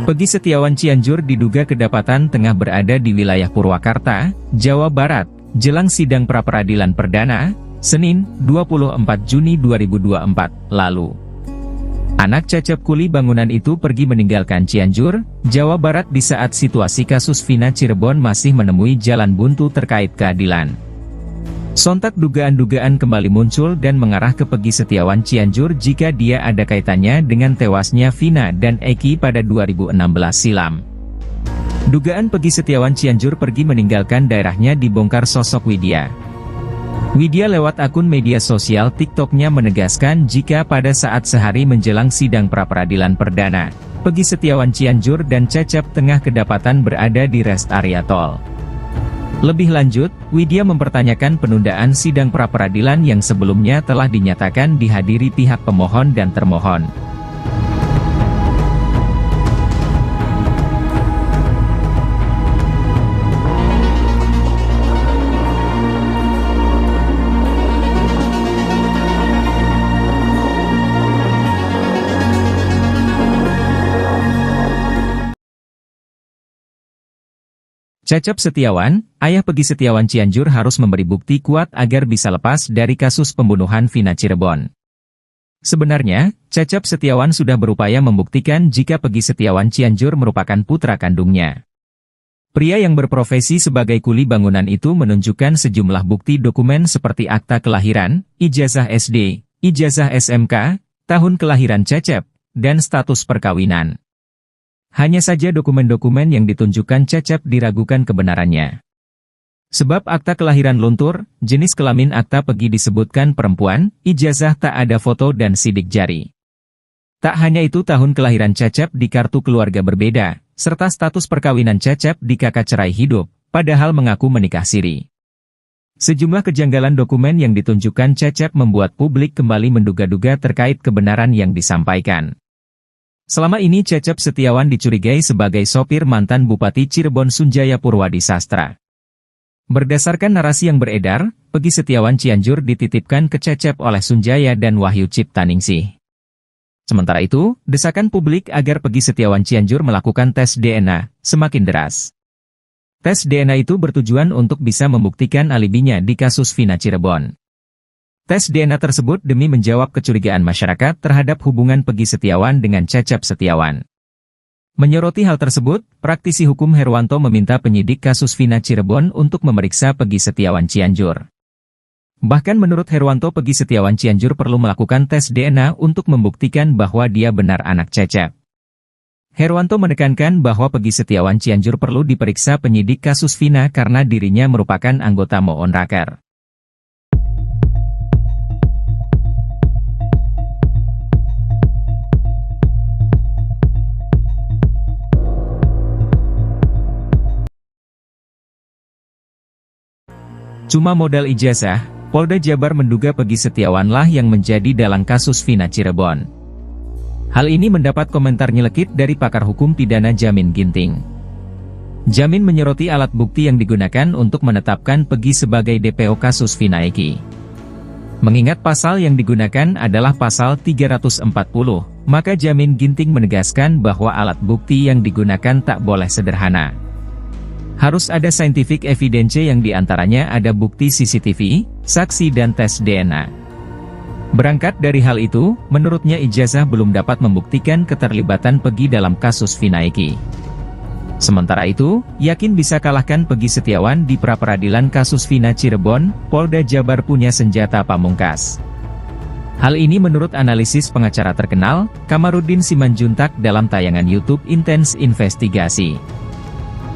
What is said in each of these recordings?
Pegi Setiawan Cianjur diduga kedapatan tengah berada di wilayah Purwakarta, Jawa Barat, jelang sidang pra-peradilan perdana, Senin, 24 Juni 2024, lalu. Anak Cecep kuli bangunan itu pergi meninggalkan Cianjur, Jawa Barat di saat situasi kasus Vina Cirebon masih menemui jalan buntu terkait keadilan. Sontak dugaan-dugaan kembali muncul dan mengarah ke Pegi Setiawan Cianjur jika dia ada kaitannya dengan tewasnya Vina dan Eki pada 2016 silam. Dugaan Pegi Setiawan Cianjur pergi meninggalkan daerahnya dibongkar sosok Widya. Widya lewat akun media sosial TikTok-nya menegaskan jika pada saat sehari menjelang sidang pra-peradilan perdana, Pegi Setiawan Cianjur dan Cecep tengah kedapatan berada di rest area tol. Lebih lanjut, Widya mempertanyakan penundaan sidang pra-peradilan yang sebelumnya telah dinyatakan dihadiri pihak pemohon dan termohon. Cecep Setiawan, ayah Pegi Setiawan Cianjur harus memberi bukti kuat agar bisa lepas dari kasus pembunuhan Vina Cirebon. Sebenarnya, Cecep Setiawan sudah berupaya membuktikan jika Pegi Setiawan Cianjur merupakan putra kandungnya. Pria yang berprofesi sebagai kuli bangunan itu menunjukkan sejumlah bukti dokumen seperti akta kelahiran, ijazah SD, ijazah SMK, tahun kelahiran Cecep, dan status perkawinan. Hanya saja dokumen-dokumen yang ditunjukkan Cecep diragukan kebenarannya. Sebab akta kelahiran luntur, jenis kelamin akta Pegi disebutkan perempuan, ijazah tak ada foto dan sidik jari. Tak hanya itu, tahun kelahiran Cecep di kartu keluarga berbeda, serta status perkawinan Cecep di kakak cerai hidup, padahal mengaku menikah siri. Sejumlah kejanggalan dokumen yang ditunjukkan Cecep membuat publik kembali menduga-duga terkait kebenaran yang disampaikan. Selama ini Cecep Setiawan dicurigai sebagai sopir mantan Bupati Cirebon Sunjaya Purwadi Sastra. Berdasarkan narasi yang beredar, Pegi Setiawan Cianjur dititipkan ke Cecep oleh Sunjaya dan Wahyu Ciptaningsih. Sementara itu, desakan publik agar Pegi Setiawan Cianjur melakukan tes DNA semakin deras. Tes DNA itu bertujuan untuk bisa membuktikan alibinya di kasus Vina Cirebon. Tes DNA tersebut demi menjawab kecurigaan masyarakat terhadap hubungan Pegi Setiawan dengan Cecep Setiawan. Menyoroti hal tersebut, praktisi hukum Herwanto meminta penyidik kasus Vina Cirebon untuk memeriksa Pegi Setiawan Cianjur. Bahkan menurut Herwanto, Pegi Setiawan Cianjur perlu melakukan tes DNA untuk membuktikan bahwa dia benar anak Cecep. Herwanto menekankan bahwa Pegi Setiawan Cianjur perlu diperiksa penyidik kasus Vina karena dirinya merupakan anggota Moonraker. Cuma modal ijazah, Polda Jabar menduga Pegi Setiawanlah yang menjadi dalang kasus Vina Cirebon. Hal ini mendapat komentar nyelekit dari pakar hukum pidana Jamin Ginting. Jamin menyoroti alat bukti yang digunakan untuk menetapkan Pegi sebagai DPO kasus Vina Eki. Mengingat pasal yang digunakan adalah pasal 340, maka Jamin Ginting menegaskan bahwa alat bukti yang digunakan tak boleh sederhana. Harus ada scientific evidence yang diantaranya ada bukti CCTV, saksi dan tes DNA. Berangkat dari hal itu, menurutnya ijazah belum dapat membuktikan keterlibatan Pegi dalam kasus Vina Eki. Sementara itu, yakin bisa kalahkan Pegi Setiawan di pra-peradilan kasus Vina Cirebon, Polda Jabar punya senjata pamungkas. Hal ini menurut analisis pengacara terkenal, Kamarudin Simanjuntak dalam tayangan YouTube Intens Investigasi.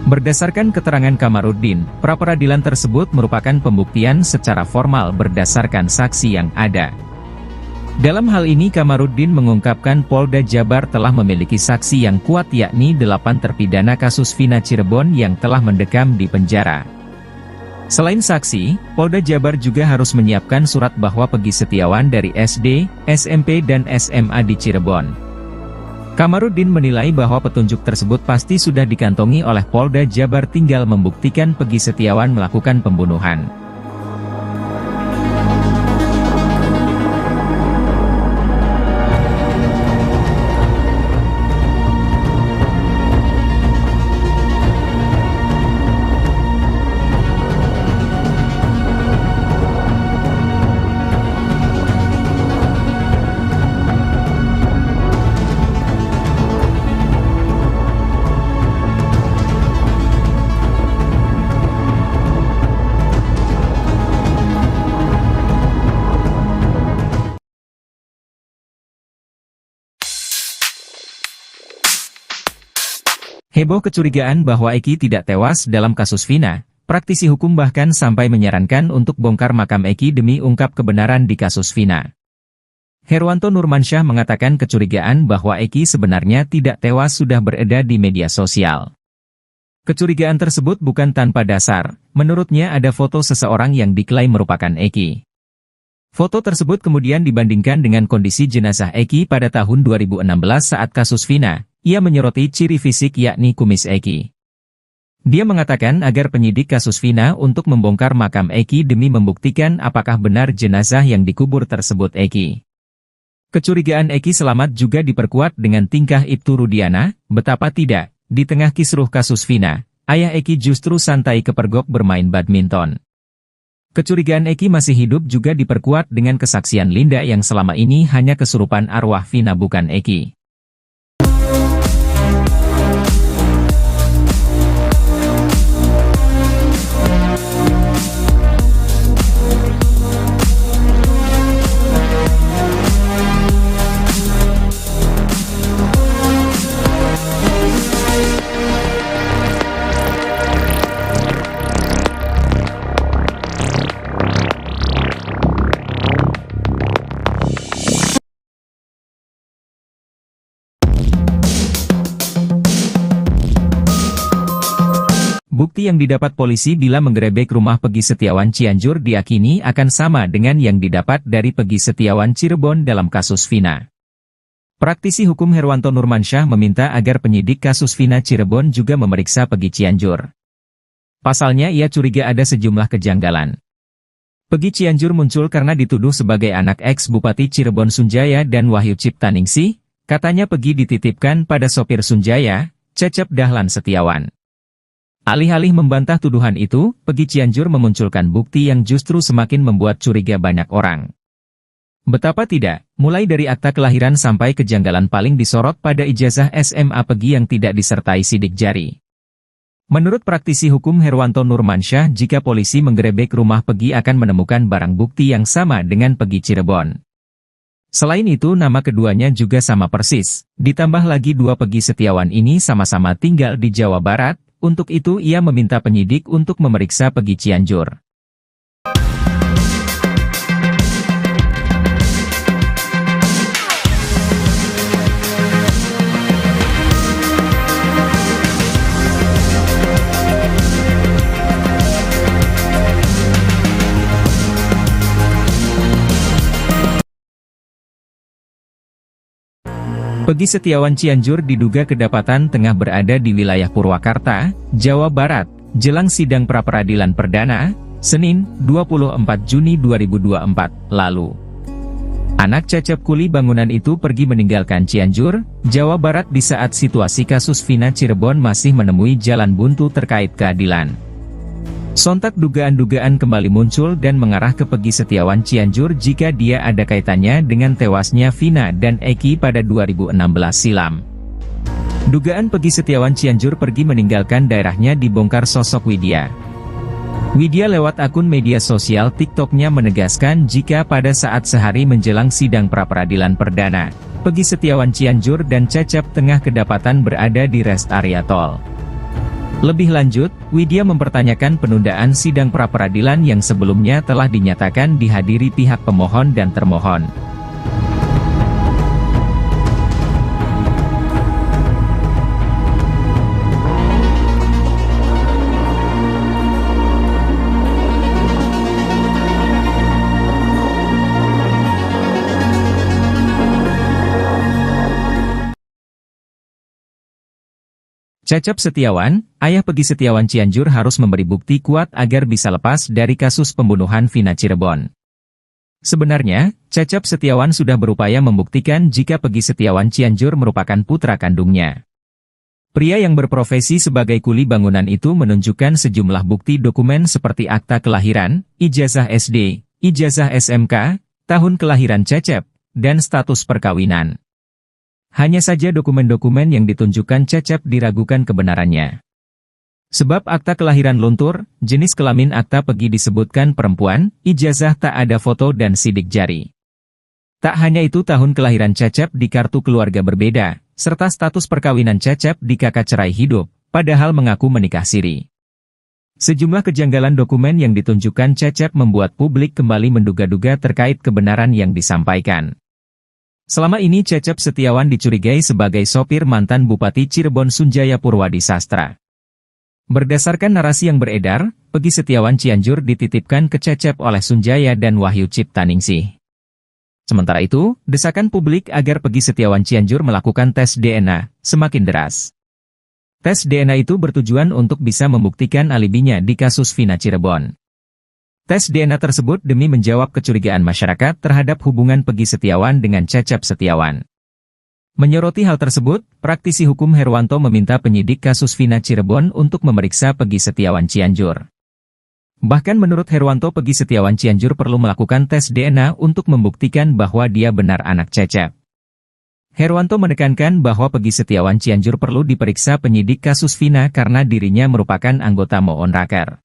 Berdasarkan keterangan Kamarudin, pra-peradilan tersebut merupakan pembuktian secara formal berdasarkan saksi yang ada. Dalam hal ini Kamarudin mengungkapkan Polda Jabar telah memiliki saksi yang kuat yakni 8 terpidana kasus Vina Cirebon yang telah mendekam di penjara. Selain saksi, Polda Jabar juga harus menyiapkan surat bahwa Pegi Setiawan dari SD, SMP dan SMA di Cirebon. Kamarudin menilai bahwa petunjuk tersebut pasti sudah dikantongi oleh Polda Jabar, tinggal membuktikan Pegi Setiawan melakukan pembunuhan. Heboh kecurigaan bahwa Eki tidak tewas dalam kasus Vina. Praktisi hukum bahkan sampai menyarankan untuk bongkar makam Eki demi ungkap kebenaran di kasus Vina. Herwanto Nurmansyah mengatakan kecurigaan bahwa Eki sebenarnya tidak tewas sudah beredar di media sosial. Kecurigaan tersebut bukan tanpa dasar, menurutnya ada foto seseorang yang diklaim merupakan Eki. Foto tersebut kemudian dibandingkan dengan kondisi jenazah Eki pada tahun 2016 saat kasus Vina. Ia menyoroti ciri fisik yakni kumis Eki. Dia mengatakan agar penyidik kasus Vina untuk membongkar makam Eki demi membuktikan apakah benar jenazah yang dikubur tersebut Eki. Kecurigaan Eki selamat juga diperkuat dengan tingkah Ibtu Rudiana, betapa tidak, di tengah kisruh kasus Vina, ayah Eki justru santai kepergok bermain badminton. Kecurigaan Eki masih hidup juga diperkuat dengan kesaksian Linda yang selama ini hanya kesurupan arwah Vina bukan Eki. Bukti yang didapat polisi bila menggerebek rumah Peggy Setiawan Cianjur diyakini akan sama dengan yang didapat dari Peggy Setiawan Cirebon dalam kasus Vina. Praktisi hukum Herwanto Nurmansyah meminta agar penyidik kasus Vina Cirebon juga memeriksa Peggy Cianjur. Pasalnya ia curiga ada sejumlah kejanggalan. Peggy Cianjur muncul karena dituduh sebagai anak ex-Bupati Cirebon Sunjaya dan Wahyu Ciptaningsih, katanya Peggy dititipkan pada sopir Sunjaya, Cecep Dahlan Setiawan. Alih-alih membantah tuduhan itu, Peggy Cianjur memunculkan bukti yang justru semakin membuat curiga banyak orang. Betapa tidak, mulai dari akta kelahiran sampai kejanggalan paling disorot pada ijazah SMA Peggy yang tidak disertai sidik jari. Menurut praktisi hukum Herwanto Nurmansyah, jika polisi menggerebek rumah Peggy akan menemukan barang bukti yang sama dengan Peggy Cirebon. Selain itu nama keduanya juga sama persis, ditambah lagi dua Peggy Setiawan ini sama-sama tinggal di Jawa Barat. Untuk itu ia meminta penyidik untuk memeriksa Peggy Cianjur. Peggy Setiawan Cianjur diduga kedapatan tengah berada di wilayah Purwakarta, Jawa Barat, jelang sidang pra-peradilan perdana, Senin, 24 Juni 2024, lalu. Anak Cecep kuli bangunan itu pergi meninggalkan Cianjur, Jawa Barat di saat situasi kasus Vina Cirebon masih menemui jalan buntu terkait keadilan. Sontak dugaan-dugaan kembali muncul dan mengarah ke Peggy Setiawan Cianjur jika dia ada kaitannya dengan tewasnya Vina dan Eki pada 2016 silam. Dugaan Peggy Setiawan Cianjur pergi meninggalkan daerahnya dibongkar sosok Widya. Widya lewat akun media sosial TikTok-nya menegaskan jika pada saat sehari menjelang sidang pra-peradilan perdana, Peggy Setiawan Cianjur dan Cecep tengah kedapatan berada di rest area tol. Lebih lanjut, Widya mempertanyakan penundaan sidang pra-peradilan yang sebelumnya telah dinyatakan dihadiri pihak pemohon dan termohon. Cecep Setiawan, ayah Peggy Setiawan Cianjur harus memberi bukti kuat agar bisa lepas dari kasus pembunuhan Vina Cirebon. Sebenarnya, Cecep Setiawan sudah berupaya membuktikan jika Peggy Setiawan Cianjur merupakan putra kandungnya. Pria yang berprofesi sebagai kuli bangunan itu menunjukkan sejumlah bukti dokumen seperti akta kelahiran, ijazah SD, ijazah SMK, tahun kelahiran Cecep, dan status perkawinan. Hanya saja dokumen-dokumen yang ditunjukkan Cecep diragukan kebenarannya. Sebab akta kelahiran luntur, jenis kelamin akta Peggy disebutkan perempuan, ijazah tak ada foto dan sidik jari. Tak hanya itu tahun kelahiran Cecep di kartu keluarga berbeda, serta status perkawinan Cecep di kakak cerai hidup, padahal mengaku menikah siri. Sejumlah kejanggalan dokumen yang ditunjukkan Cecep membuat publik kembali menduga-duga terkait kebenaran yang disampaikan. Selama ini Cecep Setiawan dicurigai sebagai sopir mantan Bupati Cirebon Sunjaya Purwadi Sastra. Berdasarkan narasi yang beredar, Peggy Setiawan Cianjur dititipkan ke Cecep oleh Sunjaya dan Wahyu Ciptaningsih. Sementara itu, desakan publik agar Peggy Setiawan Cianjur melakukan tes DNA semakin deras. Tes DNA itu bertujuan untuk bisa membuktikan alibinya di kasus Vina Cirebon. Tes DNA tersebut demi menjawab kecurigaan masyarakat terhadap hubungan Peggy Setiawan dengan Cecep Setiawan. Menyoroti hal tersebut, praktisi hukum Herwanto meminta penyidik kasus Vina Cirebon untuk memeriksa Peggy Setiawan Cianjur. Bahkan menurut Herwanto, Peggy Setiawan Cianjur perlu melakukan tes DNA untuk membuktikan bahwa dia benar anak Cecep. Herwanto menekankan bahwa Peggy Setiawan Cianjur perlu diperiksa penyidik kasus Vina karena dirinya merupakan anggota Moon Raker.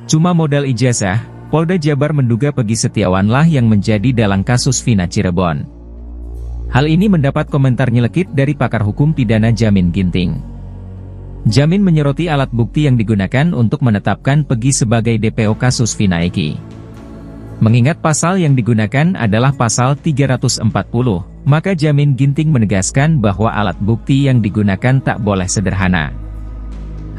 Cuma modal ijazah, Polda Jabar menduga Peggy Setiawanlah yang menjadi dalang kasus Vina Cirebon. Hal ini mendapat komentar nyelekit dari pakar hukum pidana Jamin Ginting. Jamin menyoroti alat bukti yang digunakan untuk menetapkan Peggy sebagai DPO kasus Vina Eki. Mengingat pasal yang digunakan adalah pasal 340, maka Jamin Ginting menegaskan bahwa alat bukti yang digunakan tak boleh sederhana.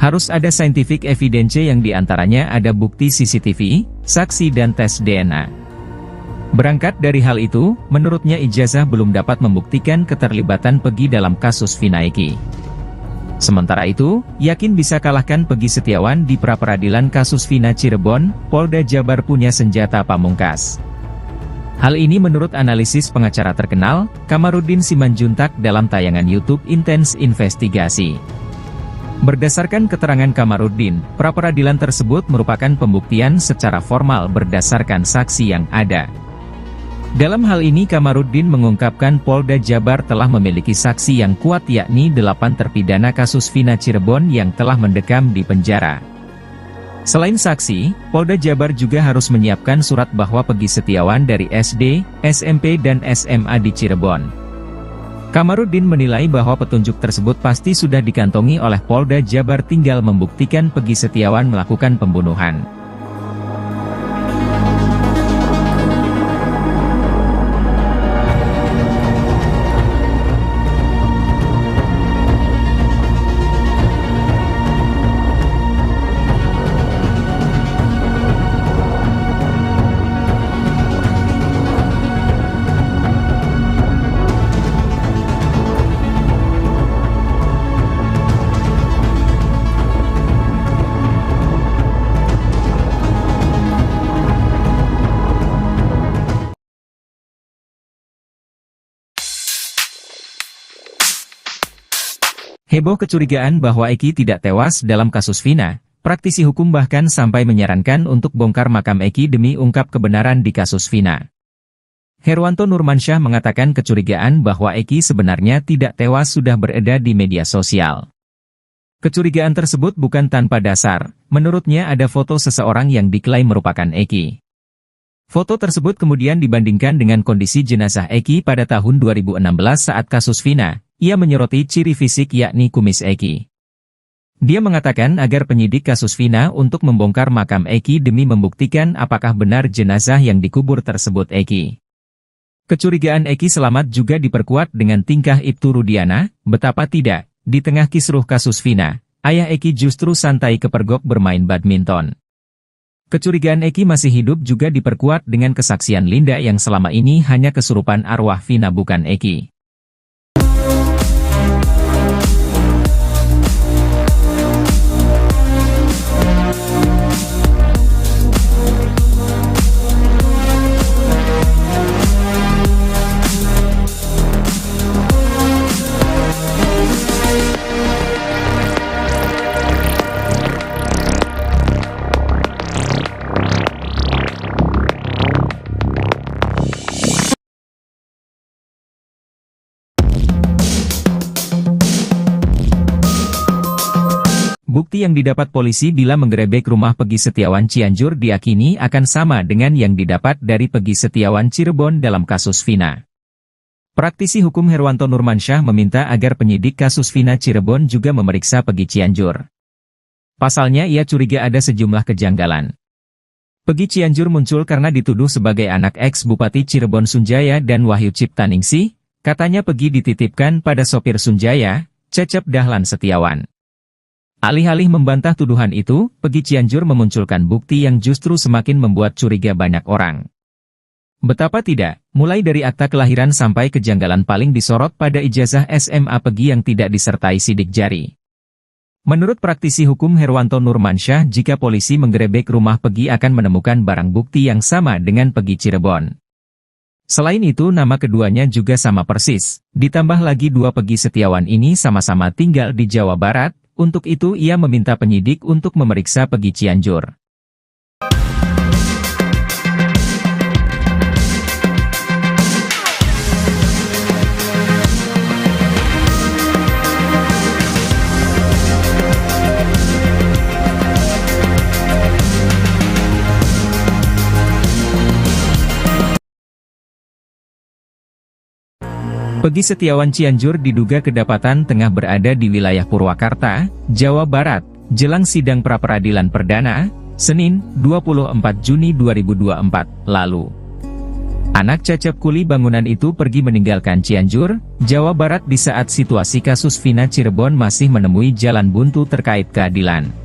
Harus ada scientific evidence yang diantaranya ada bukti CCTV, saksi dan tes DNA. Berangkat dari hal itu, menurutnya ijazah belum dapat membuktikan keterlibatan Peggy dalam kasus Vina Eki. Sementara itu, yakin bisa kalahkan Peggy Setiawan di pra-peradilan kasus Vina Cirebon, Polda Jabar punya senjata pamungkas. Hal ini menurut analisis pengacara terkenal, Kamarudin Simanjuntak dalam tayangan YouTube Intens Investigasi. Berdasarkan keterangan Kamarudin, pra-peradilan tersebut merupakan pembuktian secara formal berdasarkan saksi yang ada. Dalam hal ini Kamarudin mengungkapkan Polda Jabar telah memiliki saksi yang kuat yakni 8 terpidana kasus Vina Cirebon yang telah mendekam di penjara. Selain saksi, Polda Jabar juga harus menyiapkan surat bahwa Peggy Setiawan dari SD, SMP dan SMA di Cirebon. Kamarudin menilai bahwa petunjuk tersebut pasti sudah dikantongi oleh Polda Jabar, tinggal membuktikan Peggy Setiawan melakukan pembunuhan. Heboh kecurigaan bahwa Eki tidak tewas dalam kasus Vina, praktisi hukum bahkan sampai menyarankan untuk bongkar makam Eki demi ungkap kebenaran di kasus Vina. Herwanto Nurmansyah mengatakan kecurigaan bahwa Eki sebenarnya tidak tewas sudah beredar di media sosial. Kecurigaan tersebut bukan tanpa dasar, menurutnya ada foto seseorang yang diklaim merupakan Eki. Foto tersebut kemudian dibandingkan dengan kondisi jenazah Eki pada tahun 2016 saat kasus Vina. Ia menyoroti ciri fisik yakni kumis Eki. Dia mengatakan agar penyidik kasus Vina untuk membongkar makam Eki demi membuktikan apakah benar jenazah yang dikubur tersebut Eki. Kecurigaan Eki selamat juga diperkuat dengan tingkah Ibtu Rudiana, betapa tidak, di tengah kisruh kasus Vina, ayah Eki justru santai kepergok bermain badminton. Kecurigaan Eki masih hidup juga diperkuat dengan kesaksian Linda yang selama ini hanya kesurupan arwah Vina bukan Eki. Bukti yang didapat polisi bila menggerebek rumah Peggy Setiawan Cianjur diyakini akan sama dengan yang didapat dari Peggy Setiawan Cirebon dalam kasus Vina. Praktisi hukum Herwanto Nurmansyah meminta agar penyidik kasus Vina Cirebon juga memeriksa Peggy Cianjur. Pasalnya ia curiga ada sejumlah kejanggalan. Peggy Cianjur muncul karena dituduh sebagai anak ex-Bupati Cirebon Sunjaya dan Wahyu Ciptaningsih, katanya Peggy dititipkan pada sopir Sunjaya, Cecep Dahlan Setiawan. Alih-alih membantah tuduhan itu, Peggy Cianjur memunculkan bukti yang justru semakin membuat curiga banyak orang. Betapa tidak, mulai dari akta kelahiran sampai kejanggalan paling disorot pada ijazah SMA Peggy yang tidak disertai sidik jari. Menurut praktisi hukum Herwanto Nurmansyah, jika polisi menggerebek rumah Peggy akan menemukan barang bukti yang sama dengan Peggy Cirebon. Selain itu nama keduanya juga sama persis, ditambah lagi dua Peggy Setiawan ini sama-sama tinggal di Jawa Barat, untuk itu ia meminta penyidik untuk memeriksa Peggy Cianjur. Peggy Setiawan Cianjur diduga kedapatan tengah berada di wilayah Purwakarta, Jawa Barat, jelang sidang pra-peradilan perdana, Senin, 24 Juni 2024, lalu. Anak Cecep kuli bangunan itu pergi meninggalkan Cianjur, Jawa Barat di saat situasi kasus Vina Cirebon masih menemui jalan buntu terkait keadilan.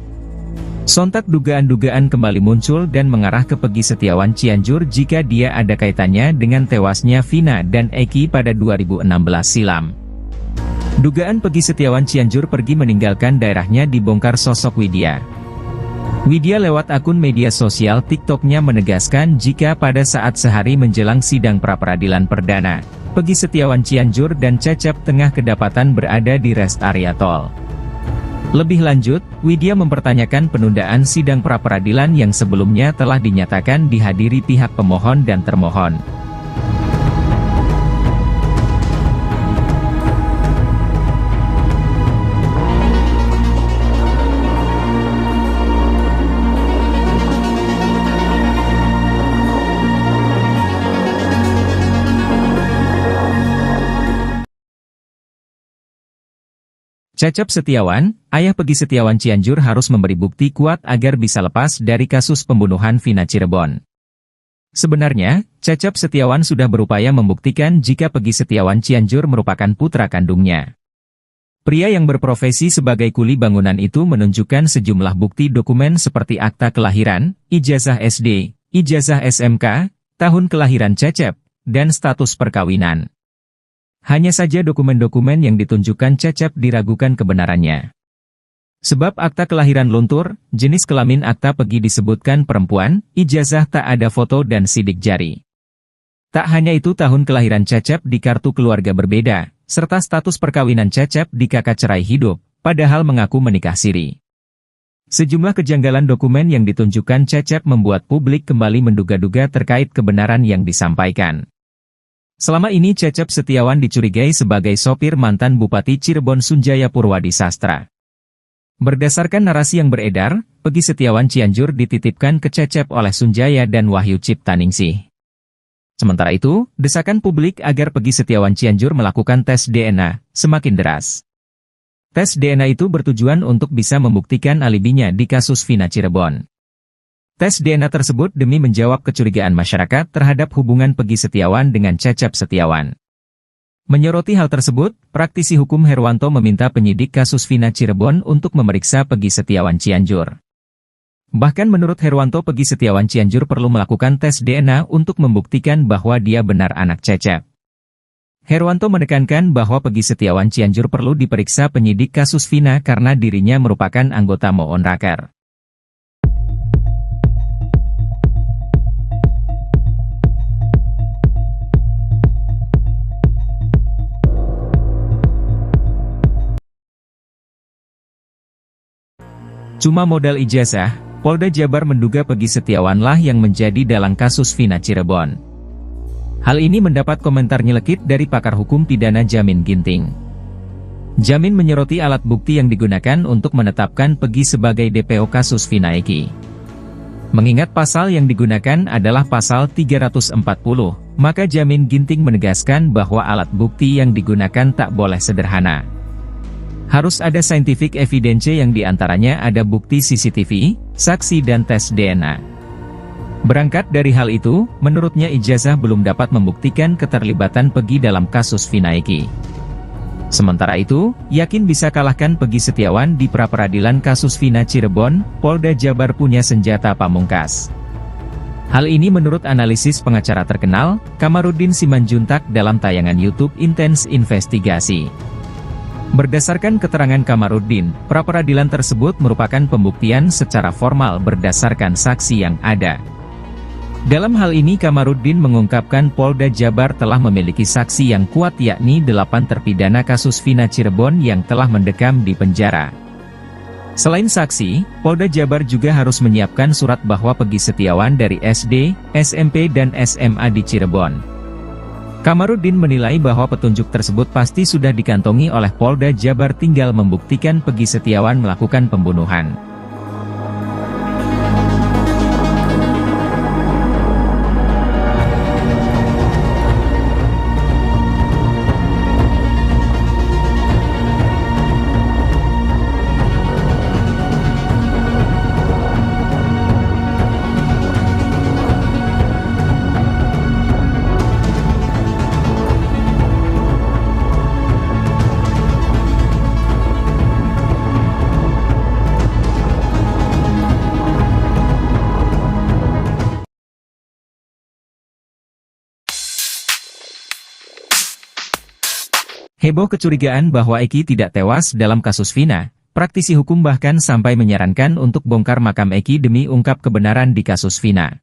Sontak dugaan-dugaan kembali muncul dan mengarah ke Peggy Setiawan Cianjur jika dia ada kaitannya dengan tewasnya Vina dan Eki pada 2016 silam. Dugaan Peggy Setiawan Cianjur pergi meninggalkan daerahnya dibongkar sosok Widya. Widya lewat akun media sosial TikTok-nya menegaskan jika pada saat sehari menjelang sidang pra-peradilan perdana, Peggy Setiawan Cianjur dan Cecep tengah kedapatan berada di rest area tol. Lebih lanjut, Widya mempertanyakan penundaan sidang pra-peradilan yang sebelumnya telah dinyatakan dihadiri pihak pemohon dan termohon. Cecep Setiawan, ayah Peggy Setiawan Cianjur harus memberi bukti kuat agar bisa lepas dari kasus pembunuhan Vina Cirebon. Sebenarnya, Cecep Setiawan sudah berupaya membuktikan jika Peggy Setiawan Cianjur merupakan putra kandungnya. Pria yang berprofesi sebagai kuli bangunan itu menunjukkan sejumlah bukti dokumen seperti akta kelahiran, ijazah SD, ijazah SMK, tahun kelahiran Cecep, dan status perkawinan. Hanya saja dokumen-dokumen yang ditunjukkan Cecep diragukan kebenarannya. Sebab akta kelahiran luntur, jenis kelamin akta Peggy disebutkan perempuan, ijazah tak ada foto dan sidik jari. Tak hanya itu, tahun kelahiran Cecep di kartu keluarga berbeda, serta status perkawinan Cecep di kakak cerai hidup, padahal mengaku menikah siri. Sejumlah kejanggalan dokumen yang ditunjukkan Cecep membuat publik kembali menduga-duga terkait kebenaran yang disampaikan. Selama ini Cecep Setiawan dicurigai sebagai sopir mantan Bupati Cirebon Sunjaya Purwadi Sastra. Berdasarkan narasi yang beredar, Peggy Setiawan Cianjur dititipkan ke Cecep oleh Sunjaya dan Wahyu Ciptaningsih. Sementara itu, desakan publik agar Peggy Setiawan Cianjur melakukan tes DNA semakin deras. Tes DNA itu bertujuan untuk bisa membuktikan alibinya di kasus Vina Cirebon. Tes DNA tersebut demi menjawab kecurigaan masyarakat terhadap hubungan Peggy Setiawan dengan Cecep Setiawan. Menyoroti hal tersebut, praktisi hukum Herwanto meminta penyidik kasus Vina Cirebon untuk memeriksa Peggy Setiawan Cianjur. Bahkan menurut Herwanto, Peggy Setiawan Cianjur perlu melakukan tes DNA untuk membuktikan bahwa dia benar anak Cecep. Herwanto menekankan bahwa Peggy Setiawan Cianjur perlu diperiksa penyidik kasus Vina karena dirinya merupakan anggota Moonraker. Cuma modal ijazah, Polda Jabar menduga Peggy Setiawanlah yang menjadi dalang kasus Vina Cirebon. Hal ini mendapat komentar nyelekit dari pakar hukum pidana Jamin Ginting. Jamin menyoroti alat bukti yang digunakan untuk menetapkan Peggy sebagai DPO kasus Vina Eki. Mengingat pasal yang digunakan adalah pasal 340, maka Jamin Ginting menegaskan bahwa alat bukti yang digunakan tak boleh sederhana. Harus ada scientific evidence yang diantaranya ada bukti CCTV, saksi dan tes DNA. Berangkat dari hal itu, menurutnya ijazah belum dapat membuktikan keterlibatan Peggy dalam kasus Vina Eki. Sementara itu, yakin bisa kalahkan Peggy Setiawan di pra-peradilan kasus Vina Cirebon, Polda Jabar punya senjata pamungkas. Hal ini menurut analisis pengacara terkenal, Kamarudin Simanjuntak dalam tayangan YouTube Intens Investigasi. Berdasarkan keterangan Kamarudin, pra-peradilan tersebut merupakan pembuktian secara formal berdasarkan saksi yang ada. Dalam hal ini Kamarudin mengungkapkan Polda Jabar telah memiliki saksi yang kuat yakni 8 terpidana kasus Vina Cirebon yang telah mendekam di penjara. Selain saksi, Polda Jabar juga harus menyiapkan surat bahwa Peggy Setiawan dari SD, SMP dan SMA di Cirebon. Kamarudin menilai bahwa petunjuk tersebut pasti sudah dikantongi oleh Polda Jabar, tinggal membuktikan Peggy Setiawan melakukan pembunuhan. Heboh kecurigaan bahwa Eki tidak tewas dalam kasus Vina, praktisi hukum bahkan sampai menyarankan untuk bongkar makam Eki demi ungkap kebenaran di kasus Vina.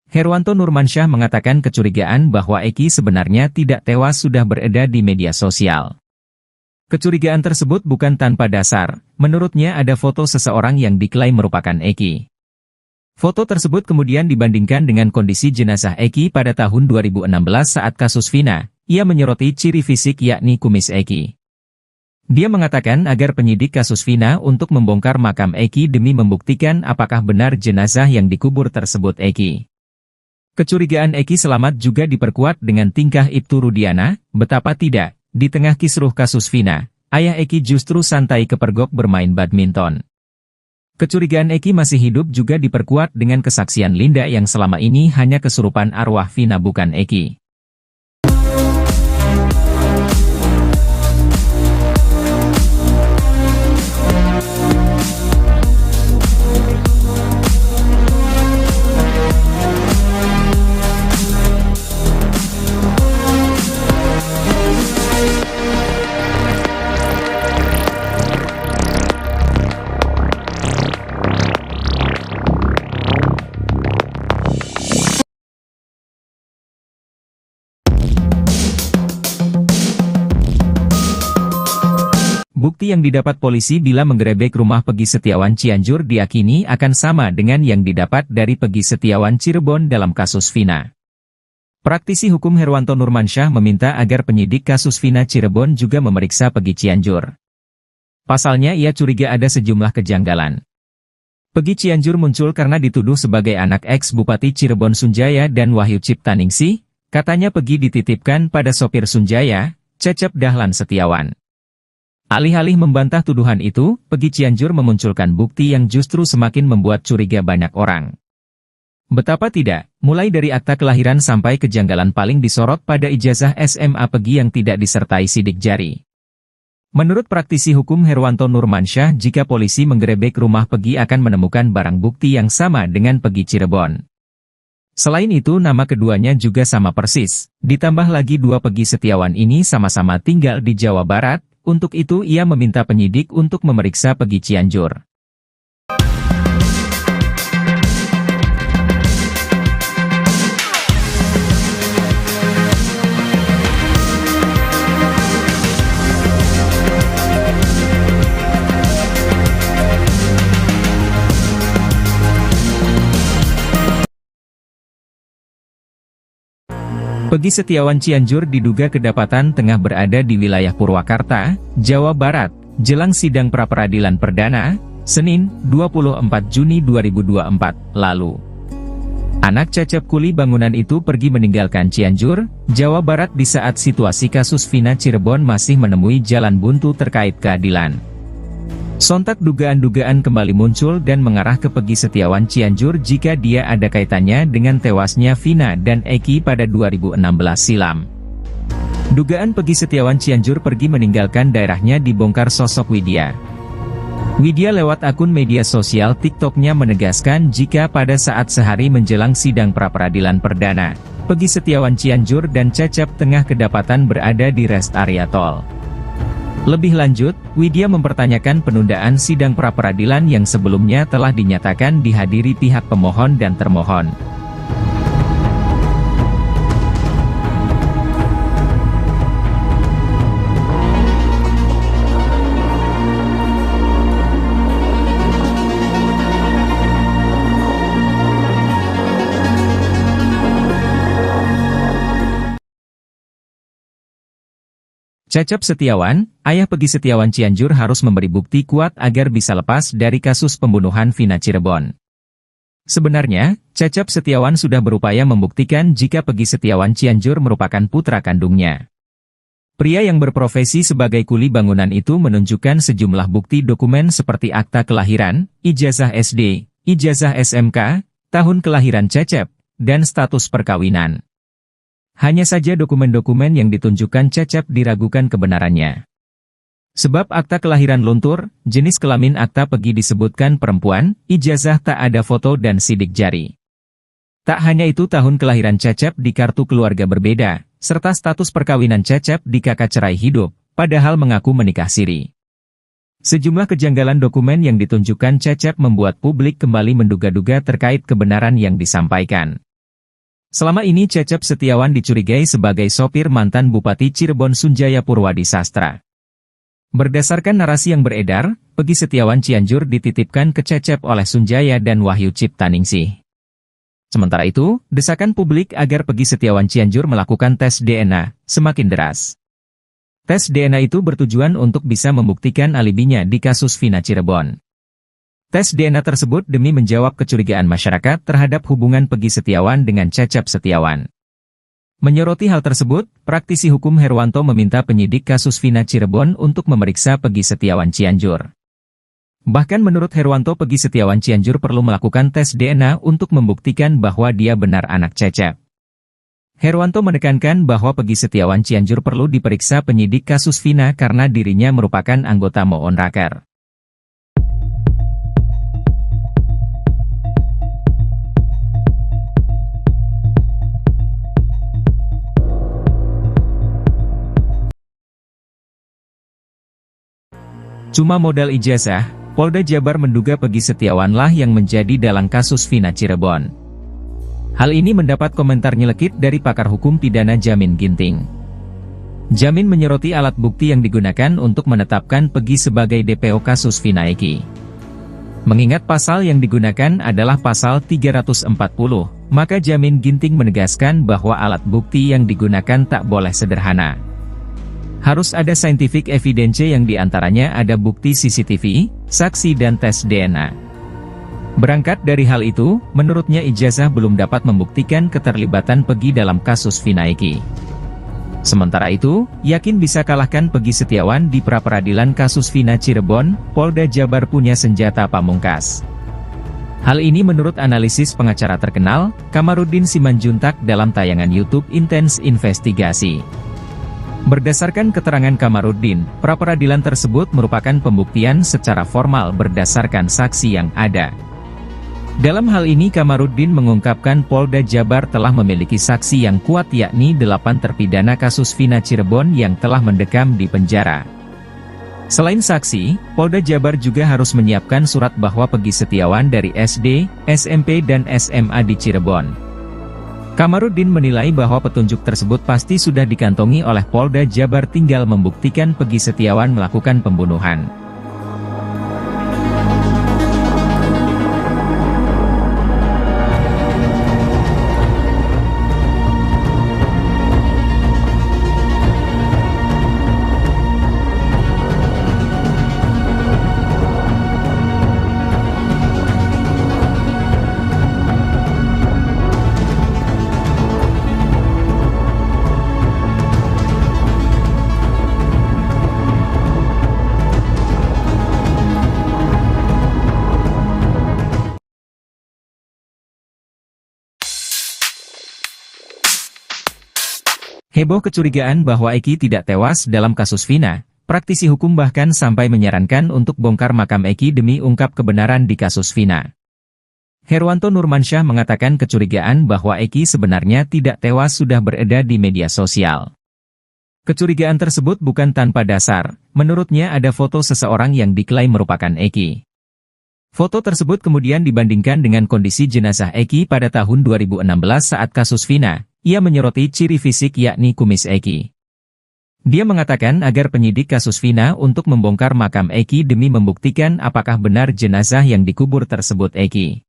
Herwanto Nurmansyah mengatakan kecurigaan bahwa Eki sebenarnya tidak tewas sudah beredar di media sosial. Kecurigaan tersebut bukan tanpa dasar, menurutnya ada foto seseorang yang diklaim merupakan Eki. Foto tersebut kemudian dibandingkan dengan kondisi jenazah Eki pada tahun 2016 saat kasus Vina. Ia menyoroti ciri fisik yakni kumis Eki. Dia mengatakan agar penyidik kasus Vina untuk membongkar makam Eki demi membuktikan apakah benar jenazah yang dikubur tersebut Eki. Kecurigaan Eki selamat juga diperkuat dengan tingkah Ibtu Rudiana, betapa tidak, di tengah kisruh kasus Vina, ayah Eki justru santai kepergok bermain badminton. Kecurigaan Eki masih hidup juga diperkuat dengan kesaksian Linda yang selama ini hanya kesurupan arwah Vina bukan Eki. Bukti yang didapat polisi bila menggerebek rumah Peggy Setiawan Cianjur diyakini akan sama dengan yang didapat dari Peggy Setiawan Cirebon dalam kasus Vina. Praktisi hukum Herwanto Nurmansyah meminta agar penyidik kasus Vina Cirebon juga memeriksa Peggy Cianjur. Pasalnya ia curiga ada sejumlah kejanggalan. Peggy Cianjur muncul karena dituduh sebagai anak ex-Bupati Cirebon Sunjaya dan Wahyu Ciptaningsih, katanya Peggy dititipkan pada sopir Sunjaya, Cecep Dahlan Setiawan. Alih-alih membantah tuduhan itu, Peggy Cianjur memunculkan bukti yang justru semakin membuat curiga banyak orang. Betapa tidak, mulai dari akta kelahiran sampai kejanggalan paling disorot pada ijazah SMA Peggy yang tidak disertai sidik jari. Menurut praktisi hukum Herwanto Nurmansyah, jika polisi menggerebek rumah Peggy akan menemukan barang bukti yang sama dengan Peggy Cirebon. Selain itu nama keduanya juga sama persis, ditambah lagi dua Peggy Setiawan ini sama-sama tinggal di Jawa Barat. Untuk itu ia meminta penyidik untuk memeriksa Peggy Cianjur. Peggy Setiawan Cianjur diduga kedapatan tengah berada di wilayah Purwakarta, Jawa Barat, jelang sidang pra-peradilan perdana, Senin, 24 Juni 2024, lalu. Anak Cecep kuli bangunan itu pergi meninggalkan Cianjur, Jawa Barat di saat situasi kasus Vina Cirebon masih menemui jalan buntu terkait keadilan. Sontak dugaan-dugaan kembali muncul dan mengarah ke Peggy Setiawan Cianjur jika dia ada kaitannya dengan tewasnya Vina dan Eki pada 2016 silam. Dugaan Peggy Setiawan Cianjur pergi meninggalkan daerahnya dibongkar sosok Widya. Widya lewat akun media sosial TikTok-nya menegaskan jika pada saat sehari menjelang sidang pra-peradilan perdana, Peggy Setiawan Cianjur dan Cecep tengah kedapatan berada di rest area tol. Lebih lanjut, Widya mempertanyakan penundaan sidang pra-peradilan yang sebelumnya telah dinyatakan dihadiri pihak pemohon dan termohon. Cecep Setiawan, ayah Peggy Setiawan Cianjur harus memberi bukti kuat agar bisa lepas dari kasus pembunuhan Vina Cirebon. Sebenarnya, Cecep Setiawan sudah berupaya membuktikan jika Peggy Setiawan Cianjur merupakan putra kandungnya. Pria yang berprofesi sebagai kuli bangunan itu menunjukkan sejumlah bukti dokumen seperti akta kelahiran, ijazah SD, ijazah SMK, tahun kelahiran Cecep, dan status perkawinan. Hanya saja dokumen-dokumen yang ditunjukkan Cecep diragukan kebenarannya. Sebab akta kelahiran luntur, jenis kelamin akta Peggy disebutkan perempuan, ijazah tak ada foto dan sidik jari. Tak hanya itu, tahun kelahiran Cecep di kartu keluarga berbeda, serta status perkawinan Cecep di kakak cerai hidup, padahal mengaku menikah siri. Sejumlah kejanggalan dokumen yang ditunjukkan Cecep membuat publik kembali menduga-duga terkait kebenaran yang disampaikan. Selama ini Cecep Setiawan dicurigai sebagai sopir mantan Bupati Cirebon Sunjaya Purwadi Sastra. Berdasarkan narasi yang beredar, Peggy Setiawan Cianjur dititipkan ke Cecep oleh Sunjaya dan Wahyu Ciptaningsih. Sementara itu, desakan publik agar Peggy Setiawan Cianjur melakukan tes DNA semakin deras. Tes DNA itu bertujuan untuk bisa membuktikan alibinya di kasus Vina Cirebon. Tes DNA tersebut demi menjawab kecurigaan masyarakat terhadap hubungan Peggy Setiawan dengan Cecep Setiawan. Menyoroti hal tersebut, praktisi hukum Herwanto meminta penyidik kasus Vina Cirebon untuk memeriksa Peggy Setiawan Cianjur. Bahkan menurut Herwanto, Peggy Setiawan Cianjur perlu melakukan tes DNA untuk membuktikan bahwa dia benar anak Cecep. Herwanto menekankan bahwa Peggy Setiawan Cianjur perlu diperiksa penyidik kasus Vina karena dirinya merupakan anggota Moonraker. Cuma modal ijazah, Polda Jabar menduga Peggy Setiawanlah yang menjadi dalang kasus Vina Cirebon. Hal ini mendapat komentar nyelekit dari pakar hukum pidana Jamin Ginting. Jamin menyoroti alat bukti yang digunakan untuk menetapkan Peggy sebagai DPO kasus Vina Eki. Mengingat pasal yang digunakan adalah pasal 340, maka Jamin Ginting menegaskan bahwa alat bukti yang digunakan tak boleh sederhana. Harus ada scientific evidence yang diantaranya ada bukti CCTV, saksi dan tes DNA. Berangkat dari hal itu, menurutnya ijazah belum dapat membuktikan keterlibatan Peggy dalam kasus Vina Eki. Sementara itu, yakin bisa kalahkan Peggy Setiawan di pra-peradilan kasus Vina Cirebon, Polda Jabar punya senjata pamungkas. Hal ini menurut analisis pengacara terkenal, Kamarudin Simanjuntak dalam tayangan YouTube Intens Investigasi. Berdasarkan keterangan Kamarudin, pra-peradilan tersebut merupakan pembuktian secara formal berdasarkan saksi yang ada. Dalam hal ini Kamarudin mengungkapkan Polda Jabar telah memiliki saksi yang kuat yakni 8 terpidana kasus Vina Cirebon yang telah mendekam di penjara. Selain saksi, Polda Jabar juga harus menyiapkan surat bahwa Peggy Setiawan dari SD, SMP dan SMA di Cirebon. Kamarudin menilai bahwa petunjuk tersebut pasti sudah dikantongi oleh Polda Jabar, tinggal membuktikan Peggy Setiawan melakukan pembunuhan. Heboh kecurigaan bahwa Eki tidak tewas dalam kasus Vina, praktisi hukum bahkan sampai menyarankan untuk bongkar makam Eki demi ungkap kebenaran di kasus Vina. Herwanto Nurmansyah mengatakan kecurigaan bahwa Eki sebenarnya tidak tewas sudah beredar di media sosial. Kecurigaan tersebut bukan tanpa dasar, menurutnya ada foto seseorang yang diklaim merupakan Eki. Foto tersebut kemudian dibandingkan dengan kondisi jenazah Eki pada tahun 2016 saat kasus Vina. Ia menyoroti ciri fisik yakni kumis Eki. Dia mengatakan agar penyidik kasus Vina untuk membongkar makam Eki demi membuktikan apakah benar jenazah yang dikubur tersebut Eki.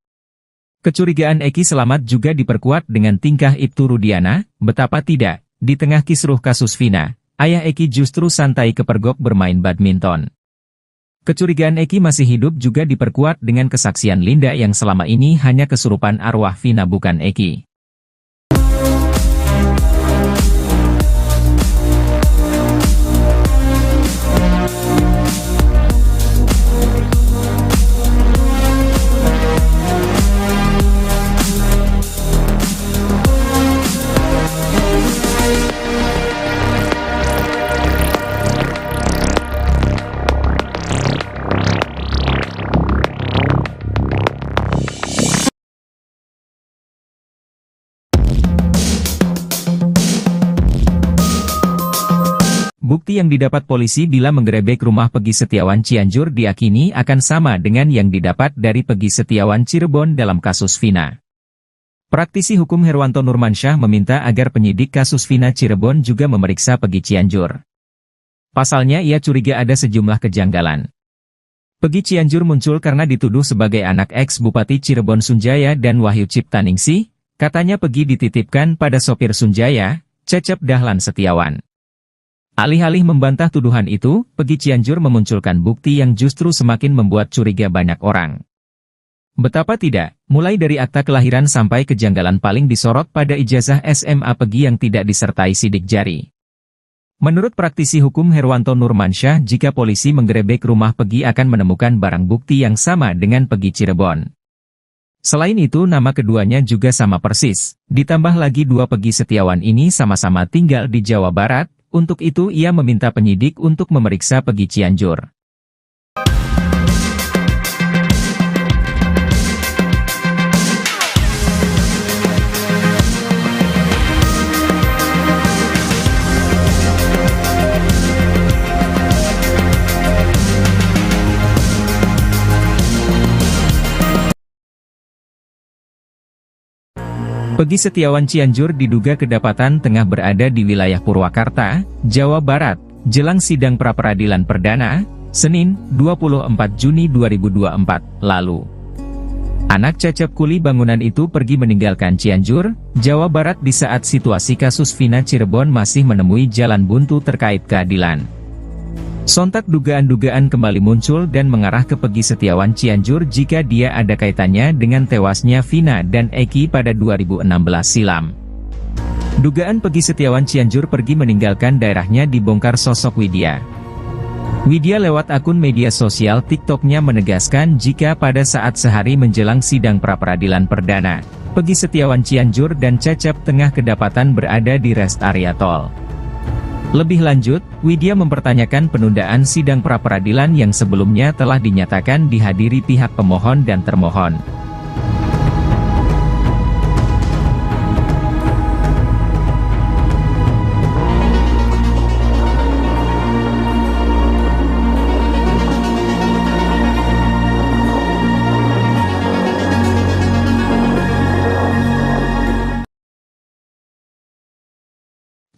Kecurigaan Eki selamat juga diperkuat dengan tingkah Ibtu Rudiana, betapa tidak, di tengah kisruh kasus Vina, ayah Eki justru santai kepergok bermain badminton. Kecurigaan Eki masih hidup juga diperkuat dengan kesaksian Linda yang selama ini hanya kesurupan arwah Vina bukan Eki. Bukti yang didapat polisi bila menggerebek rumah Peggy Setiawan Cianjur diakini akan sama dengan yang didapat dari Peggy Setiawan Cirebon dalam kasus Vina. Praktisi hukum Herwanto Nurmansyah meminta agar penyidik kasus Vina Cirebon juga memeriksa Peggy Cianjur. Pasalnya ia curiga ada sejumlah kejanggalan. Peggy Cianjur muncul karena dituduh sebagai anak ex-Bupati Cirebon Sunjaya dan Wahyu Ciptaningsih, katanya Peggy dititipkan pada sopir Sunjaya, Cecep Dahlan Setiawan. Alih-alih membantah tuduhan itu, Peggy Cianjur memunculkan bukti yang justru semakin membuat curiga banyak orang. Betapa tidak, mulai dari akta kelahiran sampai kejanggalan paling disorot pada ijazah SMA Peggy yang tidak disertai sidik jari. Menurut praktisi hukum Herwanto Nurmansyah, jika polisi menggerebek rumah Peggy akan menemukan barang bukti yang sama dengan Peggy Cirebon. Selain itu nama keduanya juga sama persis, ditambah lagi dua Peggy Setiawan ini sama-sama tinggal di Jawa Barat. Untuk itu ia meminta penyidik untuk memeriksa Peggy Cianjur. Peggy Setiawan Cianjur diduga kedapatan tengah berada di wilayah Purwakarta, Jawa Barat, jelang sidang pra-peradilan perdana, Senin, 24 Juni 2024, lalu. Anak Cecep kuli bangunan itu pergi meninggalkan Cianjur, Jawa Barat di saat situasi kasus Vina Cirebon masih menemui jalan buntu terkait keadilan. Sontak dugaan-dugaan kembali muncul dan mengarah ke Peggy Setiawan Cianjur jika dia ada kaitannya dengan tewasnya Vina dan Eki pada 2016 silam. Dugaan Peggy Setiawan Cianjur pergi meninggalkan daerahnya dibongkar sosok Widya. Widya lewat akun media sosial TikToknya menegaskan jika pada saat sehari menjelang sidang pra-peradilan perdana, Peggy Setiawan Cianjur dan Cecep tengah kedapatan berada di rest area tol. Lebih lanjut, Widya mempertanyakan penundaan sidang pra-peradilan yang sebelumnya telah dinyatakan dihadiri pihak pemohon dan termohon.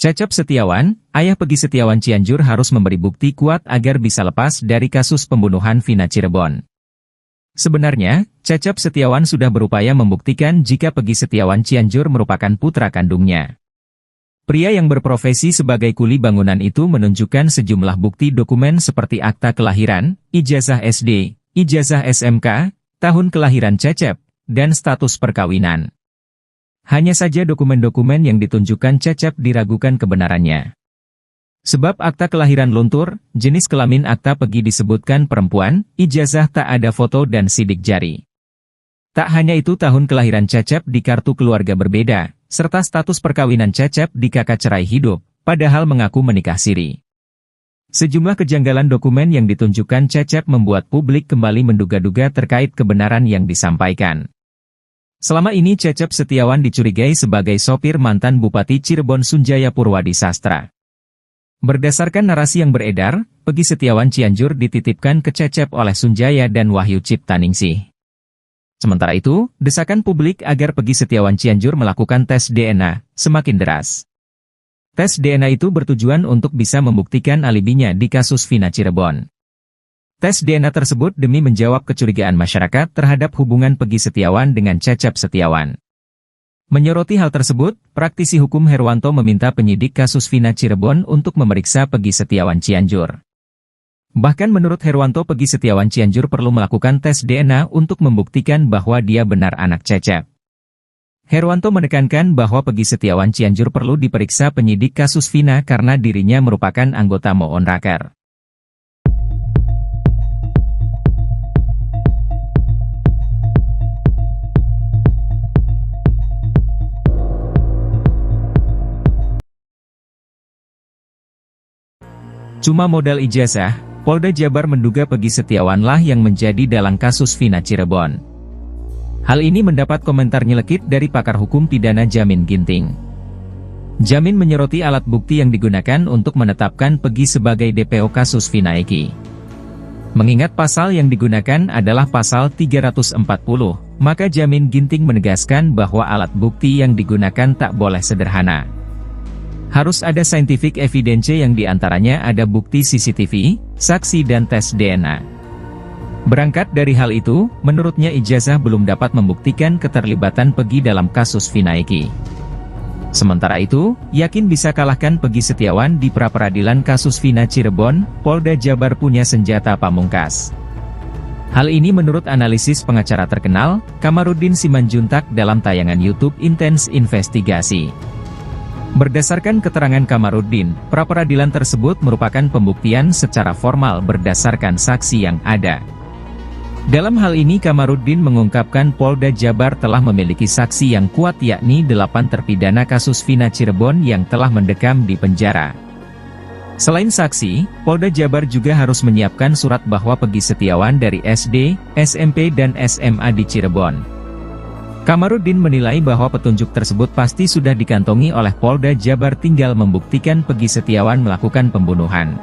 Cecep Setiawan, ayah Peggy Setiawan Cianjur harus memberi bukti kuat agar bisa lepas dari kasus pembunuhan Vina Cirebon. Sebenarnya, Cecep Setiawan sudah berupaya membuktikan jika Peggy Setiawan Cianjur merupakan putra kandungnya. Pria yang berprofesi sebagai kuli bangunan itu menunjukkan sejumlah bukti dokumen seperti akta kelahiran, ijazah SD, ijazah SMK, tahun kelahiran Cecep, dan status perkawinan. Hanya saja dokumen-dokumen yang ditunjukkan Cecep diragukan kebenarannya. Sebab akta kelahiran luntur, jenis kelamin akta Peggy disebutkan perempuan, ijazah tak ada foto dan sidik jari. Tak hanya itu tahun kelahiran Cecep di kartu keluarga berbeda, serta status perkawinan Cecep di kakak cerai hidup, padahal mengaku menikah siri. Sejumlah kejanggalan dokumen yang ditunjukkan Cecep membuat publik kembali menduga-duga terkait kebenaran yang disampaikan. Selama ini Cecep Setiawan dicurigai sebagai sopir mantan Bupati Cirebon Sunjaya Purwadi Sastra. Berdasarkan narasi yang beredar, Peggy Setiawan Cianjur dititipkan ke Cecep oleh Sunjaya dan Wahyu Ciptaningsih. Sementara itu, desakan publik agar Peggy Setiawan Cianjur melakukan tes DNA semakin deras. Tes DNA itu bertujuan untuk bisa membuktikan alibinya di kasus Vina Cirebon. Tes DNA tersebut demi menjawab kecurigaan masyarakat terhadap hubungan Peggy Setiawan dengan Cecep Setiawan. Menyoroti hal tersebut, praktisi hukum Herwanto meminta penyidik kasus Vina Cirebon untuk memeriksa Peggy Setiawan Cianjur. Bahkan menurut Herwanto, Peggy Setiawan Cianjur perlu melakukan tes DNA untuk membuktikan bahwa dia benar anak Cecep. Herwanto menekankan bahwa Peggy Setiawan Cianjur perlu diperiksa penyidik kasus Vina karena dirinya merupakan anggota Moonraker. Cuma modal ijazah, Polda Jabar menduga Peggy Setiawanlah yang menjadi dalang kasus Vina Cirebon. Hal ini mendapat komentar nyelekit dari pakar hukum pidana Jamin Ginting. Jamin menyoroti alat bukti yang digunakan untuk menetapkan Peggy sebagai DPO kasus Vina Eki. Mengingat pasal yang digunakan adalah pasal 340, maka Jamin Ginting menegaskan bahwa alat bukti yang digunakan tak boleh sederhana. Harus ada scientific evidence yang diantaranya ada bukti CCTV, saksi dan tes DNA. Berangkat dari hal itu, menurutnya ijazah belum dapat membuktikan keterlibatan Peggy dalam kasus Vina Eki. Sementara itu, yakin bisa kalahkan Peggy Setiawan di pra-peradilan kasus Vina Cirebon, Polda Jabar punya senjata pamungkas. Hal ini menurut analisis pengacara terkenal, Kamarudin Simanjuntak dalam tayangan YouTube Intens Investigasi. Berdasarkan keterangan Kamarudin, pra-peradilan tersebut merupakan pembuktian secara formal berdasarkan saksi yang ada. Dalam hal ini Kamarudin mengungkapkan Polda Jabar telah memiliki saksi yang kuat yakni 8 terpidana kasus Vina Cirebon yang telah mendekam di penjara. Selain saksi, Polda Jabar juga harus menyiapkan surat bahwa Peggy Setiawan dari SD, SMP dan SMA di Cirebon. Kamarudin menilai bahwa petunjuk tersebut pasti sudah dikantongi oleh Polda Jabar, tinggal membuktikan Peggy Setiawan melakukan pembunuhan.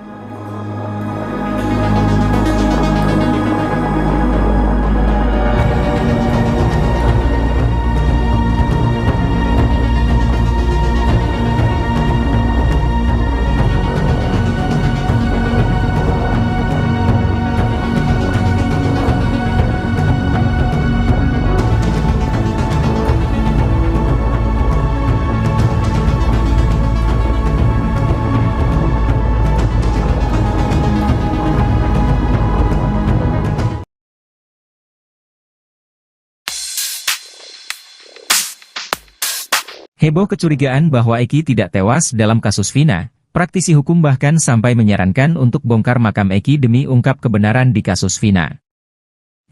Heboh kecurigaan bahwa Eki tidak tewas dalam kasus Vina, praktisi hukum bahkan sampai menyarankan untuk bongkar makam Eki demi ungkap kebenaran di kasus Vina.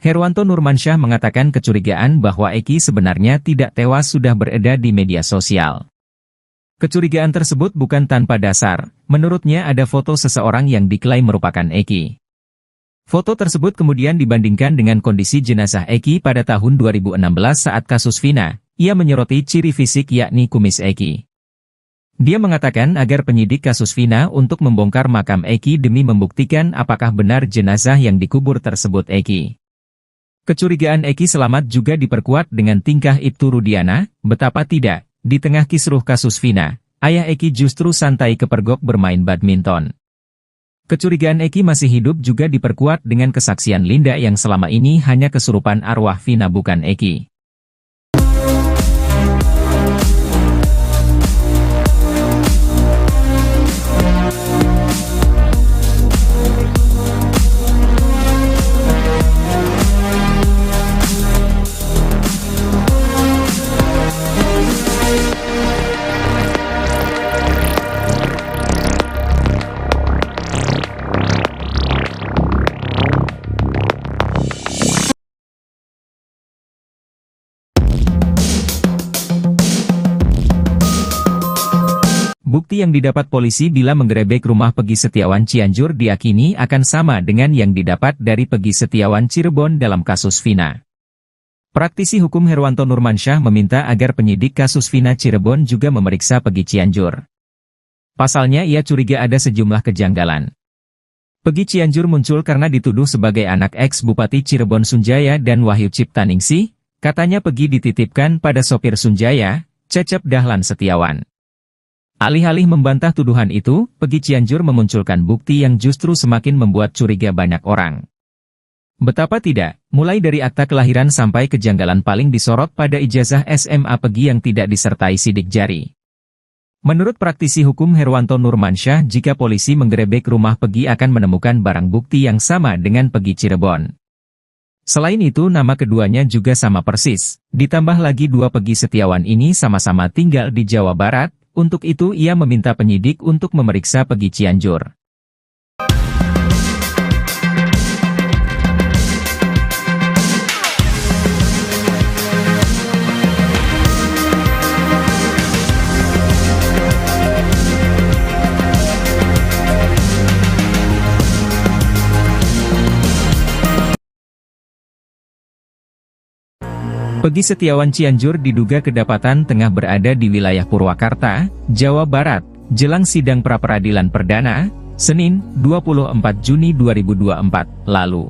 Herwanto Nurmansyah mengatakan kecurigaan bahwa Eki sebenarnya tidak tewas sudah beredar di media sosial. Kecurigaan tersebut bukan tanpa dasar, menurutnya ada foto seseorang yang diklaim merupakan Eki. Foto tersebut kemudian dibandingkan dengan kondisi jenazah Eki pada tahun 2016 saat kasus Vina. Ia menyoroti ciri fisik yakni kumis Eki. Dia mengatakan agar penyidik kasus Vina untuk membongkar makam Eki demi membuktikan apakah benar jenazah yang dikubur tersebut Eki. Kecurigaan Eki selamat juga diperkuat dengan tingkah Ibtu Rudiana, betapa tidak, di tengah kisruh kasus Vina, ayah Eki justru santai kepergok bermain badminton. Kecurigaan Eki masih hidup juga diperkuat dengan kesaksian Linda yang selama ini hanya kesurupan arwah Vina bukan Eki. Bukti yang didapat polisi bila menggerebek rumah Peggy Setiawan Cianjur diyakini akan sama dengan yang didapat dari Peggy Setiawan Cirebon dalam kasus Vina. Praktisi hukum Herwanto Nurmansyah meminta agar penyidik kasus Vina Cirebon juga memeriksa Peggy Cianjur. Pasalnya ia curiga ada sejumlah kejanggalan. Peggy Cianjur muncul karena dituduh sebagai anak ex-Bupati Cirebon Sunjaya dan Wahyu Ciptaningsih. Katanya Peggy dititipkan pada sopir Sunjaya, Cecep Dahlan Setiawan. Alih-alih membantah tuduhan itu, Peggy Cianjur memunculkan bukti yang justru semakin membuat curiga banyak orang. Betapa tidak, mulai dari akta kelahiran sampai kejanggalan paling disorot pada ijazah SMA Peggy yang tidak disertai sidik jari. Menurut praktisi hukum Herwanto Nurmansyah, jika polisi menggerebek rumah Peggy akan menemukan barang bukti yang sama dengan Peggy Cirebon. Selain itu nama keduanya juga sama persis, ditambah lagi dua Peggy Setiawan ini sama-sama tinggal di Jawa Barat, untuk itu ia meminta penyidik untuk memeriksa Peggy Cianjur. Peggy Setiawan Cianjur diduga kedapatan tengah berada di wilayah Purwakarta, Jawa Barat, jelang sidang pra-peradilan perdana, Senin, 24 Juni 2024, lalu.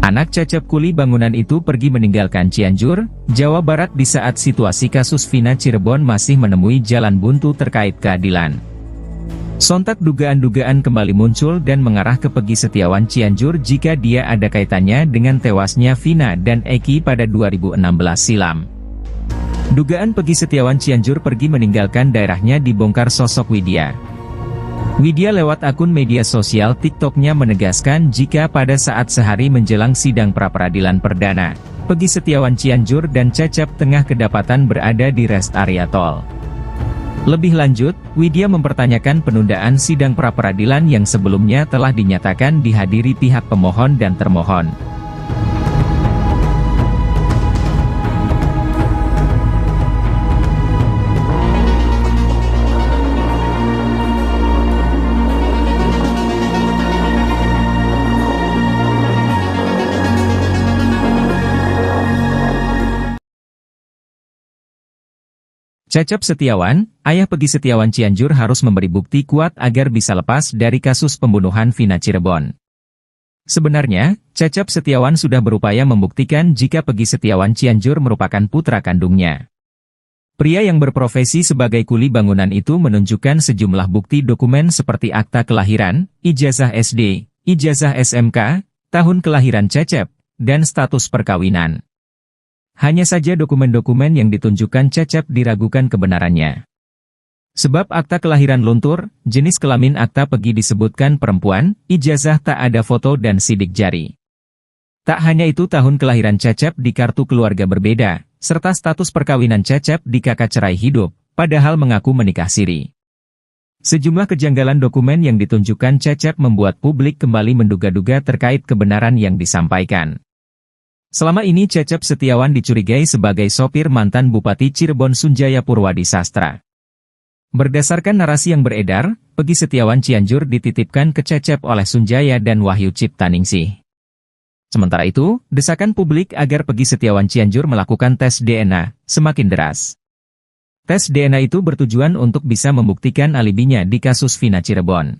Anak Cecep kuli bangunan itu pergi meninggalkan Cianjur, Jawa Barat di saat situasi kasus Vina Cirebon masih menemui jalan buntu terkait keadilan. Sontak dugaan-dugaan kembali muncul dan mengarah ke Peggy Setiawan Cianjur jika dia ada kaitannya dengan tewasnya Vina dan Eki pada 2016 silam. Dugaan Peggy Setiawan Cianjur pergi meninggalkan daerahnya dibongkar sosok Widya. Widya lewat akun media sosial TikToknya menegaskan jika pada saat sehari menjelang sidang pra-peradilan perdana, Peggy Setiawan Cianjur dan Cecep tengah kedapatan berada di rest area tol. Lebih lanjut, Widya mempertanyakan penundaan sidang pra-peradilan yang sebelumnya telah dinyatakan dihadiri pihak pemohon dan termohon. Cecep Setiawan, ayah Peggy Setiawan Cianjur harus memberi bukti kuat agar bisa lepas dari kasus pembunuhan Vina Cirebon. Sebenarnya, Cecep Setiawan sudah berupaya membuktikan jika Peggy Setiawan Cianjur merupakan putra kandungnya. Pria yang berprofesi sebagai kuli bangunan itu menunjukkan sejumlah bukti dokumen seperti akta kelahiran, ijazah SD, ijazah SMK, tahun kelahiran Cecep, dan status perkawinan. Hanya saja dokumen-dokumen yang ditunjukkan Cecep diragukan kebenarannya. Sebab akta kelahiran luntur, jenis kelamin akta Peggy disebutkan perempuan, ijazah tak ada foto dan sidik jari. Tak hanya itu tahun kelahiran Cecep di kartu keluarga berbeda, serta status perkawinan Cecep di kakak cerai hidup, padahal mengaku menikah siri. Sejumlah kejanggalan dokumen yang ditunjukkan Cecep membuat publik kembali menduga-duga terkait kebenaran yang disampaikan. Selama ini Cecep Setiawan dicurigai sebagai sopir mantan Bupati Cirebon Sunjaya Purwadi Sastra. Berdasarkan narasi yang beredar, Peggy Setiawan Cianjur dititipkan ke Cecep oleh Sunjaya dan Wahyu Ciptaningsih. Sementara itu, desakan publik agar Peggy Setiawan Cianjur melakukan tes DNA semakin deras. Tes DNA itu bertujuan untuk bisa membuktikan alibinya di kasus Vina Cirebon.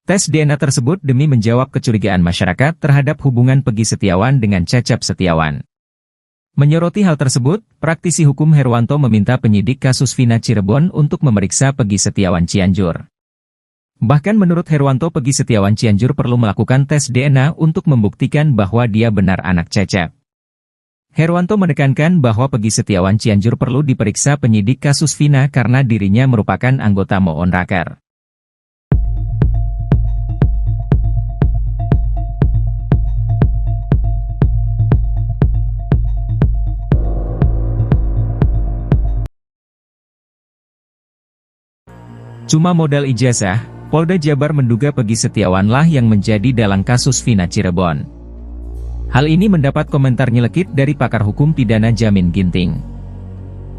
Tes DNA tersebut demi menjawab kecurigaan masyarakat terhadap hubungan Peggy Setiawan dengan Cecep Setiawan. Menyoroti hal tersebut, praktisi hukum Herwanto meminta penyidik kasus Vina Cirebon untuk memeriksa Peggy Setiawan Cianjur. Bahkan menurut Herwanto, Peggy Setiawan Cianjur perlu melakukan tes DNA untuk membuktikan bahwa dia benar anak Cecep. Herwanto menekankan bahwa Peggy Setiawan Cianjur perlu diperiksa penyidik kasus Vina karena dirinya merupakan anggota Moonraker. Cuma modal ijazah, Polda Jabar menduga Peggy Setiawanlah yang menjadi dalang kasus Vina Cirebon. Hal ini mendapat komentar nyelekit dari pakar hukum pidana Jamin Ginting.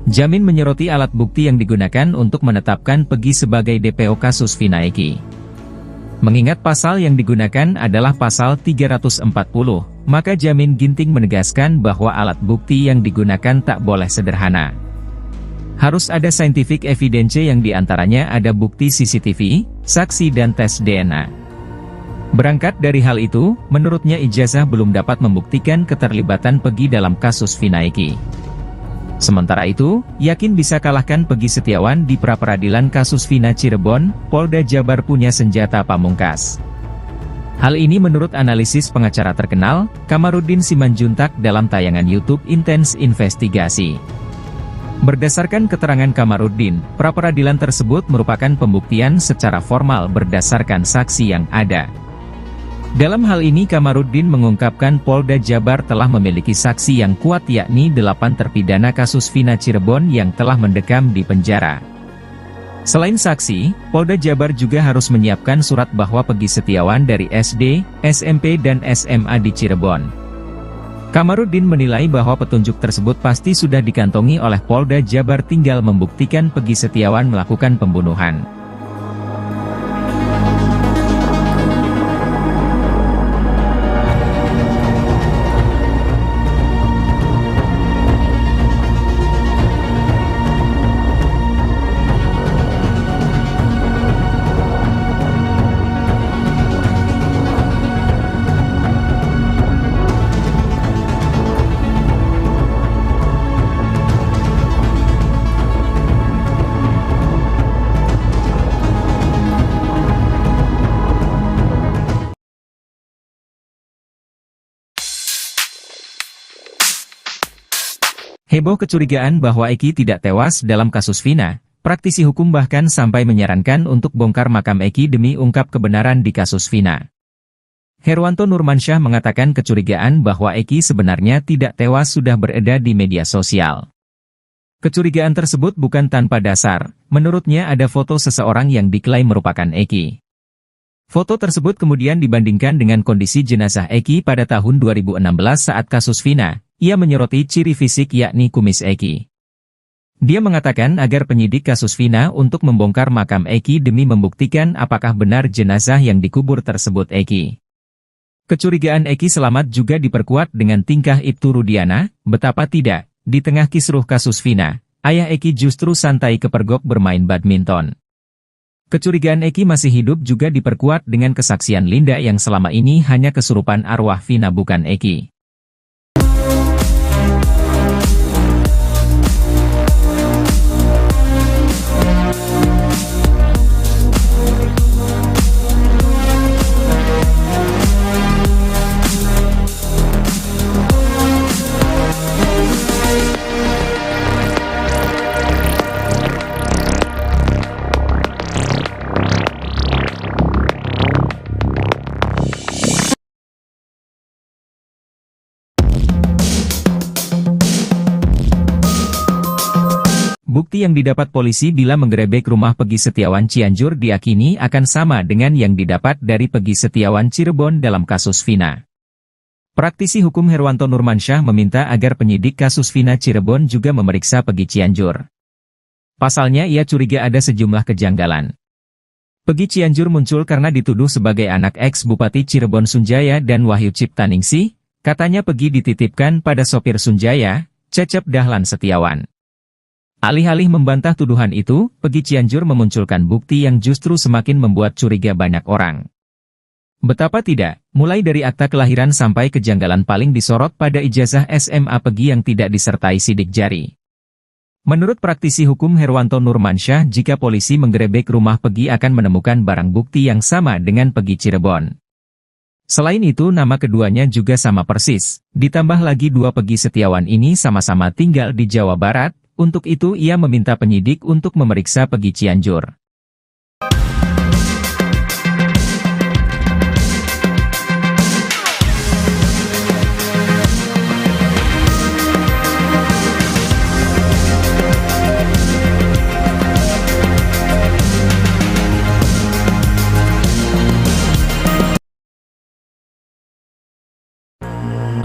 Jamin menyoroti alat bukti yang digunakan untuk menetapkan Peggy sebagai DPO kasus Vina Eki. Mengingat pasal yang digunakan adalah pasal 340, maka Jamin Ginting menegaskan bahwa alat bukti yang digunakan tak boleh sederhana. Harus ada scientific evidence yang diantaranya ada bukti CCTV, saksi dan tes DNA. Berangkat dari hal itu, menurutnya ijazah belum dapat membuktikan keterlibatan Peggy dalam kasus Vina Eki. Sementara itu, yakin bisa kalahkan Peggy Setiawan di pra-peradilan kasus Vina Cirebon, Polda Jabar punya senjata pamungkas. Hal ini menurut analisis pengacara terkenal, Kamarudin Simanjuntak dalam tayangan YouTube Intens Investigasi. Berdasarkan keterangan Kamarudin, pra-peradilan tersebut merupakan pembuktian secara formal berdasarkan saksi yang ada. Dalam hal ini Kamarudin mengungkapkan Polda Jabar telah memiliki saksi yang kuat yakni 8 terpidana kasus Vina Cirebon yang telah mendekam di penjara. Selain saksi, Polda Jabar juga harus menyiapkan surat bahwa Peggy Setiawan dari SD, SMP dan SMA di Cirebon. Kamarudin menilai bahwa petunjuk tersebut pasti sudah dikantongi oleh Polda Jabar, tinggal membuktikan Peggy Setiawan melakukan pembunuhan. Heboh kecurigaan bahwa Eki tidak tewas dalam kasus Vina, praktisi hukum bahkan sampai menyarankan untuk bongkar makam Eki demi ungkap kebenaran di kasus Vina. Herwanto Nurmansyah mengatakan kecurigaan bahwa Eki sebenarnya tidak tewas sudah beredar di media sosial. Kecurigaan tersebut bukan tanpa dasar, menurutnya ada foto seseorang yang diklaim merupakan Eki. Foto tersebut kemudian dibandingkan dengan kondisi jenazah Eki pada tahun 2016 saat kasus Vina. Ia menyoroti ciri fisik yakni kumis Eki. Dia mengatakan agar penyidik kasus Vina untuk membongkar makam Eki demi membuktikan apakah benar jenazah yang dikubur tersebut Eki. Kecurigaan Eki selamat juga diperkuat dengan tingkah Ibtu Rudiana, betapa tidak, di tengah kisruh kasus Vina, ayah Eki justru santai kepergok bermain badminton. Kecurigaan Eki masih hidup juga diperkuat dengan kesaksian Linda yang selama ini hanya kesurupan arwah Vina bukan Eki. Bukti yang didapat polisi bila menggerebek rumah Peggy Setiawan Cianjur diakini akan sama dengan yang didapat dari Peggy Setiawan Cirebon dalam kasus Vina. Praktisi hukum Herwanto Nurmansyah meminta agar penyidik kasus Vina Cirebon juga memeriksa Peggy Cianjur. Pasalnya ia curiga ada sejumlah kejanggalan. Peggy Cianjur muncul karena dituduh sebagai anak ex-Bupati Cirebon Sunjaya dan Wahyu Ciptaningsih, katanya Peggy dititipkan pada sopir Sunjaya, Cecep Dahlan Setiawan. Alih-alih membantah tuduhan itu, Peggy Cianjur memunculkan bukti yang justru semakin membuat curiga banyak orang. Betapa tidak, mulai dari akta kelahiran sampai kejanggalan paling disorot pada ijazah SMA Peggy yang tidak disertai sidik jari. Menurut praktisi hukum Herwanto Nurmansyah, jika polisi menggerebek rumah Peggy akan menemukan barang bukti yang sama dengan Peggy Cirebon. Selain itu nama keduanya juga sama persis, ditambah lagi dua Peggy Setiawan ini sama-sama tinggal di Jawa Barat. Untuk itu ia meminta penyidik untuk memeriksa Peggy Cianjur.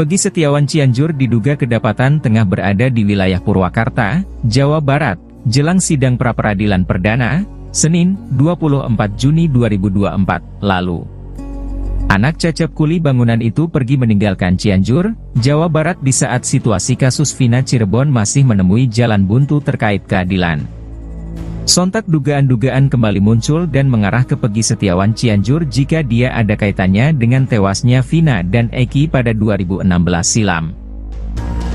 Pegi Setiawan Cianjur diduga kedapatan tengah berada di wilayah Purwakarta, Jawa Barat, jelang sidang pra-peradilan perdana, Senin, 24 Juni 2024, lalu. Anak Cecep kuli bangunan itu pergi meninggalkan Cianjur, Jawa Barat di saat situasi kasus Vina Cirebon masih menemui jalan buntu terkait keadilan. Sontak dugaan-dugaan kembali muncul dan mengarah ke Pegi Setiawan Cianjur jika dia ada kaitannya dengan tewasnya Vina dan Eki pada 2016 silam.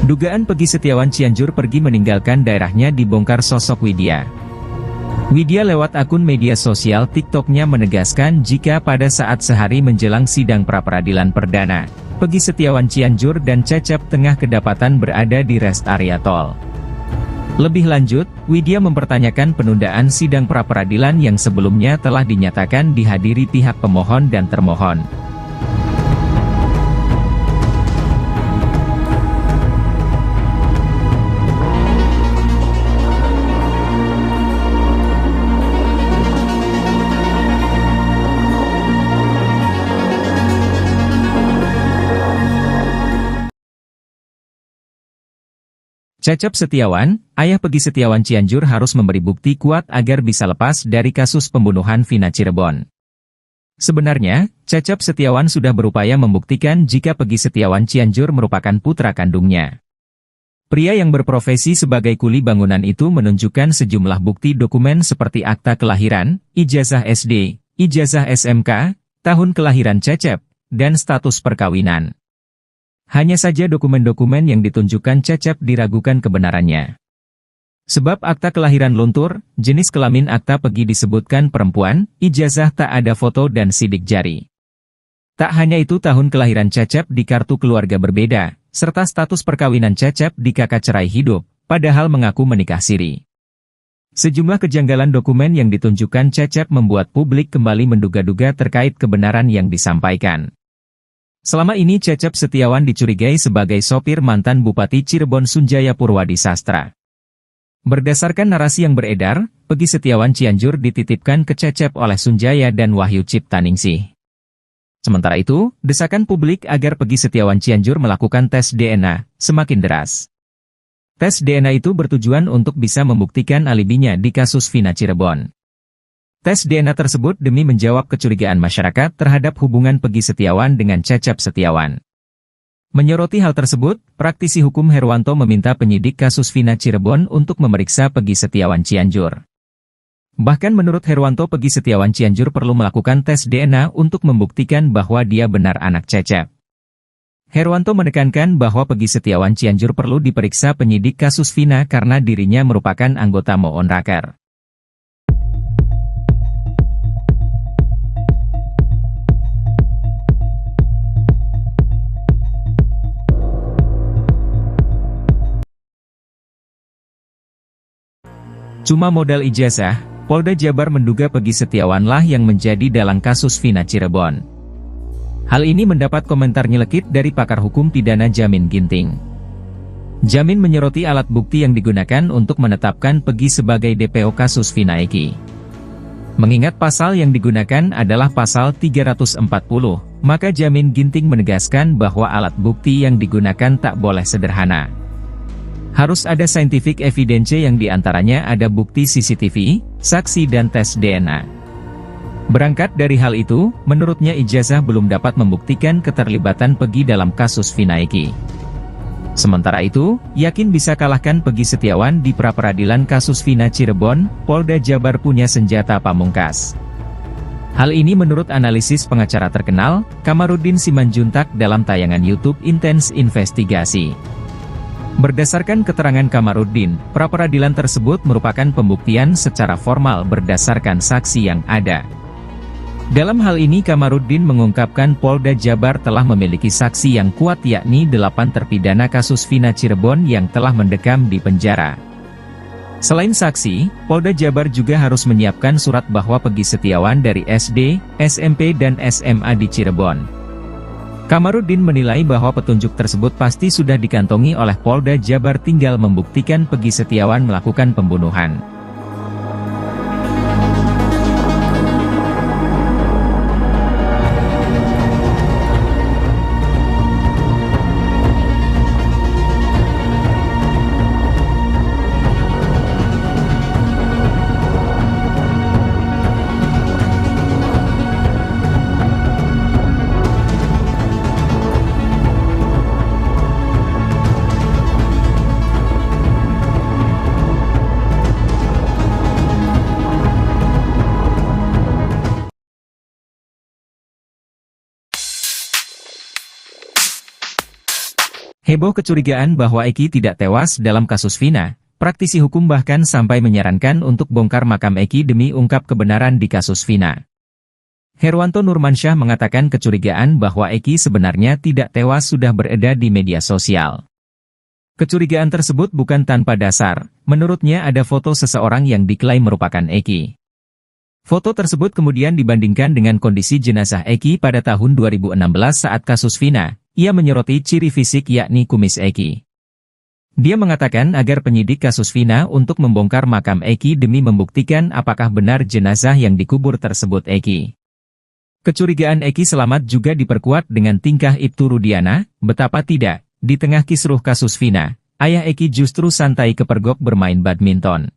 Dugaan Pegi Setiawan Cianjur pergi meninggalkan daerahnya dibongkar sosok Widya. Widya lewat akun media sosial TikToknya menegaskan jika pada saat sehari menjelang sidang pra-peradilan perdana, Pegi Setiawan Cianjur dan Cecep tengah kedapatan berada di rest area tol. Lebih lanjut, Widya mempertanyakan penundaan sidang pra-peradilan yang sebelumnya telah dinyatakan dihadiri pihak pemohon dan termohon. Cecep Setiawan, ayah Pegi Setiawan Cianjur harus memberi bukti kuat agar bisa lepas dari kasus pembunuhan Vina Cirebon. Sebenarnya, Cecep Setiawan sudah berupaya membuktikan jika Pegi Setiawan Cianjur merupakan putra kandungnya. Pria yang berprofesi sebagai kuli bangunan itu menunjukkan sejumlah bukti dokumen seperti akta kelahiran, ijazah SD, ijazah SMK, tahun kelahiran Cecep, dan status perkawinan. Hanya saja dokumen-dokumen yang ditunjukkan Cecep diragukan kebenarannya. Sebab akta kelahiran luntur, jenis kelamin akta Pegi disebutkan perempuan, ijazah tak ada foto dan sidik jari. Tak hanya itu, tahun kelahiran Cecep di kartu keluarga berbeda, serta status perkawinan Cecep di kakak cerai hidup, padahal mengaku menikah siri. Sejumlah kejanggalan dokumen yang ditunjukkan Cecep membuat publik kembali menduga-duga terkait kebenaran yang disampaikan. Selama ini Cecep Setiawan dicurigai sebagai sopir mantan Bupati Cirebon Sunjaya Purwadi Sastra. Berdasarkan narasi yang beredar, Pegi Setiawan Cianjur dititipkan ke Cecep oleh Sunjaya dan Wahyu Ciptaningsih. Sementara itu, desakan publik agar Pegi Setiawan Cianjur melakukan tes DNA semakin deras. Tes DNA itu bertujuan untuk bisa membuktikan alibinya di kasus Vina Cirebon. Tes DNA tersebut demi menjawab kecurigaan masyarakat terhadap hubungan Pegi Setiawan dengan Cecep Setiawan. Menyoroti hal tersebut, praktisi hukum Herwanto meminta penyidik kasus Vina Cirebon untuk memeriksa Pegi Setiawan Cianjur. Bahkan menurut Herwanto, Pegi Setiawan Cianjur perlu melakukan tes DNA untuk membuktikan bahwa dia benar anak Cecep. Herwanto menekankan bahwa Pegi Setiawan Cianjur perlu diperiksa penyidik kasus Vina karena dirinya merupakan anggota Moonraker. Cuma modal ijazah, Polda Jabar menduga Pegi Setiawanlah yang menjadi dalang kasus Vina Cirebon. Hal ini mendapat komentar nyelekit dari pakar hukum pidana Jamin Ginting. Jamin menyoroti alat bukti yang digunakan untuk menetapkan Pegi sebagai DPO kasus Vina Eki. Mengingat pasal yang digunakan adalah pasal 340, maka Jamin Ginting menegaskan bahwa alat bukti yang digunakan tak boleh sederhana. Harus ada scientific evidence yang diantaranya ada bukti CCTV, saksi dan tes DNA. Berangkat dari hal itu, menurutnya ijazah belum dapat membuktikan keterlibatan Pegi dalam kasus Vina Eki. Sementara itu, yakin bisa kalahkan Pegi Setiawan di pra-peradilan kasus Vina Cirebon, Polda Jabar punya senjata pamungkas. Hal ini menurut analisis pengacara terkenal, Kamarudin Simanjuntak dalam tayangan YouTube Intens Investigasi. Berdasarkan keterangan Kamarudin, pra-peradilan tersebut merupakan pembuktian secara formal berdasarkan saksi yang ada. Dalam hal ini Kamarudin mengungkapkan Polda Jabar telah memiliki saksi yang kuat yakni 8 terpidana kasus Vina Cirebon yang telah mendekam di penjara. Selain saksi, Polda Jabar juga harus menyiapkan surat bahwa Pegi Setiawan dari SD, SMP dan SMA di Cirebon. Kamarudin menilai bahwa petunjuk tersebut pasti sudah dikantongi oleh Polda Jabar, tinggal membuktikan Pegi Setiawan melakukan pembunuhan. Heboh kecurigaan bahwa Eki tidak tewas dalam kasus Vina, praktisi hukum bahkan sampai menyarankan untuk bongkar makam Eki demi ungkap kebenaran di kasus Vina. Herwanto Nurmansyah mengatakan kecurigaan bahwa Eki sebenarnya tidak tewas sudah beredar di media sosial. Kecurigaan tersebut bukan tanpa dasar, menurutnya ada foto seseorang yang diklaim merupakan Eki. Foto tersebut kemudian dibandingkan dengan kondisi jenazah Eki pada tahun 2016 saat kasus Vina. Ia menyoroti ciri fisik yakni kumis Eki. Dia mengatakan agar penyidik kasus Vina untuk membongkar makam Eki demi membuktikan apakah benar jenazah yang dikubur tersebut Eki. Kecurigaan Eki selamat juga diperkuat dengan tingkah Ibtu Rudiana, betapa tidak, di tengah kisruh kasus Vina, ayah Eki justru santai kepergok bermain badminton.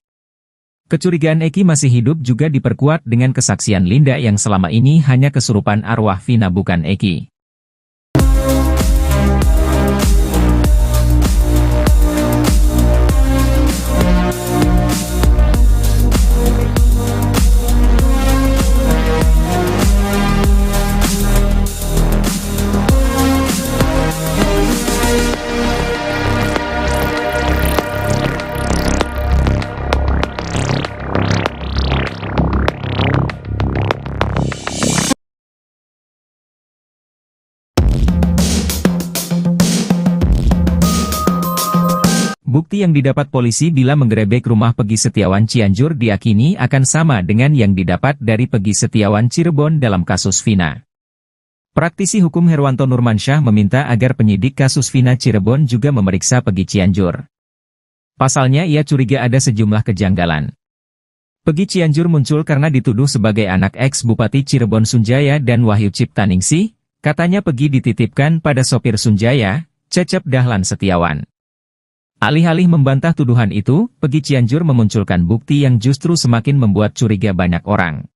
Kecurigaan Eki masih hidup juga diperkuat dengan kesaksian Linda yang selama ini hanya kesurupan arwah Vina bukan Eki. Bukti yang didapat polisi bila menggerebek rumah Peggy Setiawan Cianjur diyakini akan sama dengan yang didapat dari Peggy Setiawan Cirebon dalam kasus Vina. Praktisi hukum Herwanto Nurmansyah meminta agar penyidik kasus Vina Cirebon juga memeriksa Peggy Cianjur. Pasalnya ia curiga ada sejumlah kejanggalan. Peggy Cianjur muncul karena dituduh sebagai anak ex-Bupati Cirebon Sunjaya dan Wahyu Ciptaningsih, katanya Peggy dititipkan pada sopir Sunjaya, Cecep Dahlan Setiawan. Alih-alih membantah tuduhan itu, Peggy Cianjur memunculkan bukti yang justru semakin membuat curiga banyak orang.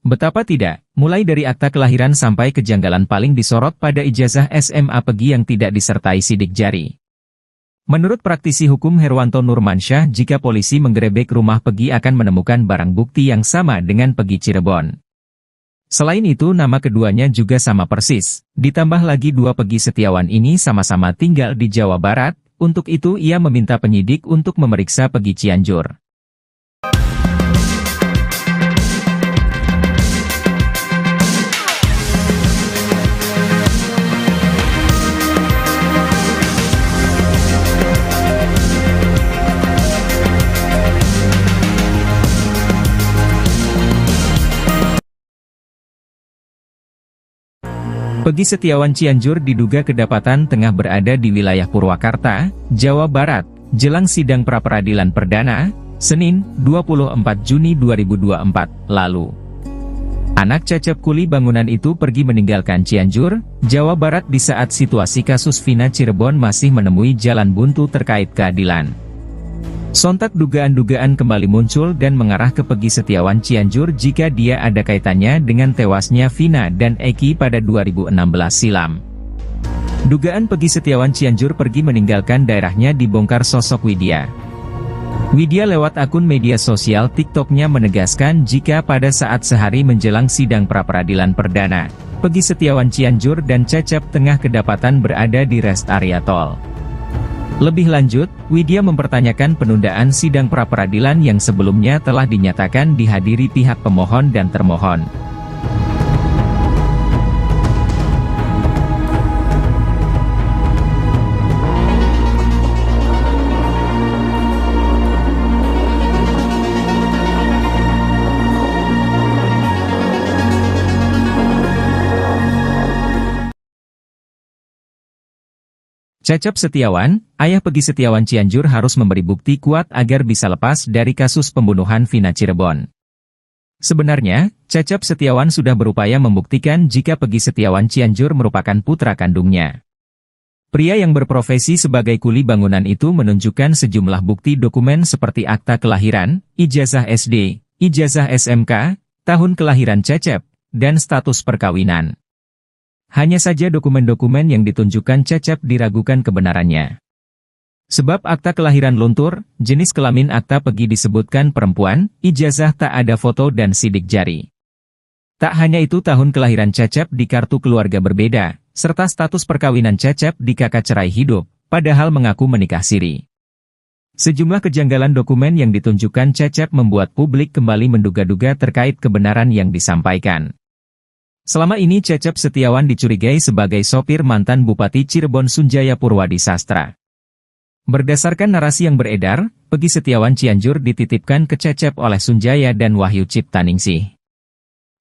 Betapa tidak, mulai dari akta kelahiran sampai kejanggalan paling disorot pada ijazah SMA Peggy yang tidak disertai sidik jari. Menurut praktisi hukum Herwanto Nurmansyah, jika polisi menggerebek rumah Peggy akan menemukan barang bukti yang sama dengan Peggy Cirebon. Selain itu nama keduanya juga sama persis, ditambah lagi dua Peggy Setiawan ini sama-sama tinggal di Jawa Barat. Untuk itu ia meminta penyidik untuk memeriksa Peggy Cianjur. Peggy Setiawan Cianjur diduga kedapatan tengah berada di wilayah Purwakarta, Jawa Barat, jelang sidang pra-peradilan perdana, Senin, 24 Juni 2024, lalu. Anak Cecep kuli bangunan itu pergi meninggalkan Cianjur, Jawa Barat di saat situasi kasus Vina Cirebon masih menemui jalan buntu terkait keadilan. Sontak dugaan-dugaan kembali muncul dan mengarah ke Peggy Setiawan Cianjur jika dia ada kaitannya dengan tewasnya Vina dan Eki pada 2016 silam. Dugaan Peggy Setiawan Cianjur pergi meninggalkan daerahnya dibongkar sosok Widya. Widya lewat akun media sosial TikToknya menegaskan jika pada saat sehari menjelang sidang pra-peradilan perdana, Peggy Setiawan Cianjur dan Cecep tengah kedapatan berada di rest area tol. Lebih lanjut, Widya mempertanyakan penundaan sidang pra-peradilan yang sebelumnya telah dinyatakan dihadiri pihak pemohon dan termohon. Cecep Setiawan, ayah Peggy Setiawan Cianjur harus memberi bukti kuat agar bisa lepas dari kasus pembunuhan Vina Cirebon. Sebenarnya, Cecep Setiawan sudah berupaya membuktikan jika Peggy Setiawan Cianjur merupakan putra kandungnya. Pria yang berprofesi sebagai kuli bangunan itu menunjukkan sejumlah bukti dokumen seperti akta kelahiran, ijazah SD, ijazah SMK, tahun kelahiran Cecep, dan status perkawinan. Hanya saja dokumen-dokumen yang ditunjukkan Cecep diragukan kebenarannya. Sebab akta kelahiran luntur, jenis kelamin akta Peggy disebutkan perempuan, ijazah tak ada foto dan sidik jari. Tak hanya itu tahun kelahiran Cecep di kartu keluarga berbeda, serta status perkawinan Cecep di kakak cerai hidup, padahal mengaku menikah siri. Sejumlah kejanggalan dokumen yang ditunjukkan Cecep membuat publik kembali menduga-duga terkait kebenaran yang disampaikan. Selama ini Cecep Setiawan dicurigai sebagai sopir mantan Bupati Cirebon Sunjaya Purwadi Sastra. Berdasarkan narasi yang beredar, Peggy Setiawan Cianjur dititipkan ke Cecep oleh Sunjaya dan Wahyu Ciptaningsih.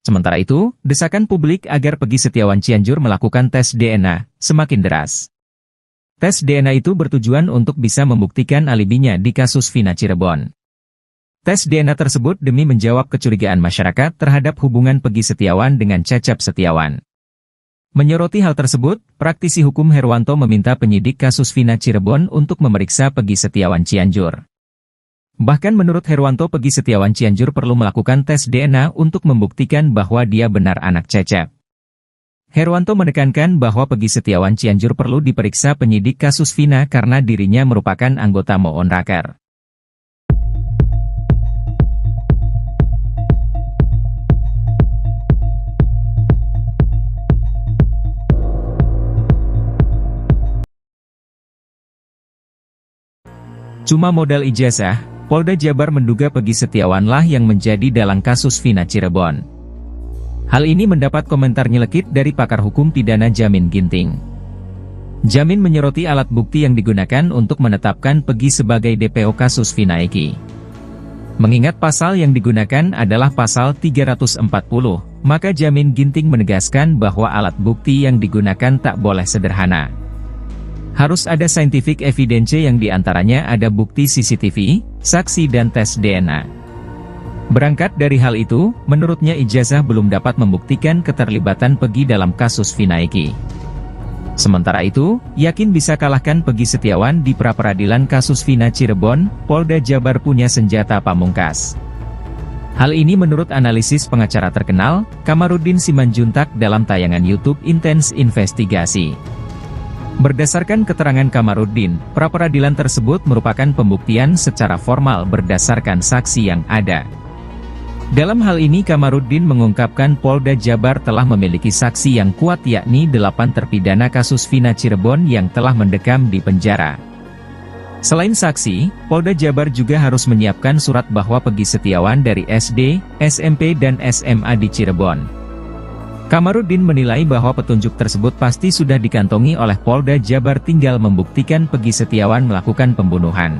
Sementara itu, desakan publik agar Peggy Setiawan Cianjur melakukan tes DNA semakin deras. Tes DNA itu bertujuan untuk bisa membuktikan alibinya di kasus Vina Cirebon. Tes DNA tersebut demi menjawab kecurigaan masyarakat terhadap hubungan Peggy Setiawan dengan Cecep Setiawan. Menyoroti hal tersebut, praktisi hukum Herwanto meminta penyidik kasus Vina Cirebon untuk memeriksa Peggy Setiawan Cianjur. Bahkan menurut Herwanto, Peggy Setiawan Cianjur perlu melakukan tes DNA untuk membuktikan bahwa dia benar anak Cecep. Herwanto menekankan bahwa Peggy Setiawan Cianjur perlu diperiksa penyidik kasus Vina karena dirinya merupakan anggota Moonraker. Cuma modal ijazah, Polda Jabar menduga Peggy Setiawanlah yang menjadi dalang kasus Vina Cirebon. Hal ini mendapat komentar nyelekit dari pakar hukum pidana Jamin Ginting. Jamin menyoroti alat bukti yang digunakan untuk menetapkan Peggy sebagai DPO kasus Vina Eki. Mengingat pasal yang digunakan adalah pasal 340, maka Jamin Ginting menegaskan bahwa alat bukti yang digunakan tak boleh sederhana. Harus ada scientific evidence yang diantaranya ada bukti CCTV, saksi dan tes DNA. Berangkat dari hal itu, menurutnya ijazah belum dapat membuktikan keterlibatan Peggy dalam kasus Vina Eki. Sementara itu, yakin bisa kalahkan Peggy Setiawan di pra-peradilan kasus Vina Cirebon, Polda Jabar punya senjata pamungkas. Hal ini menurut analisis pengacara terkenal, Kamarudin Simanjuntak dalam tayangan YouTube Intens Investigasi. Berdasarkan keterangan Kamarudin, pra-peradilan tersebut merupakan pembuktian secara formal berdasarkan saksi yang ada. Dalam hal ini Kamarudin mengungkapkan Polda Jabar telah memiliki saksi yang kuat yakni 8 terpidana kasus Vina Cirebon yang telah mendekam di penjara. Selain saksi, Polda Jabar juga harus menyiapkan surat bahwa Peggy Setiawan dari SD, SMP dan SMA di Cirebon. Kamarudin menilai bahwa petunjuk tersebut pasti sudah dikantongi oleh Polda Jabar, tinggal membuktikan Peggy Setiawan melakukan pembunuhan.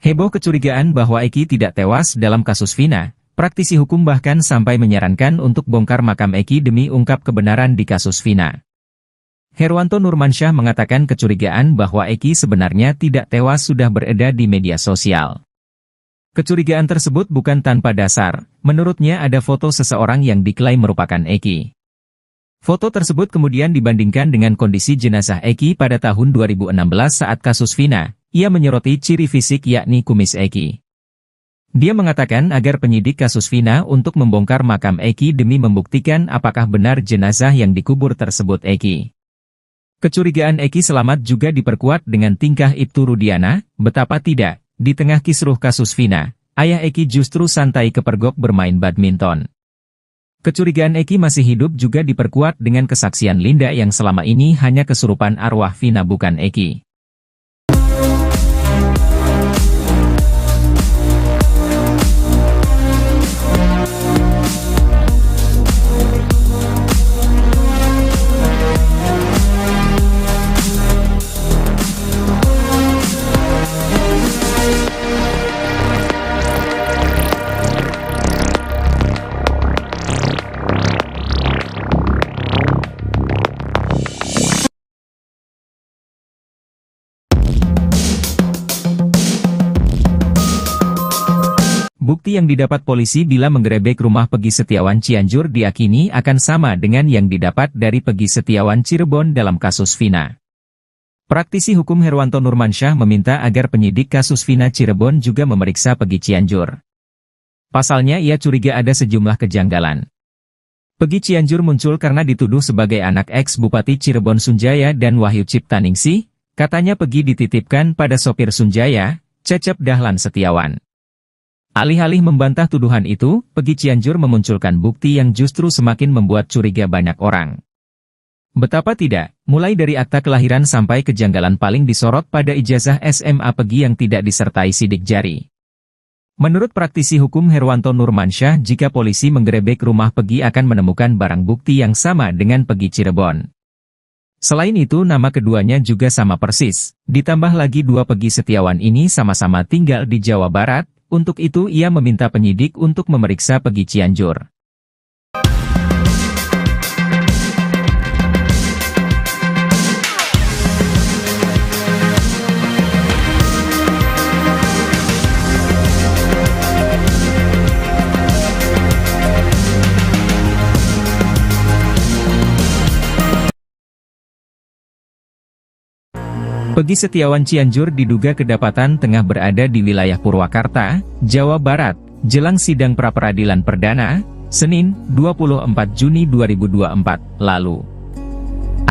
Heboh kecurigaan bahwa Eki tidak tewas dalam kasus Vina, praktisi hukum bahkan sampai menyarankan untuk bongkar makam Eki demi ungkap kebenaran di kasus Vina. Herwanto Nurmansyah mengatakan kecurigaan bahwa Eki sebenarnya tidak tewas sudah beredar di media sosial. Kecurigaan tersebut bukan tanpa dasar, menurutnya ada foto seseorang yang diklaim merupakan Eki. Foto tersebut kemudian dibandingkan dengan kondisi jenazah Eki pada tahun 2016 saat kasus Vina. Ia menyoroti ciri fisik yakni kumis Eki. Dia mengatakan agar penyidik kasus Vina untuk membongkar makam Eki demi membuktikan apakah benar jenazah yang dikubur tersebut Eki. Kecurigaan Eki selamat juga diperkuat dengan tingkah Ibtu Rudiana, betapa tidak, di tengah kisruh kasus Vina, ayah Eki justru santai kepergok bermain badminton. Kecurigaan Eki masih hidup juga diperkuat dengan kesaksian Linda yang selama ini hanya kesurupan arwah Vina bukan Eki. Bukti yang didapat polisi bila menggerebek rumah Peggy Setiawan Cianjur diakini akan sama dengan yang didapat dari Peggy Setiawan Cirebon dalam kasus Vina. Praktisi hukum Herwanto Nurmansyah meminta agar penyidik kasus Vina Cirebon juga memeriksa Peggy Cianjur. Pasalnya ia curiga ada sejumlah kejanggalan. Peggy Cianjur muncul karena dituduh sebagai anak ex-Bupati Cirebon Sunjaya dan Wahyu Ciptaningsih. Katanya Peggy dititipkan pada sopir Sunjaya, Cecep Dahlan Setiawan. Alih-alih membantah tuduhan itu, Peggy Cianjur memunculkan bukti yang justru semakin membuat curiga banyak orang. Betapa tidak, mulai dari akta kelahiran sampai kejanggalan paling disorot pada ijazah SMA Peggy yang tidak disertai sidik jari. Menurut praktisi hukum Herwanto Nurmansyah, jika polisi menggerebek rumah Peggy akan menemukan barang bukti yang sama dengan Peggy Cirebon. Selain itu nama keduanya juga sama persis, ditambah lagi dua Peggy Setiawan ini sama-sama tinggal di Jawa Barat. Untuk itu ia meminta penyidik untuk memeriksa Peggy Cianjur. Peggy Setiawan Cianjur diduga kedapatan tengah berada di wilayah Purwakarta, Jawa Barat, jelang sidang pra-peradilan perdana, Senin, 24 Juni 2024, lalu.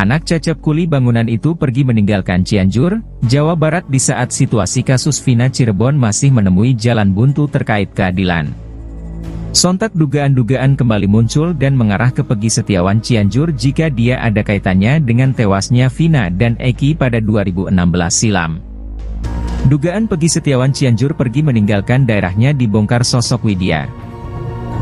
Anak Cecep kuli bangunan itu pergi meninggalkan Cianjur, Jawa Barat di saat situasi kasus Vina Cirebon masih menemui jalan buntu terkait keadilan. Sontak dugaan-dugaan kembali muncul dan mengarah ke Peggy Setiawan Cianjur jika dia ada kaitannya dengan tewasnya Vina dan Eki pada 2016 silam. Dugaan Peggy Setiawan Cianjur pergi meninggalkan daerahnya dibongkar sosok Widya.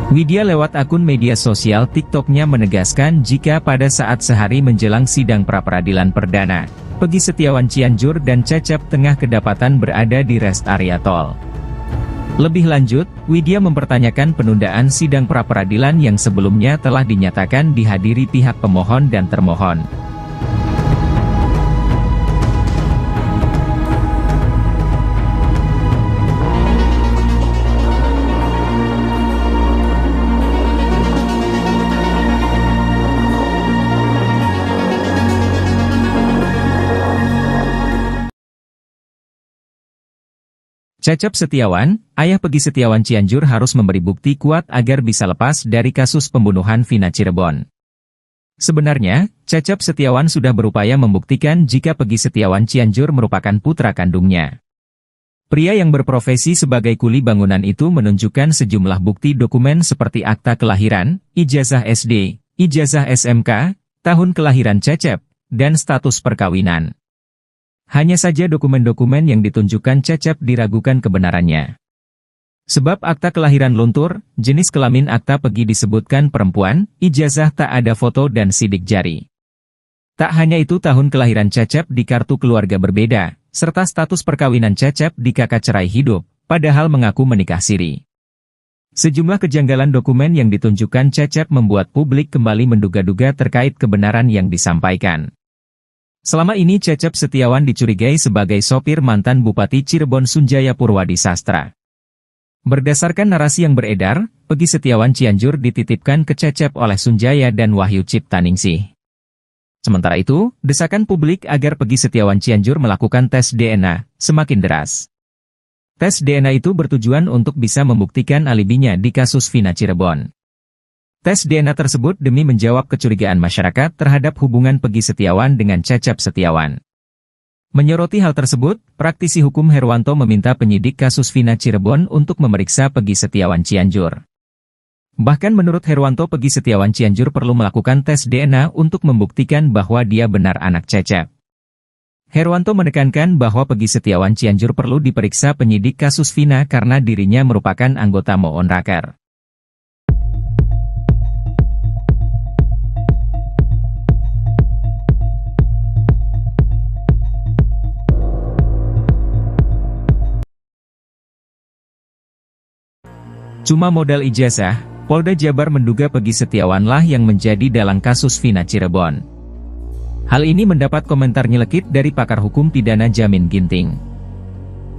Widya lewat akun media sosial TikTok-nya menegaskan jika pada saat sehari menjelang sidang pra-peradilan perdana, Peggy Setiawan Cianjur dan Cecep tengah kedapatan berada di rest area tol. Lebih lanjut, Widya mempertanyakan penundaan sidang pra-peradilan yang sebelumnya telah dinyatakan dihadiri pihak pemohon dan termohon. Cecep Setiawan, ayah Peggy Setiawan Cianjur harus memberi bukti kuat agar bisa lepas dari kasus pembunuhan Vina Cirebon. Sebenarnya, Cecep Setiawan sudah berupaya membuktikan jika Peggy Setiawan Cianjur merupakan putra kandungnya. Pria yang berprofesi sebagai kuli bangunan itu menunjukkan sejumlah bukti dokumen seperti akta kelahiran, ijazah SD, ijazah SMK, tahun kelahiran Cecep, dan status perkawinan. Hanya saja dokumen-dokumen yang ditunjukkan Cecep diragukan kebenarannya. Sebab akta kelahiran luntur, jenis kelamin akta Peggy disebutkan perempuan, ijazah tak ada foto dan sidik jari. Tak hanya itu tahun kelahiran Cecep di kartu keluarga berbeda, serta status perkawinan Cecep di kakak cerai hidup, padahal mengaku menikah siri. Sejumlah kejanggalan dokumen yang ditunjukkan Cecep membuat publik kembali menduga-duga terkait kebenaran yang disampaikan. Selama ini Cecep Setiawan dicurigai sebagai sopir mantan Bupati Cirebon Sunjaya Purwadi Sastra. Berdasarkan narasi yang beredar, Peggy Setiawan Cianjur dititipkan ke Cecep oleh Sunjaya dan Wahyu Ciptaningsih. Sementara itu, desakan publik agar Peggy Setiawan Cianjur melakukan tes DNA semakin deras. Tes DNA itu bertujuan untuk bisa membuktikan alibinya di kasus Vina Cirebon. Tes DNA tersebut demi menjawab kecurigaan masyarakat terhadap hubungan Peggy Setiawan dengan Cecep Setiawan. Menyoroti hal tersebut, praktisi hukum Herwanto meminta penyidik kasus Vina Cirebon untuk memeriksa Peggy Setiawan Cianjur. Bahkan menurut Herwanto, Peggy Setiawan Cianjur perlu melakukan tes DNA untuk membuktikan bahwa dia benar anak Cecep. Herwanto menekankan bahwa Peggy Setiawan Cianjur perlu diperiksa penyidik kasus Vina karena dirinya merupakan anggota Moonraker. Cuma modal ijazah, Polda Jabar menduga Peggy Setiawanlah yang menjadi dalang kasus Vina Cirebon. Hal ini mendapat komentar nyelekit dari pakar hukum pidana Jamin Ginting.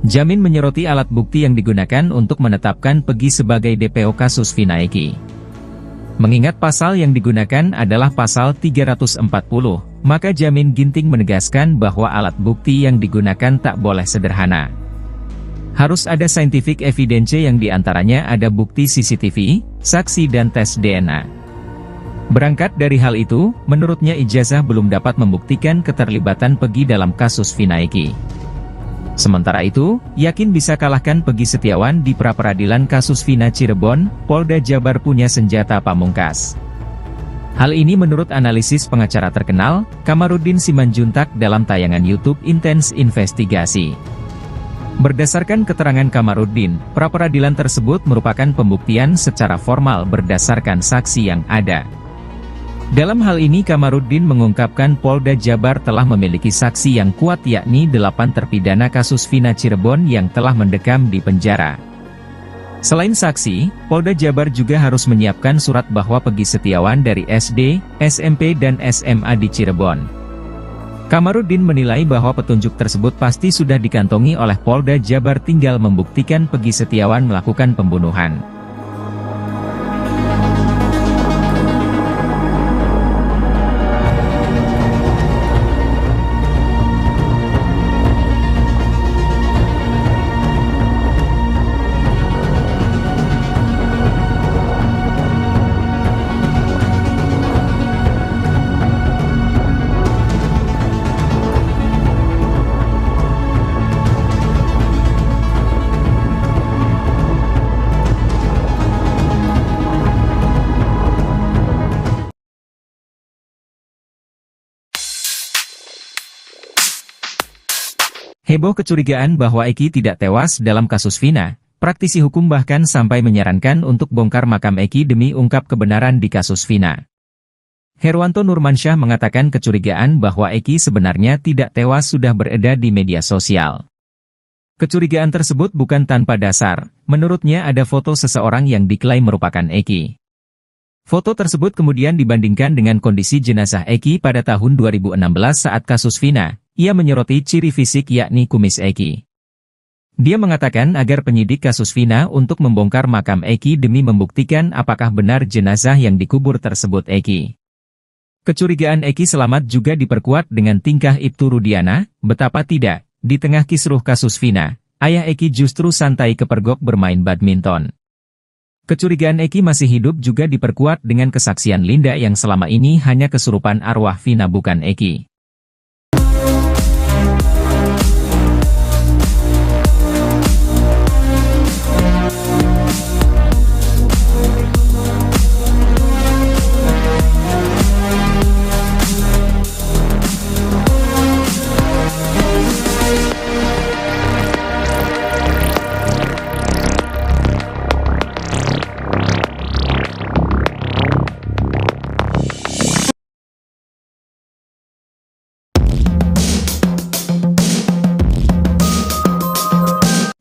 Jamin menyoroti alat bukti yang digunakan untuk menetapkan Peggy sebagai DPO kasus Vina Eki. Mengingat pasal yang digunakan adalah pasal 340, maka Jamin Ginting menegaskan bahwa alat bukti yang digunakan tak boleh sederhana. Harus ada scientific evidence yang diantaranya ada bukti CCTV, saksi dan tes DNA. Berangkat dari hal itu, menurutnya ijazah belum dapat membuktikan keterlibatan Peggy dalam kasus Vina Eki. Sementara itu, yakin bisa kalahkan Peggy Setiawan di pra-peradilan kasus Vina Cirebon, Polda Jabar punya senjata pamungkas. Hal ini menurut analisis pengacara terkenal, Kamarudin Simanjuntak dalam tayangan YouTube Intens Investigasi. Berdasarkan keterangan Kamarudin, pra-peradilan tersebut merupakan pembuktian secara formal berdasarkan saksi yang ada. Dalam hal ini Kamarudin mengungkapkan Polda Jabar telah memiliki saksi yang kuat yakni 8 terpidana kasus Vina Cirebon yang telah mendekam di penjara. Selain saksi, Polda Jabar juga harus menyiapkan surat bahwa Peggy Setiawan dari SD, SMP dan SMA di Cirebon. Kamarudin menilai bahwa petunjuk tersebut pasti sudah dikantongi oleh Polda Jabar, tinggal membuktikan Peggy Setiawan melakukan pembunuhan. Heboh kecurigaan bahwa Eki tidak tewas dalam kasus Vina, praktisi hukum bahkan sampai menyarankan untuk bongkar makam Eki demi ungkap kebenaran di kasus Vina. Herwanto Nurmansyah mengatakan kecurigaan bahwa Eki sebenarnya tidak tewas sudah beredar di media sosial. Kecurigaan tersebut bukan tanpa dasar, menurutnya ada foto seseorang yang diklaim merupakan Eki. Foto tersebut kemudian dibandingkan dengan kondisi jenazah Eki pada tahun 2016 saat kasus Vina. Ia menyoroti ciri fisik yakni kumis Eki. Dia mengatakan agar penyidik kasus Vina untuk membongkar makam Eki demi membuktikan apakah benar jenazah yang dikubur tersebut Eki. Kecurigaan Eki selamat juga diperkuat dengan tingkah Ibtu Rudiana, betapa tidak, di tengah kisruh kasus Vina, ayah Eki justru santai kepergok bermain badminton. Kecurigaan Eki masih hidup juga diperkuat dengan kesaksian Linda yang selama ini hanya kesurupan arwah Vina bukan Eki.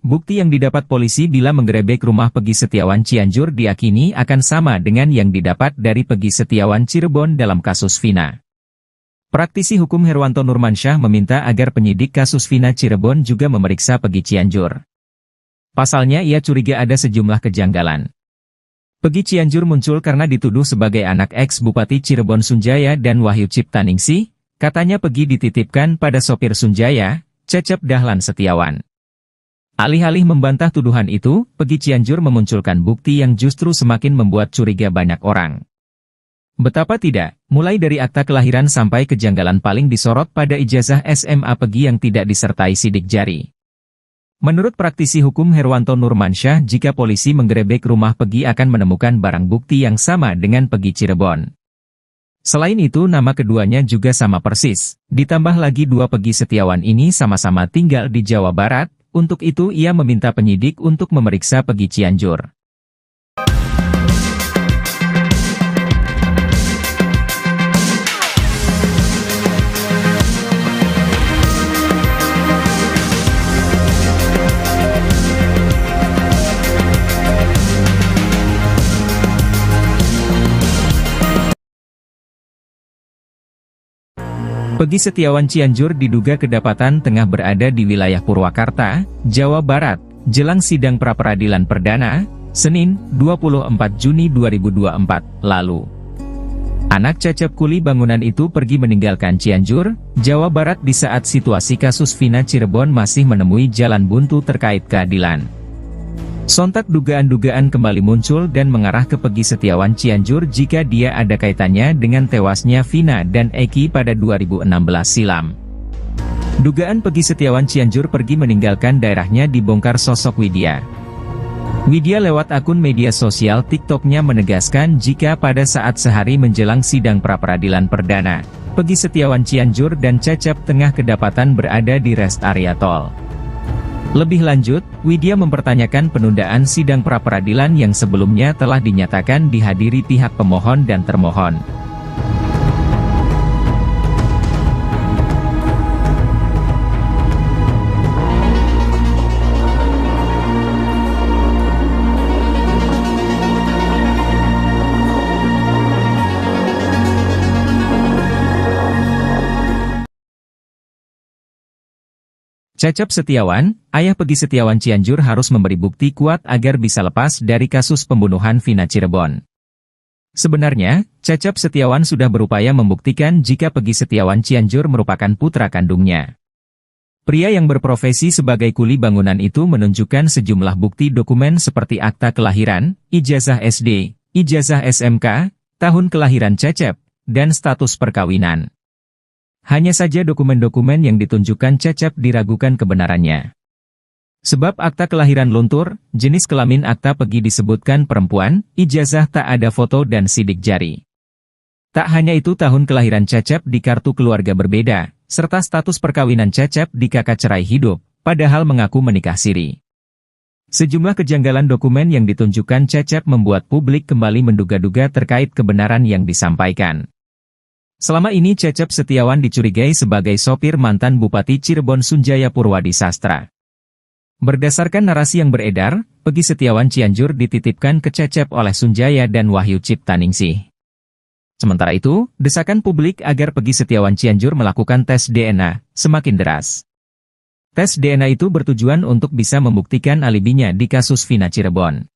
Bukti yang didapat polisi bila menggerebek rumah Peggy Setiawan Cianjur diyakini akan sama dengan yang didapat dari Peggy Setiawan Cirebon dalam kasus Vina. Praktisi hukum Herwanto Nurmansyah meminta agar penyidik kasus Vina Cirebon juga memeriksa Peggy Cianjur. Pasalnya ia curiga ada sejumlah kejanggalan. Peggy Cianjur muncul karena dituduh sebagai anak ex-Bupati Cirebon Sunjaya dan Wahyu Ciptaningsih, katanya Peggy dititipkan pada sopir Sunjaya, Cecep Dahlan Setiawan. Alih-alih membantah tuduhan itu, Peggy Cianjur memunculkan bukti yang justru semakin membuat curiga banyak orang. Betapa tidak, mulai dari akta kelahiran sampai kejanggalan paling disorot pada ijazah SMA Peggy yang tidak disertai sidik jari. Menurut praktisi hukum Herwanto Nurmansyah, jika polisi menggerebek rumah Peggy akan menemukan barang bukti yang sama dengan Peggy Cirebon. Selain itu nama keduanya juga sama persis, ditambah lagi dua Peggy Setiawan ini sama-sama tinggal di Jawa Barat. Untuk itu ia meminta penyidik untuk memeriksa Peggy Cianjur. Pegi Setiawan Cianjur diduga kedapatan tengah berada di wilayah Purwakarta, Jawa Barat, jelang sidang pra-peradilan perdana, Senin, 24 Juni 2024, lalu. Anak Cecep kuli bangunan itu pergi meninggalkan Cianjur, Jawa Barat di saat situasi kasus Vina Cirebon masih menemui jalan buntu terkait keadilan. Sontak dugaan-dugaan kembali muncul dan mengarah ke Pegi Setiawan Cianjur jika dia ada kaitannya dengan tewasnya Vina dan Eki pada 2016 silam. Dugaan Pegi Setiawan Cianjur pergi meninggalkan daerahnya dibongkar sosok Widya. Widya lewat akun media sosial TikToknya menegaskan jika pada saat sehari menjelang sidang pra-peradilan perdana, Pegi Setiawan Cianjur dan Cecep tengah kedapatan berada di rest area tol. Lebih lanjut, Widya mempertanyakan penundaan sidang pra-peradilan yang sebelumnya telah dinyatakan dihadiri pihak pemohon dan termohon. Cecep Setiawan, ayah Pegi Setiawan Cianjur harus memberi bukti kuat agar bisa lepas dari kasus pembunuhan Vina Cirebon. Sebenarnya, Cecep Setiawan sudah berupaya membuktikan jika Pegi Setiawan Cianjur merupakan putra kandungnya. Pria yang berprofesi sebagai kuli bangunan itu menunjukkan sejumlah bukti dokumen seperti akta kelahiran, ijazah SD, ijazah SMK, tahun kelahiran Cecep, dan status perkawinan. Hanya saja dokumen-dokumen yang ditunjukkan Cecep diragukan kebenarannya. Sebab akta kelahiran luntur, jenis kelamin akta Pegi disebutkan perempuan, ijazah tak ada foto dan sidik jari. Tak hanya itu, tahun kelahiran Cecep di kartu keluarga berbeda, serta status perkawinan Cecep di kakak cerai hidup, padahal mengaku menikah siri. Sejumlah kejanggalan dokumen yang ditunjukkan Cecep membuat publik kembali menduga-duga terkait kebenaran yang disampaikan. Selama ini Cecep Setiawan dicurigai sebagai sopir mantan Bupati Cirebon Sunjaya Purwadi Sastra. Berdasarkan narasi yang beredar, Pegi Setiawan Cianjur dititipkan ke Cecep oleh Sunjaya dan Wahyu Ciptaningsih. Sementara itu, desakan publik agar Pegi Setiawan Cianjur melakukan tes DNA semakin deras. Tes DNA itu bertujuan untuk bisa membuktikan alibinya di kasus Vina Cirebon.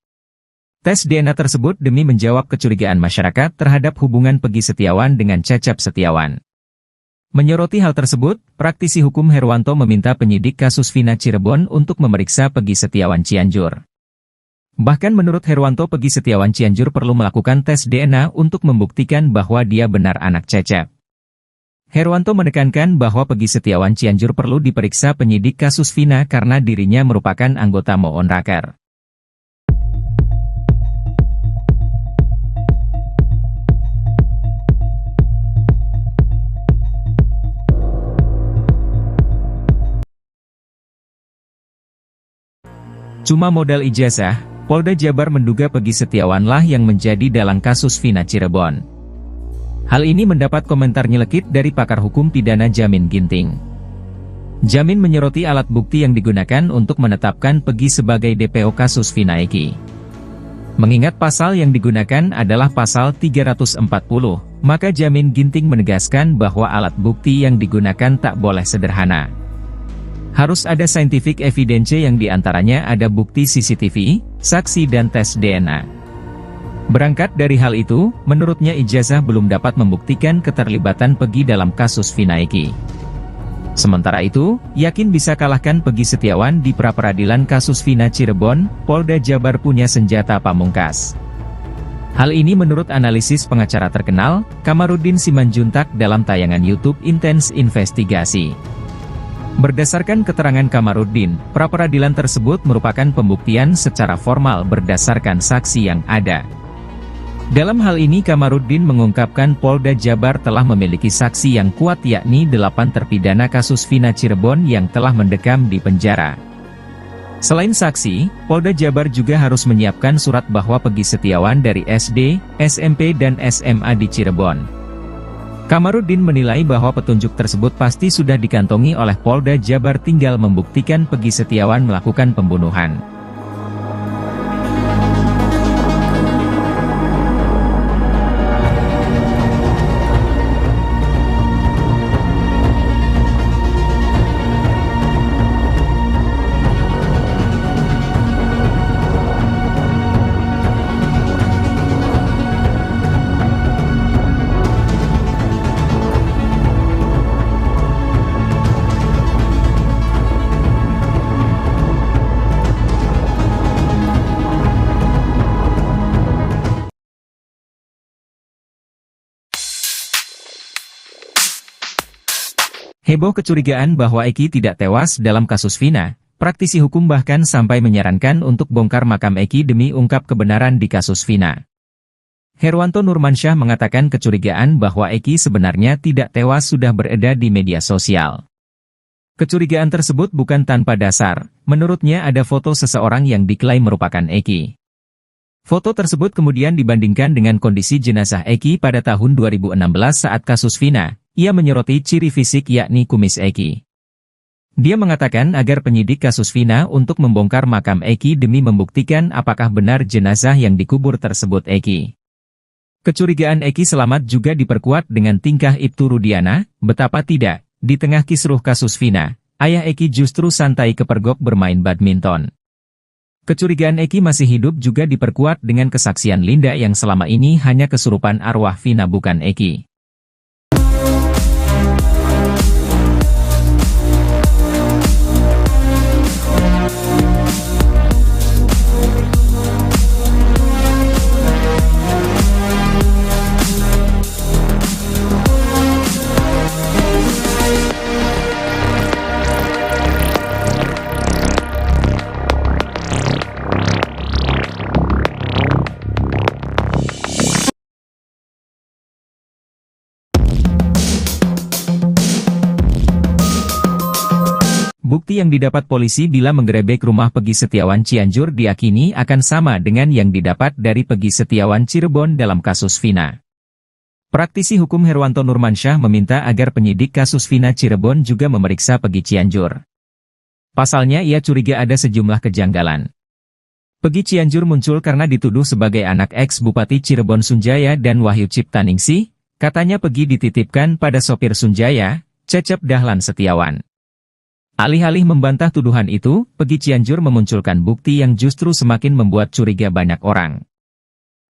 Tes DNA tersebut demi menjawab kecurigaan masyarakat terhadap hubungan Pegi Setiawan dengan Cecep Setiawan. Menyoroti hal tersebut, praktisi hukum Herwanto meminta penyidik kasus Vina Cirebon untuk memeriksa Pegi Setiawan Cianjur. Bahkan menurut Herwanto, Pegi Setiawan Cianjur perlu melakukan tes DNA untuk membuktikan bahwa dia benar anak Cecep. Herwanto menekankan bahwa Pegi Setiawan Cianjur perlu diperiksa penyidik kasus Vina karena dirinya merupakan anggota Moon Raker. Cuma modal ijazah, Polda Jabar menduga Pegi Setiawanlah yang menjadi dalang kasus Vina Cirebon. Hal ini mendapat komentar nyelekit dari pakar hukum pidana Jamin Ginting. Jamin menyoroti alat bukti yang digunakan untuk menetapkan Pegi sebagai DPO kasus Vina Eki. Mengingat pasal yang digunakan adalah pasal 340, maka Jamin Ginting menegaskan bahwa alat bukti yang digunakan tak boleh sederhana. Harus ada scientific evidence yang diantaranya ada bukti CCTV, saksi dan tes DNA. Berangkat dari hal itu, menurutnya ijazah belum dapat membuktikan keterlibatan Pegi dalam kasus Vina Eki. Sementara itu, yakin bisa kalahkan Pegi Setiawan di pra-peradilan kasus Vina Cirebon, Polda Jabar punya senjata pamungkas. Hal ini menurut analisis pengacara terkenal, Kamarudin Simanjuntak dalam tayangan YouTube Intens Investigasi. Berdasarkan keterangan Kamarudin, pra-peradilan tersebut merupakan pembuktian secara formal berdasarkan saksi yang ada. Dalam hal ini Kamarudin mengungkapkan Polda Jabar telah memiliki saksi yang kuat yakni 8 terpidana kasus Vina Cirebon yang telah mendekam di penjara. Selain saksi, Polda Jabar juga harus menyiapkan surat bahwa Pegi Setiawan dari SD, SMP dan SMA di Cirebon. Kamarudin menilai bahwa petunjuk tersebut pasti sudah dikantongi oleh Polda Jabar, tinggal membuktikan Pegi Setiawan melakukan pembunuhan. Heboh kecurigaan bahwa Eki tidak tewas dalam kasus Vina, praktisi hukum bahkan sampai menyarankan untuk bongkar makam Eki demi ungkap kebenaran di kasus Vina. Herwanto Nurmansyah mengatakan kecurigaan bahwa Eki sebenarnya tidak tewas sudah beredar di media sosial. Kecurigaan tersebut bukan tanpa dasar, menurutnya ada foto seseorang yang diklaim merupakan Eki. Foto tersebut kemudian dibandingkan dengan kondisi jenazah Eki pada tahun 2016 saat kasus Vina. Ia menyoroti ciri fisik yakni kumis Eki. Dia mengatakan agar penyidik kasus Vina untuk membongkar makam Eki demi membuktikan apakah benar jenazah yang dikubur tersebut Eki. Kecurigaan Eki selamat juga diperkuat dengan tingkah Ibtu Rudiana, betapa tidak, di tengah kisruh kasus Vina, ayah Eki justru santai kepergok bermain badminton. Kecurigaan Eki masih hidup juga diperkuat dengan kesaksian Linda yang selama ini hanya kesurupan arwah Vina bukan Eki. Bukti yang didapat polisi bila menggerebek rumah Peggy Setiawan Cianjur diyakini akan sama dengan yang didapat dari Peggy Setiawan Cirebon dalam kasus Vina. Praktisi hukum Herwanto Nurmansyah meminta agar penyidik kasus Vina Cirebon juga memeriksa Peggy Cianjur. Pasalnya ia curiga ada sejumlah kejanggalan. Peggy Cianjur muncul karena dituduh sebagai anak ex-Bupati Cirebon Sunjaya dan Wahyu Ciptaningsih, katanya Peggy dititipkan pada sopir Sunjaya, Cecep Dahlan Setiawan. Alih-alih membantah tuduhan itu, Peggy Cianjur memunculkan bukti yang justru semakin membuat curiga banyak orang.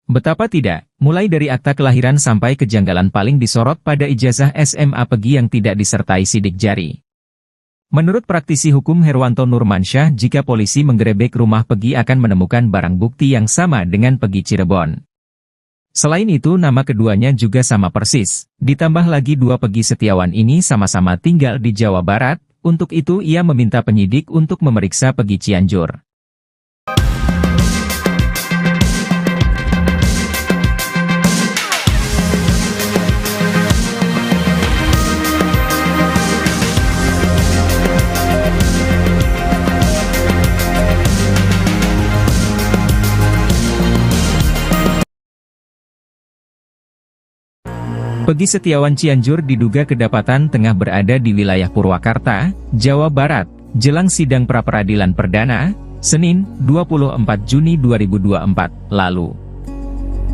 Betapa tidak, mulai dari akta kelahiran sampai kejanggalan paling disorot pada ijazah SMA Peggy yang tidak disertai sidik jari. Menurut praktisi hukum Herwanto Nurmansyah, jika polisi menggerebek rumah Peggy akan menemukan barang bukti yang sama dengan Peggy Cirebon. Selain itu nama keduanya juga sama persis, ditambah lagi dua Peggy Setiawan ini sama-sama tinggal di Jawa Barat. Untuk itu ia meminta penyidik untuk memeriksa Peggy Cianjur. Peggy Setiawan Cianjur diduga kedapatan tengah berada di wilayah Purwakarta, Jawa Barat, jelang sidang pra-peradilan perdana, Senin, 24 Juni 2024, lalu.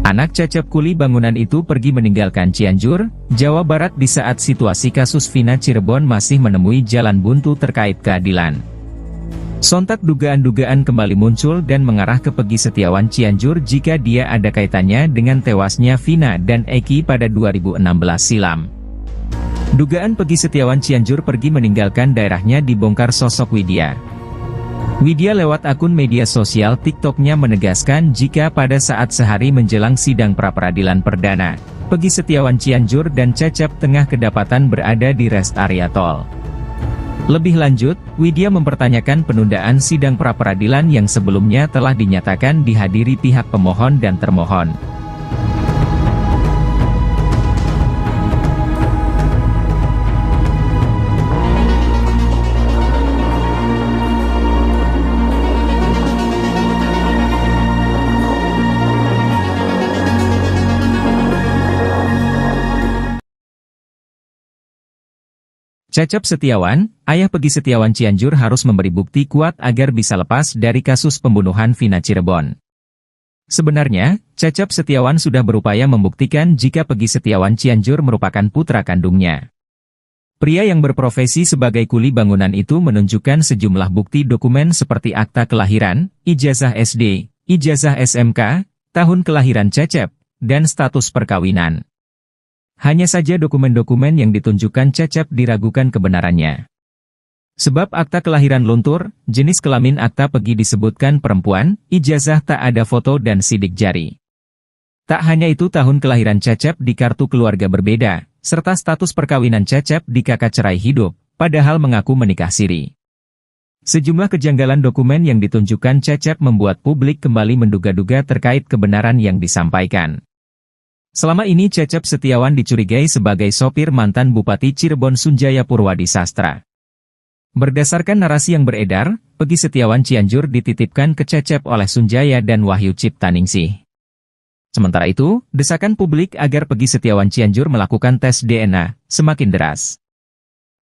Anak Cecep kuli bangunan itu pergi meninggalkan Cianjur, Jawa Barat di saat situasi kasus Vina Cirebon masih menemui jalan buntu terkait keadilan. Sontak dugaan-dugaan kembali muncul dan mengarah ke Peggy Setiawan Cianjur jika dia ada kaitannya dengan tewasnya Vina dan Eki pada 2016 silam. Dugaan Peggy Setiawan Cianjur pergi meninggalkan daerahnya dibongkar sosok Widya. Widya lewat akun media sosial TikTok-nya menegaskan jika pada saat sehari menjelang sidang pra-peradilan perdana, Peggy Setiawan Cianjur dan Cecep tengah kedapatan berada di rest area tol. Lebih lanjut, Widya mempertanyakan penundaan sidang pra-peradilan yang sebelumnya telah dinyatakan dihadiri pihak pemohon dan termohon. Cecep Setiawan, ayah Peggy Setiawan Cianjur harus memberi bukti kuat agar bisa lepas dari kasus pembunuhan Vina Cirebon. Sebenarnya, Cecep Setiawan sudah berupaya membuktikan jika Peggy Setiawan Cianjur merupakan putra kandungnya. Pria yang berprofesi sebagai kuli bangunan itu menunjukkan sejumlah bukti dokumen seperti akta kelahiran, ijazah SD, ijazah SMK, tahun kelahiran Cecep, dan status perkawinan. Hanya saja dokumen-dokumen yang ditunjukkan Cecep diragukan kebenarannya. Sebab akta kelahiran luntur, jenis kelamin akta Peggy disebutkan perempuan, ijazah tak ada foto dan sidik jari. Tak hanya itu tahun kelahiran Cecep di kartu keluarga berbeda, serta status perkawinan Cecep di kakak cerai hidup, padahal mengaku menikah siri. Sejumlah kejanggalan dokumen yang ditunjukkan Cecep membuat publik kembali menduga-duga terkait kebenaran yang disampaikan. Selama ini Cecep Setiawan dicurigai sebagai sopir mantan Bupati Cirebon Sunjaya Purwadi Sastra. Berdasarkan narasi yang beredar, Peggy Setiawan Cianjur dititipkan ke Cecep oleh Sunjaya dan Wahyu Ciptaningsih. Sementara itu, desakan publik agar Peggy Setiawan Cianjur melakukan tes DNA semakin deras.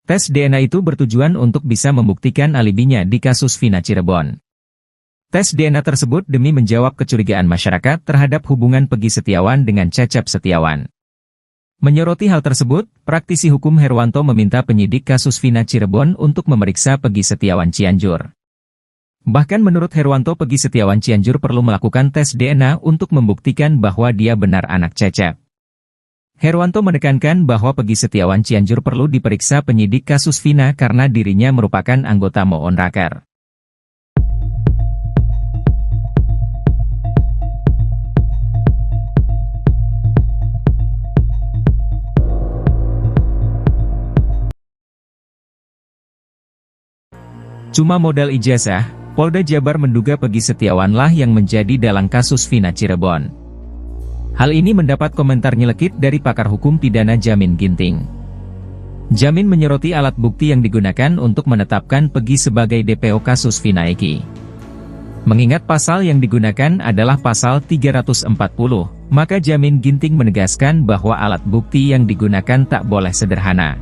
Tes DNA itu bertujuan untuk bisa membuktikan alibinya di kasus Vina Cirebon. Tes DNA tersebut demi menjawab kecurigaan masyarakat terhadap hubungan Peggy Setiawan dengan Cecep Setiawan. Menyoroti hal tersebut, praktisi hukum Herwanto meminta penyidik kasus Vina Cirebon untuk memeriksa Peggy Setiawan Cianjur. Bahkan menurut Herwanto, Peggy Setiawan Cianjur perlu melakukan tes DNA untuk membuktikan bahwa dia benar anak Cecep. Herwanto menekankan bahwa Peggy Setiawan Cianjur perlu diperiksa penyidik kasus Vina karena dirinya merupakan anggota Moonraker. Cuma modal ijazah, Polda Jabar menduga Peggy Setiawanlah yang menjadi dalang kasus Vina Cirebon. Hal ini mendapat komentar nyelekit dari pakar hukum pidana Jamin Ginting. Jamin menyoroti alat bukti yang digunakan untuk menetapkan Peggy sebagai DPO kasus Vina Eki. Mengingat pasal yang digunakan adalah pasal 340, maka Jamin Ginting menegaskan bahwa alat bukti yang digunakan tak boleh sederhana.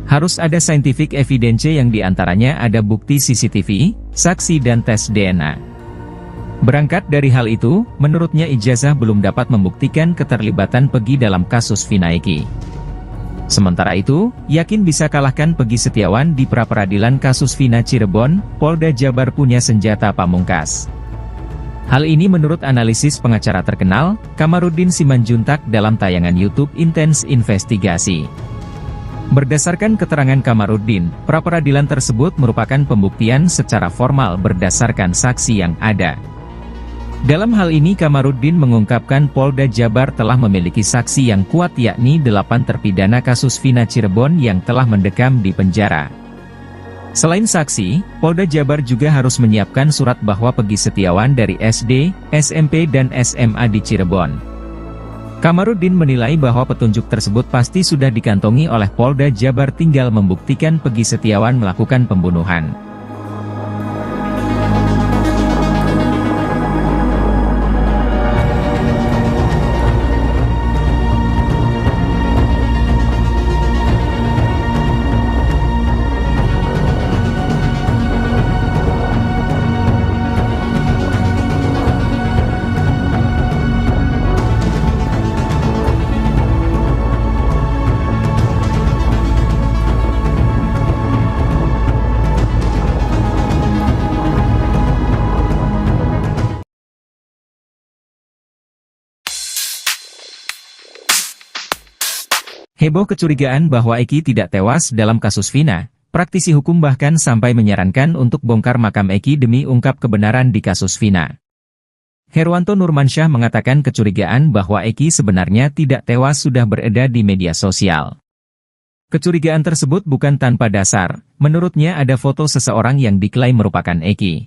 Harus ada scientific evidence yang diantaranya ada bukti CCTV, saksi dan tes DNA. Berangkat dari hal itu, menurutnya ijazah belum dapat membuktikan keterlibatan Peggy dalam kasus Vina Eki. Sementara itu, yakin bisa kalahkan Peggy Setiawan di pra-peradilan kasus Vina Cirebon, Polda Jabar punya senjata pamungkas. Hal ini menurut analisis pengacara terkenal, Kamarudin Simanjuntak dalam tayangan YouTube Intens Investigasi. Berdasarkan keterangan Kamarudin, pra-peradilan tersebut merupakan pembuktian secara formal berdasarkan saksi yang ada. Dalam hal ini Kamarudin mengungkapkan Polda Jabar telah memiliki saksi yang kuat yakni 8 terpidana kasus Vina Cirebon yang telah mendekam di penjara. Selain saksi, Polda Jabar juga harus menyiapkan surat bahwa Peggy Setiawan dari SD, SMP dan SMA di Cirebon. Kamarudin menilai bahwa petunjuk tersebut pasti sudah dikantongi oleh Polda Jabar, tinggal membuktikan Peggy Setiawan melakukan pembunuhan. Heboh kecurigaan bahwa Eki tidak tewas dalam kasus Vina, praktisi hukum bahkan sampai menyarankan untuk bongkar makam Eki demi ungkap kebenaran di kasus Vina. Herwanto Nurmansyah mengatakan kecurigaan bahwa Eki sebenarnya tidak tewas sudah beredar di media sosial. Kecurigaan tersebut bukan tanpa dasar, menurutnya ada foto seseorang yang diklaim merupakan Eki.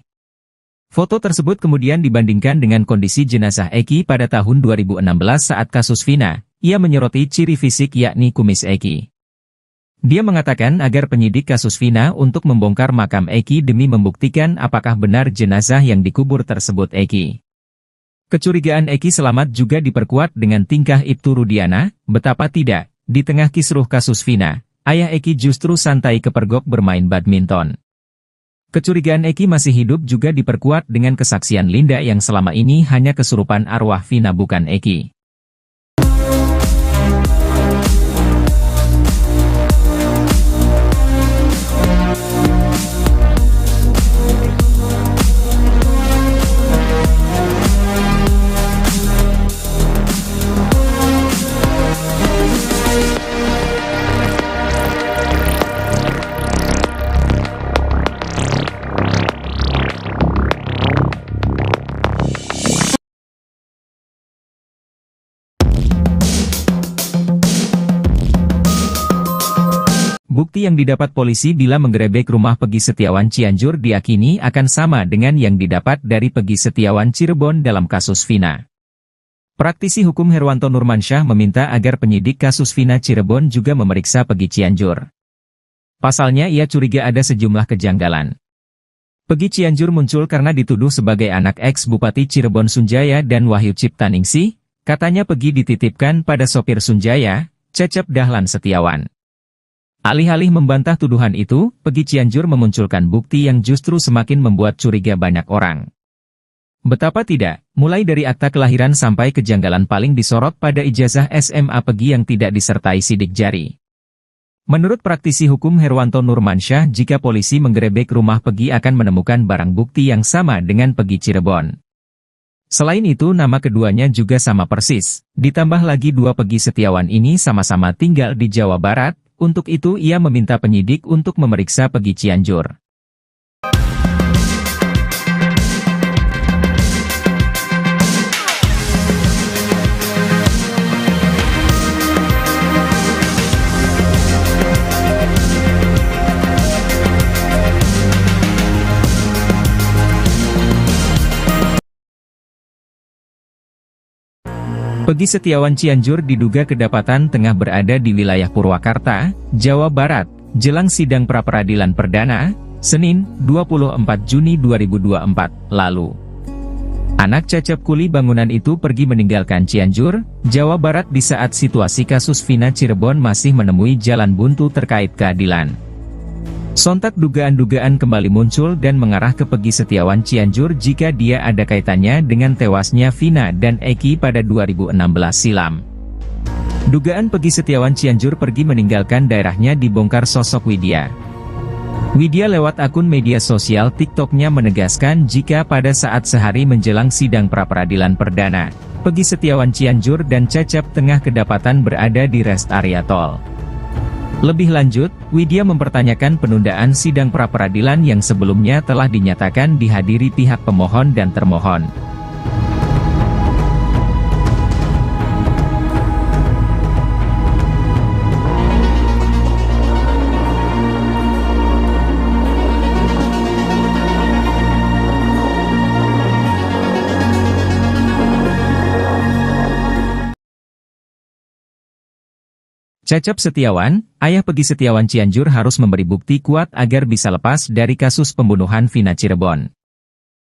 Foto tersebut kemudian dibandingkan dengan kondisi jenazah Eki pada tahun 2016 saat kasus Vina. Ia menyoroti ciri fisik yakni kumis Eki. Dia mengatakan agar penyidik kasus Vina untuk membongkar makam Eki demi membuktikan apakah benar jenazah yang dikubur tersebut Eki. Kecurigaan Eki selamat juga diperkuat dengan tingkah Ibtu Rudiana, betapa tidak, di tengah kisruh kasus Vina, ayah Eki justru santai kepergok bermain badminton. Kecurigaan Eki masih hidup juga diperkuat dengan kesaksian Linda yang selama ini hanya kesurupan arwah Vina bukan Eki. Bukti yang didapat polisi bila menggerebek rumah Peggy Setiawan Cianjur diakini akan sama dengan yang didapat dari Peggy Setiawan Cirebon dalam kasus Vina. Praktisi hukum Herwanto Nurmansyah meminta agar penyidik kasus Vina Cirebon juga memeriksa Peggy Cianjur. Pasalnya ia curiga ada sejumlah kejanggalan. Peggy Cianjur muncul karena dituduh sebagai anak ex-Bupati Cirebon Sunjaya dan Wahyu Ciptaningsih. Katanya Peggy dititipkan pada sopir Sunjaya, Cecep Dahlan Setiawan. Alih-alih membantah tuduhan itu, Peggy Cianjur memunculkan bukti yang justru semakin membuat curiga banyak orang. Betapa tidak, mulai dari akta kelahiran sampai kejanggalan paling disorot pada ijazah SMA Peggy yang tidak disertai sidik jari. Menurut praktisi hukum Herwanto Nurmansyah, jika polisi menggerebek rumah Peggy akan menemukan barang bukti yang sama dengan Peggy Cirebon. Selain itu nama keduanya juga sama persis, ditambah lagi dua Peggy Setiawan ini sama-sama tinggal di Jawa Barat. Untuk itu ia meminta penyidik untuk memeriksa Peggy Cianjur. Peggy Setiawan Cianjur diduga kedapatan tengah berada di wilayah Purwakarta, Jawa Barat, jelang sidang pra-peradilan perdana, Senin, 24 Juni 2024, lalu. Anak Cecep kuli bangunan itu pergi meninggalkan Cianjur, Jawa Barat di saat situasi kasus Vina Cirebon masih menemui jalan buntu terkait keadilan. Sontak dugaan-dugaan kembali muncul dan mengarah ke Peggy Setiawan Cianjur jika dia ada kaitannya dengan tewasnya Vina dan Eki pada 2016 silam. Dugaan Peggy Setiawan Cianjur pergi meninggalkan daerahnya dibongkar sosok Widya. Widya lewat akun media sosial TikToknya menegaskan jika pada saat sehari menjelang sidang pra-peradilan perdana, Peggy Setiawan Cianjur dan Cecep tengah kedapatan berada di rest area tol. Lebih lanjut, Widya mempertanyakan penundaan sidang pra-peradilan yang sebelumnya telah dinyatakan dihadiri pihak pemohon dan termohon. Cecep Setiawan, ayah Peggy Setiawan Cianjur harus memberi bukti kuat agar bisa lepas dari kasus pembunuhan Vina Cirebon.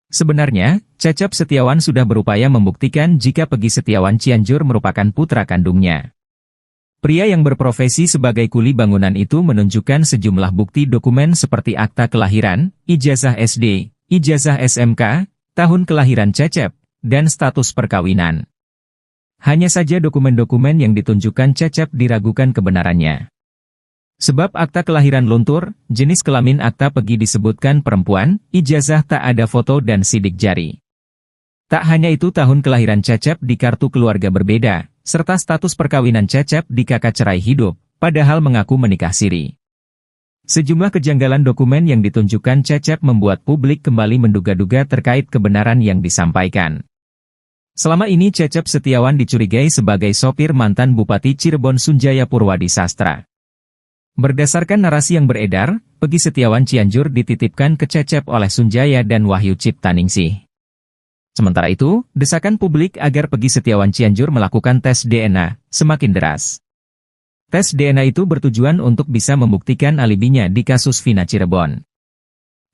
Sebenarnya, Cecep Setiawan sudah berupaya membuktikan jika Peggy Setiawan Cianjur merupakan putra kandungnya. Pria yang berprofesi sebagai kuli bangunan itu menunjukkan sejumlah bukti dokumen seperti akta kelahiran, ijazah SD, ijazah SMK, tahun kelahiran Cecep, dan status perkawinan. Hanya saja dokumen-dokumen yang ditunjukkan Cecep diragukan kebenarannya. Sebab akta kelahiran luntur, jenis kelamin akta Peggy disebutkan perempuan, ijazah tak ada foto dan sidik jari. Tak hanya itu tahun kelahiran Cecep di kartu keluarga berbeda, serta status perkawinan Cecep di kakak cerai hidup, padahal mengaku menikah siri. Sejumlah kejanggalan dokumen yang ditunjukkan Cecep membuat publik kembali menduga-duga terkait kebenaran yang disampaikan. Selama ini Cecep Setiawan dicurigai sebagai sopir mantan Bupati Cirebon Sunjaya Purwadi Sastra. Berdasarkan narasi yang beredar, Peggy Setiawan Cianjur dititipkan ke Cecep oleh Sunjaya dan Wahyu Ciptaningsih. Sementara itu, desakan publik agar Peggy Setiawan Cianjur melakukan tes DNA semakin deras. Tes DNA itu bertujuan untuk bisa membuktikan alibinya di kasus Vina Cirebon.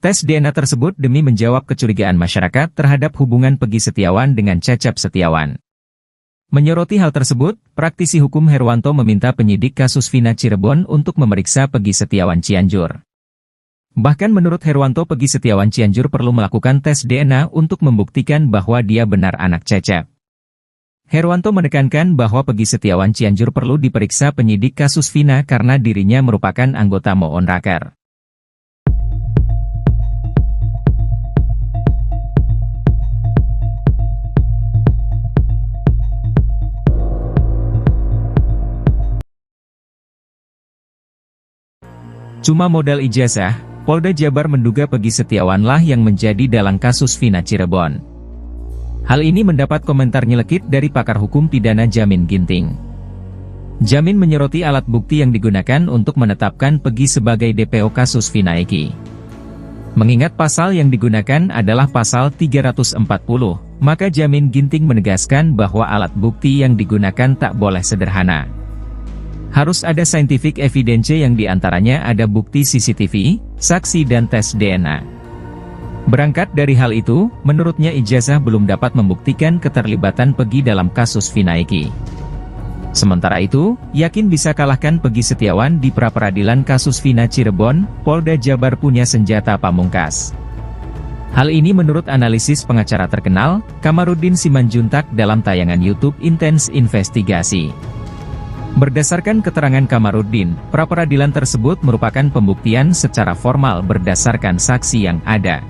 Tes DNA tersebut demi menjawab kecurigaan masyarakat terhadap hubungan Peggy Setiawan dengan Cecep Setiawan. Menyoroti hal tersebut, praktisi hukum Herwanto meminta penyidik kasus Vina Cirebon untuk memeriksa Peggy Setiawan Cianjur. Bahkan menurut Herwanto, Peggy Setiawan Cianjur perlu melakukan tes DNA untuk membuktikan bahwa dia benar anak Cecep. Herwanto menekankan bahwa Peggy Setiawan Cianjur perlu diperiksa penyidik kasus Vina karena dirinya merupakan anggota Moonraker. Cuma modal ijazah, Polda Jabar menduga Peggy Setiawanlah yang menjadi dalang kasus Vina Cirebon. Hal ini mendapat komentar nyelekit dari pakar hukum pidana Jamin Ginting. Jamin menyoroti alat bukti yang digunakan untuk menetapkan Peggy sebagai DPO kasus Vina Eki. Mengingat pasal yang digunakan adalah pasal 340, maka Jamin Ginting menegaskan bahwa alat bukti yang digunakan tak boleh sederhana. Harus ada scientific evidence yang diantaranya ada bukti CCTV, saksi dan tes DNA. Berangkat dari hal itu, menurutnya ijazah belum dapat membuktikan keterlibatan Peggy dalam kasus Vina Eki. Sementara itu, yakin bisa kalahkan Peggy Setiawan di pra-peradilan kasus Vina Cirebon, Polda Jabar punya senjata pamungkas. Hal ini menurut analisis pengacara terkenal, Kamarudin Simanjuntak dalam tayangan YouTube Intens Investigasi. Berdasarkan keterangan Kamarudin, pra-peradilan tersebut merupakan pembuktian secara formal berdasarkan saksi yang ada.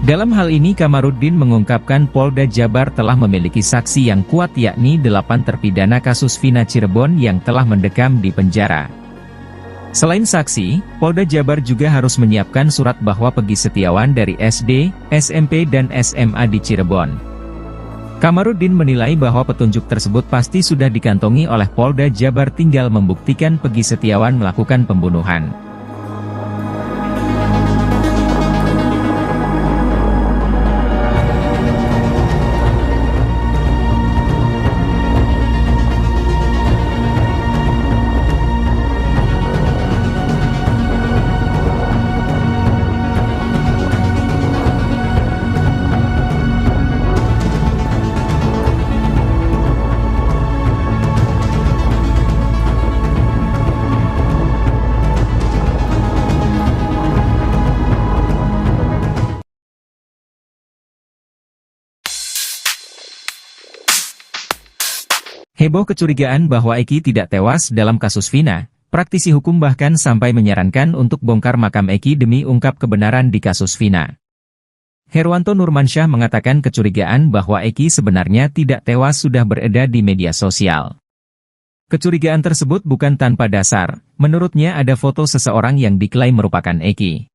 Dalam hal ini Kamarudin mengungkapkan Polda Jabar telah memiliki saksi yang kuat yakni 8 terpidana kasus Vina Cirebon yang telah mendekam di penjara. Selain saksi, Polda Jabar juga harus menyiapkan surat bahwa Peggy Setiawan dari SD, SMP dan SMA di Cirebon. Kamarudin menilai bahwa petunjuk tersebut pasti sudah dikantongi oleh Polda Jabar, tinggal membuktikan Peggy Setiawan melakukan pembunuhan. Heboh kecurigaan bahwa Eki tidak tewas dalam kasus Vina, praktisi hukum bahkan sampai menyarankan untuk bongkar makam Eki demi ungkap kebenaran di kasus Vina. Herwanto Nurmansyah mengatakan kecurigaan bahwa Eki sebenarnya tidak tewas sudah beredar di media sosial. Kecurigaan tersebut bukan tanpa dasar, menurutnya ada foto seseorang yang diklaim merupakan Eki.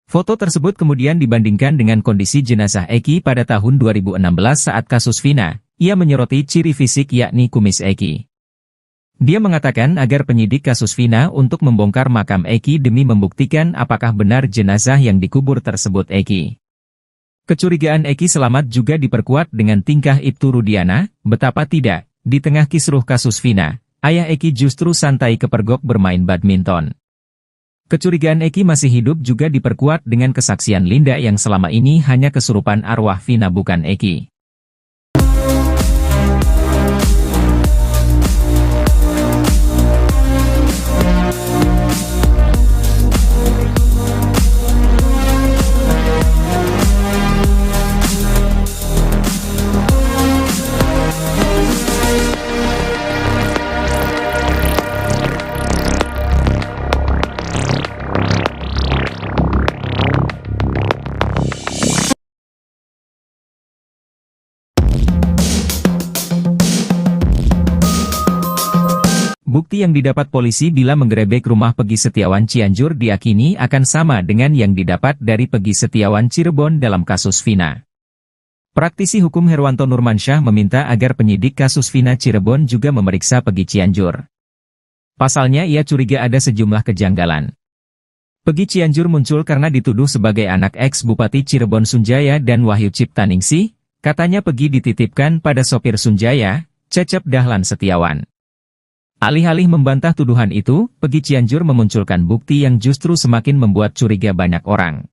Foto tersebut kemudian dibandingkan dengan kondisi jenazah Eki pada tahun 2016 saat kasus Vina. Ia menyoroti ciri fisik yakni kumis Eki. Dia mengatakan agar penyidik kasus Vina untuk membongkar makam Eki demi membuktikan apakah benar jenazah yang dikubur tersebut Eki. Kecurigaan Eki selamat juga diperkuat dengan tingkah Ibtu Rudiana, betapa tidak, di tengah kisruh kasus Vina, ayah Eki justru santai kepergok bermain badminton. Kecurigaan Eki masih hidup juga diperkuat dengan kesaksian Linda yang selama ini hanya kesurupan arwah Vina bukan Eki. Bukti yang didapat polisi bila menggerebek rumah Peggy Setiawan Cianjur diyakini akan sama dengan yang didapat dari Peggy Setiawan Cirebon dalam kasus Vina. Praktisi hukum Herwanto Nurmansyah meminta agar penyidik kasus Vina Cirebon juga memeriksa Peggy Cianjur. Pasalnya ia curiga ada sejumlah kejanggalan. Peggy Cianjur muncul karena dituduh sebagai anak ex-Bupati Cirebon Sunjaya dan Wahyu Ciptaningsih, katanya Peggy dititipkan pada sopir Sunjaya, Cecep Dahlan Setiawan. Alih-alih membantah tuduhan itu, Peggy Cianjur memunculkan bukti yang justru semakin membuat curiga banyak orang.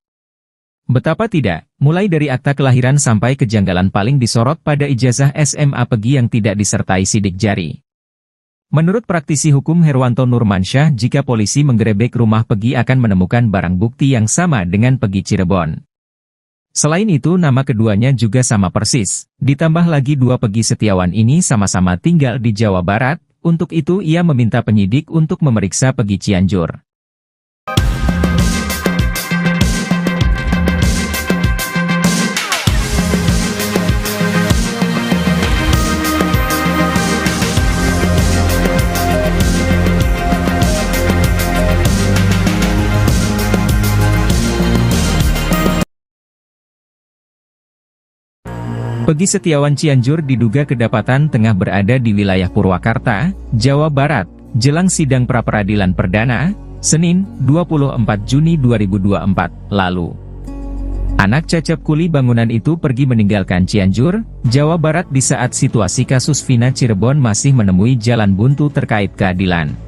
Betapa tidak, mulai dari akta kelahiran sampai kejanggalan paling disorot pada ijazah SMA Peggy yang tidak disertai sidik jari. Menurut praktisi hukum Herwanto Nurmansyah, jika polisi menggerebek rumah Peggy akan menemukan barang bukti yang sama dengan Peggy Cirebon. Selain itu nama keduanya juga sama persis, ditambah lagi dua Peggy Setiawan ini sama-sama tinggal di Jawa Barat. Untuk itu ia meminta penyidik untuk memeriksa Peggy Cianjur. Pegi Setiawan Cianjur diduga kedapatan tengah berada di wilayah Purwakarta, Jawa Barat, jelang sidang pra-peradilan perdana, Senin, 24 Juni 2024, lalu. Anak Cecep kuli bangunan itu pergi meninggalkan Cianjur, Jawa Barat di saat situasi kasus Vina Cirebon masih menemui jalan buntu terkait keadilan.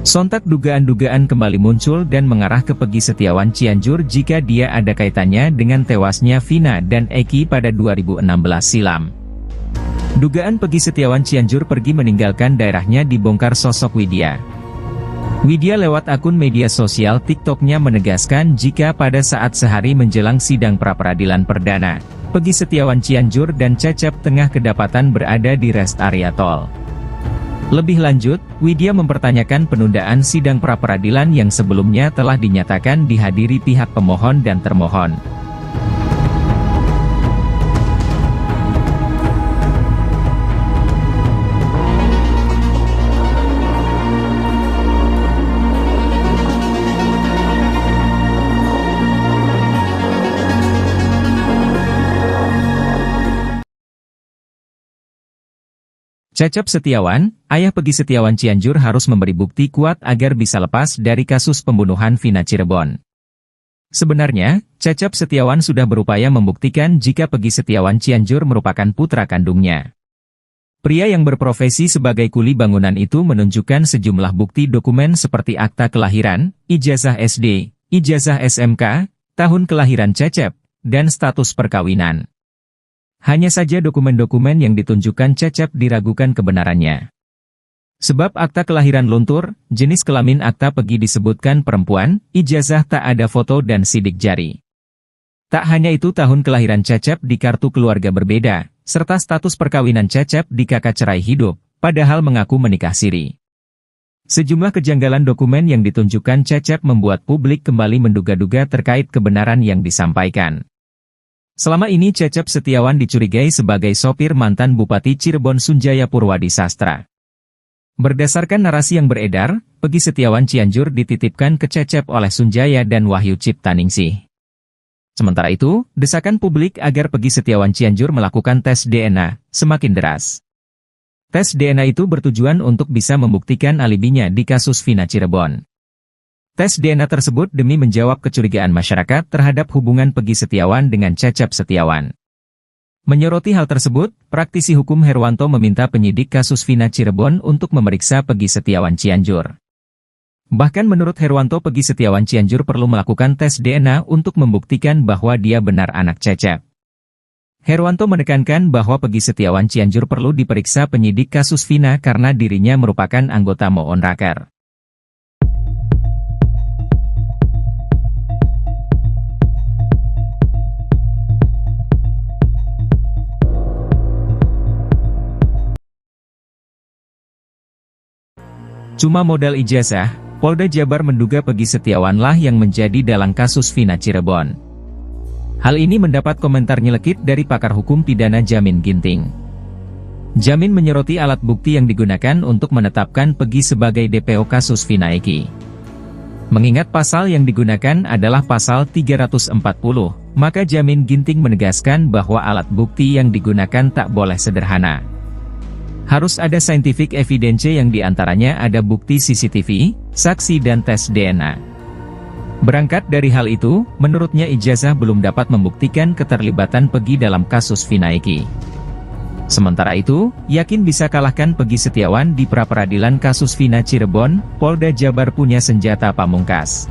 Sontak dugaan-dugaan kembali muncul dan mengarah ke Pegi Setiawan Cianjur jika dia ada kaitannya dengan tewasnya Vina dan Eki pada 2016 silam. Dugaan Pegi Setiawan Cianjur pergi meninggalkan daerahnya dibongkar sosok Widya. Widya lewat akun media sosial TikToknya menegaskan jika pada saat sehari menjelang sidang pra-peradilan perdana, Pegi Setiawan Cianjur dan Cecep tengah kedapatan berada di rest area tol. Lebih lanjut, Widya mempertanyakan penundaan sidang pra-peradilan yang sebelumnya telah dinyatakan dihadiri pihak pemohon dan termohon. Cecep Setiawan, ayah Pegi Setiawan Cianjur harus memberi bukti kuat agar bisa lepas dari kasus pembunuhan Vina Cirebon. Sebenarnya, Cecep Setiawan sudah berupaya membuktikan jika Pegi Setiawan Cianjur merupakan putra kandungnya. Pria yang berprofesi sebagai kuli bangunan itu menunjukkan sejumlah bukti dokumen seperti akta kelahiran, ijazah SD, ijazah SMK, tahun kelahiran Cecep, dan status perkawinan. Hanya saja dokumen-dokumen yang ditunjukkan Cecep diragukan kebenarannya. Sebab akta kelahiran luntur, jenis kelamin akta Pegi disebutkan perempuan, ijazah tak ada foto dan sidik jari. Tak hanya itu, tahun kelahiran Cecep di kartu keluarga berbeda, serta status perkawinan Cecep di kakak cerai hidup, padahal mengaku menikah siri. Sejumlah kejanggalan dokumen yang ditunjukkan Cecep membuat publik kembali menduga-duga terkait kebenaran yang disampaikan. Selama ini Cecep Setiawan dicurigai sebagai sopir mantan Bupati Cirebon Sunjaya Purwadi Sastra. Berdasarkan narasi yang beredar, Pegi Setiawan Cianjur dititipkan ke Cecep oleh Sunjaya dan Wahyu Ciptaningsih. Sementara itu, desakan publik agar Pegi Setiawan Cianjur melakukan tes DNA semakin deras. Tes DNA itu bertujuan untuk bisa membuktikan alibinya di kasus Vina Cirebon. Tes DNA tersebut demi menjawab kecurigaan masyarakat terhadap hubungan Pegi Setiawan dengan Cecep Setiawan. Menyoroti hal tersebut, praktisi hukum Herwanto meminta penyidik kasus Vina Cirebon untuk memeriksa Pegi Setiawan Cianjur. Bahkan menurut Herwanto, Pegi Setiawan Cianjur perlu melakukan tes DNA untuk membuktikan bahwa dia benar anak Cecep. Herwanto menekankan bahwa Pegi Setiawan Cianjur perlu diperiksa penyidik kasus Vina karena dirinya merupakan anggota Moonraker. Cuma modal ijazah, Polda Jabar menduga Pegi Setiawanlah yang menjadi dalang kasus Vina Cirebon. Hal ini mendapat komentar nyelekit dari pakar hukum pidana Jamin Ginting. Jamin menyoroti alat bukti yang digunakan untuk menetapkan Pegi sebagai DPO kasus Vina Eki. Mengingat pasal yang digunakan adalah pasal 340, maka Jamin Ginting menegaskan bahwa alat bukti yang digunakan tak boleh sederhana. Harus ada scientific evidence yang diantaranya ada bukti CCTV, saksi dan tes DNA. Berangkat dari hal itu, menurutnya ijazah belum dapat membuktikan keterlibatan Pegi dalam kasus Vina Eki. Sementara itu, yakin bisa kalahkan Pegi Setiawan di pra-peradilan kasus Vina Cirebon, Polda Jabar punya senjata pamungkas.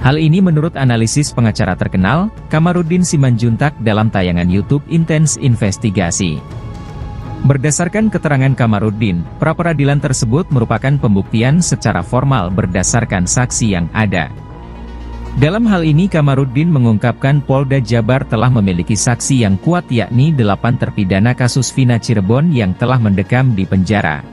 Hal ini menurut analisis pengacara terkenal, Kamarudin Simanjuntak dalam tayangan YouTube Intens Investigasi. Berdasarkan keterangan Kamarudin, pra-peradilan tersebut merupakan pembuktian secara formal berdasarkan saksi yang ada. Dalam hal ini Kamarudin mengungkapkan Polda Jabar telah memiliki saksi yang kuat yakni 8 terpidana kasus Vina Cirebon yang telah mendekam di penjara.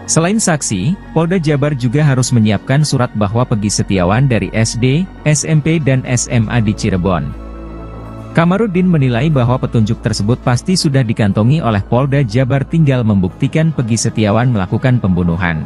Selain saksi, Polda Jabar juga harus menyiapkan surat bahwa Pegi Setiawan dari SD, SMP dan SMA di Cirebon. Kamarudin menilai bahwa petunjuk tersebut pasti sudah dikantongi oleh Polda Jabar, tinggal membuktikan Pegi Setiawan melakukan pembunuhan.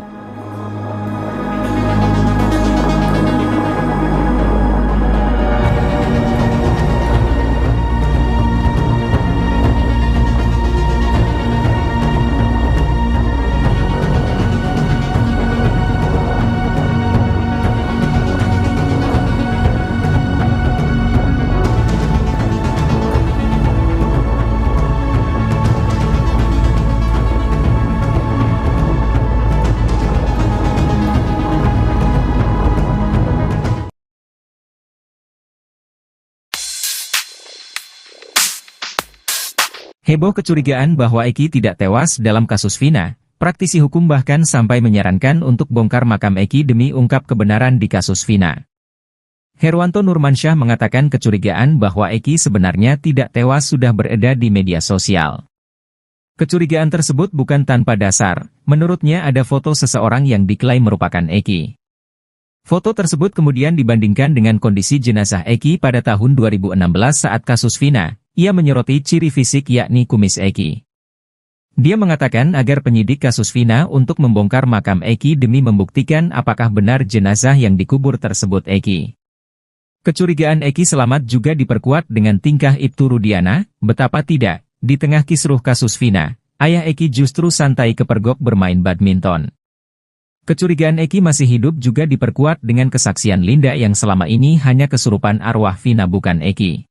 Heboh kecurigaan bahwa Eki tidak tewas dalam kasus Vina. Praktisi hukum bahkan sampai menyarankan untuk bongkar makam Eki demi ungkap kebenaran di kasus Vina. Herwanto Nurmansyah mengatakan kecurigaan bahwa Eki sebenarnya tidak tewas sudah beredar di media sosial. Kecurigaan tersebut bukan tanpa dasar. Menurutnya ada foto seseorang yang diklaim merupakan Eki. Foto tersebut kemudian dibandingkan dengan kondisi jenazah Eki pada tahun 2016 saat kasus Vina. Ia menyoroti ciri fisik yakni kumis Eki. Dia mengatakan agar penyidik kasus Vina untuk membongkar makam Eki demi membuktikan apakah benar jenazah yang dikubur tersebut Eki. Kecurigaan Eki selamat juga diperkuat dengan tingkah Ibtu Rudiana, betapa tidak, di tengah kisruh kasus Vina, ayah Eki justru santai kepergok bermain badminton. Kecurigaan Eki masih hidup juga diperkuat dengan kesaksian Linda yang selama ini hanya kesurupan arwah Vina bukan Eki.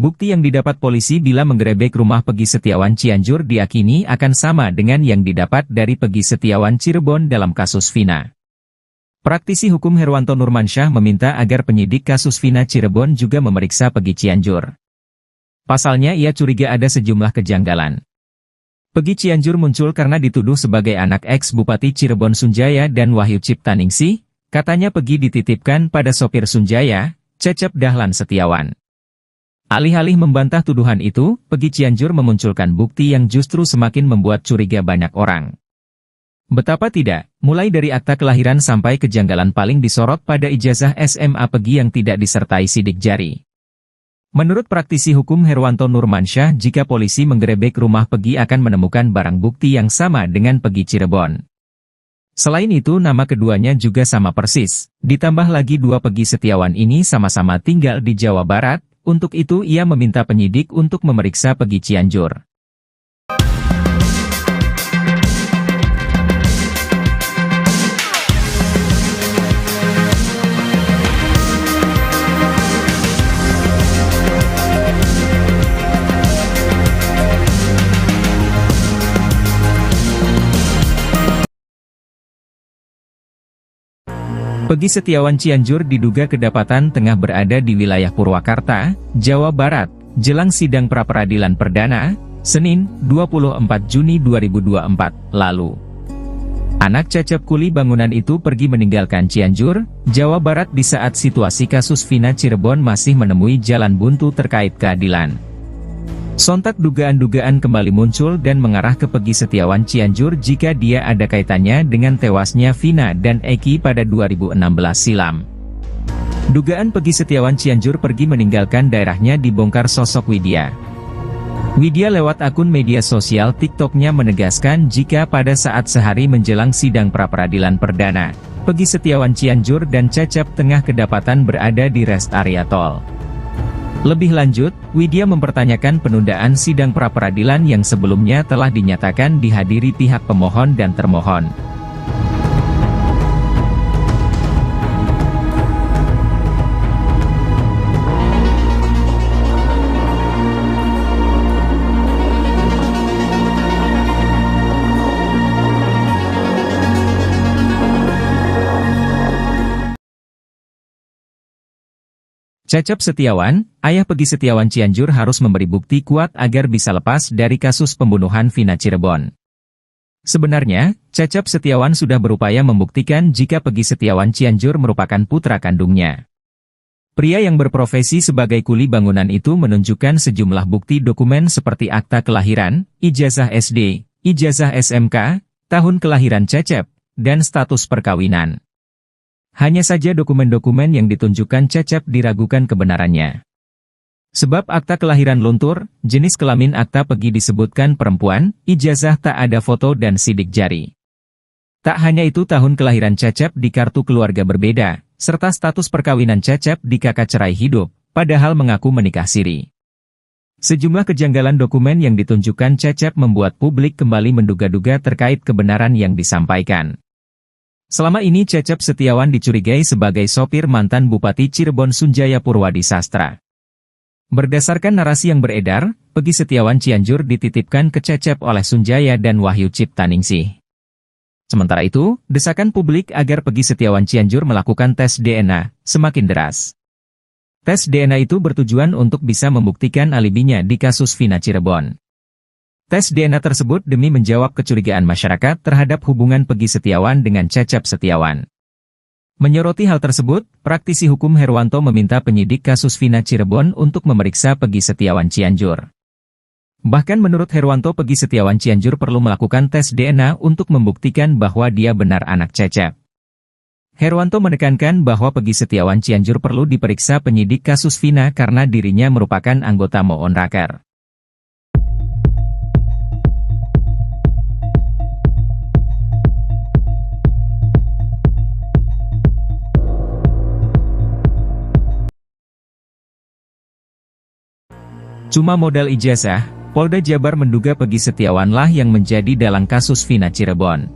Bukti yang didapat polisi bila menggerebek rumah Peggy Setiawan Cianjur diakini akan sama dengan yang didapat dari Peggy Setiawan Cirebon dalam kasus Vina. Praktisi hukum Herwanto Nurmansyah meminta agar penyidik kasus Vina Cirebon juga memeriksa Peggy Cianjur. Pasalnya ia curiga ada sejumlah kejanggalan. Peggy Cianjur muncul karena dituduh sebagai anak ex-Bupati Cirebon Sunjaya dan Wahyu Ciptaningsih. Katanya Peggy dititipkan pada sopir Sunjaya, Cecep Dahlan Setiawan. Alih-alih membantah tuduhan itu, Peggy Cianjur memunculkan bukti yang justru semakin membuat curiga banyak orang. Betapa tidak, mulai dari akta kelahiran sampai kejanggalan paling disorot pada ijazah SMA Peggy yang tidak disertai sidik jari. Menurut praktisi hukum Herwanto Nurmansyah, jika polisi menggerebek rumah Peggy akan menemukan barang bukti yang sama dengan Peggy Cirebon. Selain itu nama keduanya juga sama persis, ditambah lagi dua Peggy Setiawan ini sama-sama tinggal di Jawa Barat. Untuk itu ia meminta penyidik untuk memeriksa Peggy Cianjur. Peggy Setiawan Cianjur diduga kedapatan tengah berada di wilayah Purwakarta, Jawa Barat, jelang sidang pra-peradilan perdana, Senin, 24 Juni 2024, lalu. Anak Cecep kuli bangunan itu pergi meninggalkan Cianjur, Jawa Barat di saat situasi kasus Vina Cirebon masih menemui jalan buntu terkait keadilan. Sontak dugaan-dugaan kembali muncul dan mengarah ke Peggy Setiawan Cianjur jika dia ada kaitannya dengan tewasnya Vina dan Eki pada 2016 silam. Dugaan Peggy Setiawan Cianjur pergi meninggalkan daerahnya dibongkar sosok Widya. Widya lewat akun media sosial TikTok-nya menegaskan jika pada saat sehari menjelang sidang pra-peradilan perdana, Peggy Setiawan Cianjur dan Cecep tengah kedapatan berada di rest area tol. Lebih lanjut, Widya mempertanyakan penundaan sidang pra-peradilan yang sebelumnya telah dinyatakan dihadiri pihak pemohon dan termohon. Cecep Setiawan, ayah Peggy Setiawan Cianjur harus memberi bukti kuat agar bisa lepas dari kasus pembunuhan Vina Cirebon. Sebenarnya, Cecep Setiawan sudah berupaya membuktikan jika Peggy Setiawan Cianjur merupakan putra kandungnya. Pria yang berprofesi sebagai kuli bangunan itu menunjukkan sejumlah bukti dokumen seperti akta kelahiran, ijazah SD, ijazah SMK, tahun kelahiran Cecep, dan status perkawinan. Hanya saja dokumen-dokumen yang ditunjukkan Cecep diragukan kebenarannya. Sebab akta kelahiran luntur, jenis kelamin akta Peggy disebutkan perempuan, ijazah tak ada foto dan sidik jari. Tak hanya itu tahun kelahiran Cecep di kartu keluarga berbeda, serta status perkawinan Cecep di kakak cerai hidup, padahal mengaku menikah siri. Sejumlah kejanggalan dokumen yang ditunjukkan Cecep membuat publik kembali menduga-duga terkait kebenaran yang disampaikan. Selama ini Cecep Setiawan dicurigai sebagai sopir mantan Bupati Cirebon Sunjaya Purwadi Sastra. Berdasarkan narasi yang beredar, Peggy Setiawan Cianjur dititipkan ke Cecep oleh Sunjaya dan Wahyu Ciptaningsih. Sementara itu, desakan publik agar Peggy Setiawan Cianjur melakukan tes DNA semakin deras. Tes DNA itu bertujuan untuk bisa membuktikan alibinya di kasus Vina Cirebon. Tes DNA tersebut demi menjawab kecurigaan masyarakat terhadap hubungan Peggy Setiawan dengan Cecep Setiawan. Menyoroti hal tersebut, praktisi hukum Herwanto meminta penyidik kasus Vina Cirebon untuk memeriksa Peggy Setiawan Cianjur. Bahkan menurut Herwanto, Peggy Setiawan Cianjur perlu melakukan tes DNA untuk membuktikan bahwa dia benar anak Cecep. Herwanto menekankan bahwa Peggy Setiawan Cianjur perlu diperiksa penyidik kasus Vina karena dirinya merupakan anggota Moon Raker. Cuma modal ijazah, Polda Jabar menduga Peggy Setiawanlah yang menjadi dalang kasus Vina Cirebon.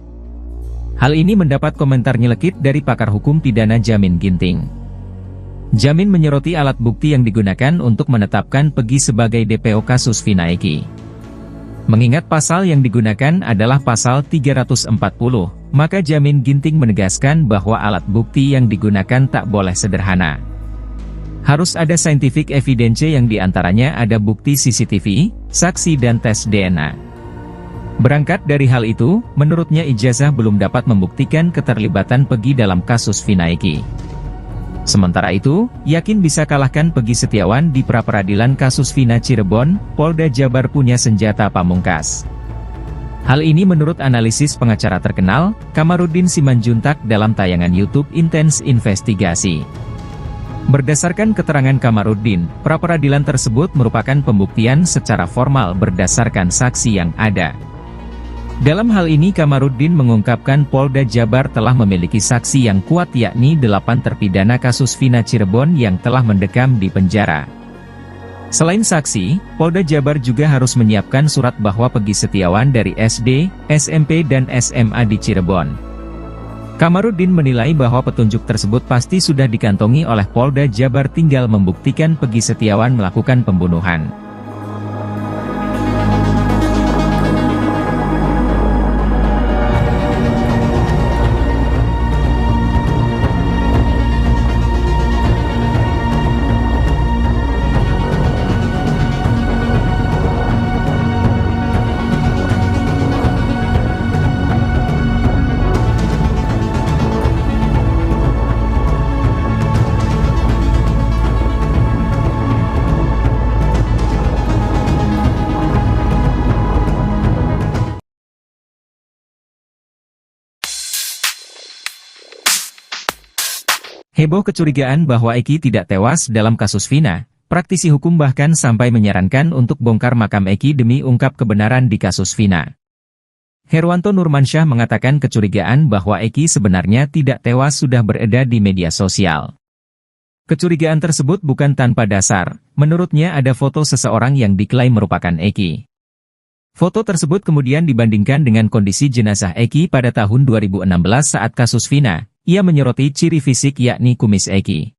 Hal ini mendapat komentar nyelekit dari pakar hukum pidana Jamin Ginting. Jamin menyoroti alat bukti yang digunakan untuk menetapkan Peggy sebagai DPO kasus Vina Eki. Mengingat pasal yang digunakan adalah pasal 340, maka Jamin Ginting menegaskan bahwa alat bukti yang digunakan tak boleh sederhana. Harus ada scientific evidence yang diantaranya ada bukti CCTV, saksi dan tes DNA. Berangkat dari hal itu, menurutnya ijazah belum dapat membuktikan keterlibatan Peggy dalam kasus Vina Eki. Sementara itu, yakin bisa kalahkan Peggy Setiawan di pra-peradilan kasus Vina Cirebon, Polda Jabar punya senjata pamungkas. Hal ini menurut analisis pengacara terkenal, Kamarudin Simanjuntak dalam tayangan YouTube Intens Investigasi. Berdasarkan keterangan Kamarudin, pra-peradilan tersebut merupakan pembuktian secara formal berdasarkan saksi yang ada. Dalam hal ini Kamarudin mengungkapkan Polda Jabar telah memiliki saksi yang kuat yakni 8 terpidana kasus Vina Cirebon yang telah mendekam di penjara. Selain saksi, Polda Jabar juga harus menyiapkan surat bahwa Peggy Setiawan dari SD, SMP dan SMA di Cirebon. Kamarudin menilai bahwa petunjuk tersebut pasti sudah dikantongi oleh Polda Jabar, tinggal membuktikan Peggy Setiawan melakukan pembunuhan. Heboh kecurigaan bahwa Eki tidak tewas dalam kasus Vina, praktisi hukum bahkan sampai menyarankan untuk bongkar makam Eki demi ungkap kebenaran di kasus Vina. Herwanto Nurmansyah mengatakan kecurigaan bahwa Eki sebenarnya tidak tewas sudah beredar di media sosial. Kecurigaan tersebut bukan tanpa dasar, menurutnya ada foto seseorang yang diklaim merupakan Eki. Foto tersebut kemudian dibandingkan dengan kondisi jenazah Eki pada tahun 2016 saat kasus Vina. Ia menyoroti ciri fisik yakni kumis Eki.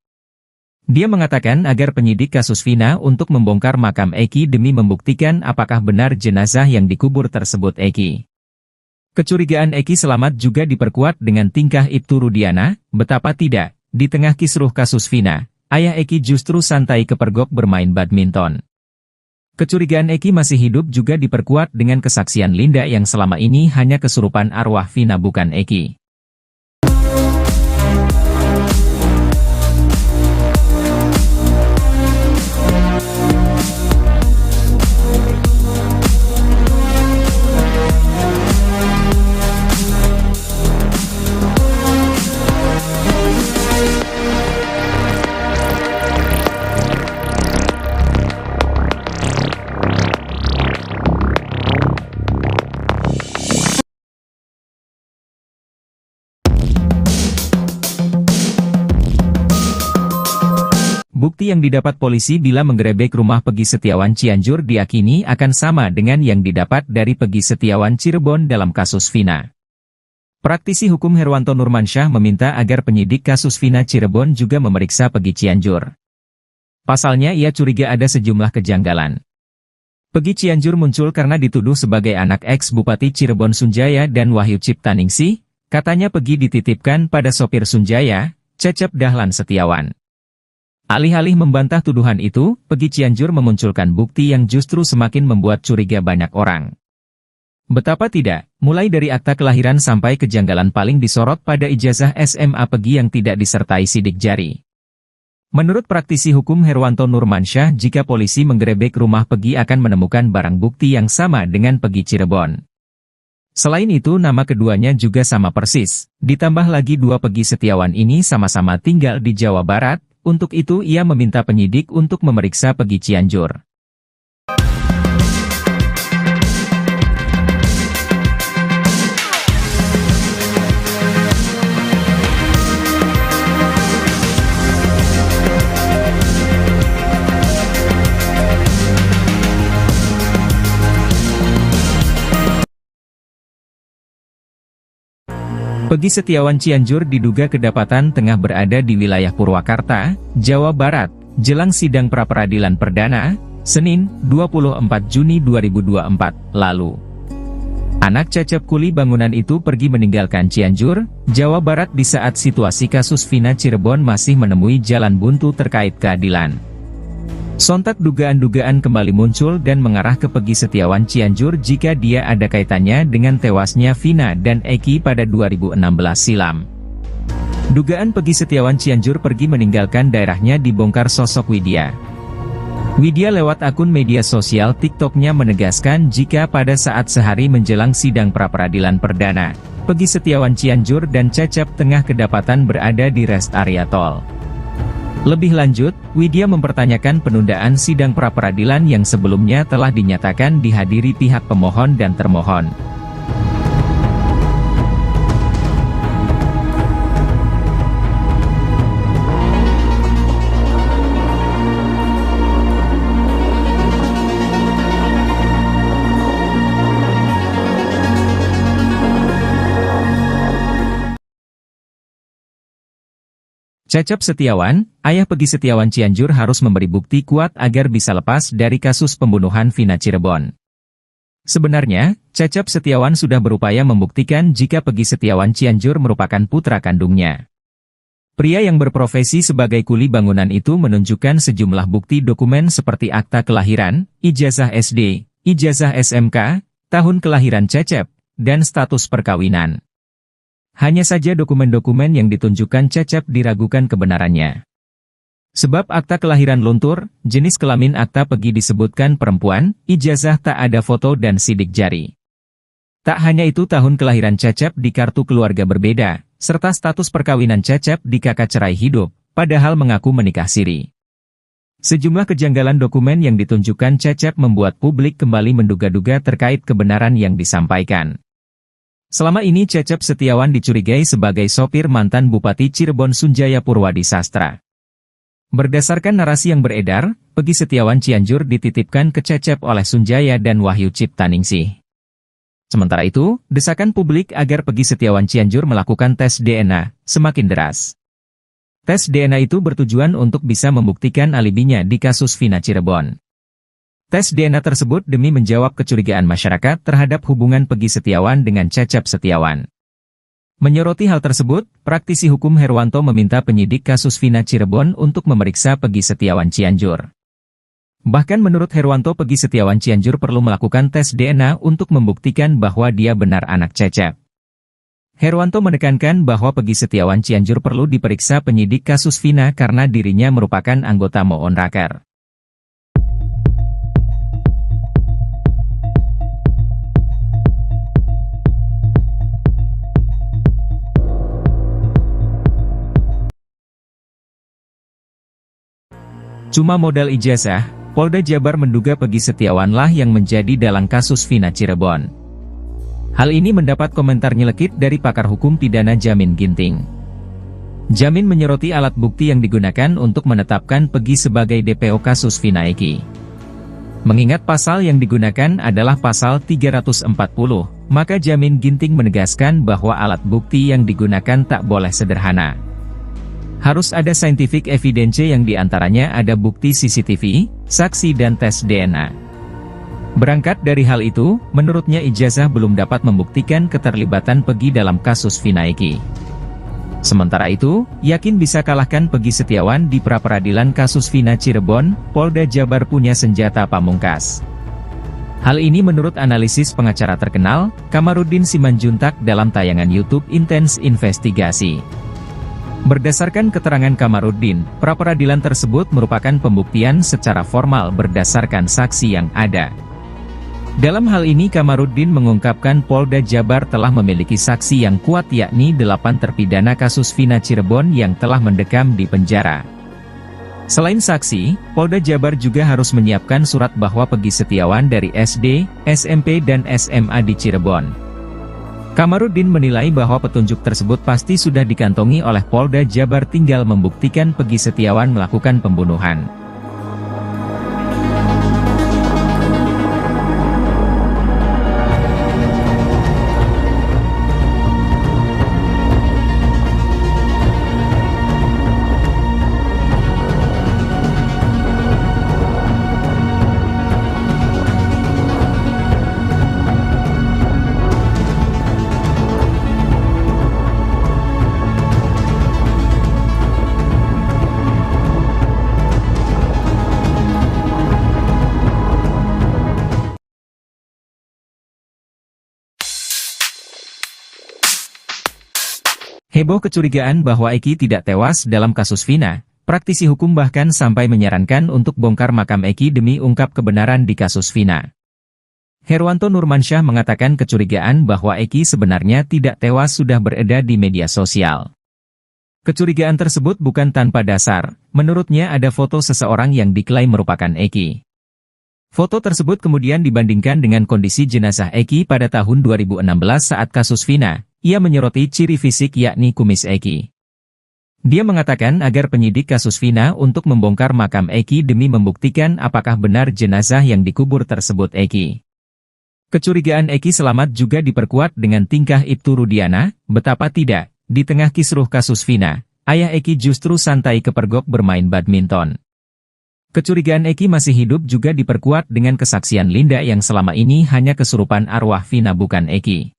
Dia mengatakan agar penyidik kasus Vina untuk membongkar makam Eki demi membuktikan apakah benar jenazah yang dikubur tersebut Eki. Kecurigaan Eki selamat juga diperkuat dengan tingkah Ibtu Rudiana, betapa tidak, di tengah kisruh kasus Vina, ayah Eki justru santai kepergok bermain badminton. Kecurigaan Eki masih hidup juga diperkuat dengan kesaksian Linda yang selama ini hanya kesurupan arwah Vina bukan Eki. Bukti yang didapat polisi bila menggerebek rumah Peggy Setiawan Cianjur diyakini akan sama dengan yang didapat dari Peggy Setiawan Cirebon dalam kasus Vina. Praktisi hukum Herwanto Nurmansyah meminta agar penyidik kasus Vina Cirebon juga memeriksa Peggy Cianjur. Pasalnya ia curiga ada sejumlah kejanggalan. Peggy Cianjur muncul karena dituduh sebagai anak ex-Bupati Cirebon Sunjaya dan Wahyu Ciptaningsih, katanya Peggy dititipkan pada sopir Sunjaya, Cecep Dahlan Setiawan. Alih-alih membantah tuduhan itu, Peggy Cianjur memunculkan bukti yang justru semakin membuat curiga banyak orang. Betapa tidak, mulai dari akta kelahiran sampai kejanggalan paling disorot pada ijazah SMA Peggy yang tidak disertai sidik jari. Menurut praktisi hukum Herwanto Nurmansyah, jika polisi menggerebek rumah Peggy akan menemukan barang bukti yang sama dengan Peggy Cirebon. Selain itu nama keduanya juga sama persis, ditambah lagi dua Peggy Setiawan ini sama-sama tinggal di Jawa Barat, untuk itu ia meminta penyidik untuk memeriksa Peggy Cianjur. Peggy Setiawan Cianjur diduga kedapatan tengah berada di wilayah Purwakarta, Jawa Barat, jelang sidang pra-peradilan perdana, Senin, 24 Juni 2024, lalu. Anak Cecep kuli bangunan itu pergi meninggalkan Cianjur, Jawa Barat di saat situasi kasus Vina Cirebon masih menemui jalan buntu terkait keadilan. Sontak dugaan-dugaan kembali muncul dan mengarah ke Peggy Setiawan Cianjur jika dia ada kaitannya dengan tewasnya Vina dan Eki pada 2016 silam. Dugaan Peggy Setiawan Cianjur pergi meninggalkan daerahnya dibongkar sosok Widya. Widya lewat akun media sosial TikToknya menegaskan jika pada saat sehari menjelang sidang pra-peradilan perdana, Peggy Setiawan Cianjur dan Cecep tengah kedapatan berada di rest area tol. Lebih lanjut, Widya mempertanyakan penundaan sidang pra-peradilan yang sebelumnya telah dinyatakan dihadiri pihak pemohon dan termohon. Cecep Setiawan, ayah Peggy Setiawan Cianjur harus memberi bukti kuat agar bisa lepas dari kasus pembunuhan Vina Cirebon. Sebenarnya, Cecep Setiawan sudah berupaya membuktikan jika Peggy Setiawan Cianjur merupakan putra kandungnya. Pria yang berprofesi sebagai kuli bangunan itu menunjukkan sejumlah bukti dokumen seperti akta kelahiran, ijazah SD, ijazah SMK, tahun kelahiran Cecep, dan status perkawinan. Hanya saja dokumen-dokumen yang ditunjukkan Cecep diragukan kebenarannya. Sebab akta kelahiran luntur, jenis kelamin akta Peggy disebutkan perempuan, ijazah tak ada foto dan sidik jari. Tak hanya itu tahun kelahiran Cecep di kartu keluarga berbeda, serta status perkawinan Cecep di kakak cerai hidup, padahal mengaku menikah siri. Sejumlah kejanggalan dokumen yang ditunjukkan Cecep membuat publik kembali menduga-duga terkait kebenaran yang disampaikan. Selama ini Cecep Setiawan dicurigai sebagai sopir mantan Bupati Cirebon Sunjaya Purwadi Sastra. Berdasarkan narasi yang beredar, Peggy Setiawan Cianjur dititipkan ke Cecep oleh Sunjaya dan Wahyu Ciptaningsih. Sementara itu, desakan publik agar Peggy Setiawan Cianjur melakukan tes DNA semakin deras. Tes DNA itu bertujuan untuk bisa membuktikan alibinya di kasus Vina Cirebon. Tes DNA tersebut demi menjawab kecurigaan masyarakat terhadap hubungan Peggy Setiawan dengan Cecep Setiawan. Menyoroti hal tersebut, praktisi hukum Herwanto meminta penyidik kasus Vina Cirebon untuk memeriksa Peggy Setiawan Cianjur. Bahkan menurut Herwanto, Peggy Setiawan Cianjur perlu melakukan tes DNA untuk membuktikan bahwa dia benar anak Cecep. Herwanto menekankan bahwa Peggy Setiawan Cianjur perlu diperiksa penyidik kasus Vina karena dirinya merupakan anggota Moonraker. Cuma modal ijazah, Polda Jabar menduga Peggy Setiawanlah yang menjadi dalang kasus Vina Cirebon. Hal ini mendapat komentar nyelekit dari pakar hukum pidana Jamin Ginting. Jamin menyoroti alat bukti yang digunakan untuk menetapkan Peggy sebagai DPO kasus Vina Eki. Mengingat pasal yang digunakan adalah pasal 340, maka Jamin Ginting menegaskan bahwa alat bukti yang digunakan tak boleh sederhana. Harus ada scientific evidence yang diantaranya ada bukti CCTV, saksi dan tes DNA. Berangkat dari hal itu, menurutnya ijazah belum dapat membuktikan keterlibatan Peggy dalam kasus Vina Eki. Sementara itu, yakin bisa kalahkan Peggy Setiawan di pra-peradilan kasus Vina Cirebon, Polda Jabar punya senjata pamungkas. Hal ini menurut analisis pengacara terkenal, Kamarudin Simanjuntak dalam tayangan YouTube Intens Investigasi. Berdasarkan keterangan Kamarudin, pra-peradilan tersebut merupakan pembuktian secara formal berdasarkan saksi yang ada. Dalam hal ini Kamarudin mengungkapkan Polda Jabar telah memiliki saksi yang kuat yakni 8 terpidana kasus Vina Cirebon yang telah mendekam di penjara. Selain saksi, Polda Jabar juga harus menyiapkan surat bahwa Peggy Setiawan dari SD, SMP dan SMA di Cirebon. Kamarudin menilai bahwa petunjuk tersebut pasti sudah dikantongi oleh Polda Jabar, tinggal membuktikan Peggy Setiawan melakukan pembunuhan. Heboh kecurigaan bahwa Eki tidak tewas dalam kasus Vina, praktisi hukum bahkan sampai menyarankan untuk bongkar makam Eki demi ungkap kebenaran di kasus Vina. Herwanto Nurmansyah mengatakan kecurigaan bahwa Eki sebenarnya tidak tewas sudah beredar di media sosial. Kecurigaan tersebut bukan tanpa dasar, menurutnya ada foto seseorang yang diklaim merupakan Eki. Foto tersebut kemudian dibandingkan dengan kondisi jenazah Eki pada tahun 2016 saat kasus Vina. Ia menyoroti ciri fisik yakni kumis Eki. Dia mengatakan agar penyidik kasus Vina untuk membongkar makam Eki demi membuktikan apakah benar jenazah yang dikubur tersebut Eki. Kecurigaan Eki selamat juga diperkuat dengan tingkah Ibtu Rudiana, betapa tidak, di tengah kisruh kasus Vina, ayah Eki justru santai kepergok bermain badminton. Kecurigaan Eki masih hidup juga diperkuat dengan kesaksian Linda yang selama ini hanya kesurupan arwah Vina bukan Eki.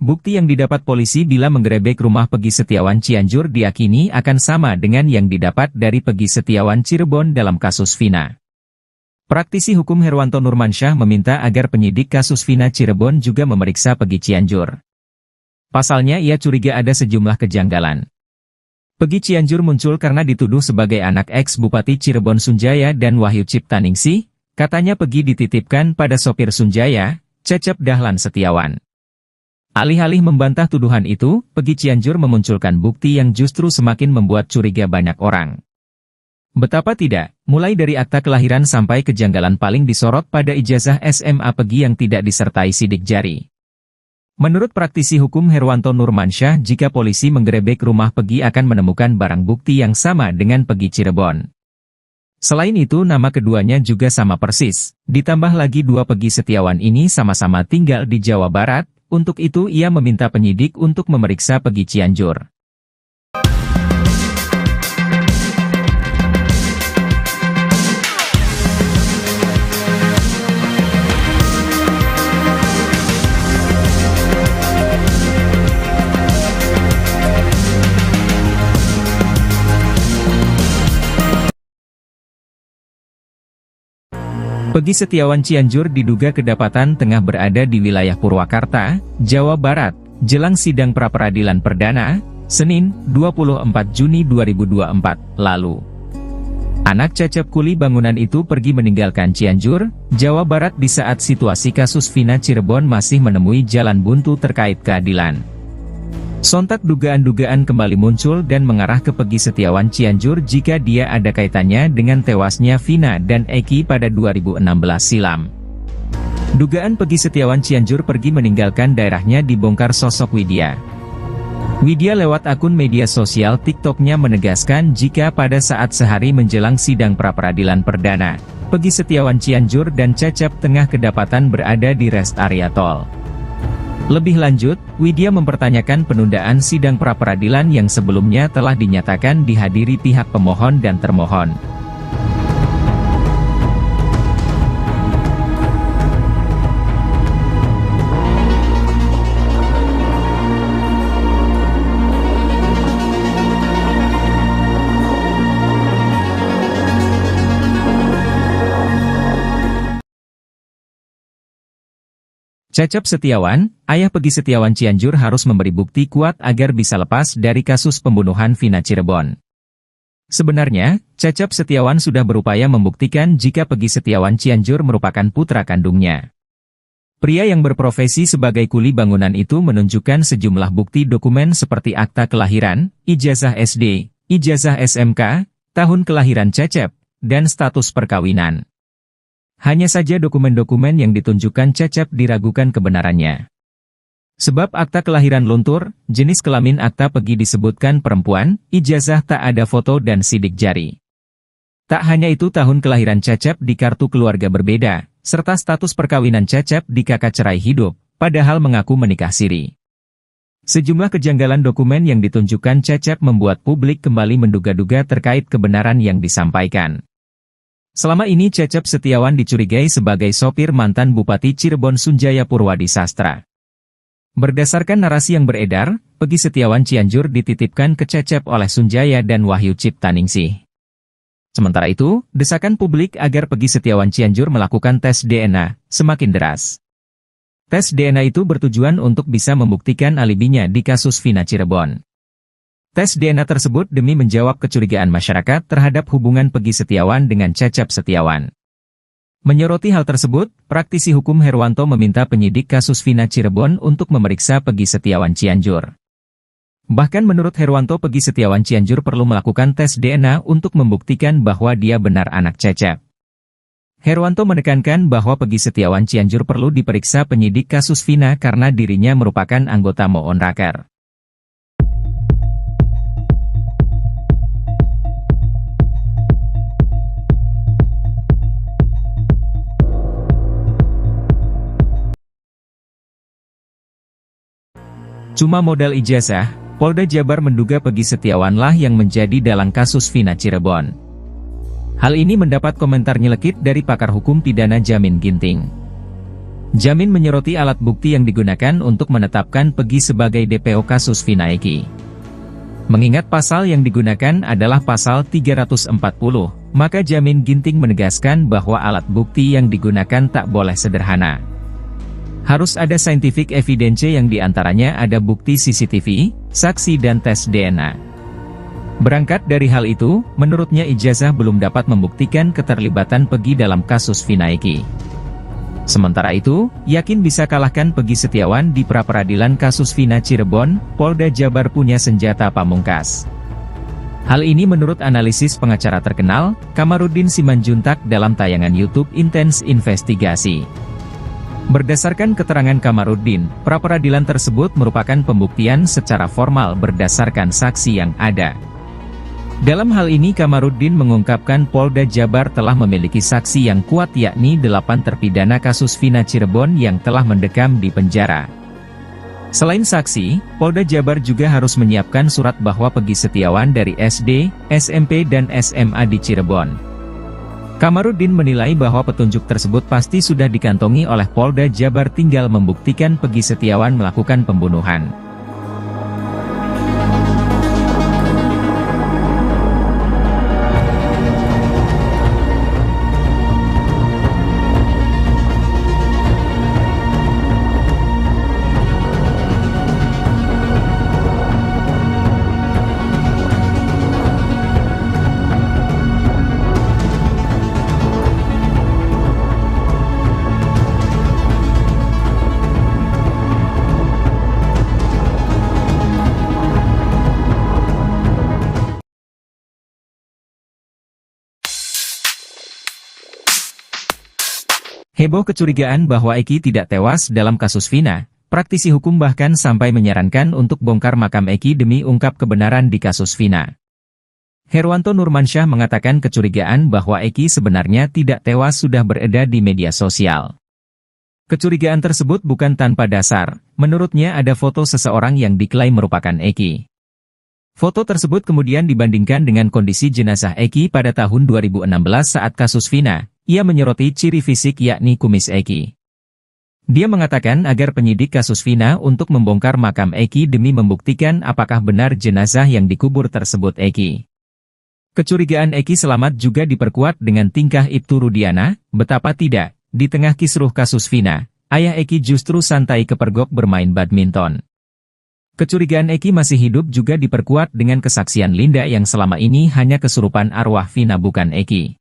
Bukti yang didapat polisi bila menggerebek rumah Peggy Setiawan Cianjur diyakini akan sama dengan yang didapat dari Peggy Setiawan Cirebon dalam kasus Vina. Praktisi hukum Herwanto Nurmansyah meminta agar penyidik kasus Vina Cirebon juga memeriksa Peggy Cianjur. Pasalnya ia curiga ada sejumlah kejanggalan. Peggy Cianjur muncul karena dituduh sebagai anak ex-Bupati Cirebon Sunjaya dan Wahyu Ciptaningsih, katanya Peggy dititipkan pada sopir Sunjaya, Cecep Dahlan Setiawan. Alih-alih membantah tuduhan itu, Peggy Cianjur memunculkan bukti yang justru semakin membuat curiga banyak orang. Betapa tidak, mulai dari akta kelahiran sampai kejanggalan paling disorot pada ijazah SMA Peggy yang tidak disertai sidik jari. Menurut praktisi hukum Herwanto Nurmansyah, jika polisi menggerebek rumah Peggy akan menemukan barang bukti yang sama dengan Peggy Cirebon. Selain itu nama keduanya juga sama persis, ditambah lagi dua Peggy Setiawan ini sama-sama tinggal di Jawa Barat. Untuk itu ia meminta penyidik untuk memeriksa Peggy Cianjur. Pegi Setiawan Cianjur diduga kedapatan tengah berada di wilayah Purwakarta, Jawa Barat, jelang sidang pra-peradilan perdana, Senin, 24 Juni 2024, lalu. Anak Cecep kuli bangunan itu pergi meninggalkan Cianjur, Jawa Barat di saat situasi kasus Vina Cirebon masih menemui jalan buntu terkait keadilan. Sontak dugaan-dugaan kembali muncul dan mengarah ke Pegi Setiawan Cianjur jika dia ada kaitannya dengan tewasnya Vina dan Eki pada 2016 silam. Dugaan Pegi Setiawan Cianjur pergi meninggalkan daerahnya dibongkar sosok Widya. Widya lewat akun media sosial TikToknya menegaskan jika pada saat sehari menjelang sidang pra-peradilan perdana, Pegi Setiawan Cianjur dan Cecep tengah kedapatan berada di rest area tol. Lebih lanjut, Widya mempertanyakan penundaan sidang pra-peradilan yang sebelumnya telah dinyatakan dihadiri pihak pemohon dan termohon. Cecep Setiawan, ayah Pegi Setiawan Cianjur harus memberi bukti kuat agar bisa lepas dari kasus pembunuhan Vina Cirebon. Sebenarnya, Cecep Setiawan sudah berupaya membuktikan jika Pegi Setiawan Cianjur merupakan putra kandungnya. Pria yang berprofesi sebagai kuli bangunan itu menunjukkan sejumlah bukti dokumen seperti akta kelahiran, ijazah SD, ijazah SMK, tahun kelahiran Cecep, dan status perkawinan. Hanya saja dokumen-dokumen yang ditunjukkan Cecep diragukan kebenarannya. Sebab akta kelahiran luntur, jenis kelamin akta Pegi disebutkan perempuan, ijazah tak ada foto dan sidik jari. Tak hanya itu, tahun kelahiran Cecep di kartu keluarga berbeda, serta status perkawinan Cecep di kakak cerai hidup, padahal mengaku menikah siri. Sejumlah kejanggalan dokumen yang ditunjukkan Cecep membuat publik kembali menduga-duga terkait kebenaran yang disampaikan. Selama ini Cecep Setiawan dicurigai sebagai sopir mantan Bupati Cirebon Sunjaya Purwadi Sastra. Berdasarkan narasi yang beredar, Pegi Setiawan Cianjur dititipkan ke Cecep oleh Sunjaya dan Wahyu Ciptaningsih. Sementara itu, desakan publik agar Pegi Setiawan Cianjur melakukan tes DNA semakin deras. Tes DNA itu bertujuan untuk bisa membuktikan alibinya di kasus Vina Cirebon. Tes DNA tersebut demi menjawab kecurigaan masyarakat terhadap hubungan Pegi Setiawan dengan Cecep Setiawan. Menyoroti hal tersebut, praktisi hukum Herwanto meminta penyidik kasus Vina Cirebon untuk memeriksa Pegi Setiawan Cianjur. Bahkan menurut Herwanto, Pegi Setiawan Cianjur perlu melakukan tes DNA untuk membuktikan bahwa dia benar anak Cecep. Herwanto menekankan bahwa Pegi Setiawan Cianjur perlu diperiksa penyidik kasus Vina karena dirinya merupakan anggota Moonraker. Cuma modal ijazah, Polda Jabar menduga Pegi Setiawanlah yang menjadi dalang kasus Vina Cirebon. Hal ini mendapat komentar nyelekit dari pakar hukum pidana Jamin Ginting. Jamin menyoroti alat bukti yang digunakan untuk menetapkan Pegi sebagai DPO kasus Vina Eki. Mengingat pasal yang digunakan adalah pasal 340, maka Jamin Ginting menegaskan bahwa alat bukti yang digunakan tak boleh sederhana. Harus ada scientific evidence yang diantaranya ada bukti CCTV, saksi dan tes DNA. Berangkat dari hal itu, menurutnya ijazah belum dapat membuktikan keterlibatan Pegi dalam kasus Vina Eki. Sementara itu, yakin bisa kalahkan Pegi Setiawan di pra-peradilan kasus Vina Cirebon, Polda Jabar punya senjata pamungkas. Hal ini menurut analisis pengacara terkenal, Kamarudin Simanjuntak dalam tayangan YouTube Intens Investigasi. Berdasarkan keterangan Kamarudin, pra-peradilan tersebut merupakan pembuktian secara formal berdasarkan saksi yang ada. Dalam hal ini Kamarudin mengungkapkan Polda Jabar telah memiliki saksi yang kuat yakni 8 terpidana kasus Vina Cirebon yang telah mendekam di penjara. Selain saksi, Polda Jabar juga harus menyiapkan surat bahwa Pegi Setiawan dari SD, SMP dan SMA di Cirebon. Kamarudin menilai bahwa petunjuk tersebut pasti sudah dikantongi oleh Polda Jabar, tinggal membuktikan Pegi Setiawan melakukan pembunuhan. Heboh kecurigaan bahwa Eki tidak tewas dalam kasus Vina, praktisi hukum bahkan sampai menyarankan untuk bongkar makam Eki demi ungkap kebenaran di kasus Vina. Herwanto Nurmansyah mengatakan kecurigaan bahwa Eki sebenarnya tidak tewas sudah beredar di media sosial. Kecurigaan tersebut bukan tanpa dasar, menurutnya ada foto seseorang yang diklaim merupakan Eki. Foto tersebut kemudian dibandingkan dengan kondisi jenazah Eki pada tahun 2016 saat kasus Vina. Ia menyoroti ciri fisik yakni kumis Eki. Dia mengatakan agar penyidik kasus Vina untuk membongkar makam Eki demi membuktikan apakah benar jenazah yang dikubur tersebut Eki. Kecurigaan Eki selamat juga diperkuat dengan tingkah Ibtu Rudiana, betapa tidak, di tengah kisruh kasus Vina, ayah Eki justru santai kepergok bermain badminton. Kecurigaan Eki masih hidup juga diperkuat dengan kesaksian Linda yang selama ini hanya kesurupan arwah Vina bukan Eki.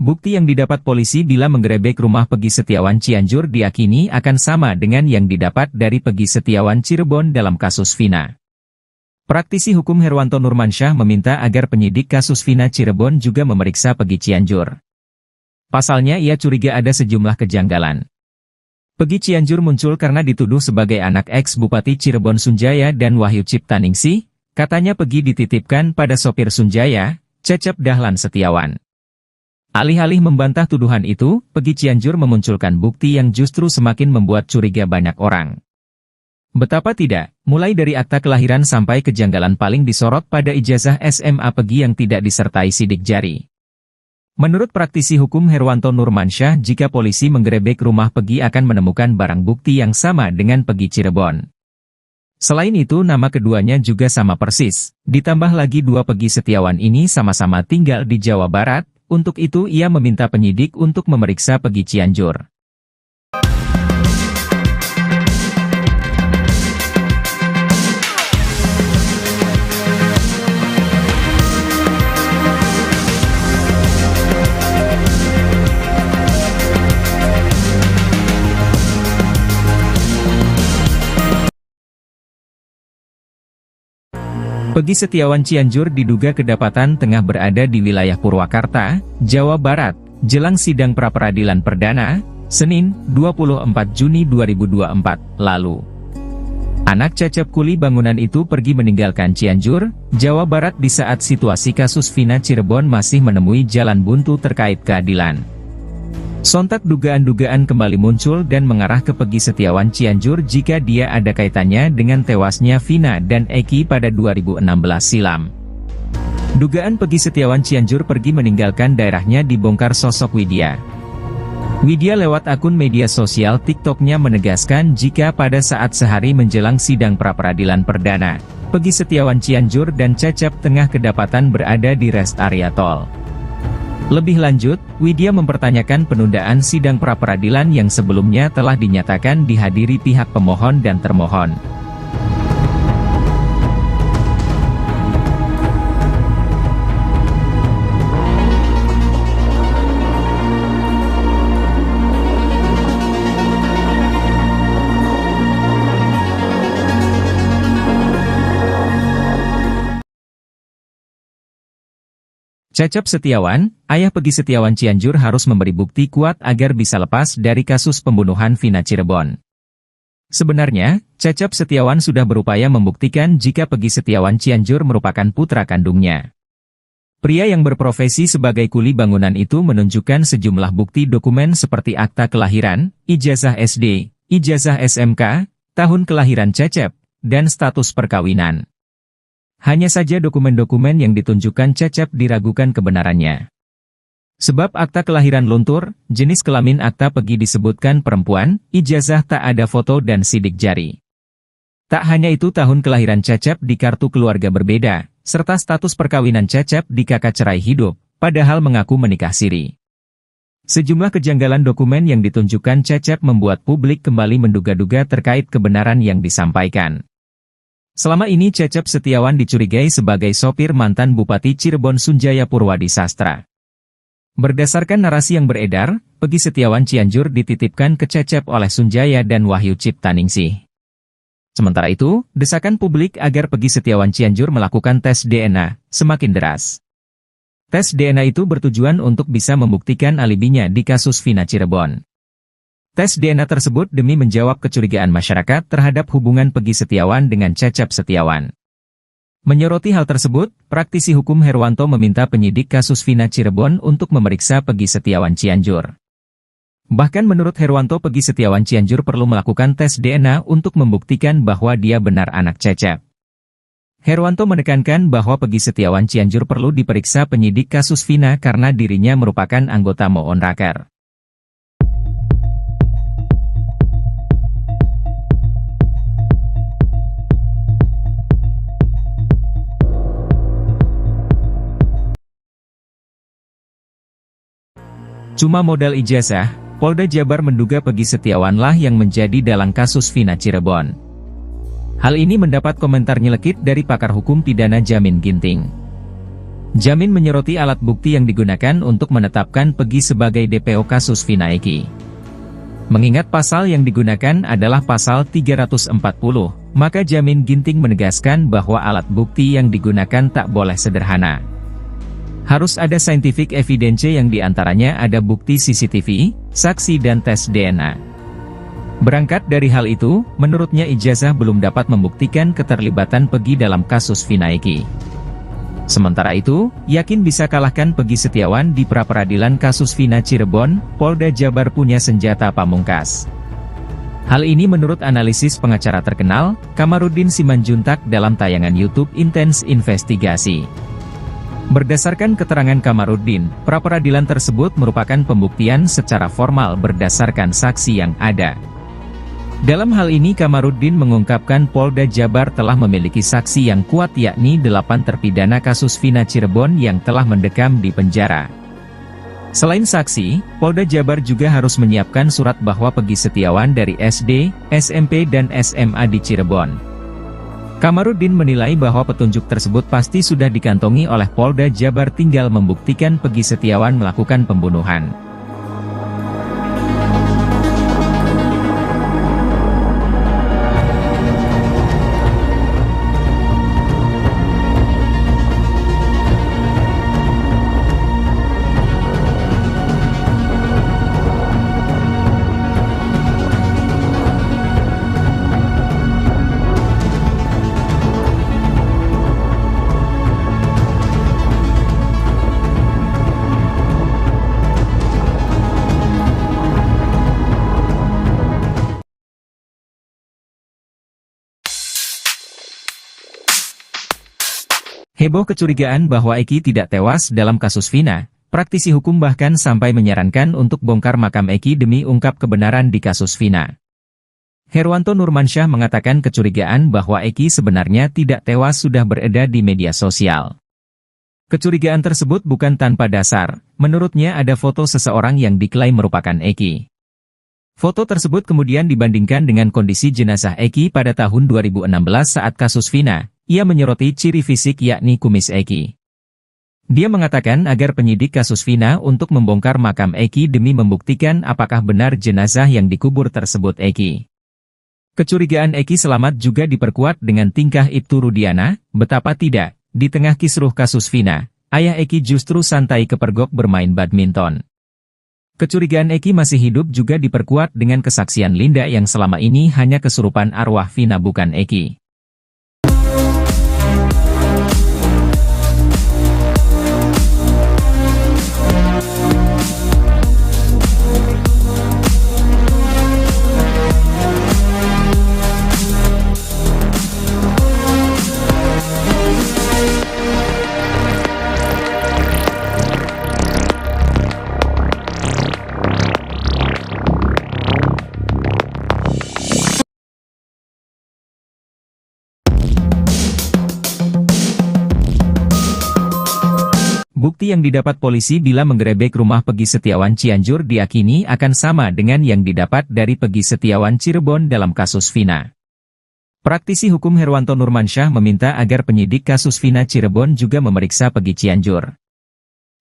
Bukti yang didapat polisi bila menggerebek rumah Peggy Setiawan Cianjur diyakini akan sama dengan yang didapat dari Peggy Setiawan Cirebon dalam kasus Vina. Praktisi hukum Herwanto Nurmansyah meminta agar penyidik kasus Vina Cirebon juga memeriksa Peggy Cianjur. Pasalnya ia curiga ada sejumlah kejanggalan. Peggy Cianjur muncul karena dituduh sebagai anak ex-Bupati Cirebon Sunjaya dan Wahyu Ciptaningsih, katanya Peggy dititipkan pada sopir Sunjaya, Cecep Dahlan Setiawan. Alih-alih membantah tuduhan itu, Peggy Cianjur memunculkan bukti yang justru semakin membuat curiga banyak orang. Betapa tidak, mulai dari akta kelahiran sampai kejanggalan paling disorot pada ijazah SMA Peggy yang tidak disertai sidik jari. Menurut praktisi hukum Herwanto Nurmansyah, jika polisi menggerebek rumah Peggy akan menemukan barang bukti yang sama dengan Peggy Cirebon. Selain itu nama keduanya juga sama persis, ditambah lagi dua Peggy Setiawan ini sama-sama tinggal di Jawa Barat. Untuk itu ia meminta penyidik untuk memeriksa Peggy Cianjur. Peggy Setiawan Cianjur diduga kedapatan tengah berada di wilayah Purwakarta, Jawa Barat, jelang sidang pra-peradilan perdana, Senin, 24 Juni 2024, lalu. Anak Cecep kuli bangunan itu pergi meninggalkan Cianjur, Jawa Barat di saat situasi kasus Vina Cirebon masih menemui jalan buntu terkait keadilan. Sontak dugaan-dugaan kembali muncul dan mengarah ke Peggy Setiawan Cianjur jika dia ada kaitannya dengan tewasnya Vina dan Eki pada 2016 silam. Dugaan Peggy Setiawan Cianjur pergi meninggalkan daerahnya dibongkar sosok Widya. Widya lewat akun media sosial TikTok-nya menegaskan jika pada saat sehari menjelang sidang pra-peradilan perdana, Peggy Setiawan Cianjur dan Cecep tengah kedapatan berada di rest area tol. Lebih lanjut, Widya mempertanyakan penundaan sidang pra-peradilan yang sebelumnya telah dinyatakan dihadiri pihak pemohon dan termohon. Cecep Setiawan, ayah Peggy Setiawan Cianjur harus memberi bukti kuat agar bisa lepas dari kasus pembunuhan Vina Cirebon. Sebenarnya, Cecep Setiawan sudah berupaya membuktikan jika Peggy Setiawan Cianjur merupakan putra kandungnya. Pria yang berprofesi sebagai kuli bangunan itu menunjukkan sejumlah bukti dokumen seperti akta kelahiran, ijazah SD, ijazah SMK, tahun kelahiran Cecep, dan status perkawinan. Hanya saja dokumen-dokumen yang ditunjukkan Cecep diragukan kebenarannya. Sebab akta kelahiran luntur, jenis kelamin akta Peggy disebutkan perempuan, ijazah tak ada foto dan sidik jari. Tak hanya itu tahun kelahiran Cecep di kartu keluarga berbeda, serta status perkawinan Cecep di kakak cerai hidup, padahal mengaku menikah siri. Sejumlah kejanggalan dokumen yang ditunjukkan Cecep membuat publik kembali menduga-duga terkait kebenaran yang disampaikan. Selama ini Cecep Setiawan dicurigai sebagai sopir mantan Bupati Cirebon Sunjaya Purwadi Sastra. Berdasarkan narasi yang beredar, Peggy Setiawan Cianjur dititipkan ke Cecep oleh Sunjaya dan Wahyu Ciptaningsih. Sementara itu, desakan publik agar Peggy Setiawan Cianjur melakukan tes DNA semakin deras. Tes DNA itu bertujuan untuk bisa membuktikan alibinya di kasus Vina Cirebon. Tes DNA tersebut demi menjawab kecurigaan masyarakat terhadap hubungan Peggy Setiawan dengan Cecep Setiawan. Menyoroti hal tersebut, praktisi hukum Herwanto meminta penyidik kasus Vina Cirebon untuk memeriksa Peggy Setiawan Cianjur. Bahkan menurut Herwanto, Peggy Setiawan Cianjur perlu melakukan tes DNA untuk membuktikan bahwa dia benar anak Cecep. Herwanto menekankan bahwa Peggy Setiawan Cianjur perlu diperiksa penyidik kasus Vina karena dirinya merupakan anggota Moon Raker. Cuma modal ijazah, Polda Jabar menduga Peggy Setiawanlah yang menjadi dalang kasus Vina Cirebon. Hal ini mendapat komentar nyelekit dari pakar hukum pidana Jamin Ginting. Jamin menyoroti alat bukti yang digunakan untuk menetapkan Peggy sebagai DPO kasus Vina Eki. Mengingat pasal yang digunakan adalah pasal 340, maka Jamin Ginting menegaskan bahwa alat bukti yang digunakan tak boleh sederhana. Harus ada scientific evidence yang diantaranya ada bukti CCTV, saksi dan tes DNA. Berangkat dari hal itu, menurutnya ijazah belum dapat membuktikan keterlibatan Peggy dalam kasus Vina Eki. Sementara itu, yakin bisa kalahkan Peggy Setiawan di pra-peradilan kasus Vina Cirebon, Polda Jabar punya senjata pamungkas. Hal ini menurut analisis pengacara terkenal, Kamarudin Simanjuntak dalam tayangan YouTube Intens Investigasi. Berdasarkan keterangan Kamarudin, pra-peradilan tersebut merupakan pembuktian secara formal berdasarkan saksi yang ada. Dalam hal ini Kamarudin mengungkapkan Polda Jabar telah memiliki saksi yang kuat yakni 8 terpidana kasus Vina Cirebon yang telah mendekam di penjara. Selain saksi, Polda Jabar juga harus menyiapkan surat bahwa Peggy Setiawan dari SD, SMP dan SMA di Cirebon. Kamarudin menilai bahwa petunjuk tersebut pasti sudah dikantongi oleh Polda Jabar, tinggal membuktikan Peggy Setiawan melakukan pembunuhan. Heboh kecurigaan bahwa Eki tidak tewas dalam kasus Vina, praktisi hukum bahkan sampai menyarankan untuk bongkar makam Eki demi ungkap kebenaran di kasus Vina. Herwanto Nurmansyah mengatakan kecurigaan bahwa Eki sebenarnya tidak tewas sudah beredar di media sosial. Kecurigaan tersebut bukan tanpa dasar, menurutnya ada foto seseorang yang diklaim merupakan Eki. Foto tersebut kemudian dibandingkan dengan kondisi jenazah Eki pada tahun 2016 saat kasus Vina. Ia menyoroti ciri fisik yakni kumis Eki. Dia mengatakan agar penyidik kasus Vina untuk membongkar makam Eki demi membuktikan apakah benar jenazah yang dikubur tersebut Eki. Kecurigaan Eki selamat juga diperkuat dengan tingkah Ibtu Rudiana, betapa tidak, di tengah kisruh kasus Vina, ayah Eki justru santai kepergok bermain badminton. Kecurigaan Eki masih hidup juga diperkuat dengan kesaksian Linda yang selama ini hanya kesurupan arwah Vina bukan Eki. Bukti yang didapat polisi bila menggerebek rumah Peggy Setiawan Cianjur diakini akan sama dengan yang didapat dari Peggy Setiawan Cirebon dalam kasus Vina. Praktisi hukum Herwanto Nurmansyah meminta agar penyidik kasus Vina Cirebon juga memeriksa Peggy Cianjur.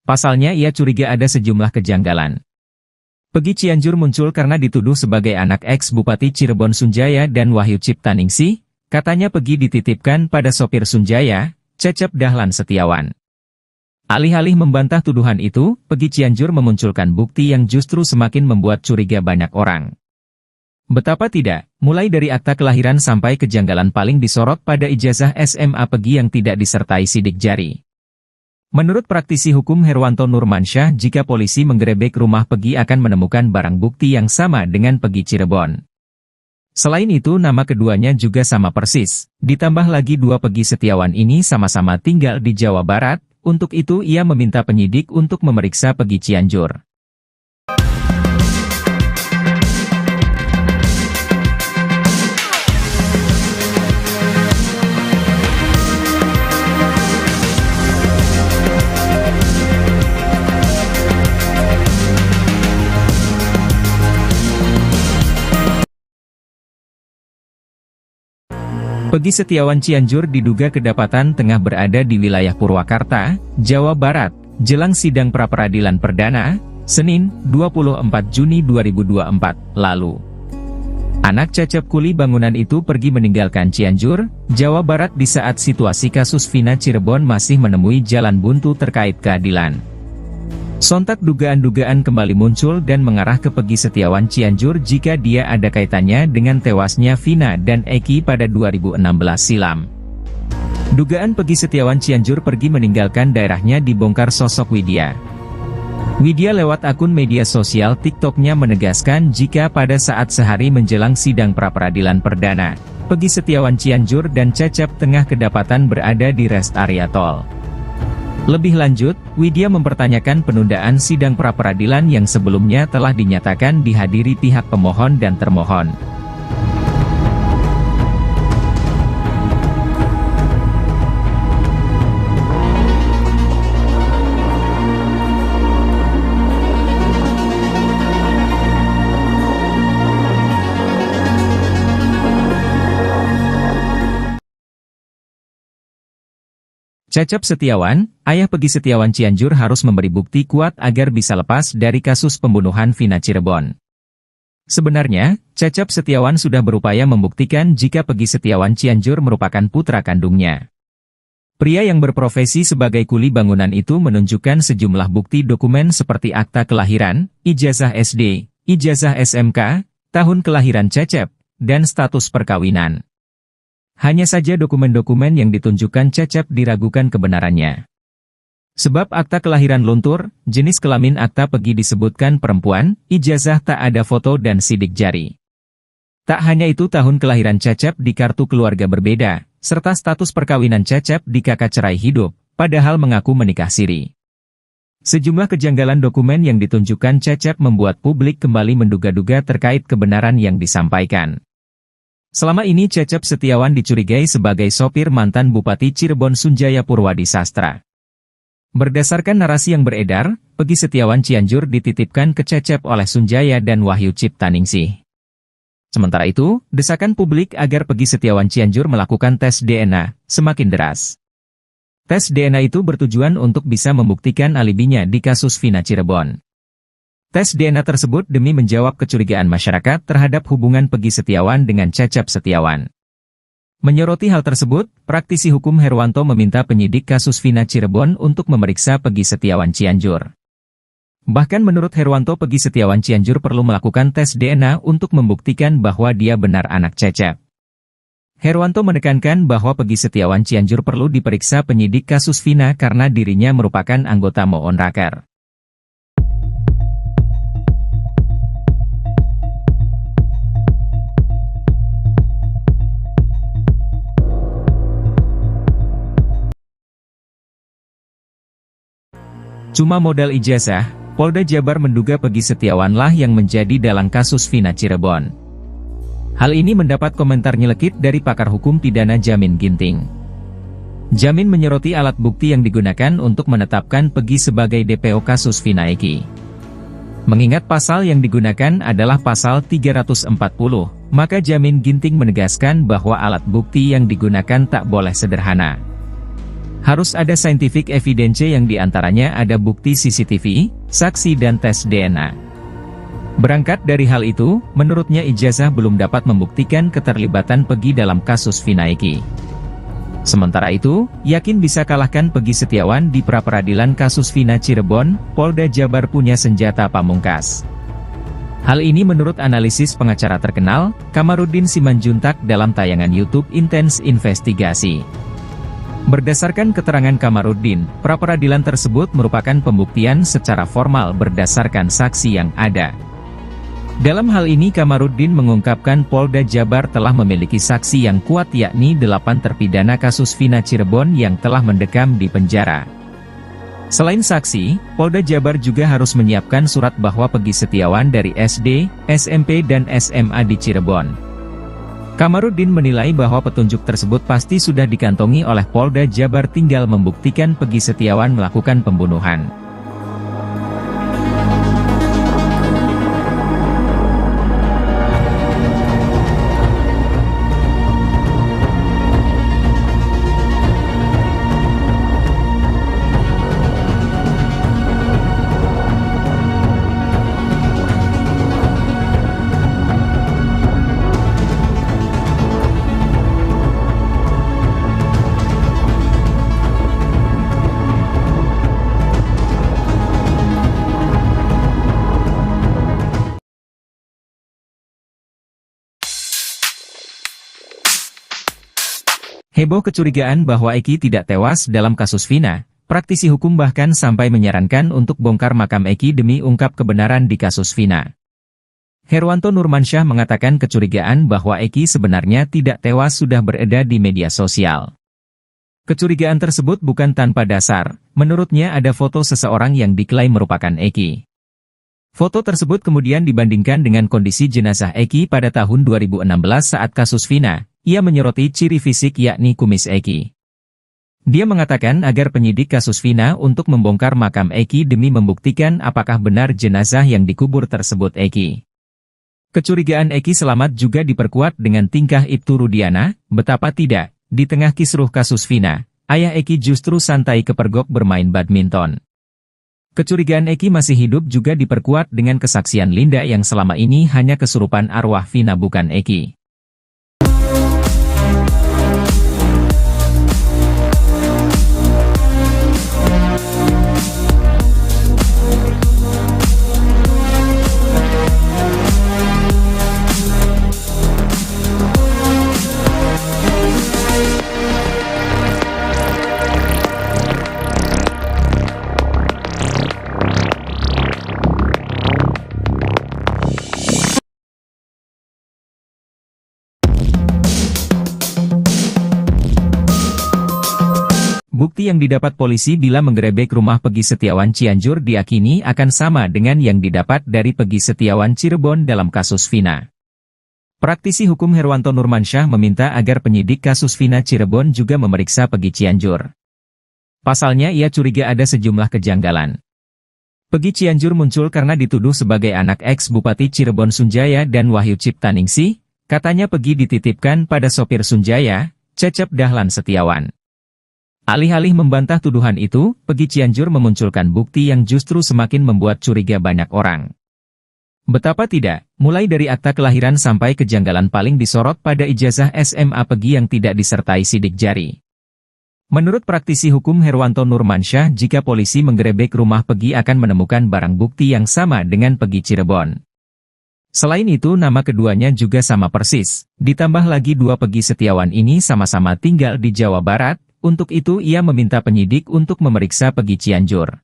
Pasalnya ia curiga ada sejumlah kejanggalan. Peggy Cianjur muncul karena dituduh sebagai anak ex-Bupati Cirebon Sunjaya dan Wahyu Ciptaningsih. Katanya Peggy dititipkan pada sopir Sunjaya, Cecep Dahlan Setiawan. Alih-alih membantah tuduhan itu, Peggy Cianjur memunculkan bukti yang justru semakin membuat curiga banyak orang. Betapa tidak, mulai dari akta kelahiran sampai kejanggalan paling disorot pada ijazah SMA Peggy yang tidak disertai sidik jari. Menurut praktisi hukum Herwanto Nurmansyah, jika polisi menggerebek rumah Peggy akan menemukan barang bukti yang sama dengan Peggy Cirebon. Selain itu nama keduanya juga sama persis, ditambah lagi dua Peggy Setiawan ini sama-sama tinggal di Jawa Barat. Untuk itu ia meminta penyidik untuk memeriksa Peggy Cianjur. Peggy Setiawan Cianjur diduga kedapatan tengah berada di wilayah Purwakarta, Jawa Barat, jelang sidang pra-peradilan perdana, Senin, 24 Juni 2024, lalu. Anak Cecep kuli bangunan itu pergi meninggalkan Cianjur, Jawa Barat di saat situasi kasus Vina Cirebon masih menemui jalan buntu terkait keadilan. Sontak dugaan-dugaan kembali muncul dan mengarah ke Peggy Setiawan Cianjur jika dia ada kaitannya dengan tewasnya Vina dan Eki pada 2016 silam. Dugaan Peggy Setiawan Cianjur pergi meninggalkan daerahnya dibongkar sosok Widya. Widya lewat akun media sosial TikTok-nya menegaskan jika pada saat sehari menjelang sidang pra-peradilan perdana, Peggy Setiawan Cianjur dan Cecep tengah kedapatan berada di rest area tol. Lebih lanjut, Widya mempertanyakan penundaan sidang pra-peradilan yang sebelumnya telah dinyatakan dihadiri pihak pemohon dan termohon. Cecep Setiawan, ayah Peggy Setiawan Cianjur harus memberi bukti kuat agar bisa lepas dari kasus pembunuhan Vina Cirebon. Sebenarnya, Cecep Setiawan sudah berupaya membuktikan jika Peggy Setiawan Cianjur merupakan putra kandungnya. Pria yang berprofesi sebagai kuli bangunan itu menunjukkan sejumlah bukti dokumen seperti akta kelahiran, ijazah SD, ijazah SMK, tahun kelahiran Cecep, dan status perkawinan. Hanya saja dokumen-dokumen yang ditunjukkan Cecep diragukan kebenarannya. Sebab akta kelahiran luntur, jenis kelamin akta Peggy disebutkan perempuan, ijazah tak ada foto dan sidik jari. Tak hanya itu tahun kelahiran Cecep di kartu keluarga berbeda, serta status perkawinan Cecep di kakak cerai hidup, padahal mengaku menikah siri. Sejumlah kejanggalan dokumen yang ditunjukkan Cecep membuat publik kembali menduga-duga terkait kebenaran yang disampaikan. Selama ini Cecep Setiawan dicurigai sebagai sopir mantan Bupati Cirebon Sunjaya Purwadi Sastra. Berdasarkan narasi yang beredar, Peggy Setiawan Cianjur dititipkan ke Cecep oleh Sunjaya dan Wahyu Ciptaningsih. Sementara itu, desakan publik agar Peggy Setiawan Cianjur melakukan tes DNA semakin deras. Tes DNA itu bertujuan untuk bisa membuktikan alibinya di kasus Vina Cirebon. Tes DNA tersebut demi menjawab kecurigaan masyarakat terhadap hubungan Peggy Setiawan dengan Cecep Setiawan. Menyoroti hal tersebut, praktisi hukum Herwanto meminta penyidik kasus Vina Cirebon untuk memeriksa Peggy Setiawan Cianjur. Bahkan menurut Herwanto, Peggy Setiawan Cianjur perlu melakukan tes DNA untuk membuktikan bahwa dia benar anak Cecep. Herwanto menekankan bahwa Peggy Setiawan Cianjur perlu diperiksa penyidik kasus Vina karena dirinya merupakan anggota Moon Raker. Cuma modal ijazah, Polda Jabar menduga Peggy Setiawanlah yang menjadi dalang kasus Vina Cirebon. Hal ini mendapat komentar nyelekit dari pakar hukum pidana Jamin Ginting. Jamin menyoroti alat bukti yang digunakan untuk menetapkan Peggy sebagai DPO kasus Vina Eki. Mengingat pasal yang digunakan adalah pasal 340, maka Jamin Ginting menegaskan bahwa alat bukti yang digunakan tak boleh sederhana. Harus ada scientific evidence yang diantaranya ada bukti CCTV, saksi dan tes DNA. Berangkat dari hal itu, menurutnya ijazah belum dapat membuktikan keterlibatan Peggy dalam kasus Vina Eki. Sementara itu, yakin bisa kalahkan Peggy Setiawan di pra-peradilan kasus Vina Cirebon, Polda Jabar punya senjata pamungkas. Hal ini menurut analisis pengacara terkenal, Kamarudin Simanjuntak dalam tayangan YouTube Intens Investigasi. Berdasarkan keterangan Kamarudin, pra-peradilan tersebut merupakan pembuktian secara formal berdasarkan saksi yang ada. Dalam hal ini Kamarudin mengungkapkan Polda Jabar telah memiliki saksi yang kuat yakni 8 terpidana kasus Vina Cirebon yang telah mendekam di penjara. Selain saksi, Polda Jabar juga harus menyiapkan surat bahwa Peggy Setiawan dari SD, SMP dan SMA di Cirebon. Kamarudin menilai bahwa petunjuk tersebut pasti sudah dikantongi oleh Polda Jabar, tinggal membuktikan Peggy Setiawan melakukan pembunuhan. Heboh kecurigaan bahwa Eki tidak tewas dalam kasus Vina, praktisi hukum bahkan sampai menyarankan untuk bongkar makam Eki demi ungkap kebenaran di kasus Vina. Herwanto Nurmansyah mengatakan kecurigaan bahwa Eki sebenarnya tidak tewas sudah beredar di media sosial. Kecurigaan tersebut bukan tanpa dasar, menurutnya ada foto seseorang yang diklaim merupakan Eki. Foto tersebut kemudian dibandingkan dengan kondisi jenazah Eki pada tahun 2016 saat kasus Vina. Ia menyoroti ciri fisik yakni kumis Eki. Dia mengatakan agar penyidik kasus Vina untuk membongkar makam Eki demi membuktikan apakah benar jenazah yang dikubur tersebut Eki. Kecurigaan Eki selamat juga diperkuat dengan tingkah Ibtu Rudiana, betapa tidak, di tengah kisruh kasus Vina, ayah Eki justru santai kepergok bermain badminton. Kecurigaan Eki masih hidup juga diperkuat dengan kesaksian Linda yang selama ini hanya kesurupan arwah Vina bukan Eki. Bukti yang didapat polisi bila menggerebek rumah Peggy Setiawan Cianjur diyakini akan sama dengan yang didapat dari Peggy Setiawan Cirebon dalam kasus Vina. Praktisi hukum Herwanto Nurmansyah meminta agar penyidik kasus Vina Cirebon juga memeriksa Peggy Cianjur. Pasalnya ia curiga ada sejumlah kejanggalan. Peggy Cianjur muncul karena dituduh sebagai anak ex-Bupati Cirebon Sunjaya dan Wahyu Ciptaningsih, katanya Peggy dititipkan pada sopir Sunjaya, Cecep Dahlan Setiawan. Alih-alih membantah tuduhan itu, Peggy Cianjur memunculkan bukti yang justru semakin membuat curiga banyak orang. Betapa tidak, mulai dari akta kelahiran sampai kejanggalan paling disorot pada ijazah SMA Peggy yang tidak disertai sidik jari. Menurut praktisi hukum Herwanto Nurmansyah, jika polisi menggerebek rumah Peggy akan menemukan barang bukti yang sama dengan Peggy Cirebon. Selain itu nama keduanya juga sama persis, ditambah lagi dua Peggy Setiawan ini sama-sama tinggal di Jawa Barat. Untuk itu ia meminta penyidik untuk memeriksa Peggy Cianjur.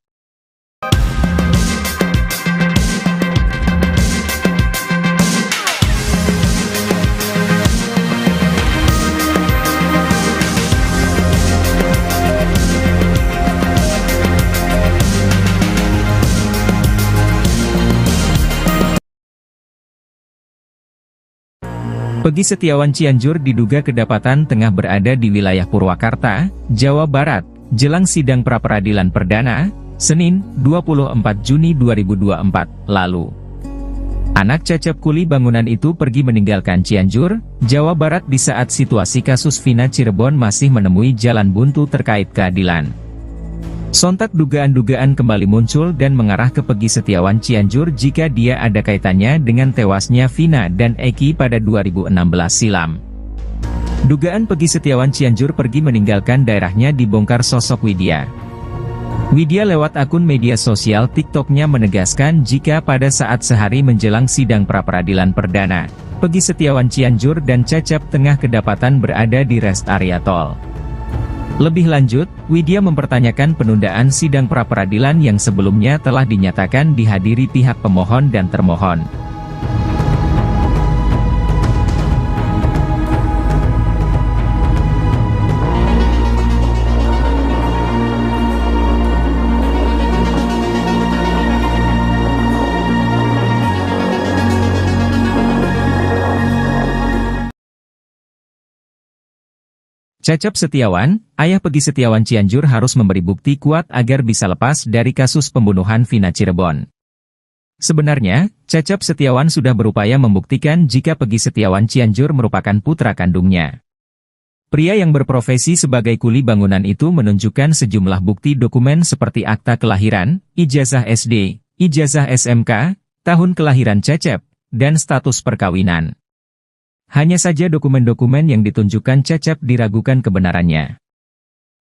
Pegi Setiawan Cianjur diduga kedapatan tengah berada di wilayah Purwakarta, Jawa Barat, jelang sidang pra-peradilan perdana, Senin, 24 Juni 2024, lalu. Anak Cecep kuli bangunan itu pergi meninggalkan Cianjur, Jawa Barat di saat situasi kasus Vina Cirebon masih menemui jalan buntu terkait keadilan. Sontak dugaan-dugaan kembali muncul dan mengarah ke Pegi Setiawan Cianjur jika dia ada kaitannya dengan tewasnya Vina dan Eki pada 2016 silam. Dugaan Pegi Setiawan Cianjur pergi meninggalkan daerahnya dibongkar sosok Widya. Widya lewat akun media sosial TikToknya menegaskan jika pada saat sehari menjelang sidang pra-peradilan perdana, Pegi Setiawan Cianjur dan Cecep tengah kedapatan berada di rest area tol. Lebih lanjut, Widya mempertanyakan penundaan sidang pra-peradilan yang sebelumnya telah dinyatakan dihadiri pihak pemohon dan termohon. Cecep Setiawan, ayah Pegi Setiawan Cianjur harus memberi bukti kuat agar bisa lepas dari kasus pembunuhan Vina Cirebon. Sebenarnya, Cecep Setiawan sudah berupaya membuktikan jika Pegi Setiawan Cianjur merupakan putra kandungnya. Pria yang berprofesi sebagai kuli bangunan itu menunjukkan sejumlah bukti dokumen seperti akta kelahiran, ijazah SD, ijazah SMK, tahun kelahiran Cecep, dan status perkawinan. Hanya saja dokumen-dokumen yang ditunjukkan Cecep diragukan kebenarannya.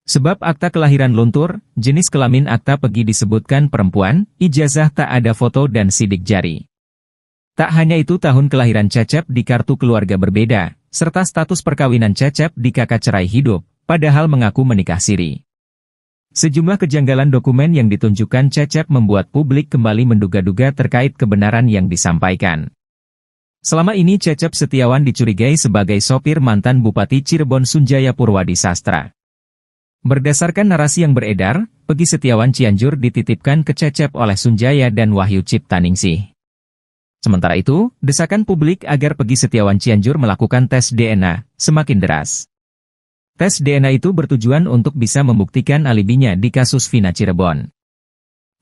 Sebab akta kelahiran luntur, jenis kelamin akta Pegi disebutkan perempuan, ijazah tak ada foto dan sidik jari. Tak hanya itu, tahun kelahiran Cecep di kartu keluarga berbeda, serta status perkawinan Cecep di kakak cerai hidup, padahal mengaku menikah siri. Sejumlah kejanggalan dokumen yang ditunjukkan Cecep membuat publik kembali menduga-duga terkait kebenaran yang disampaikan. Selama ini Cecep Setiawan dicurigai sebagai sopir mantan Bupati Cirebon Sunjaya Purwadi Sastra. Berdasarkan narasi yang beredar, Pegi Setiawan Cianjur dititipkan ke Cecep oleh Sunjaya dan Wahyu Ciptaningsih. Sementara itu, desakan publik agar Pegi Setiawan Cianjur melakukan tes DNA semakin deras. Tes DNA itu bertujuan untuk bisa membuktikan alibinya di kasus Vina Cirebon.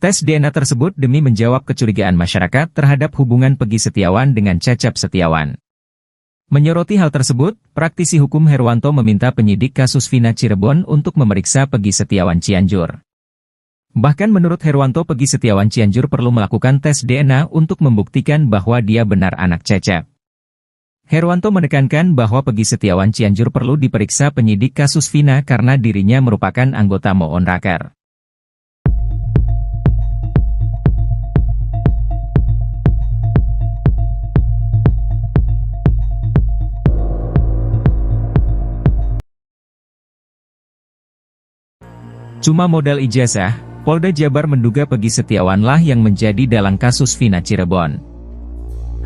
Tes DNA tersebut demi menjawab kecurigaan masyarakat terhadap hubungan Pegi Setiawan dengan Cecep Setiawan. Menyoroti hal tersebut, praktisi hukum Herwanto meminta penyidik kasus Vina Cirebon untuk memeriksa Pegi Setiawan Cianjur. Bahkan menurut Herwanto, Pegi Setiawan Cianjur perlu melakukan tes DNA untuk membuktikan bahwa dia benar anak Cecep. Herwanto menekankan bahwa Pegi Setiawan Cianjur perlu diperiksa penyidik kasus Vina karena dirinya merupakan anggota Moonraker. Cuma modal ijazah, Polda Jabar menduga Pegi Setiawanlah yang menjadi dalang kasus Vina Cirebon.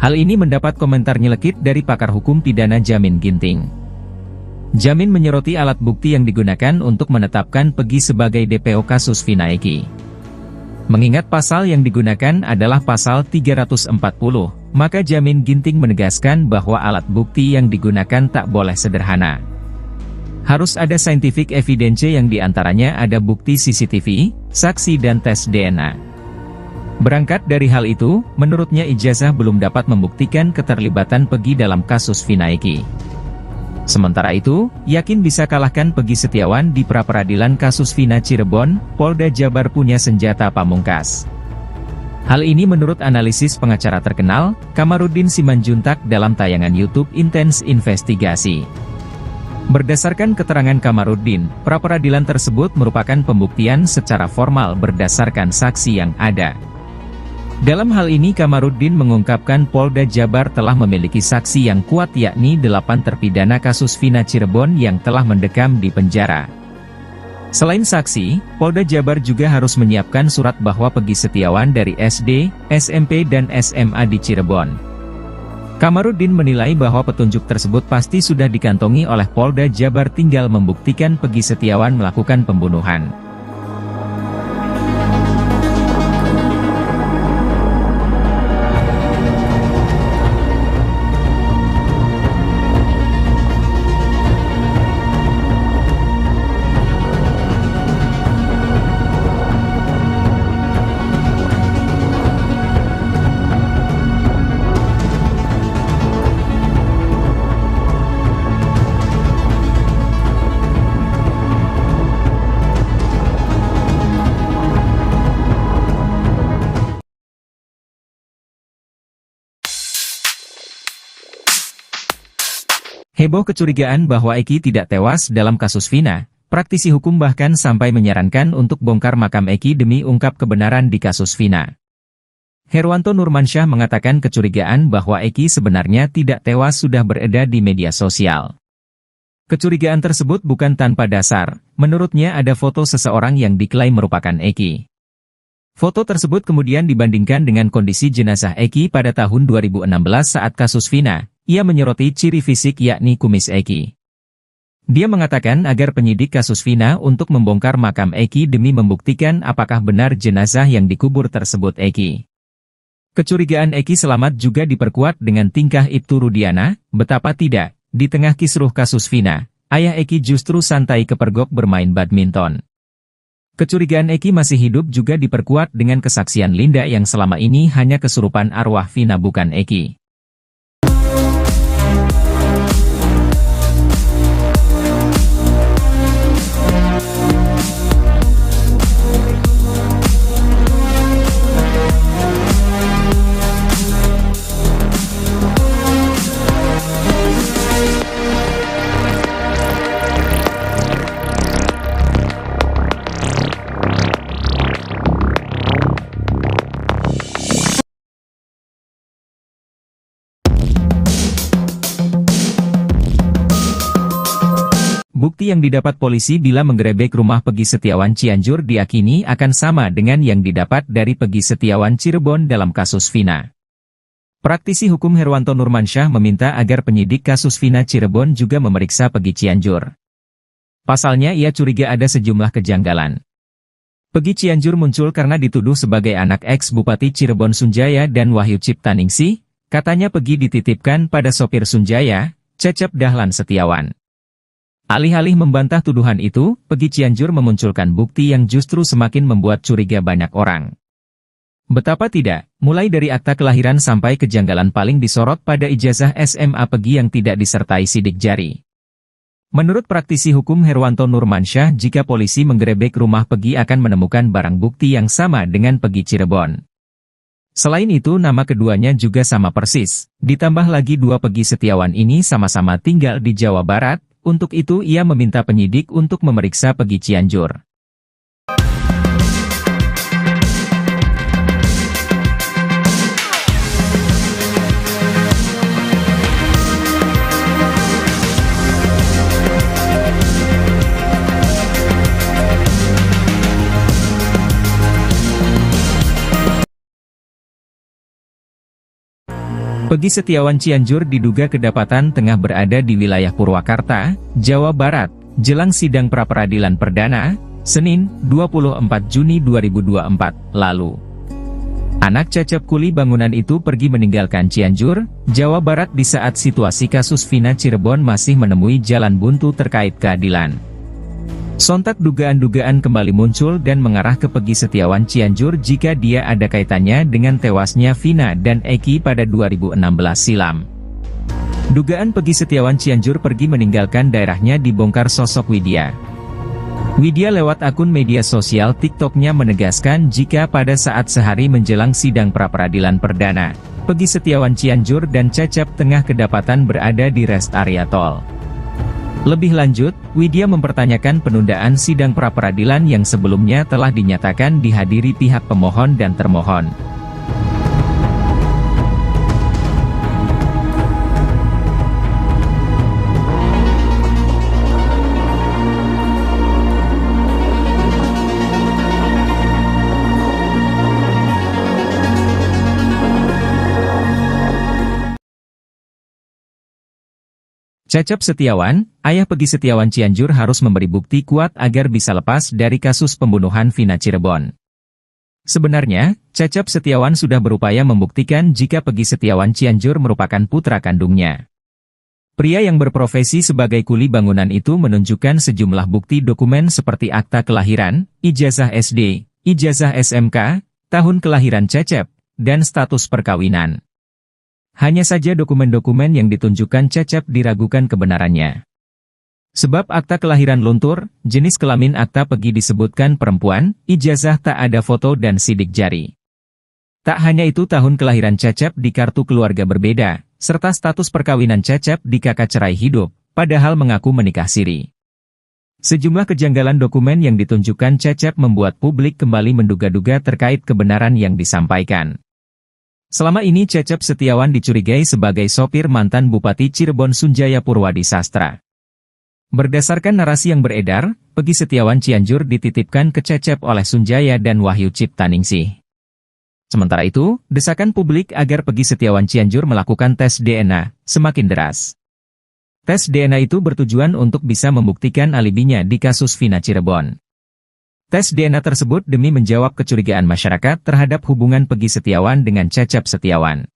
Hal ini mendapat komentar nyelekit dari pakar hukum pidana Jamin Ginting. Jamin menyoroti alat bukti yang digunakan untuk menetapkan Pegi sebagai DPO kasus Vina Eki. Mengingat pasal yang digunakan adalah pasal 340, maka Jamin Ginting menegaskan bahwa alat bukti yang digunakan tak boleh sederhana. Harus ada scientific evidence yang diantaranya ada bukti CCTV, saksi dan tes DNA. Berangkat dari hal itu, menurutnya ijazah belum dapat membuktikan keterlibatan Pegi dalam kasus Vina Eki. Sementara itu, yakin bisa kalahkan Pegi Setiawan di pra-peradilan kasus Vina Cirebon, Polda Jabar punya senjata pamungkas. Hal ini menurut analisis pengacara terkenal, Kamarudin Simanjuntak dalam tayangan YouTube Intens Investigasi. Berdasarkan keterangan Kamarudin, pra-peradilan tersebut merupakan pembuktian secara formal berdasarkan saksi yang ada. Dalam hal ini Kamarudin mengungkapkan Polda Jabar telah memiliki saksi yang kuat yakni 8 terpidana kasus Vina Cirebon yang telah mendekam di penjara. Selain saksi, Polda Jabar juga harus menyiapkan surat bahwa Pegi Setiawan dari SD, SMP dan SMA di Cirebon. Kamarudin menilai bahwa petunjuk tersebut pasti sudah dikantongi oleh Polda Jabar, tinggal membuktikan Pegi Setiawan melakukan pembunuhan. Heboh kecurigaan bahwa Eki tidak tewas dalam kasus Vina, praktisi hukum bahkan sampai menyarankan untuk bongkar makam Eki demi ungkap kebenaran di kasus Vina. Herwanto Nurmansyah mengatakan kecurigaan bahwa Eki sebenarnya tidak tewas sudah beredar di media sosial. Kecurigaan tersebut bukan tanpa dasar, menurutnya ada foto seseorang yang diklaim merupakan Eki. Foto tersebut kemudian dibandingkan dengan kondisi jenazah Eki pada tahun 2016 saat kasus Vina. Ia menyoroti ciri fisik yakni kumis Eki. Dia mengatakan agar penyidik kasus Vina untuk membongkar makam Eki demi membuktikan apakah benar jenazah yang dikubur tersebut Eki. Kecurigaan Eki selamat juga diperkuat dengan tingkah Ibtu Rudiana, betapa tidak, di tengah kisruh kasus Vina, ayah Eki justru santai kepergok bermain badminton. Kecurigaan Eki masih hidup juga diperkuat dengan kesaksian Linda yang selama ini hanya kesurupan arwah Vina bukan Eki. Bukti yang didapat polisi bila menggerebek rumah Peggy Setiawan Cianjur diyakini akan sama dengan yang didapat dari Peggy Setiawan Cirebon dalam kasus Vina. Praktisi hukum Herwanto Nurmansyah meminta agar penyidik kasus Vina Cirebon juga memeriksa Peggy Cianjur. Pasalnya ia curiga ada sejumlah kejanggalan. Peggy Cianjur muncul karena dituduh sebagai anak ex-Bupati Cirebon Sunjaya dan Wahyu Ciptaningsih, katanya Peggy dititipkan pada sopir Sunjaya, Cecep Dahlan Setiawan. Alih-alih membantah tuduhan itu, Peggy Cianjur memunculkan bukti yang justru semakin membuat curiga banyak orang. Betapa tidak, mulai dari akta kelahiran sampai kejanggalan paling disorot pada ijazah SMA Peggy yang tidak disertai sidik jari. Menurut praktisi hukum Herwanto Nurmansyah, jika polisi menggerebek rumah Peggy akan menemukan barang bukti yang sama dengan Peggy Cirebon. Selain itu nama keduanya juga sama persis, ditambah lagi dua Peggy Setiawan ini sama-sama tinggal di Jawa Barat. Untuk itu ia meminta penyidik untuk memeriksa Peggy Cianjur. Peggy Setiawan Cianjur diduga kedapatan tengah berada di wilayah Purwakarta, Jawa Barat, jelang sidang pra-peradilan perdana, Senin, 24 Juni 2024, lalu. Anak Cecep kuli bangunan itu pergi meninggalkan Cianjur, Jawa Barat di saat situasi kasus Vina Cirebon masih menemui jalan buntu terkait keadilan. Sontak dugaan-dugaan kembali muncul dan mengarah ke Peggy Setiawan Cianjur jika dia ada kaitannya dengan tewasnya Vina dan Eki pada 2016 silam. Dugaan Peggy Setiawan Cianjur pergi meninggalkan daerahnya dibongkar sosok Widya. Widya lewat akun media sosial TikTok-nya menegaskan jika pada saat sehari menjelang sidang pra-peradilan perdana, Peggy Setiawan Cianjur dan Cecep tengah kedapatan berada di rest area tol. Lebih lanjut, Widya mempertanyakan penundaan sidang pra-peradilan yang sebelumnya telah dinyatakan dihadiri pihak pemohon dan termohon. Cecep Setiawan, ayah Peggy Setiawan Cianjur harus memberi bukti kuat agar bisa lepas dari kasus pembunuhan Vina Cirebon. Sebenarnya, Cecep Setiawan sudah berupaya membuktikan jika Peggy Setiawan Cianjur merupakan putra kandungnya. Pria yang berprofesi sebagai kuli bangunan itu menunjukkan sejumlah bukti dokumen seperti akta kelahiran, ijazah SD, ijazah SMK, tahun kelahiran Cecep, dan status perkawinan. Hanya saja dokumen-dokumen yang ditunjukkan Cecep diragukan kebenarannya. Sebab akta kelahiran luntur, jenis kelamin akta Peggy disebutkan perempuan, ijazah tak ada foto dan sidik jari. Tak hanya itu tahun kelahiran Cecep di kartu keluarga berbeda, serta status perkawinan Cecep di kakak cerai hidup, padahal mengaku menikah siri. Sejumlah kejanggalan dokumen yang ditunjukkan Cecep membuat publik kembali menduga-duga terkait kebenaran yang disampaikan. Selama ini Cecep Setiawan dicurigai sebagai sopir mantan Bupati Cirebon Sunjaya Purwadi Sastra. Berdasarkan narasi yang beredar, Peggy Setiawan Cianjur dititipkan ke Cecep oleh Sunjaya dan Wahyu Ciptaningsih. Sementara itu, desakan publik agar Peggy Setiawan Cianjur melakukan tes DNA semakin deras. Tes DNA itu bertujuan untuk bisa membuktikan alibinya di kasus Vina Cirebon. Tes DNA tersebut demi menjawab kecurigaan masyarakat terhadap hubungan Peggy Setiawan dengan Cecep Setiawan.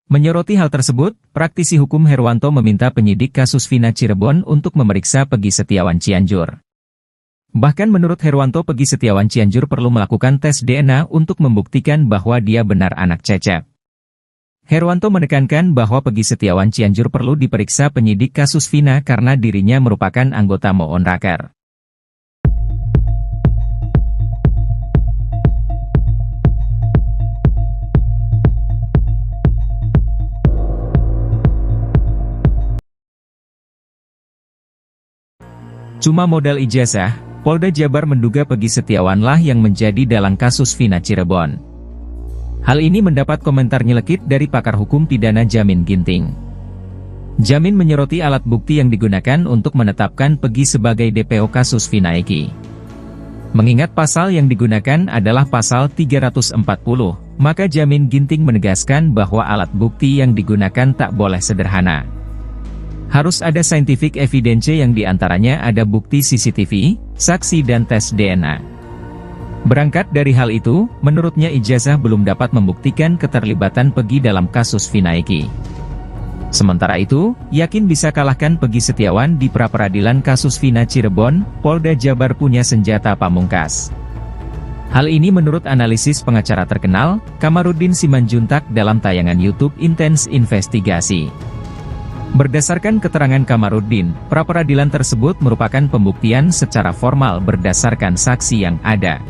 Menyoroti hal tersebut, praktisi hukum Herwanto meminta penyidik kasus Vina Cirebon untuk memeriksa Peggy Setiawan Cianjur. Bahkan menurut Herwanto, Peggy Setiawan Cianjur perlu melakukan tes DNA untuk membuktikan bahwa dia benar anak Cecep. Herwanto menekankan bahwa Peggy Setiawan Cianjur perlu diperiksa penyidik kasus Vina karena dirinya merupakan anggota Moonraker. Cuma modal ijazah, Polda Jabar menduga Peggy Setiawanlah yang menjadi dalang kasus Vina Cirebon. Hal ini mendapat komentar nyelekit dari pakar hukum pidana Jamin Ginting. Jamin menyoroti alat bukti yang digunakan untuk menetapkan Peggy sebagai DPO kasus Vina Eki. Mengingat pasal yang digunakan adalah pasal 340, maka Jamin Ginting menegaskan bahwa alat bukti yang digunakan tak boleh sederhana. Harus ada scientific evidence yang diantaranya ada bukti CCTV, saksi dan tes DNA. Berangkat dari hal itu, menurutnya ijazah belum dapat membuktikan keterlibatan Peggy dalam kasus Vina Eki. Sementara itu, yakin bisa kalahkan Peggy Setiawan di pra-peradilan kasus Vina Cirebon, Polda Jabar punya senjata pamungkas. Hal ini menurut analisis pengacara terkenal, Kamarudin Simanjuntak dalam tayangan YouTube Intens Investigasi. Berdasarkan keterangan Kamarudin, pra-peradilan tersebut merupakan pembuktian secara formal berdasarkan saksi yang ada.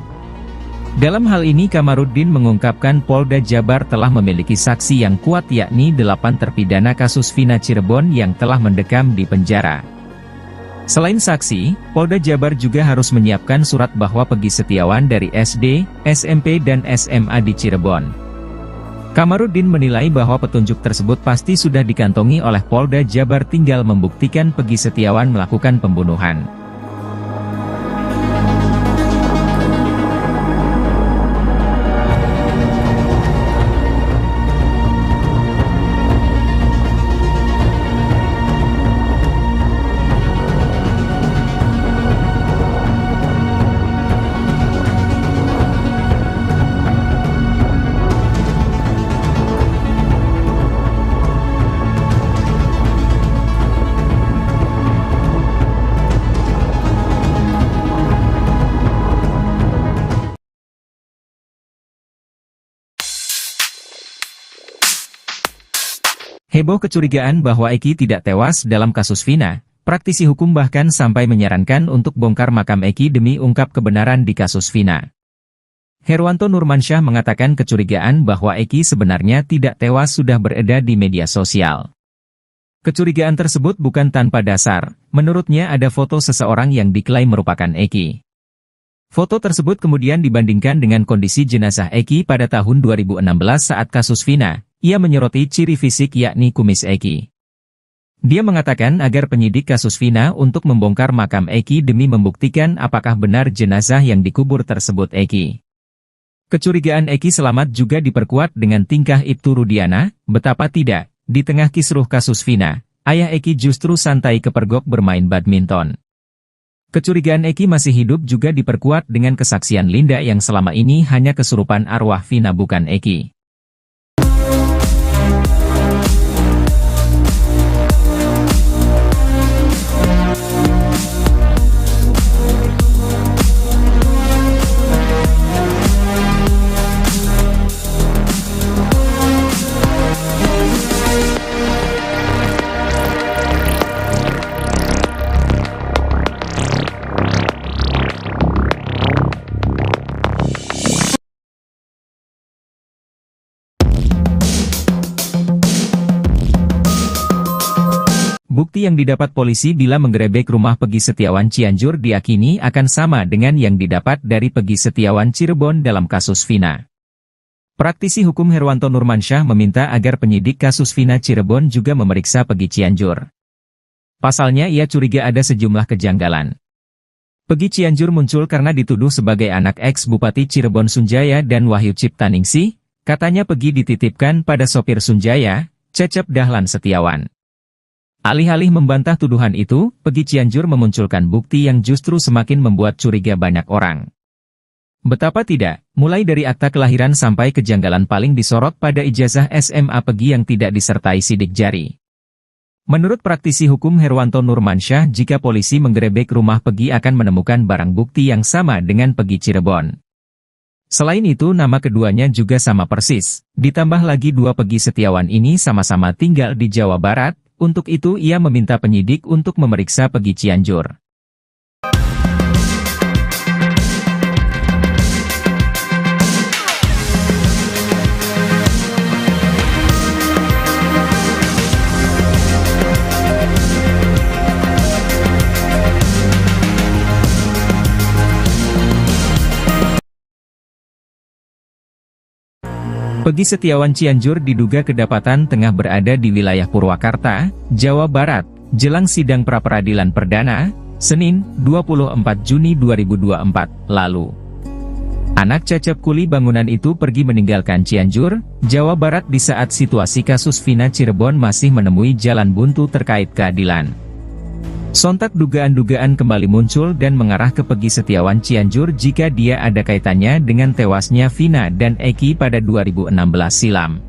Dalam hal ini Kamarudin mengungkapkan Polda Jabar telah memiliki saksi yang kuat yakni 8 terpidana kasus Vina Cirebon yang telah mendekam di penjara. Selain saksi, Polda Jabar juga harus menyiapkan surat bahwa Peggy Setiawan dari SD, SMP dan SMA di Cirebon. Kamarudin menilai bahwa petunjuk tersebut pasti sudah dikantongi oleh Polda Jabar, tinggal membuktikan Peggy Setiawan melakukan pembunuhan. Heboh kecurigaan bahwa Eki tidak tewas dalam kasus Vina, praktisi hukum bahkan sampai menyarankan untuk bongkar makam Eki demi ungkap kebenaran di kasus Vina. Herwanto Nurmansyah mengatakan kecurigaan bahwa Eki sebenarnya tidak tewas sudah beredar di media sosial. Kecurigaan tersebut bukan tanpa dasar, menurutnya ada foto seseorang yang diklaim merupakan Eki. Foto tersebut kemudian dibandingkan dengan kondisi jenazah Eki pada tahun 2016 saat kasus Vina. Ia menyoroti ciri fisik yakni kumis Eki. Dia mengatakan agar penyidik kasus Vina untuk membongkar makam Eki demi membuktikan apakah benar jenazah yang dikubur tersebut Eki. Kecurigaan Eki selamat juga diperkuat dengan tingkah Ibtu Rudiana, betapa tidak, di tengah kisruh kasus Vina, ayah Eki justru santai kepergok bermain badminton. Kecurigaan Eki masih hidup juga diperkuat dengan kesaksian Linda yang selama ini hanya kesurupan arwah Vina bukan Eki. Bukti yang didapat polisi bila menggerebek rumah Peggy Setiawan Cianjur diakini akan sama dengan yang didapat dari Peggy Setiawan Cirebon dalam kasus Vina. Praktisi hukum Herwanto Nurmansyah meminta agar penyidik kasus Vina Cirebon juga memeriksa Peggy Cianjur. Pasalnya ia curiga ada sejumlah kejanggalan. Peggy Cianjur muncul karena dituduh sebagai anak ex-Bupati Cirebon Sunjaya dan Wahyu Ciptaningsih. Katanya Peggy dititipkan pada sopir Sunjaya, Cecep Dahlan Setiawan. Alih-alih membantah tuduhan itu, Peggy Cianjur memunculkan bukti yang justru semakin membuat curiga banyak orang. Betapa tidak, mulai dari akta kelahiran sampai kejanggalan paling disorot pada ijazah SMA Peggy yang tidak disertai sidik jari. Menurut praktisi hukum Herwanto Nurmansyah, jika polisi menggerebek rumah Peggy akan menemukan barang bukti yang sama dengan Peggy Cirebon. Selain itu nama keduanya juga sama persis, ditambah lagi dua Peggy Setiawan ini sama-sama tinggal di Jawa Barat, untuk itu ia meminta penyidik untuk memeriksa Peggy Cianjur. Peggy Setiawan Cianjur diduga kedapatan tengah berada di wilayah Purwakarta, Jawa Barat, jelang sidang pra-peradilan perdana, Senin, 24 Juni 2024, lalu. Anak Cecep kuli bangunan itu pergi meninggalkan Cianjur, Jawa Barat di saat situasi kasus Vina Cirebon masih menemui jalan buntu terkait keadilan. Sontak dugaan-dugaan kembali muncul dan mengarah ke Peggy Setiawan Cianjur jika dia ada kaitannya dengan tewasnya Vina dan Eki pada 2016 silam.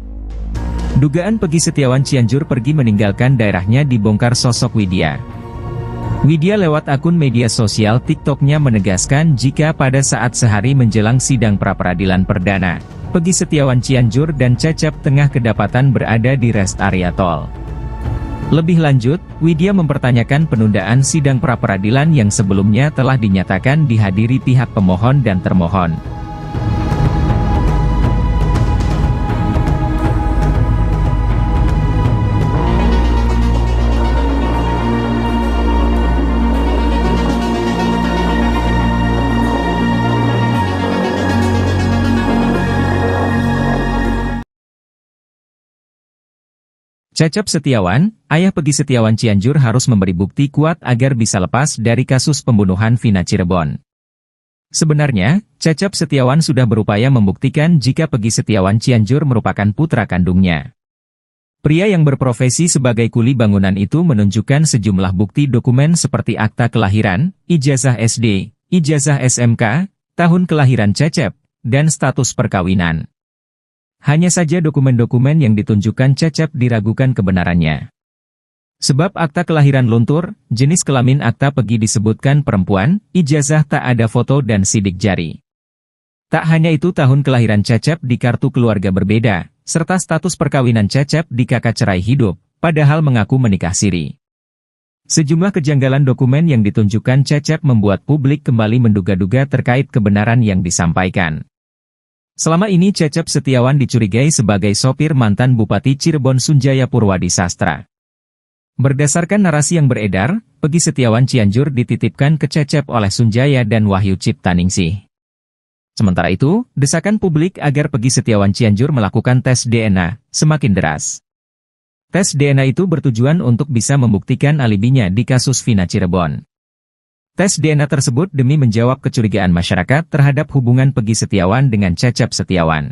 Dugaan Peggy Setiawan Cianjur pergi meninggalkan daerahnya dibongkar sosok Widya. Widya lewat akun media sosial TikTok-nya menegaskan jika pada saat sehari menjelang sidang pra-peradilan perdana, Peggy Setiawan Cianjur dan Cecep tengah kedapatan berada di rest area tol. Lebih lanjut, Widya mempertanyakan penundaan sidang pra-peradilan yang sebelumnya telah dinyatakan dihadiri pihak pemohon dan termohon. Cecep Setiawan, ayah Peggy Setiawan Cianjur harus memberi bukti kuat agar bisa lepas dari kasus pembunuhan Vina Cirebon. Sebenarnya, Cecep Setiawan sudah berupaya membuktikan jika Peggy Setiawan Cianjur merupakan putra kandungnya. Pria yang berprofesi sebagai kuli bangunan itu menunjukkan sejumlah bukti dokumen seperti akta kelahiran, ijazah SD, ijazah SMK, tahun kelahiran Cecep, dan status perkawinan. Hanya saja dokumen-dokumen yang ditunjukkan Cecep diragukan kebenarannya. Sebab akta kelahiran luntur, jenis kelamin akta Peggy disebutkan perempuan, ijazah tak ada foto dan sidik jari. Tak hanya itu tahun kelahiran Cecep di kartu keluarga berbeda, serta status perkawinan Cecep di kakak cerai hidup, padahal mengaku menikah siri. Sejumlah kejanggalan dokumen yang ditunjukkan Cecep membuat publik kembali menduga-duga terkait kebenaran yang disampaikan. Selama ini Cecep Setiawan dicurigai sebagai sopir mantan Bupati Cirebon Sunjaya Purwadi Sastra. Berdasarkan narasi yang beredar, Peggy Setiawan Cianjur dititipkan ke Cecep oleh Sunjaya dan Wahyu Ciptaningsih. Sementara itu, desakan publik agar Peggy Setiawan Cianjur melakukan tes DNA semakin deras. Tes DNA itu bertujuan untuk bisa membuktikan alibinya di kasus Vina Cirebon. Tes DNA tersebut demi menjawab kecurigaan masyarakat terhadap hubungan Peggy Setiawan dengan Cecep Setiawan.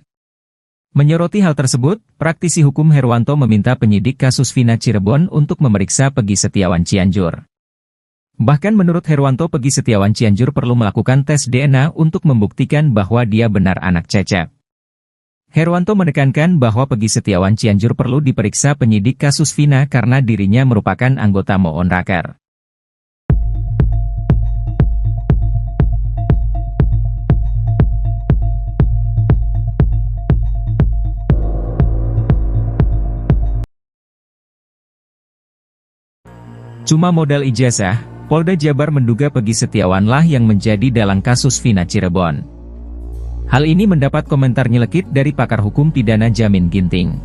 Menyoroti hal tersebut, praktisi hukum Herwanto meminta penyidik kasus Vina Cirebon untuk memeriksa Peggy Setiawan Cianjur. Bahkan menurut Herwanto, Peggy Setiawan Cianjur perlu melakukan tes DNA untuk membuktikan bahwa dia benar anak Cecep. Herwanto menekankan bahwa Peggy Setiawan Cianjur perlu diperiksa penyidik kasus Vina karena dirinya merupakan anggota Moonraker. Cuma modal ijazah, Polda Jabar menduga Peggy Setiawanlah yang menjadi dalang kasus Vina Cirebon. Hal ini mendapat komentar nyelekit dari pakar hukum pidana Jamin Ginting.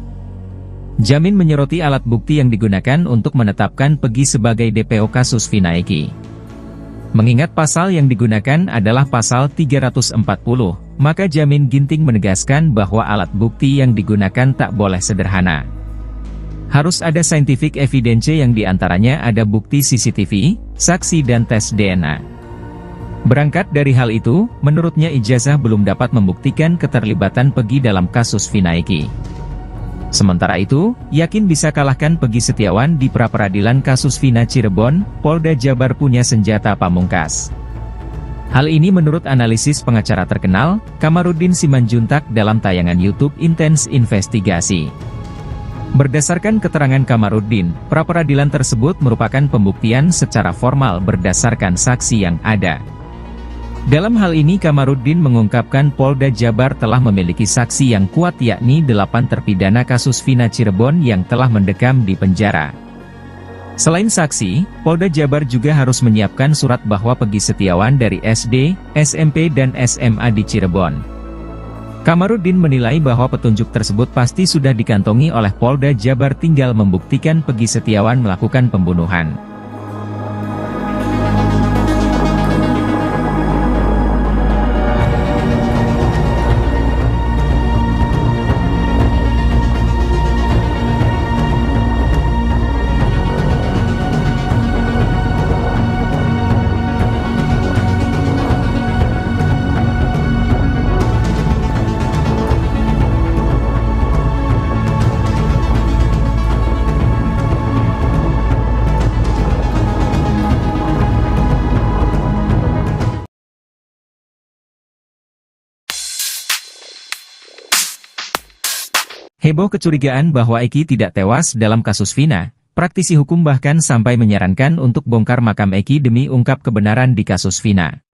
Jamin menyoroti alat bukti yang digunakan untuk menetapkan Peggy sebagai DPO kasus Vina Eki. Mengingat pasal yang digunakan adalah pasal 340, maka Jamin Ginting menegaskan bahwa alat bukti yang digunakan tak boleh sederhana. Harus ada scientific evidence yang diantaranya ada bukti CCTV, saksi dan tes DNA. Berangkat dari hal itu, menurutnya ijazah belum dapat membuktikan keterlibatan Peggy dalam kasus Vina Eki. Sementara itu, yakin bisa kalahkan Peggy Setiawan di pra-peradilan kasus Vina Cirebon, Polda Jabar punya senjata pamungkas. Hal ini menurut analisis pengacara terkenal, Kamarudin Simanjuntak dalam tayangan YouTube Intens Investigasi. Berdasarkan keterangan Kamarudin, pra-peradilan tersebut merupakan pembuktian secara formal berdasarkan saksi yang ada. Dalam hal ini Kamarudin mengungkapkan Polda Jabar telah memiliki saksi yang kuat yakni 8 terpidana kasus Vina Cirebon yang telah mendekam di penjara. Selain saksi, Polda Jabar juga harus menyiapkan surat bahwa Peggy Setiawan dari SD, SMP dan SMA di Cirebon. Kamarudin menilai bahwa petunjuk tersebut pasti sudah dikantongi oleh Polda Jabar, tinggal membuktikan Peggy Setiawan melakukan pembunuhan. Heboh kecurigaan bahwa Eki tidak tewas dalam kasus Vina, praktisi hukum bahkan sampai menyarankan untuk bongkar makam Eki demi ungkap kebenaran di kasus Vina.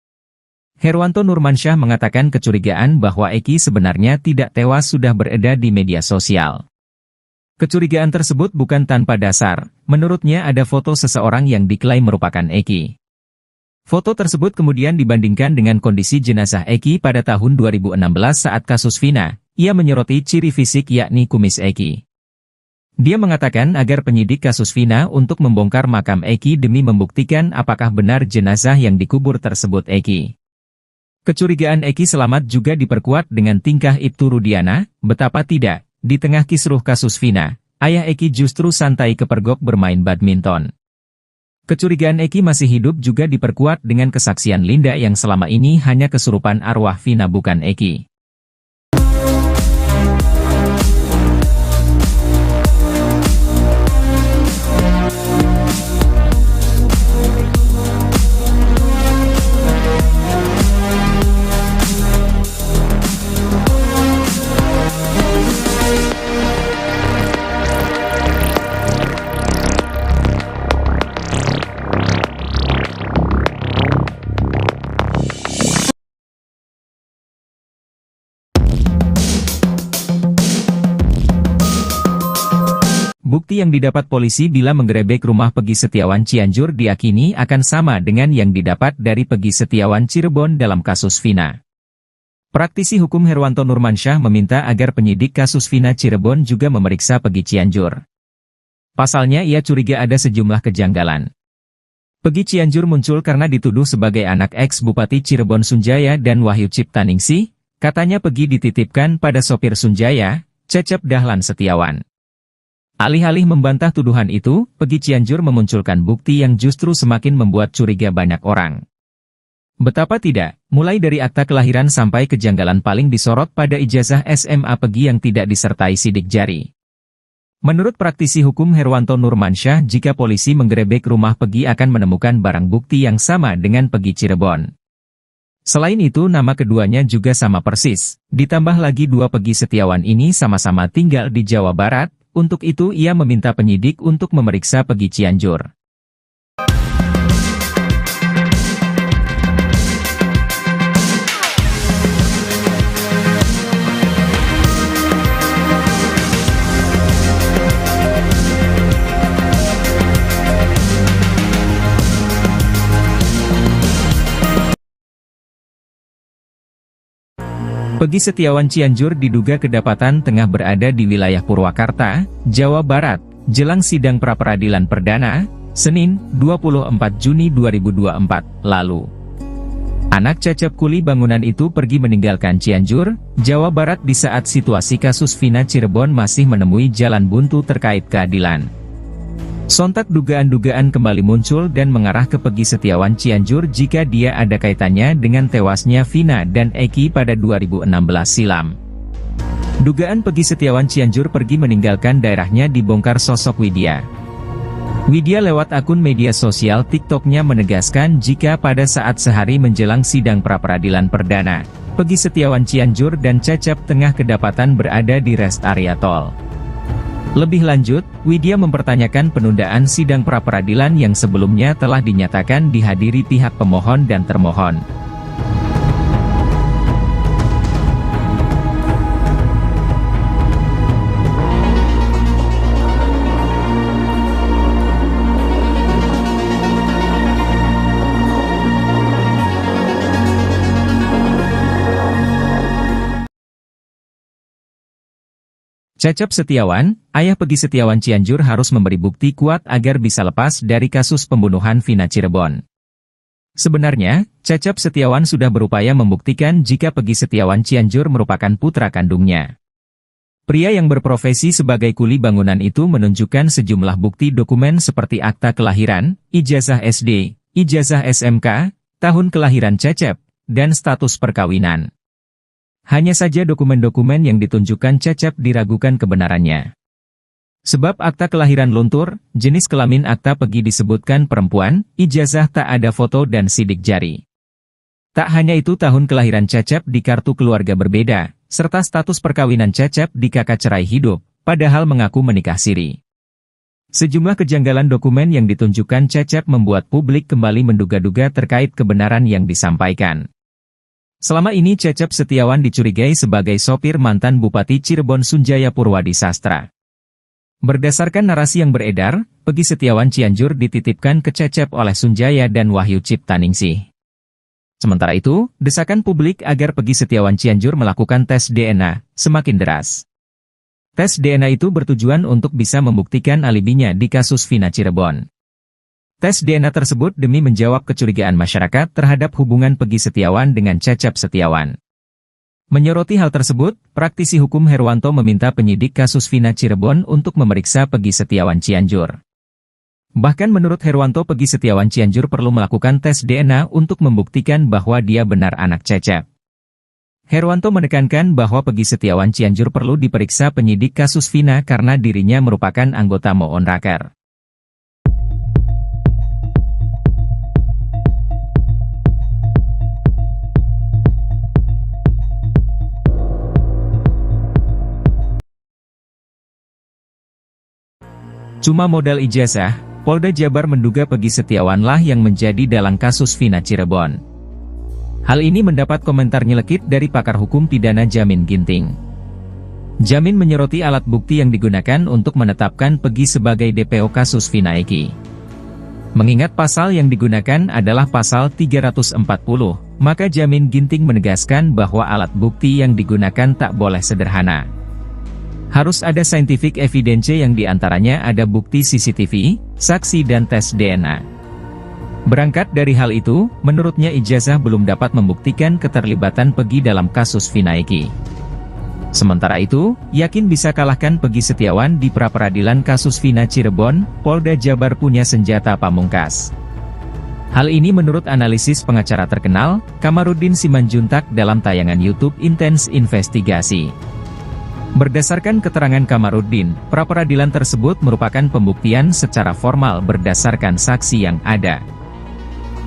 Herwanto Nurmansyah mengatakan kecurigaan bahwa Eki sebenarnya tidak tewas sudah beredar di media sosial. Kecurigaan tersebut bukan tanpa dasar, menurutnya ada foto seseorang yang diklaim merupakan Eki. Foto tersebut kemudian dibandingkan dengan kondisi jenazah Eki pada tahun 2016 saat kasus Vina. Ia menyoroti ciri fisik yakni kumis Eki. Dia mengatakan agar penyidik kasus Vina untuk membongkar makam Eki demi membuktikan apakah benar jenazah yang dikubur tersebut Eki. Kecurigaan Eki selamat juga diperkuat dengan tingkah Ibtu Rudiana, betapa tidak, di tengah kisruh kasus Vina, ayah Eki justru santai kepergok bermain badminton. Kecurigaan Eki masih hidup juga diperkuat dengan kesaksian Linda yang selama ini hanya kesurupan arwah Vina bukan Eki. Bukti yang didapat polisi bila menggerebek rumah Peggy Setiawan Cianjur diyakini akan sama dengan yang didapat dari Peggy Setiawan Cirebon dalam kasus Vina. Praktisi hukum Herwanto Nurmansyah meminta agar penyidik kasus Vina Cirebon juga memeriksa Peggy Cianjur. Pasalnya ia curiga ada sejumlah kejanggalan. Peggy Cianjur muncul karena dituduh sebagai anak ex-Bupati Cirebon Sunjaya dan Wahyu Ciptaningsih, katanya Peggy dititipkan pada sopir Sunjaya, Cecep Dahlan Setiawan. Alih-alih membantah tuduhan itu, Peggy Cianjur memunculkan bukti yang justru semakin membuat curiga banyak orang. Betapa tidak, mulai dari akta kelahiran sampai kejanggalan paling disorot pada ijazah SMA Peggy yang tidak disertai sidik jari. Menurut praktisi hukum Herwanto Nurmansyah, jika polisi menggerebek rumah Peggy akan menemukan barang bukti yang sama dengan Peggy Cirebon. Selain itu nama keduanya juga sama persis, ditambah lagi dua Peggy Setiawan ini sama-sama tinggal di Jawa Barat. Untuk itu ia meminta penyidik untuk memeriksa Peggy Cianjur. Pegi Setiawan Cianjur diduga kedapatan tengah berada di wilayah Purwakarta, Jawa Barat, jelang sidang pra-peradilan perdana, Senin, 24 Juni 2024, lalu. Anak Cecep kuli bangunan itu pergi meninggalkan Cianjur, Jawa Barat di saat situasi kasus Vina Cirebon masih menemui jalan buntu terkait keadilan. Sontak dugaan-dugaan kembali muncul dan mengarah ke Pegi Setiawan Cianjur jika dia ada kaitannya dengan tewasnya Vina dan Eki pada 2016 silam. Dugaan Pegi Setiawan Cianjur pergi meninggalkan daerahnya dibongkar sosok Widya. Widya lewat akun media sosial TikToknya menegaskan jika pada saat sehari menjelang sidang pra-peradilan perdana, Pegi Setiawan Cianjur dan Cecep tengah kedapatan berada di rest area tol. Lebih lanjut, Widya mempertanyakan penundaan sidang pra-peradilan yang sebelumnya telah dinyatakan dihadiri pihak pemohon dan termohon. Cecep Setiawan, ayah Pegi Setiawan Cianjur harus memberi bukti kuat agar bisa lepas dari kasus pembunuhan Vina Cirebon. Sebenarnya, Cecep Setiawan sudah berupaya membuktikan jika Pegi Setiawan Cianjur merupakan putra kandungnya. Pria yang berprofesi sebagai kuli bangunan itu menunjukkan sejumlah bukti dokumen seperti akta kelahiran, ijazah SD, ijazah SMK, tahun kelahiran Cecep, dan status perkawinan. Hanya saja dokumen-dokumen yang ditunjukkan Cecep diragukan kebenarannya. Sebab akta kelahiran luntur, jenis kelamin akta Pegi disebutkan perempuan, ijazah tak ada foto dan sidik jari. Tak hanya itu, tahun kelahiran Cecep di kartu keluarga berbeda, serta status perkawinan Cecep di kakak cerai hidup, padahal mengaku menikah siri. Sejumlah kejanggalan dokumen yang ditunjukkan Cecep membuat publik kembali menduga-duga terkait kebenaran yang disampaikan. Selama ini Cecep Setiawan dicurigai sebagai sopir mantan Bupati Cirebon Sunjaya Purwadi Sastra. Berdasarkan narasi yang beredar, Pegi Setiawan Cianjur dititipkan ke Cecep oleh Sunjaya dan Wahyu Ciptaningsih. Sementara itu, desakan publik agar Pegi Setiawan Cianjur melakukan tes DNA semakin deras. Tes DNA itu bertujuan untuk bisa membuktikan alibinya di kasus Vina Cirebon. Tes DNA tersebut demi menjawab kecurigaan masyarakat terhadap hubungan Pegi Setiawan dengan Cecep Setiawan. Menyoroti hal tersebut, praktisi hukum Herwanto meminta penyidik kasus Vina Cirebon untuk memeriksa Pegi Setiawan Cianjur. Bahkan menurut Herwanto, Pegi Setiawan Cianjur perlu melakukan tes DNA untuk membuktikan bahwa dia benar anak Cecep. Herwanto menekankan bahwa Pegi Setiawan Cianjur perlu diperiksa penyidik kasus Vina karena dirinya merupakan anggota Moonraker. Cuma modal ijazah, Polda Jabar menduga Pegi Setiawanlah yang menjadi dalang kasus Vina Cirebon. Hal ini mendapat komentar nyelekit dari pakar hukum pidana Jamin Ginting. Jamin menyoroti alat bukti yang digunakan untuk menetapkan Pegi sebagai DPO kasus Vina Eki. Mengingat pasal yang digunakan adalah pasal 340, maka Jamin Ginting menegaskan bahwa alat bukti yang digunakan tak boleh sederhana. Harus ada scientific evidence yang diantaranya ada bukti CCTV, saksi dan tes DNA. Berangkat dari hal itu, menurutnya ijazah belum dapat membuktikan keterlibatan Pegi dalam kasus Vina Eki. Sementara itu, yakin bisa kalahkan Pegi Setiawan di pra-peradilan kasus Vina Cirebon, Polda Jabar punya senjata pamungkas. Hal ini menurut analisis pengacara terkenal, Kamarudin Simanjuntak dalam tayangan YouTube Intens Investigasi. Berdasarkan keterangan Kamarudin, pra-peradilan tersebut merupakan pembuktian secara formal berdasarkan saksi yang ada.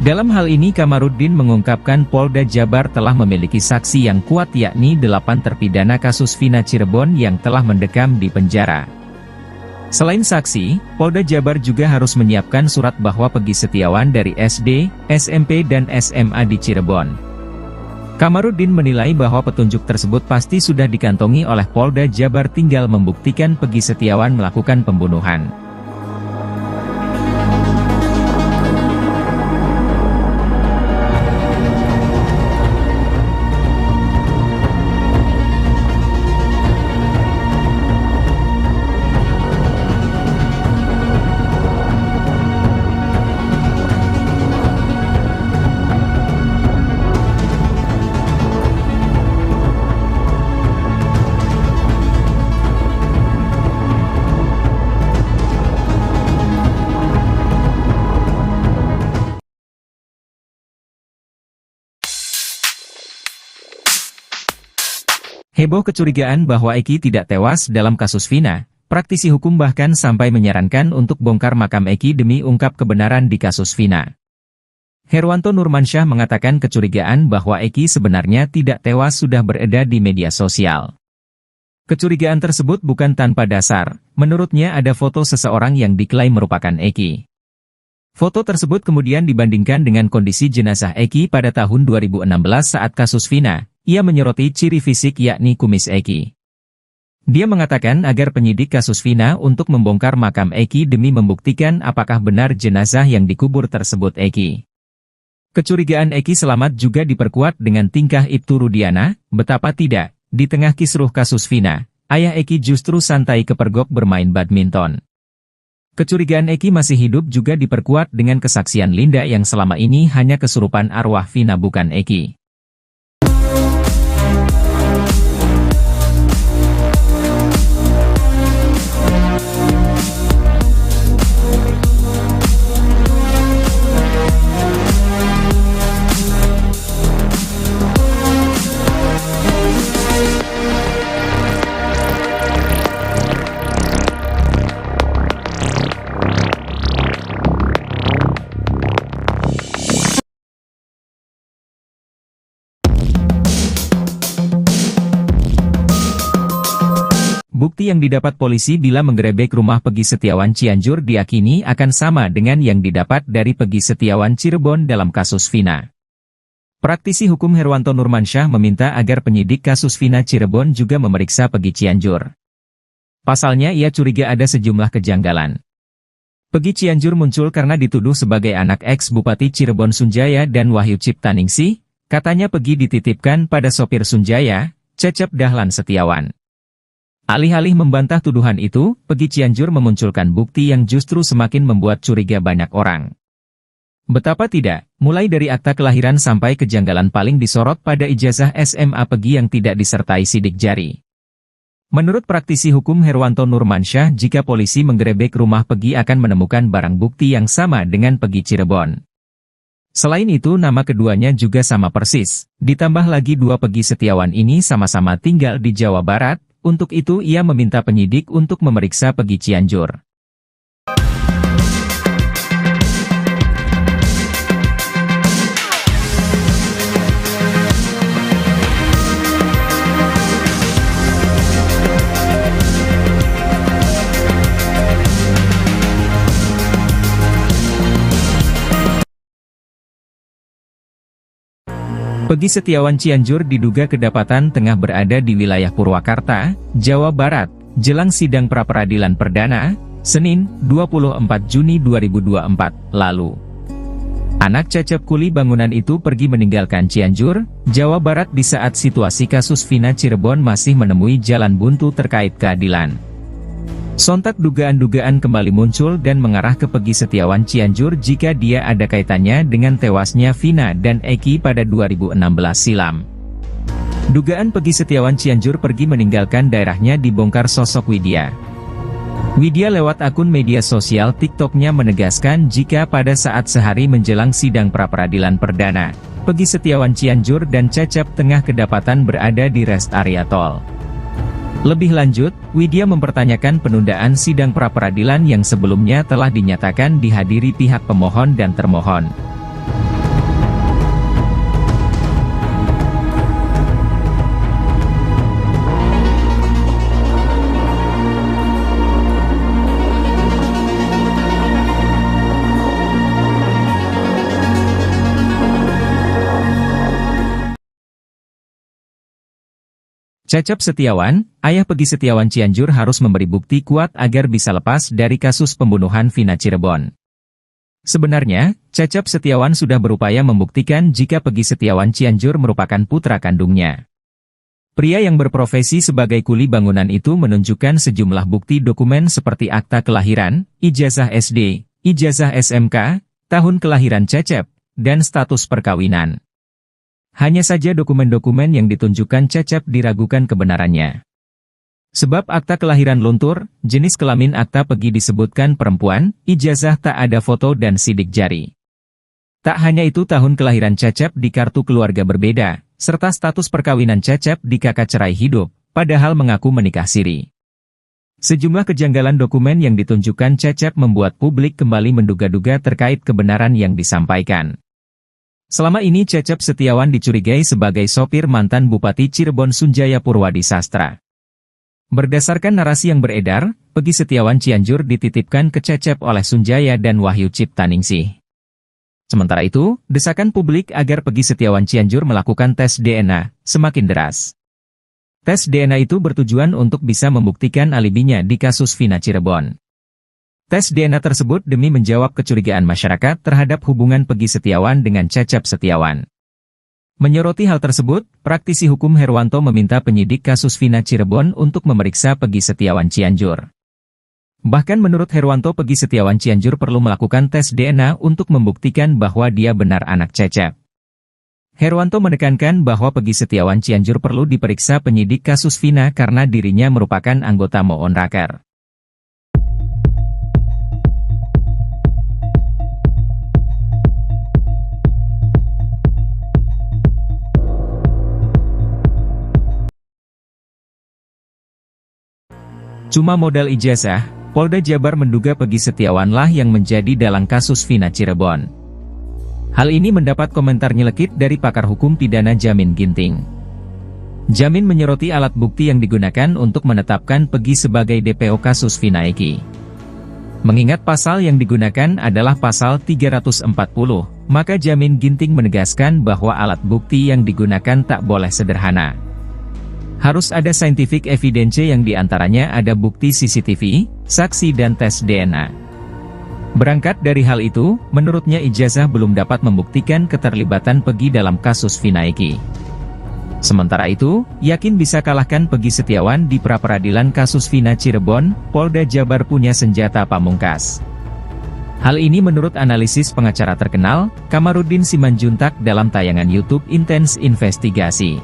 Dalam hal ini Kamarudin mengungkapkan Polda Jabar telah memiliki saksi yang kuat yakni 8 terpidana kasus Vina Cirebon yang telah mendekam di penjara. Selain saksi, Polda Jabar juga harus menyiapkan surat bahwa Pegi Setiawan dari SD, SMP dan SMA di Cirebon. Kamarudin menilai bahwa petunjuk tersebut pasti sudah dikantongi oleh Polda Jabar, tinggal membuktikan Pegi Setiawan melakukan pembunuhan. Heboh kecurigaan bahwa Eki tidak tewas dalam kasus Vina, praktisi hukum bahkan sampai menyarankan untuk bongkar makam Eki demi ungkap kebenaran di kasus Vina. Herwanto Nurmansyah mengatakan kecurigaan bahwa Eki sebenarnya tidak tewas sudah beredar di media sosial. Kecurigaan tersebut bukan tanpa dasar, menurutnya ada foto seseorang yang diklaim merupakan Eki. Foto tersebut kemudian dibandingkan dengan kondisi jenazah Eki pada tahun 2016 saat kasus Vina. Ia menyoroti ciri fisik yakni kumis Eki. Dia mengatakan agar penyidik kasus Vina untuk membongkar makam Eki demi membuktikan apakah benar jenazah yang dikubur tersebut Eki. Kecurigaan Eki selamat juga diperkuat dengan tingkah Ibtu Rudiana, betapa tidak, di tengah kisruh kasus Vina, ayah Eki justru santai kepergok bermain badminton. Kecurigaan Eki masih hidup juga diperkuat dengan kesaksian Linda yang selama ini hanya kesurupan arwah Vina bukan Eki. Bukti yang didapat polisi bila menggerebek rumah Peggy Setiawan Cianjur diyakini akan sama dengan yang didapat dari Peggy Setiawan Cirebon dalam kasus Vina. Praktisi hukum Herwanto Nurmansyah meminta agar penyidik kasus Vina Cirebon juga memeriksa Peggy Cianjur. Pasalnya ia curiga ada sejumlah kejanggalan. Peggy Cianjur muncul karena dituduh sebagai anak ex-Bupati Cirebon Sunjaya dan Wahyu Ciptaningsih, katanya Peggy dititipkan pada sopir Sunjaya, Cecep Dahlan Setiawan. Alih-alih membantah tuduhan itu, Peggy Cianjur memunculkan bukti yang justru semakin membuat curiga banyak orang. Betapa tidak, mulai dari akta kelahiran sampai kejanggalan paling disorot pada ijazah SMA Peggy yang tidak disertai sidik jari. Menurut praktisi hukum Herwanto Nurmansyah, jika polisi menggerebek rumah Peggy akan menemukan barang bukti yang sama dengan Peggy Cirebon. Selain itu nama keduanya juga sama persis, ditambah lagi dua Peggy Setiawan ini sama-sama tinggal di Jawa Barat. Untuk itu ia meminta penyidik untuk memeriksa Peggy Cianjur. Peggy Setiawan Cianjur diduga kedapatan tengah berada di wilayah Purwakarta, Jawa Barat, jelang sidang pra-peradilan perdana, Senin, 24 Juni 2024, lalu. Anak Cecep kuli bangunan itu pergi meninggalkan Cianjur, Jawa Barat di saat situasi kasus Vina Cirebon masih menemui jalan buntu terkait keadilan. Sontak dugaan-dugaan kembali muncul dan mengarah ke Peggy Setiawan Cianjur jika dia ada kaitannya dengan tewasnya Vina dan Eki pada 2016 silam. Dugaan Peggy Setiawan Cianjur pergi meninggalkan daerahnya dibongkar sosok Widya. Widya lewat akun media sosial TikTok-nya menegaskan jika pada saat sehari menjelang sidang pra-peradilan perdana, Peggy Setiawan Cianjur dan Cecep tengah kedapatan berada di rest area tol. Lebih lanjut, Widya mempertanyakan penundaan sidang pra-peradilan yang sebelumnya telah dinyatakan dihadiri pihak pemohon dan termohon. Cecep Setiawan, ayah Peggy Setiawan Cianjur harus memberi bukti kuat agar bisa lepas dari kasus pembunuhan Vina Cirebon. Sebenarnya, Cecep Setiawan sudah berupaya membuktikan jika Peggy Setiawan Cianjur merupakan putra kandungnya. Pria yang berprofesi sebagai kuli bangunan itu menunjukkan sejumlah bukti dokumen seperti akta kelahiran, ijazah SD, ijazah SMK, tahun kelahiran Cecep, dan status perkawinan. Hanya saja dokumen-dokumen yang ditunjukkan Cecep diragukan kebenarannya. Sebab akta kelahiran luntur, jenis kelamin akta Peggy disebutkan perempuan, ijazah tak ada foto dan sidik jari. Tak hanya itu tahun kelahiran Cecep di kartu keluarga berbeda, serta status perkawinan Cecep di kakak cerai hidup, padahal mengaku menikah siri. Sejumlah kejanggalan dokumen yang ditunjukkan Cecep membuat publik kembali menduga-duga terkait kebenaran yang disampaikan. Selama ini Cecep Setiawan dicurigai sebagai sopir mantan Bupati Cirebon Sunjaya Purwadi Sastra. Berdasarkan narasi yang beredar, Peggy Setiawan Cianjur dititipkan ke Cecep oleh Sunjaya dan Wahyu Ciptaningsih. Sementara itu, desakan publik agar Peggy Setiawan Cianjur melakukan tes DNA semakin deras. Tes DNA itu bertujuan untuk bisa membuktikan alibinya di kasus Vina Cirebon. Tes DNA tersebut demi menjawab kecurigaan masyarakat terhadap hubungan Peggy Setiawan dengan Cecep Setiawan. Menyoroti hal tersebut, praktisi hukum Herwanto meminta penyidik kasus Vina Cirebon untuk memeriksa Peggy Setiawan Cianjur. Bahkan menurut Herwanto, Peggy Setiawan Cianjur perlu melakukan tes DNA untuk membuktikan bahwa dia benar anak Cecep. Herwanto menekankan bahwa Peggy Setiawan Cianjur perlu diperiksa penyidik kasus Vina karena dirinya merupakan anggota Moonraker. Cuma modal ijazah, Polda Jabar menduga Peggy Setiawanlah yang menjadi dalang kasus Vina Cirebon. Hal ini mendapat komentar nyelekit dari pakar hukum pidana Jamin Ginting. Jamin menyoroti alat bukti yang digunakan untuk menetapkan Peggy sebagai DPO kasus Vina Eki. Mengingat pasal yang digunakan adalah pasal 340, maka Jamin Ginting menegaskan bahwa alat bukti yang digunakan tak boleh sederhana. Harus ada scientific evidence yang diantaranya ada bukti CCTV, saksi dan tes DNA. Berangkat dari hal itu, menurutnya ijazah belum dapat membuktikan keterlibatan Peggy dalam kasus Vina Eki. Sementara itu, yakin bisa kalahkan Peggy Setiawan di pra-peradilan kasus Vina Cirebon, Polda Jabar punya senjata pamungkas. Hal ini menurut analisis pengacara terkenal, Kamarudin Simanjuntak dalam tayangan YouTube Intens Investigasi.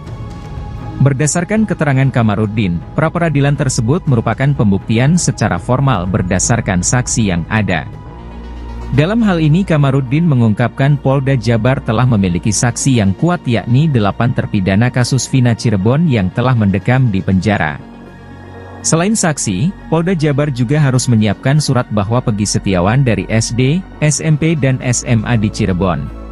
Berdasarkan keterangan Kamarudin, pra-peradilan tersebut merupakan pembuktian secara formal berdasarkan saksi yang ada. Dalam hal ini Kamarudin mengungkapkan Polda Jabar telah memiliki saksi yang kuat yakni 8 terpidana kasus Vina Cirebon yang telah mendekam di penjara. Selain saksi, Polda Jabar juga harus menyiapkan surat bahwa Peggy Setiawan dari SD, SMP dan SMA di Cirebon.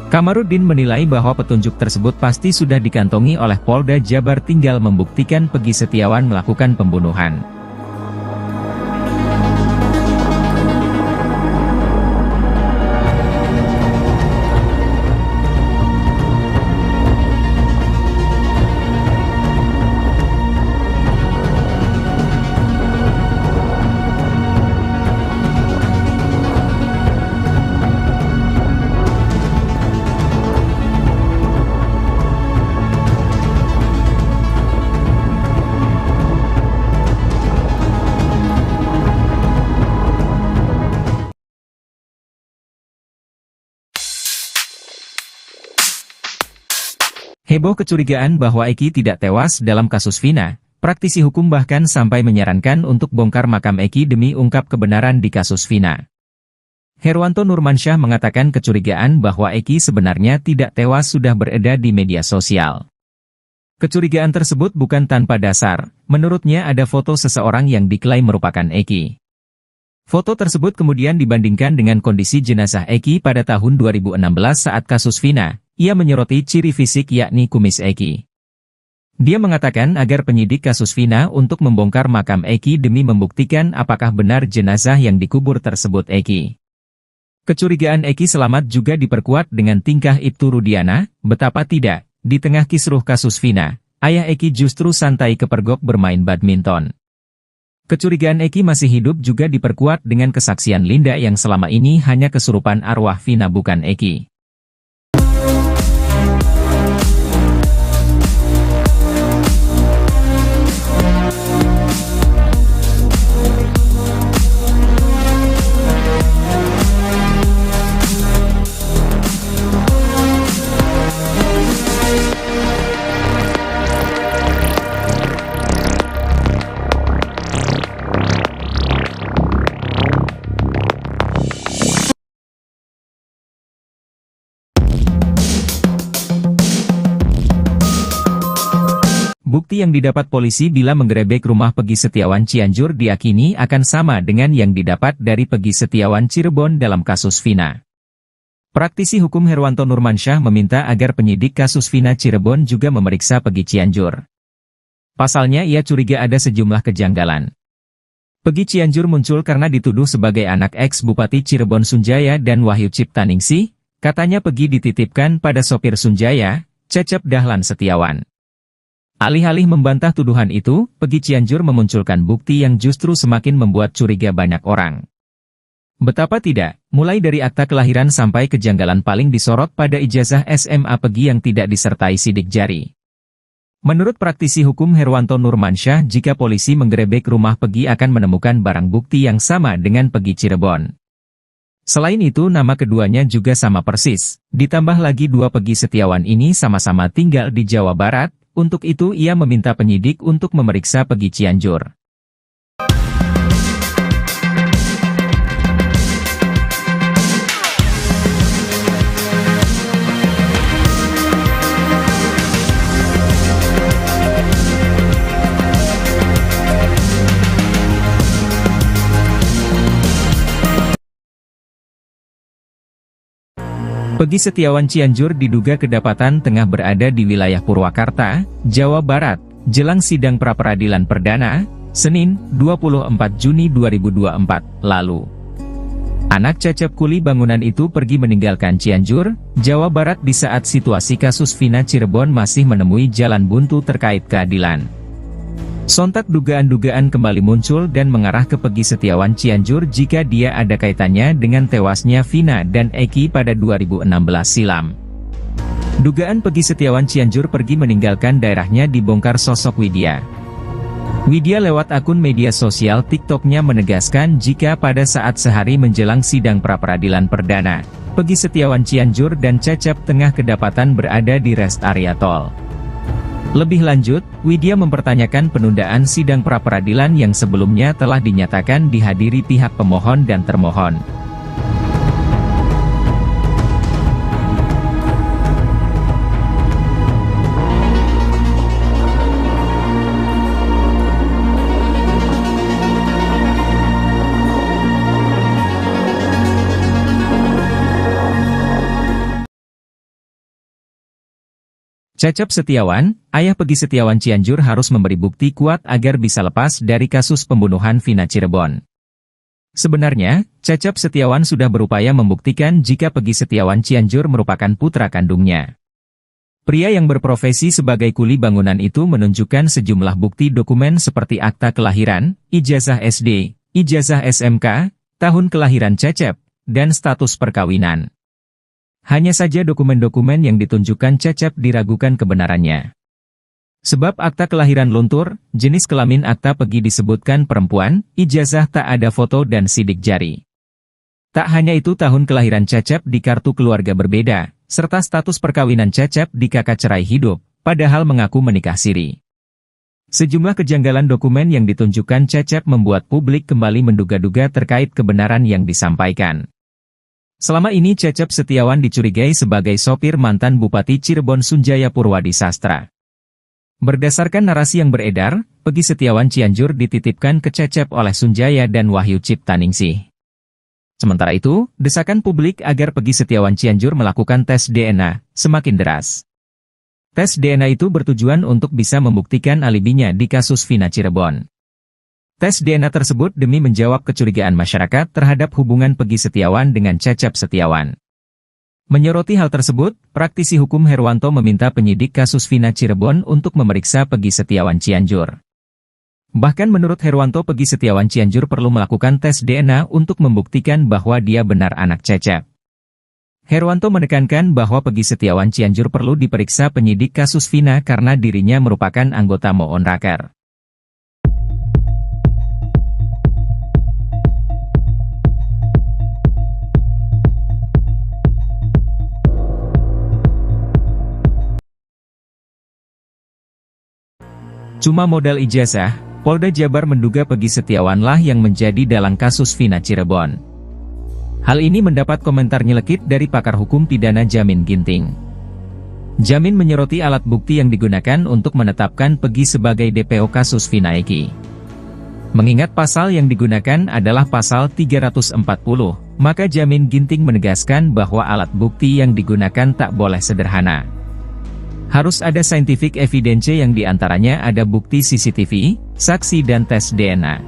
Kamarudin menilai bahwa petunjuk tersebut pasti sudah dikantongi oleh Polda Jabar, tinggal membuktikan Peggy Setiawan melakukan pembunuhan. Heboh kecurigaan bahwa Eki tidak tewas dalam kasus Vina, praktisi hukum bahkan sampai menyarankan untuk bongkar makam Eki demi ungkap kebenaran di kasus Vina. Herwanto Nurmansyah mengatakan kecurigaan bahwa Eki sebenarnya tidak tewas sudah beredar di media sosial. Kecurigaan tersebut bukan tanpa dasar, menurutnya ada foto seseorang yang diklaim merupakan Eki. Foto tersebut kemudian dibandingkan dengan kondisi jenazah Eki pada tahun 2016 saat kasus Vina. Ia menyoroti ciri fisik yakni kumis Eki. Dia mengatakan agar penyidik kasus Vina untuk membongkar makam Eki demi membuktikan apakah benar jenazah yang dikubur tersebut Eki. Kecurigaan Eki selamat juga diperkuat dengan tingkah Ibtu Rudiana, betapa tidak, di tengah kisruh kasus Vina, ayah Eki justru santai kepergok bermain badminton. Kecurigaan Eki masih hidup juga diperkuat dengan kesaksian Linda yang selama ini hanya kesurupan arwah Vina bukan Eki. Bukti yang didapat polisi bila menggerebek rumah Peggy Setiawan Cianjur diakini akan sama dengan yang didapat dari Peggy Setiawan Cirebon dalam kasus Vina. Praktisi hukum Herwanto Nurmansyah meminta agar penyidik kasus Vina Cirebon juga memeriksa Peggy Cianjur. Pasalnya ia curiga ada sejumlah kejanggalan. Peggy Cianjur muncul karena dituduh sebagai anak ex-Bupati Cirebon Sunjaya dan Wahyu Ciptaningsih. Katanya Peggy dititipkan pada sopir Sunjaya, Cecep Dahlan Setiawan. Alih-alih membantah tuduhan itu, Peggy Cianjur memunculkan bukti yang justru semakin membuat curiga banyak orang. Betapa tidak, mulai dari akta kelahiran sampai kejanggalan paling disorot pada ijazah SMA Peggy yang tidak disertai sidik jari. Menurut praktisi hukum Herwanto Nurmansyah, jika polisi menggerebek rumah Peggy akan menemukan barang bukti yang sama dengan Peggy Cirebon. Selain itu nama keduanya juga sama persis, ditambah lagi dua Peggy Setiawan ini sama-sama tinggal di Jawa Barat. Untuk itu ia meminta penyidik untuk memeriksa Peggy Cianjur. Peggy Setiawan Cianjur diduga kedapatan tengah berada di wilayah Purwakarta, Jawa Barat, jelang sidang pra-peradilan perdana, Senin, 24 Juni 2024, lalu. Anak Cecep kuli bangunan itu pergi meninggalkan Cianjur, Jawa Barat di saat situasi kasus Vina Cirebon masih menemui jalan buntu terkait keadilan. Sontak dugaan-dugaan kembali muncul dan mengarah ke Peggy Setiawan Cianjur jika dia ada kaitannya dengan tewasnya Vina dan Eki pada 2016 silam. Dugaan Peggy Setiawan Cianjur pergi meninggalkan daerahnya dibongkar sosok Widya. Widya lewat akun media sosial TikToknya menegaskan jika pada saat sehari menjelang sidang pra-peradilan perdana, Peggy Setiawan Cianjur dan Cecep tengah kedapatan berada di rest area tol. Lebih lanjut, Widya mempertanyakan penundaan sidang pra-peradilan yang sebelumnya telah dinyatakan dihadiri pihak pemohon dan termohon. Cecep Setiawan, ayah Peggy Setiawan Cianjur harus memberi bukti kuat agar bisa lepas dari kasus pembunuhan Vina Cirebon. Sebenarnya, Cecep Setiawan sudah berupaya membuktikan jika Peggy Setiawan Cianjur merupakan putra kandungnya. Pria yang berprofesi sebagai kuli bangunan itu menunjukkan sejumlah bukti dokumen seperti akta kelahiran, ijazah SD, ijazah SMK, tahun kelahiran Cecep, dan status perkawinan. Hanya saja dokumen-dokumen yang ditunjukkan Cecep diragukan kebenarannya. Sebab akta kelahiran luntur, jenis kelamin akta Peggy disebutkan perempuan, ijazah tak ada foto dan sidik jari. Tak hanya itu tahun kelahiran Cecep di kartu keluarga berbeda, serta status perkawinan Cecep di kakak cerai hidup, padahal mengaku menikah siri. Sejumlah kejanggalan dokumen yang ditunjukkan Cecep membuat publik kembali menduga-duga terkait kebenaran yang disampaikan. Selama ini Cecep Setiawan dicurigai sebagai sopir mantan Bupati Cirebon Sunjaya Purwadi Sastra. Berdasarkan narasi yang beredar, Peggy Setiawan Cianjur dititipkan ke Cecep oleh Sunjaya dan Wahyu Ciptaningsih. Sementara itu, desakan publik agar Peggy Setiawan Cianjur melakukan tes DNA semakin deras. Tes DNA itu bertujuan untuk bisa membuktikan alibinya di kasus Vina Cirebon. Tes DNA tersebut demi menjawab kecurigaan masyarakat terhadap hubungan Peggy Setiawan dengan Cecep Setiawan. Menyoroti hal tersebut, praktisi hukum Herwanto meminta penyidik kasus Vina Cirebon untuk memeriksa Peggy Setiawan Cianjur. Bahkan menurut Herwanto, Peggy Setiawan Cianjur perlu melakukan tes DNA untuk membuktikan bahwa dia benar anak Cecep. Herwanto menekankan bahwa Peggy Setiawan Cianjur perlu diperiksa penyidik kasus Vina karena dirinya merupakan anggota Moon Raker. Cuma modal ijazah, Polda Jabar menduga Peggy Setiawanlah yang menjadi dalang kasus Vina Cirebon. Hal ini mendapat komentar nyelekit dari pakar hukum pidana Jamin Ginting. Jamin menyoroti alat bukti yang digunakan untuk menetapkan Peggy sebagai DPO kasus Vina Eki. Mengingat pasal yang digunakan adalah pasal 340, maka Jamin Ginting menegaskan bahwa alat bukti yang digunakan tak boleh sederhana. Harus ada scientific evidence yang diantaranya ada bukti CCTV, saksi dan tes DNA.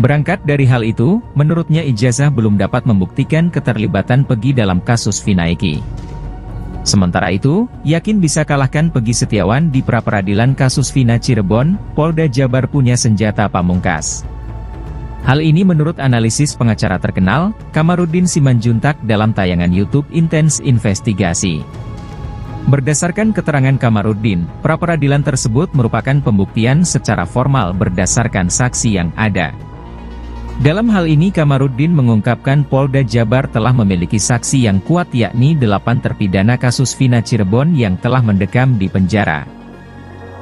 Berangkat dari hal itu, menurutnya ijazah belum dapat membuktikan keterlibatan Peggy dalam kasus Vina Eki. Sementara itu, yakin bisa kalahkan Peggy Setiawan di pra-peradilan kasus Vina Cirebon, Polda Jabar punya senjata pamungkas. Hal ini menurut analisis pengacara terkenal, Kamarudin Simanjuntak dalam tayangan YouTube Intens Investigasi. Berdasarkan keterangan Kamarudin, pra-peradilan tersebut merupakan pembuktian secara formal berdasarkan saksi yang ada. Dalam hal ini Kamarudin mengungkapkan Polda Jabar telah memiliki saksi yang kuat yakni 8 terpidana kasus Vina Cirebon yang telah mendekam di penjara.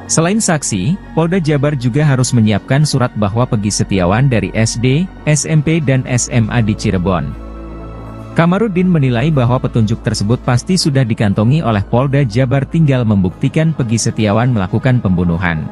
Selain saksi, Polda Jabar juga harus menyiapkan surat bahwa Peggy Setiawan dari SD, SMP dan SMA di Cirebon. Kamarudin menilai bahwa petunjuk tersebut pasti sudah dikantongi oleh Polda Jabar, tinggal membuktikan Peggy Setiawan melakukan pembunuhan.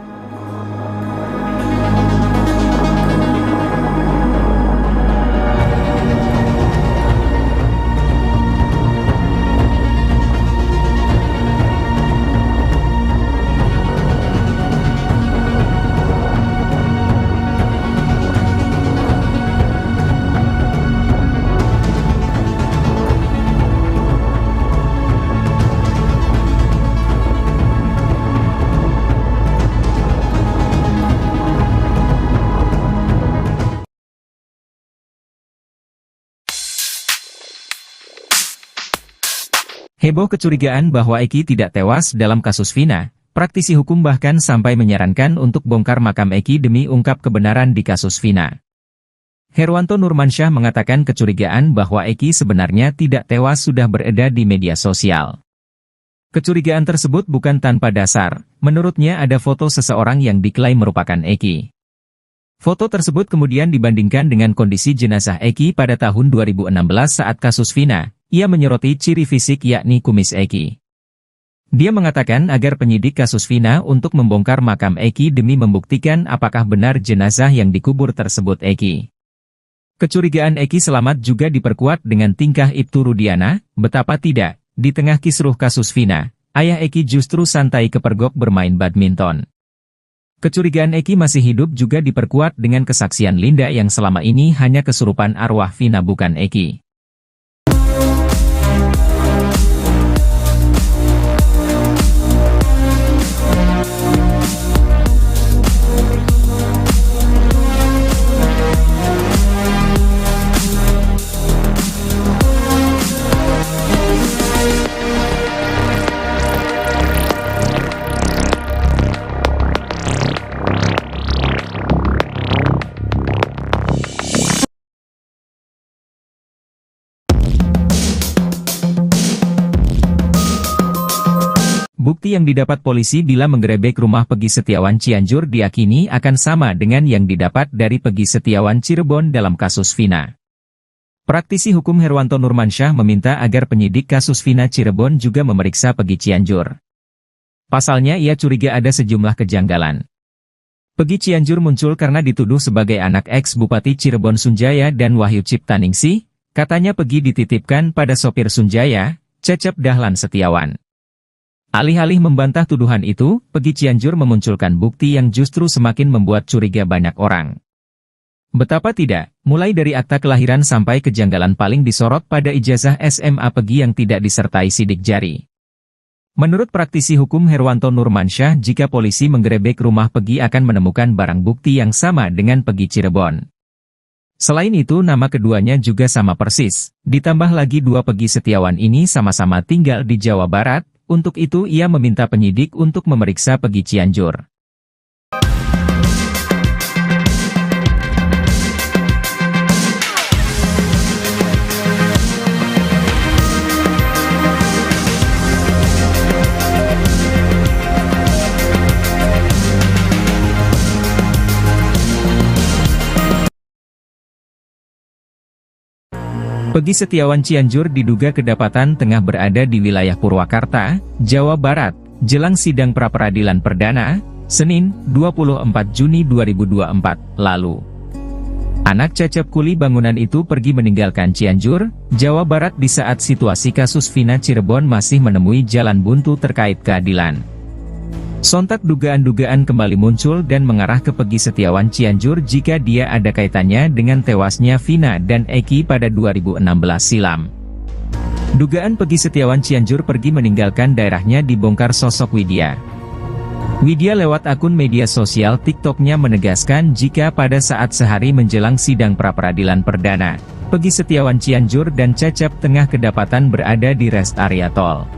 Heboh kecurigaan bahwa Eki tidak tewas dalam kasus Vina, praktisi hukum bahkan sampai menyarankan untuk bongkar makam Eki demi ungkap kebenaran di kasus Vina. Herwanto Nurmansyah mengatakan kecurigaan bahwa Eki sebenarnya tidak tewas sudah beredar di media sosial. Kecurigaan tersebut bukan tanpa dasar, menurutnya ada foto seseorang yang diklaim merupakan Eki. Foto tersebut kemudian dibandingkan dengan kondisi jenazah Eki pada tahun 2016 saat kasus Vina. Ia menyoroti ciri fisik yakni kumis Eki. Dia mengatakan agar penyidik kasus Vina untuk membongkar makam Eki demi membuktikan apakah benar jenazah yang dikubur tersebut Eki. Kecurigaan Eki selamat juga diperkuat dengan tingkah Ibtu Rudiana, betapa tidak, di tengah kisruh kasus Vina, ayah Eki justru santai kepergok bermain badminton. Kecurigaan Eki masih hidup juga diperkuat dengan kesaksian Linda yang selama ini hanya kesurupan arwah Vina bukan Eki. Bukti yang didapat polisi bila menggerebek rumah Peggy Setiawan Cianjur diyakini akan sama dengan yang didapat dari Peggy Setiawan Cirebon dalam kasus Vina. Praktisi hukum Herwanto Nurmansyah meminta agar penyidik kasus Vina Cirebon juga memeriksa Peggy Cianjur. Pasalnya ia curiga ada sejumlah kejanggalan. Peggy Cianjur muncul karena dituduh sebagai anak ex-Bupati Cirebon Sunjaya dan Wahyu Ciptaningsih, katanya Peggy dititipkan pada sopir Sunjaya, Cecep Dahlan Setiawan. Alih-alih membantah tuduhan itu, Peggy Cianjur memunculkan bukti yang justru semakin membuat curiga banyak orang. Betapa tidak, mulai dari akta kelahiran sampai kejanggalan paling disorot pada ijazah SMA Peggy yang tidak disertai sidik jari. Menurut praktisi hukum Herwanto Nurmansyah, jika polisi menggerebek rumah Peggy akan menemukan barang bukti yang sama dengan Peggy Cirebon. Selain itu nama keduanya juga sama persis, ditambah lagi dua Peggy Setiawan ini sama-sama tinggal di Jawa Barat. Untuk itu ia meminta penyidik untuk memeriksa Peggy Cianjur. Pegi Setiawan Cianjur diduga kedapatan tengah berada di wilayah Purwakarta, Jawa Barat, jelang sidang pra-peradilan perdana, Senin, 24 Juni 2024, lalu. Anak Cecep kuli bangunan itu pergi meninggalkan Cianjur, Jawa Barat di saat situasi kasus Vina Cirebon masih menemui jalan buntu terkait keadilan. Sontak dugaan-dugaan kembali muncul dan mengarah ke Pegi Setiawan Cianjur jika dia ada kaitannya dengan tewasnya Vina dan Eki pada 2016 silam. Dugaan Pegi Setiawan Cianjur pergi meninggalkan daerahnya dibongkar sosok Widya. Widya lewat akun media sosial TikTok-nya menegaskan jika pada saat sehari menjelang sidang pra-peradilan perdana, Pegi Setiawan Cianjur dan Cecep tengah kedapatan berada di rest area tol.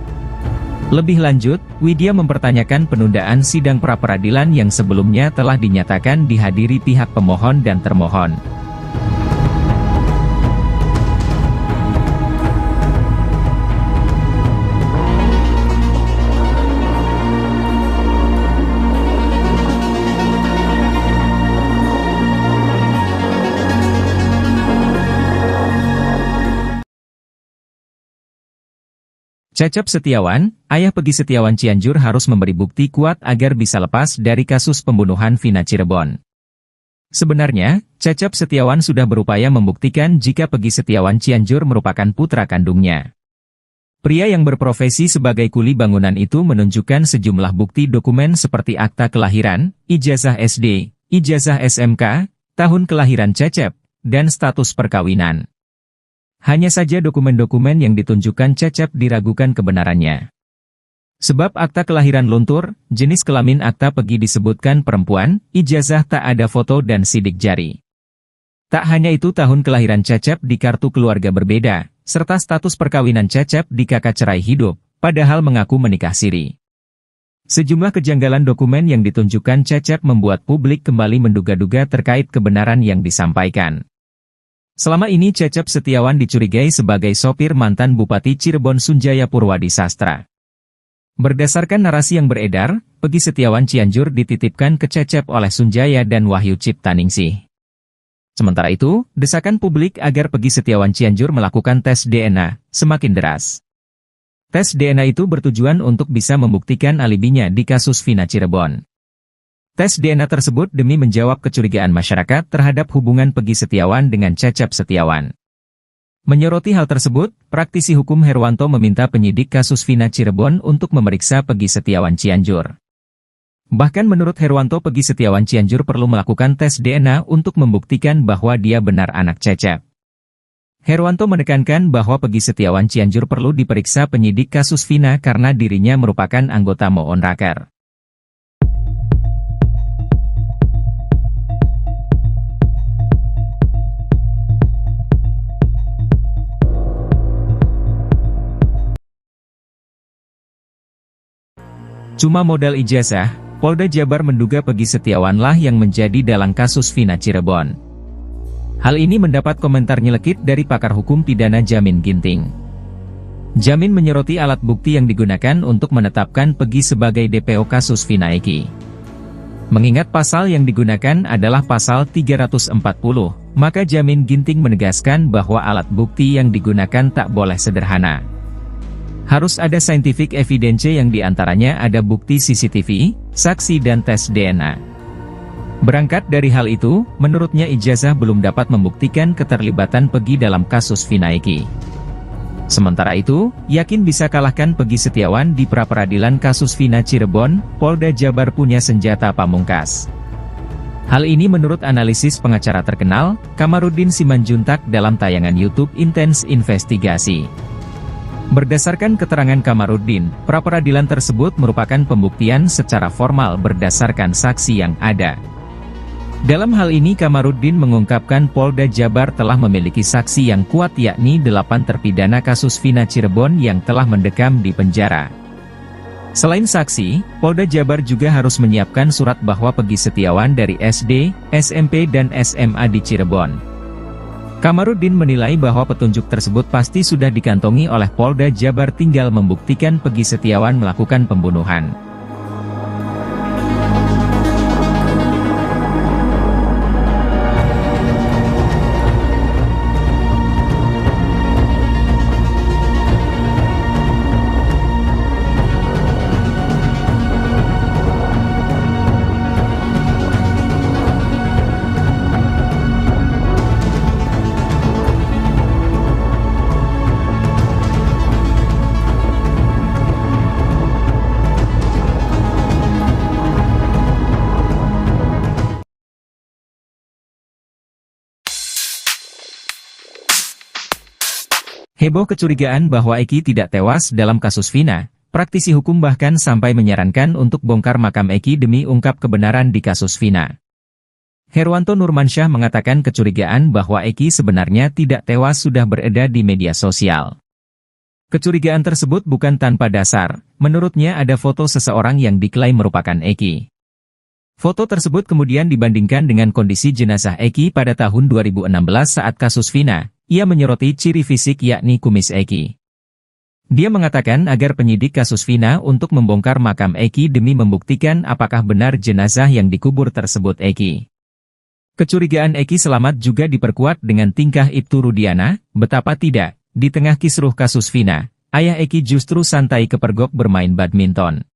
Lebih lanjut, Widya mempertanyakan penundaan sidang pra-peradilan yang sebelumnya telah dinyatakan dihadiri pihak pemohon dan termohon. Cecep Setiawan, ayah Pegi Setiawan Cianjur harus memberi bukti kuat agar bisa lepas dari kasus pembunuhan Vina Cirebon. Sebenarnya, Cecep Setiawan sudah berupaya membuktikan jika Pegi Setiawan Cianjur merupakan putra kandungnya. Pria yang berprofesi sebagai kuli bangunan itu menunjukkan sejumlah bukti dokumen seperti akta kelahiran, ijazah SD, ijazah SMK, tahun kelahiran Cecep, dan status perkawinan. Hanya saja dokumen-dokumen yang ditunjukkan Cecep diragukan kebenarannya. Sebab akta kelahiran luntur, jenis kelamin akta Pegi disebutkan perempuan, ijazah tak ada foto dan sidik jari. Tak hanya itu, tahun kelahiran Cecep di kartu keluarga berbeda, serta status perkawinan Cecep di kakak cerai hidup, padahal mengaku menikah siri. Sejumlah kejanggalan dokumen yang ditunjukkan Cecep membuat publik kembali menduga-duga terkait kebenaran yang disampaikan. Selama ini Cecep Setiawan dicurigai sebagai sopir mantan Bupati Cirebon Sunjaya Purwadi Sastra. Berdasarkan narasi yang beredar, Pegi Setiawan Cianjur dititipkan ke Cecep oleh Sunjaya dan Wahyu Ciptaningsih. Sementara itu, desakan publik agar Pegi Setiawan Cianjur melakukan tes DNA semakin deras. Tes DNA itu bertujuan untuk bisa membuktikan alibinya di kasus Vina Cirebon. Tes DNA tersebut demi menjawab kecurigaan masyarakat terhadap hubungan Pegi Setiawan dengan Cecep Setiawan. Menyoroti hal tersebut, praktisi hukum Herwanto meminta penyidik kasus Vina Cirebon untuk memeriksa Pegi Setiawan Cianjur. Bahkan menurut Herwanto, Pegi Setiawan Cianjur perlu melakukan tes DNA untuk membuktikan bahwa dia benar anak Cecep. Herwanto menekankan bahwa Pegi Setiawan Cianjur perlu diperiksa penyidik kasus Vina karena dirinya merupakan anggota Moonraker. Cuma modal ijazah, Polda Jabar menduga Pegi Setiawanlah yang menjadi dalang kasus Vina Cirebon. Hal ini mendapat komentar nyelekit dari pakar hukum pidana Jamin Ginting. Jamin menyoroti alat bukti yang digunakan untuk menetapkan Pegi sebagai DPO kasus Vina Eki. Mengingat pasal yang digunakan adalah pasal 340, maka Jamin Ginting menegaskan bahwa alat bukti yang digunakan tak boleh sederhana. Harus ada scientific evidence yang diantaranya ada bukti CCTV, saksi dan tes DNA. Berangkat dari hal itu, menurutnya ijazah belum dapat membuktikan keterlibatan Pegi dalam kasus Vina Eki. Sementara itu, yakin bisa kalahkan Pegi Setiawan di pra-peradilan kasus Vina Cirebon, Polda Jabar punya senjata pamungkas. Hal ini menurut analisis pengacara terkenal, Kamarudin Simanjuntak dalam tayangan YouTube Intens Investigasi. Berdasarkan keterangan Kamarudin, pra-peradilan tersebut merupakan pembuktian secara formal berdasarkan saksi yang ada. Dalam hal ini Kamarudin mengungkapkan Polda Jabar telah memiliki saksi yang kuat yakni 8 terpidana kasus Vina Cirebon yang telah mendekam di penjara. Selain saksi, Polda Jabar juga harus menyiapkan surat bahwa Pegi Setiawan dari SD, SMP dan SMA di Cirebon. Kamarudin menilai bahwa petunjuk tersebut pasti sudah dikantongi oleh Polda Jabar, tinggal membuktikan Pegi Setiawan melakukan pembunuhan. Heboh kecurigaan bahwa Eki tidak tewas dalam kasus Vina, praktisi hukum bahkan sampai menyarankan untuk bongkar makam Eki demi ungkap kebenaran di kasus Vina. Herwanto Nurmansyah mengatakan kecurigaan bahwa Eki sebenarnya tidak tewas sudah beredar di media sosial. Kecurigaan tersebut bukan tanpa dasar, menurutnya ada foto seseorang yang diklaim merupakan Eki. Foto tersebut kemudian dibandingkan dengan kondisi jenazah Eki pada tahun 2016 saat kasus Vina. Ia menyoroti ciri fisik yakni kumis Eki. Dia mengatakan agar penyidik kasus Vina untuk membongkar makam Eki demi membuktikan apakah benar jenazah yang dikubur tersebut Eki. Kecurigaan Eki selamat juga diperkuat dengan tingkah Ibtu Rudiana, betapa tidak, di tengah kisruh kasus Vina, ayah Eki justru santai kepergok bermain badminton.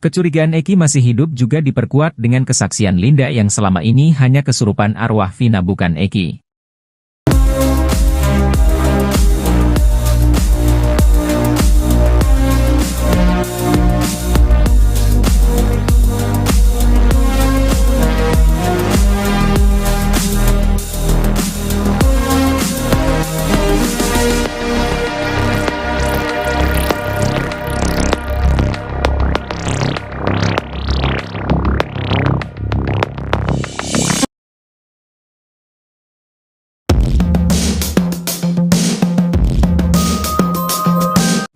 Kecurigaan Eki masih hidup juga diperkuat dengan kesaksian Linda yang selama ini hanya kesurupan arwah Vina bukan Eki.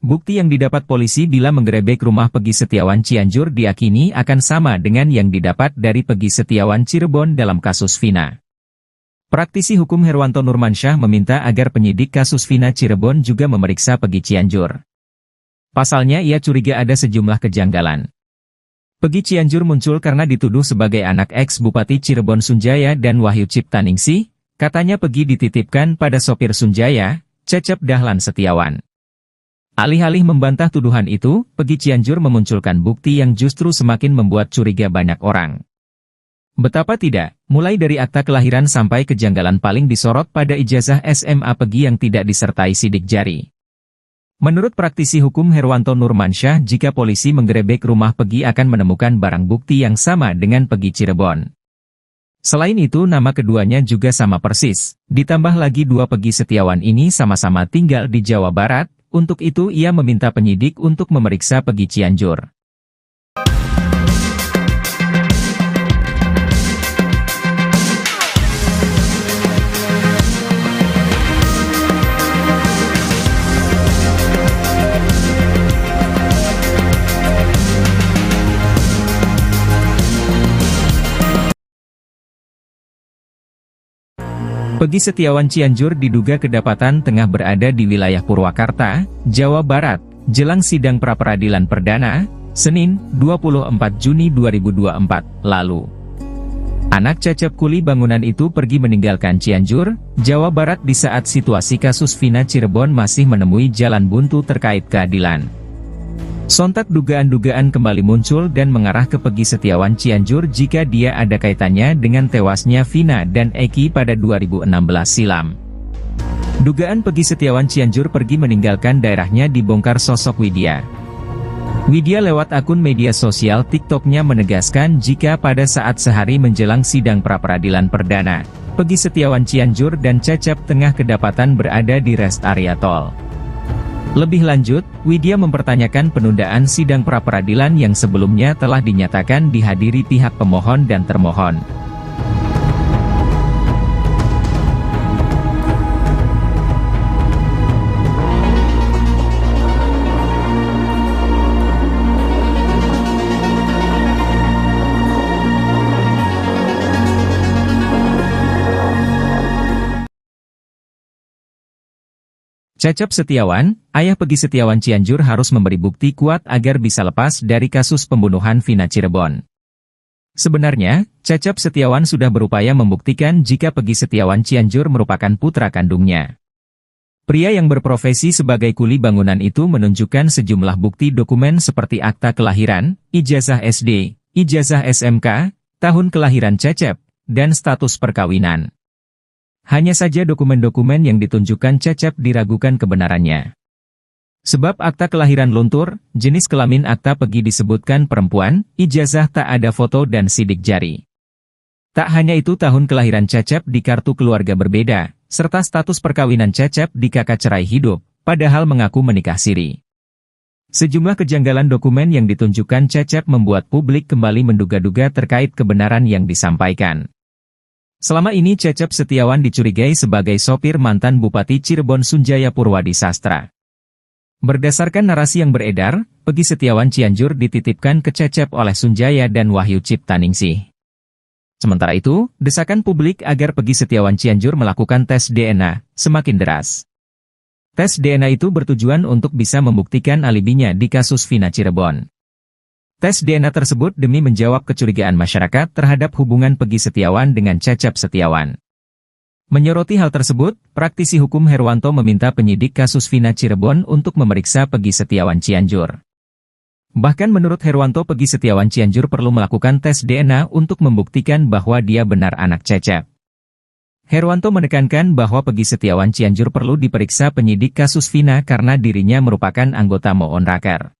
Bukti yang didapat polisi bila menggerebek rumah Peggy Setiawan Cianjur diyakini akan sama dengan yang didapat dari Peggy Setiawan Cirebon dalam kasus Vina. Praktisi hukum Herwanto Nurmansyah meminta agar penyidik kasus Vina Cirebon juga memeriksa Peggy Cianjur. Pasalnya ia curiga ada sejumlah kejanggalan. Peggy Cianjur muncul karena dituduh sebagai anak ex-Bupati Cirebon Sunjaya dan Wahyu Ciptaningsih, katanya Peggy dititipkan pada sopir Sunjaya, Cecep Dahlan Setiawan. Alih-alih membantah tuduhan itu, Peggy Cianjur memunculkan bukti yang justru semakin membuat curiga banyak orang. Betapa tidak, mulai dari akta kelahiran sampai kejanggalan paling disorot pada ijazah SMA Peggy yang tidak disertai sidik jari. Menurut praktisi hukum Herwanto Nurmansyah, jika polisi menggerebek rumah Peggy akan menemukan barang bukti yang sama dengan Peggy Cirebon. Selain itu nama keduanya juga sama persis, ditambah lagi dua Peggy Setiawan ini sama-sama tinggal di Jawa Barat. Untuk itu ia meminta penyidik untuk memeriksa Peggy Cianjur. Peggy Setiawan Cianjur diduga kedapatan tengah berada di wilayah Purwakarta, Jawa Barat, jelang sidang pra-peradilan perdana, Senin, 24 Juni 2024, lalu. Anak Cecep kuli bangunan itu pergi meninggalkan Cianjur, Jawa Barat di saat situasi kasus Vina Cirebon masih menemui jalan buntu terkait keadilan. Sontak dugaan-dugaan kembali muncul dan mengarah ke Peggy Setiawan Cianjur jika dia ada kaitannya dengan tewasnya Vina dan Eki pada 2016 silam. Dugaan Peggy Setiawan Cianjur pergi meninggalkan daerahnya dibongkar sosok Widya. Widya lewat akun media sosial TikToknya menegaskan jika pada saat sehari menjelang sidang pra-peradilan perdana, Peggy Setiawan Cianjur dan Cecep tengah kedapatan berada di rest area tol. Lebih lanjut, Widya mempertanyakan penundaan sidang pra-peradilan yang sebelumnya telah dinyatakan dihadiri pihak pemohon dan termohon. Cecep Setiawan, ayah Peggy Setiawan Cianjur harus memberi bukti kuat agar bisa lepas dari kasus pembunuhan Vina Cirebon. Sebenarnya, Cecep Setiawan sudah berupaya membuktikan jika Peggy Setiawan Cianjur merupakan putra kandungnya. Pria yang berprofesi sebagai kuli bangunan itu menunjukkan sejumlah bukti dokumen seperti akta kelahiran, ijazah SD, ijazah SMK, tahun kelahiran Cecep, dan status perkawinan. Hanya saja dokumen-dokumen yang ditunjukkan Cecep diragukan kebenarannya. Sebab akta kelahiran luntur, jenis kelamin akta Peggy disebutkan perempuan, ijazah tak ada foto dan sidik jari. Tak hanya itu tahun kelahiran Cecep di kartu keluarga berbeda, serta status perkawinan Cecep di kakak cerai hidup, padahal mengaku menikah siri. Sejumlah kejanggalan dokumen yang ditunjukkan Cecep membuat publik kembali menduga-duga terkait kebenaran yang disampaikan. Selama ini Cecep Setiawan dicurigai sebagai sopir mantan Bupati Cirebon Sunjaya Purwadi Sastra. Berdasarkan narasi yang beredar, Peggy Setiawan Cianjur dititipkan ke Cecep oleh Sunjaya dan Wahyu Ciptaningsih. Sementara itu, desakan publik agar Peggy Setiawan Cianjur melakukan tes DNA semakin deras. Tes DNA itu bertujuan untuk bisa membuktikan alibinya di kasus Vina Cirebon. Tes DNA tersebut demi menjawab kecurigaan masyarakat terhadap hubungan Peggy Setiawan dengan Cecep Setiawan. Menyoroti hal tersebut, praktisi hukum Herwanto meminta penyidik kasus Vina Cirebon untuk memeriksa Peggy Setiawan Cianjur. Bahkan menurut Herwanto, Peggy Setiawan Cianjur perlu melakukan tes DNA untuk membuktikan bahwa dia benar anak Cecep. Herwanto menekankan bahwa Peggy Setiawan Cianjur perlu diperiksa penyidik kasus Vina karena dirinya merupakan anggota Moon Raker.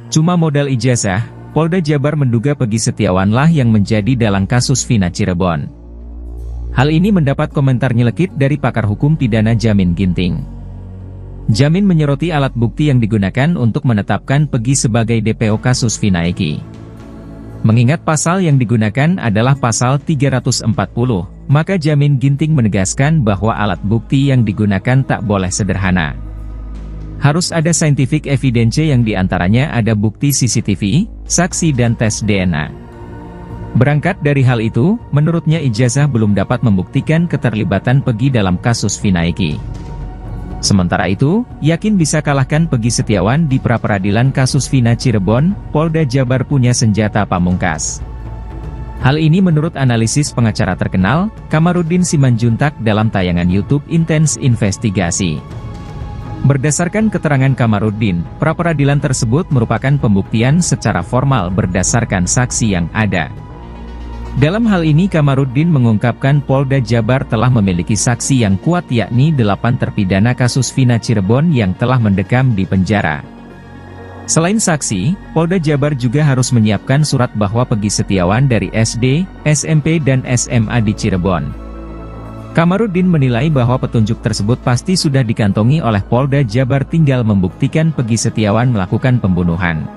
Cuma modal ijazah, Polda Jabar menduga Peggy Setiawanlah yang menjadi dalang kasus Vina Cirebon. Hal ini mendapat komentar nyelekit dari pakar hukum pidana Jamin Ginting. Jamin menyoroti alat bukti yang digunakan untuk menetapkan Peggy sebagai DPO kasus Vina Eki. Mengingat pasal yang digunakan adalah pasal 340, maka Jamin Ginting menegaskan bahwa alat bukti yang digunakan tak boleh sederhana. Harus ada scientific evidence yang diantaranya ada bukti CCTV, saksi dan tes DNA. Berangkat dari hal itu, menurutnya ijazah belum dapat membuktikan keterlibatan Peggy dalam kasus Vina Eki. Sementara itu, yakin bisa kalahkan Peggy Setiawan di pra-peradilan kasus Vina Cirebon, Polda Jabar punya senjata pamungkas. Hal ini menurut analisis pengacara terkenal, Kamarudin Simanjuntak dalam tayangan YouTube Intens Investigasi. Berdasarkan keterangan Kamarudin, pra-peradilan tersebut merupakan pembuktian secara formal berdasarkan saksi yang ada. Dalam hal ini Kamarudin mengungkapkan Polda Jabar telah memiliki saksi yang kuat yakni 8 terpidana kasus Vina Cirebon yang telah mendekam di penjara. Selain saksi, Polda Jabar juga harus menyiapkan surat bahwa Peggy Setiawan dari SD, SMP dan SMA di Cirebon. Kamarudin menilai bahwa petunjuk tersebut pasti sudah dikantongi oleh Polda Jabar, tinggal membuktikan Peggy Setiawan melakukan pembunuhan.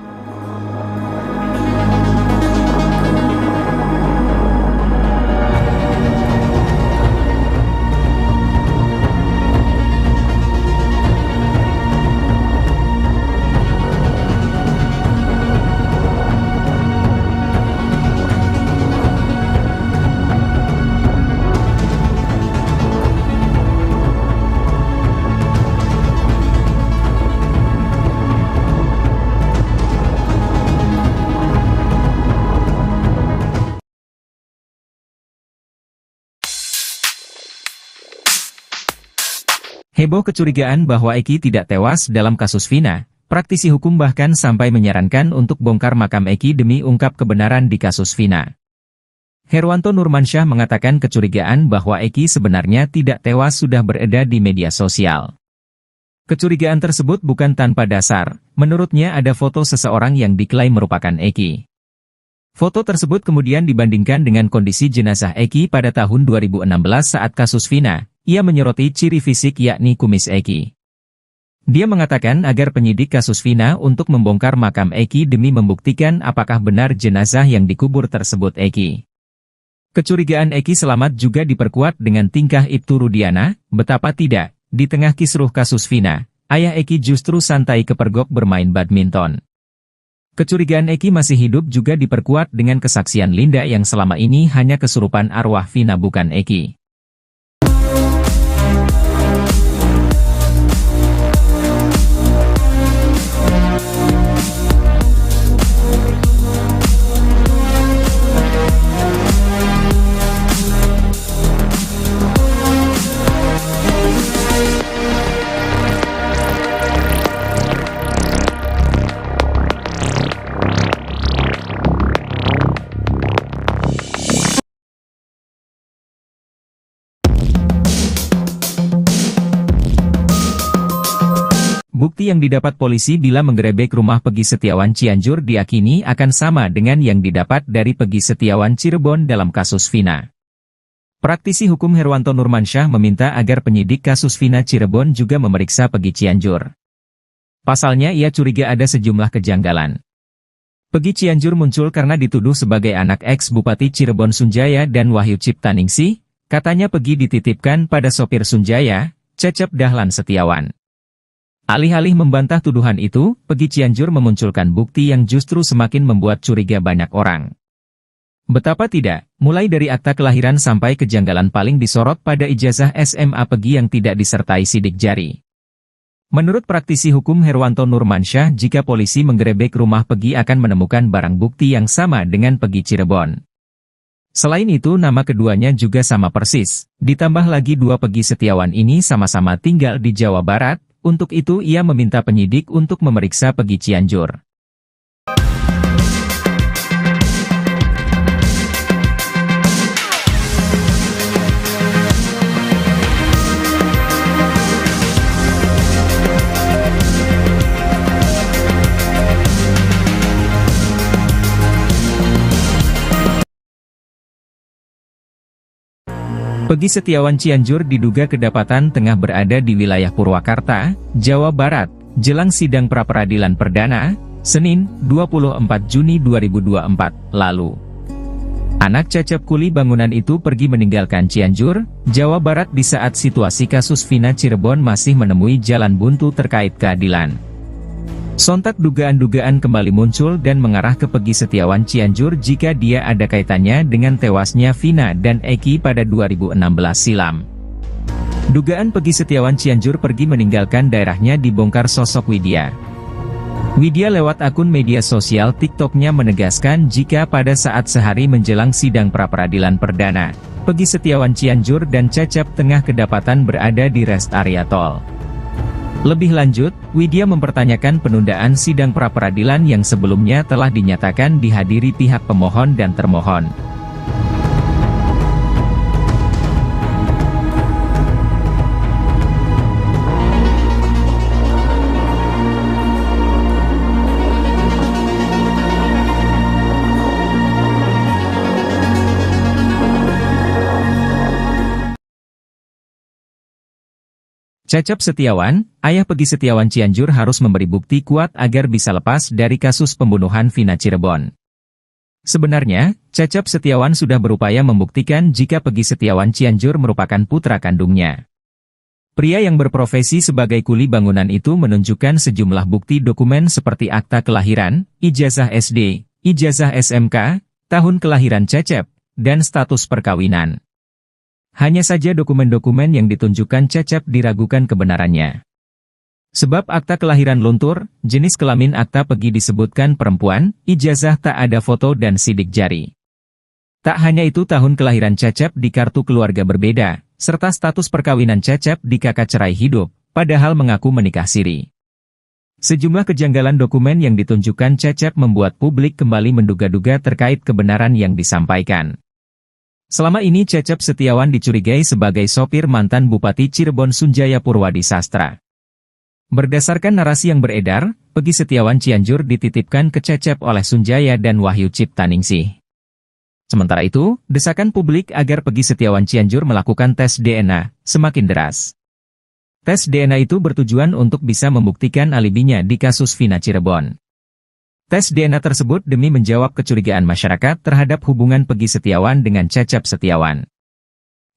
Heboh kecurigaan bahwa Eki tidak tewas dalam kasus Vina, praktisi hukum bahkan sampai menyarankan untuk bongkar makam Eki demi ungkap kebenaran di kasus Vina. Herwanto Nurmansyah mengatakan kecurigaan bahwa Eki sebenarnya tidak tewas sudah beredar di media sosial. Kecurigaan tersebut bukan tanpa dasar, menurutnya ada foto seseorang yang diklaim merupakan Eki. Foto tersebut kemudian dibandingkan dengan kondisi jenazah Eki pada tahun 2016 saat kasus Vina. Ia menyoroti ciri fisik yakni kumis Eki. Dia mengatakan agar penyidik kasus Vina untuk membongkar makam Eki demi membuktikan apakah benar jenazah yang dikubur tersebut Eki. Kecurigaan Eki selamat juga diperkuat dengan tingkah Ibtu Rudiana, betapa tidak, di tengah kisruh kasus Vina, ayah Eki justru santai kepergok bermain badminton. Kecurigaan Eki masih hidup juga diperkuat dengan kesaksian Linda yang selama ini hanya kesurupan arwah Vina bukan Eki. Bukti yang didapat polisi bila menggerebek rumah Peggy Setiawan Cianjur diyakini akan sama dengan yang didapat dari Peggy Setiawan Cirebon dalam kasus Vina. Praktisi hukum Herwanto Nurmansyah meminta agar penyidik kasus Vina Cirebon juga memeriksa Peggy Cianjur. Pasalnya ia curiga ada sejumlah kejanggalan. Peggy Cianjur muncul karena dituduh sebagai anak ex-Bupati Cirebon Sunjaya dan Wahyu Ciptaningsih. Katanya Peggy dititipkan pada sopir Sunjaya, Cecep Dahlan Setiawan. Alih-alih membantah tuduhan itu, Peggy Cianjur memunculkan bukti yang justru semakin membuat curiga banyak orang. Betapa tidak, mulai dari akta kelahiran sampai kejanggalan paling disorot pada ijazah SMA Peggy yang tidak disertai sidik jari. Menurut praktisi hukum Herwanto Nurmansyah, jika polisi menggerebek rumah Peggy akan menemukan barang bukti yang sama dengan Peggy Cirebon. Selain itu nama keduanya juga sama persis, ditambah lagi dua Peggy Setiawan ini sama-sama tinggal di Jawa Barat. Untuk itu ia meminta penyidik untuk memeriksa Peggy Cianjur. Peggy Setiawan Cianjur diduga kedapatan tengah berada di wilayah Purwakarta, Jawa Barat, jelang sidang pra-peradilan perdana, Senin, 24 Juni 2024, lalu. Anak Cecep kuli bangunan itu pergi meninggalkan Cianjur, Jawa Barat di saat situasi kasus Vina Cirebon masih menemui jalan buntu terkait keadilan. Sontak dugaan-dugaan kembali muncul dan mengarah ke Peggy Setiawan Cianjur jika dia ada kaitannya dengan tewasnya Vina dan Eki pada 2016 silam. Dugaan Peggy Setiawan Cianjur pergi meninggalkan daerahnya dibongkar sosok Widya. Widya lewat akun media sosial TikToknya menegaskan jika pada saat sehari menjelang sidang pra-peradilan perdana, Peggy Setiawan Cianjur dan Cecep tengah kedapatan berada di rest area tol. Lebih lanjut, Widya mempertanyakan penundaan sidang pra-peradilan yang sebelumnya telah dinyatakan dihadiri pihak pemohon dan termohon. Cecep Setiawan, ayah Peggy Setiawan Cianjur harus memberi bukti kuat agar bisa lepas dari kasus pembunuhan Vina Cirebon. Sebenarnya, Cecep Setiawan sudah berupaya membuktikan jika Peggy Setiawan Cianjur merupakan putra kandungnya. Pria yang berprofesi sebagai kuli bangunan itu menunjukkan sejumlah bukti dokumen seperti akta kelahiran, ijazah SD, ijazah SMK, tahun kelahiran Cecep, dan status perkawinan. Hanya saja dokumen-dokumen yang ditunjukkan Cecep diragukan kebenarannya. Sebab akta kelahiran luntur, jenis kelamin akta Peggy disebutkan perempuan, ijazah tak ada foto dan sidik jari. Tak hanya itu tahun kelahiran Cecep di kartu keluarga berbeda, serta status perkawinan Cecep di kakak cerai hidup, padahal mengaku menikah siri. Sejumlah kejanggalan dokumen yang ditunjukkan Cecep membuat publik kembali menduga-duga terkait kebenaran yang disampaikan. Selama ini Cecep Setiawan dicurigai sebagai sopir mantan Bupati Cirebon Sunjaya Purwadi Sastra. Berdasarkan narasi yang beredar, Peggy Setiawan Cianjur dititipkan ke Cecep oleh Sunjaya dan Wahyu Ciptaningsih. Sementara itu, desakan publik agar Peggy Setiawan Cianjur melakukan tes DNA semakin deras. Tes DNA itu bertujuan untuk bisa membuktikan alibinya di kasus Vina Cirebon. Tes DNA tersebut demi menjawab kecurigaan masyarakat terhadap hubungan Peggy Setiawan dengan Cecep Setiawan.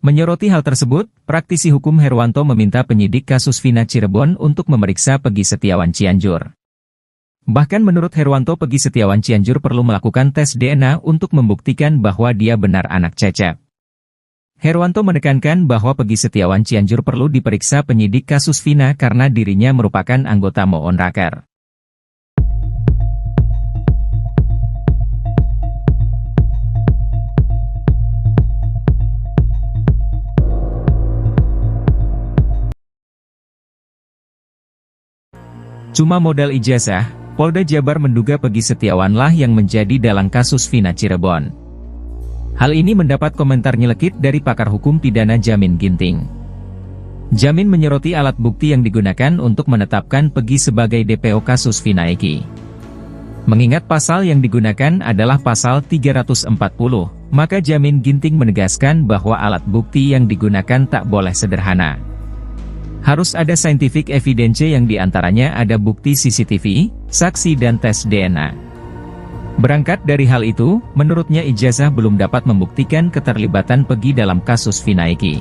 Menyoroti hal tersebut, praktisi hukum Herwanto meminta penyidik kasus Vina Cirebon untuk memeriksa Peggy Setiawan Cianjur. Bahkan menurut Herwanto, Peggy Setiawan Cianjur perlu melakukan tes DNA untuk membuktikan bahwa dia benar anak Cecep. Herwanto menekankan bahwa Peggy Setiawan Cianjur perlu diperiksa penyidik kasus Vina karena dirinya merupakan anggota Moon Raker. Cuma modal ijazah, Polda Jabar menduga Peggy Setiawanlah yang menjadi dalang kasus Vina Cirebon. Hal ini mendapat komentar nyelekit dari pakar hukum pidana Jamin Ginting. Jamin menyoroti alat bukti yang digunakan untuk menetapkan Peggy sebagai DPO kasus Vina Eki. Mengingat pasal yang digunakan adalah pasal 340, maka Jamin Ginting menegaskan bahwa alat bukti yang digunakan tak boleh sederhana. Harus ada scientific evidence yang diantaranya ada bukti CCTV, saksi dan tes DNA. Berangkat dari hal itu, menurutnya ijazah belum dapat membuktikan keterlibatan Peggy dalam kasus Vina Eki.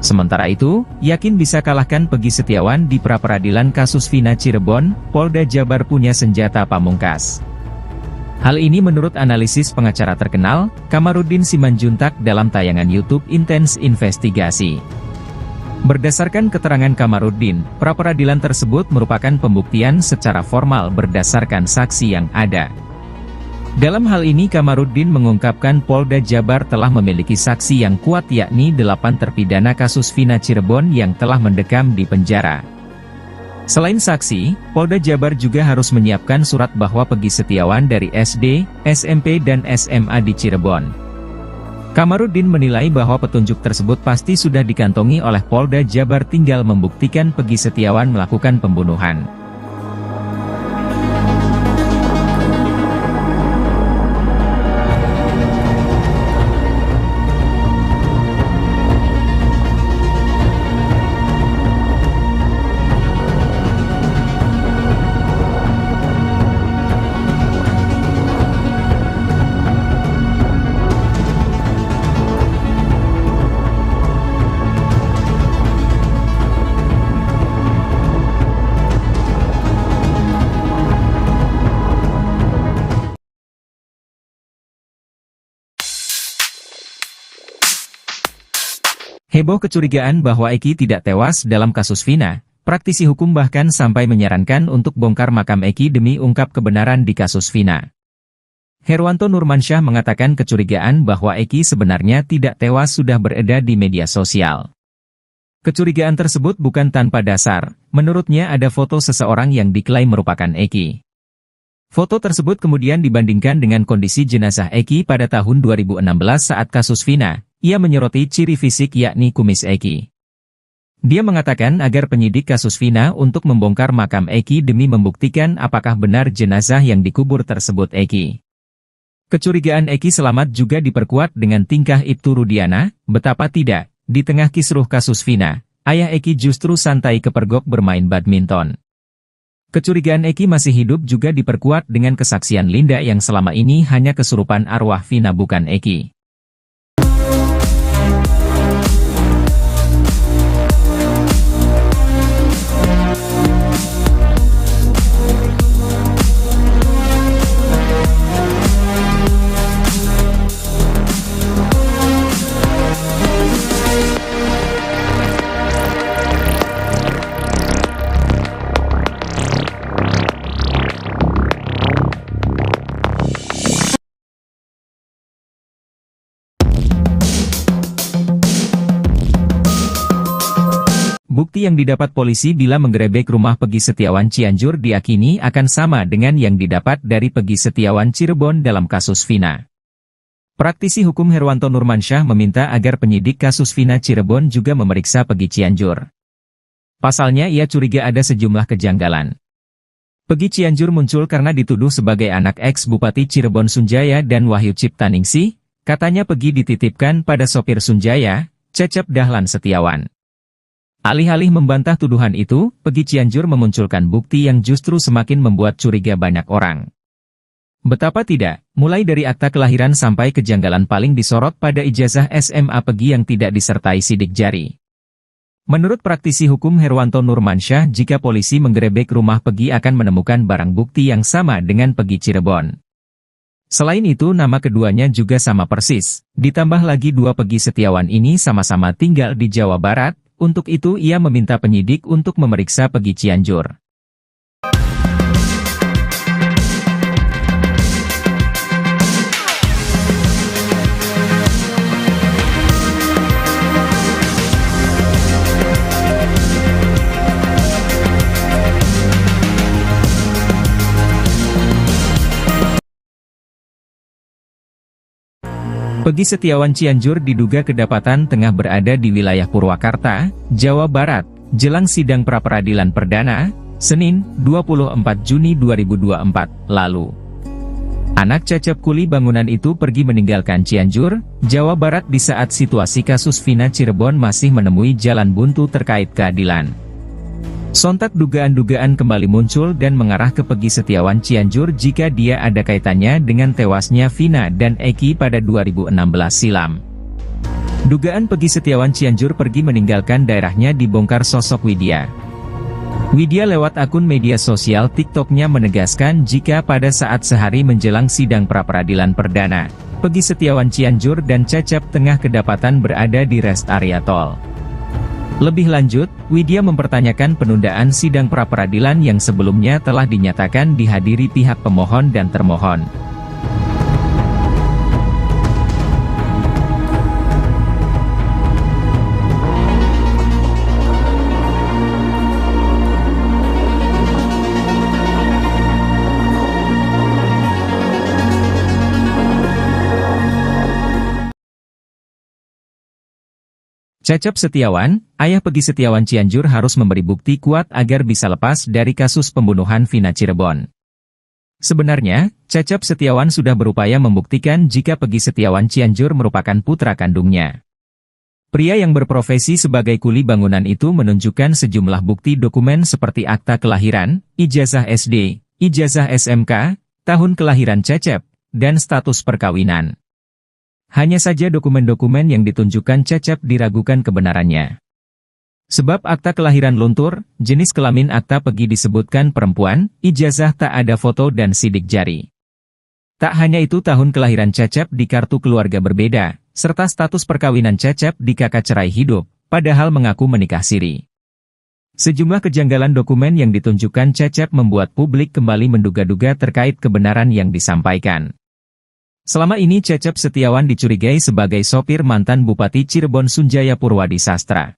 Sementara itu, yakin bisa kalahkan Peggy Setiawan di pra-peradilan kasus Vina Cirebon, Polda Jabar punya senjata pamungkas. Hal ini menurut analisis pengacara terkenal, Kamarudin Simanjuntak dalam tayangan YouTube Intens Investigasi. Berdasarkan keterangan Kamarudin, pra-peradilan tersebut merupakan pembuktian secara formal berdasarkan saksi yang ada. Dalam hal ini Kamarudin mengungkapkan Polda Jabar telah memiliki saksi yang kuat yakni 8 terpidana kasus Vina Cirebon yang telah mendekam di penjara. Selain saksi, Polda Jabar juga harus menyiapkan surat bahwa Peggy Setiawan dari SD, SMP dan SMA di Cirebon. Kamarudin menilai bahwa petunjuk tersebut pasti sudah dikantongi oleh Polda Jabar, tinggal membuktikan Peggy Setiawan melakukan pembunuhan. Heboh kecurigaan bahwa Eki tidak tewas dalam kasus Vina, praktisi hukum bahkan sampai menyarankan untuk bongkar makam Eki demi ungkap kebenaran di kasus Vina. Herwanto Nurmansyah mengatakan kecurigaan bahwa Eki sebenarnya tidak tewas sudah beredar di media sosial. Kecurigaan tersebut bukan tanpa dasar, menurutnya ada foto seseorang yang diklaim merupakan Eki. Foto tersebut kemudian dibandingkan dengan kondisi jenazah Eki pada tahun 2016 saat kasus Vina. Ia menyoroti ciri fisik yakni kumis Eki. Dia mengatakan agar penyidik kasus Vina untuk membongkar makam Eki demi membuktikan apakah benar jenazah yang dikubur tersebut Eki. Kecurigaan Eki selamat juga diperkuat dengan tingkah Ibtu Rudiana, betapa tidak, di tengah kisruh kasus Vina, ayah Eki justru santai kepergok bermain badminton. Kecurigaan Eki masih hidup juga diperkuat dengan kesaksian Linda yang selama ini hanya kesurupan arwah Vina bukan Eki. Bukti yang didapat polisi bila menggerebek rumah Peggy Setiawan Cianjur diyakini akan sama dengan yang didapat dari Peggy Setiawan Cirebon dalam kasus Vina. Praktisi hukum Herwanto Nurmansyah meminta agar penyidik kasus Vina Cirebon juga memeriksa Peggy Cianjur. Pasalnya ia curiga ada sejumlah kejanggalan. Peggy Cianjur muncul karena dituduh sebagai anak ex-Bupati Cirebon Sunjaya dan Wahyu Ciptaningsih, katanya Peggy dititipkan pada sopir Sunjaya, Cecep Dahlan Setiawan. Alih-alih membantah tuduhan itu, Peggy Cianjur memunculkan bukti yang justru semakin membuat curiga banyak orang. Betapa tidak, mulai dari akta kelahiran sampai kejanggalan paling disorot pada ijazah SMA Peggy yang tidak disertai sidik jari. Menurut praktisi hukum Herwanto Nurmansyah, jika polisi menggerebek rumah Peggy akan menemukan barang bukti yang sama dengan Peggy Cirebon. Selain itu nama keduanya juga sama persis, ditambah lagi dua Peggy Setiawan ini sama-sama tinggal di Jawa Barat. Untuk itu ia meminta penyidik untuk memeriksa Peggy Cianjur. Pegi Setiawan Cianjur diduga kedapatan tengah berada di wilayah Purwakarta, Jawa Barat, jelang sidang pra-peradilan perdana, Senin, 24 Juni 2024, lalu. Anak Cecep kuli bangunan itu pergi meninggalkan Cianjur, Jawa Barat di saat situasi kasus Vina Cirebon masih menemui jalan buntu terkait keadilan. Sontak dugaan-dugaan kembali muncul dan mengarah ke Pegi Setiawan Cianjur jika dia ada kaitannya dengan tewasnya Vina dan Eki pada 2016 silam. Dugaan Pegi Setiawan Cianjur pergi meninggalkan daerahnya dibongkar sosok Widya. Widya lewat akun media sosial TikTok-nya menegaskan jika pada saat sehari menjelang sidang pra-peradilan perdana, Pegi Setiawan Cianjur dan Cecep tengah kedapatan berada di rest area tol. Lebih lanjut, Widya mempertanyakan penundaan sidang pra-peradilan yang sebelumnya telah dinyatakan dihadiri pihak pemohon dan termohon. Cecep Setiawan, ayah Pegi Setiawan Cianjur harus memberi bukti kuat agar bisa lepas dari kasus pembunuhan Vina Cirebon. Sebenarnya, Cecep Setiawan sudah berupaya membuktikan jika Pegi Setiawan Cianjur merupakan putra kandungnya. Pria yang berprofesi sebagai kuli bangunan itu menunjukkan sejumlah bukti dokumen seperti akta kelahiran, ijazah SD, ijazah SMK, tahun kelahiran Cecep, dan status perkawinan. Hanya saja dokumen-dokumen yang ditunjukkan Cecep diragukan kebenarannya. Sebab akta kelahiran luntur, jenis kelamin akta Pegi disebutkan perempuan, ijazah tak ada foto dan sidik jari. Tak hanya itu, tahun kelahiran Cecep di kartu keluarga berbeda, serta status perkawinan Cecep di kakak cerai hidup, padahal mengaku menikah siri. Sejumlah kejanggalan dokumen yang ditunjukkan Cecep membuat publik kembali menduga-duga terkait kebenaran yang disampaikan. Selama ini Cecep Setiawan dicurigai sebagai sopir mantan Bupati Cirebon Sunjaya Purwadi Sastra.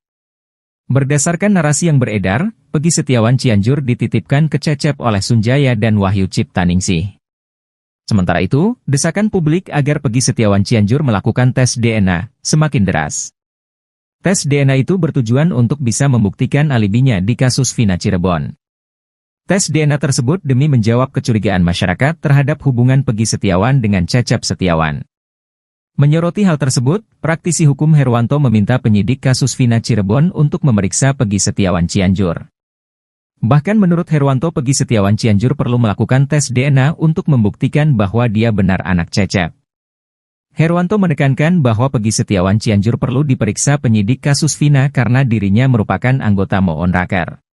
Berdasarkan narasi yang beredar, Pegi Setiawan Cianjur dititipkan ke Cecep oleh Sunjaya dan Wahyu Ciptaningsih. Sementara itu, desakan publik agar Pegi Setiawan Cianjur melakukan tes DNA semakin deras. Tes DNA itu bertujuan untuk bisa membuktikan alibinya di kasus Vina Cirebon. Tes DNA tersebut demi menjawab kecurigaan masyarakat terhadap hubungan Pegi Setiawan dengan Cecep Setiawan. Menyoroti hal tersebut, praktisi hukum Herwanto meminta penyidik kasus Vina Cirebon untuk memeriksa Pegi Setiawan Cianjur. Bahkan menurut Herwanto, Pegi Setiawan Cianjur perlu melakukan tes DNA untuk membuktikan bahwa dia benar anak Cecep. Herwanto menekankan bahwa Pegi Setiawan Cianjur perlu diperiksa penyidik kasus Vina karena dirinya merupakan anggota Moonraker.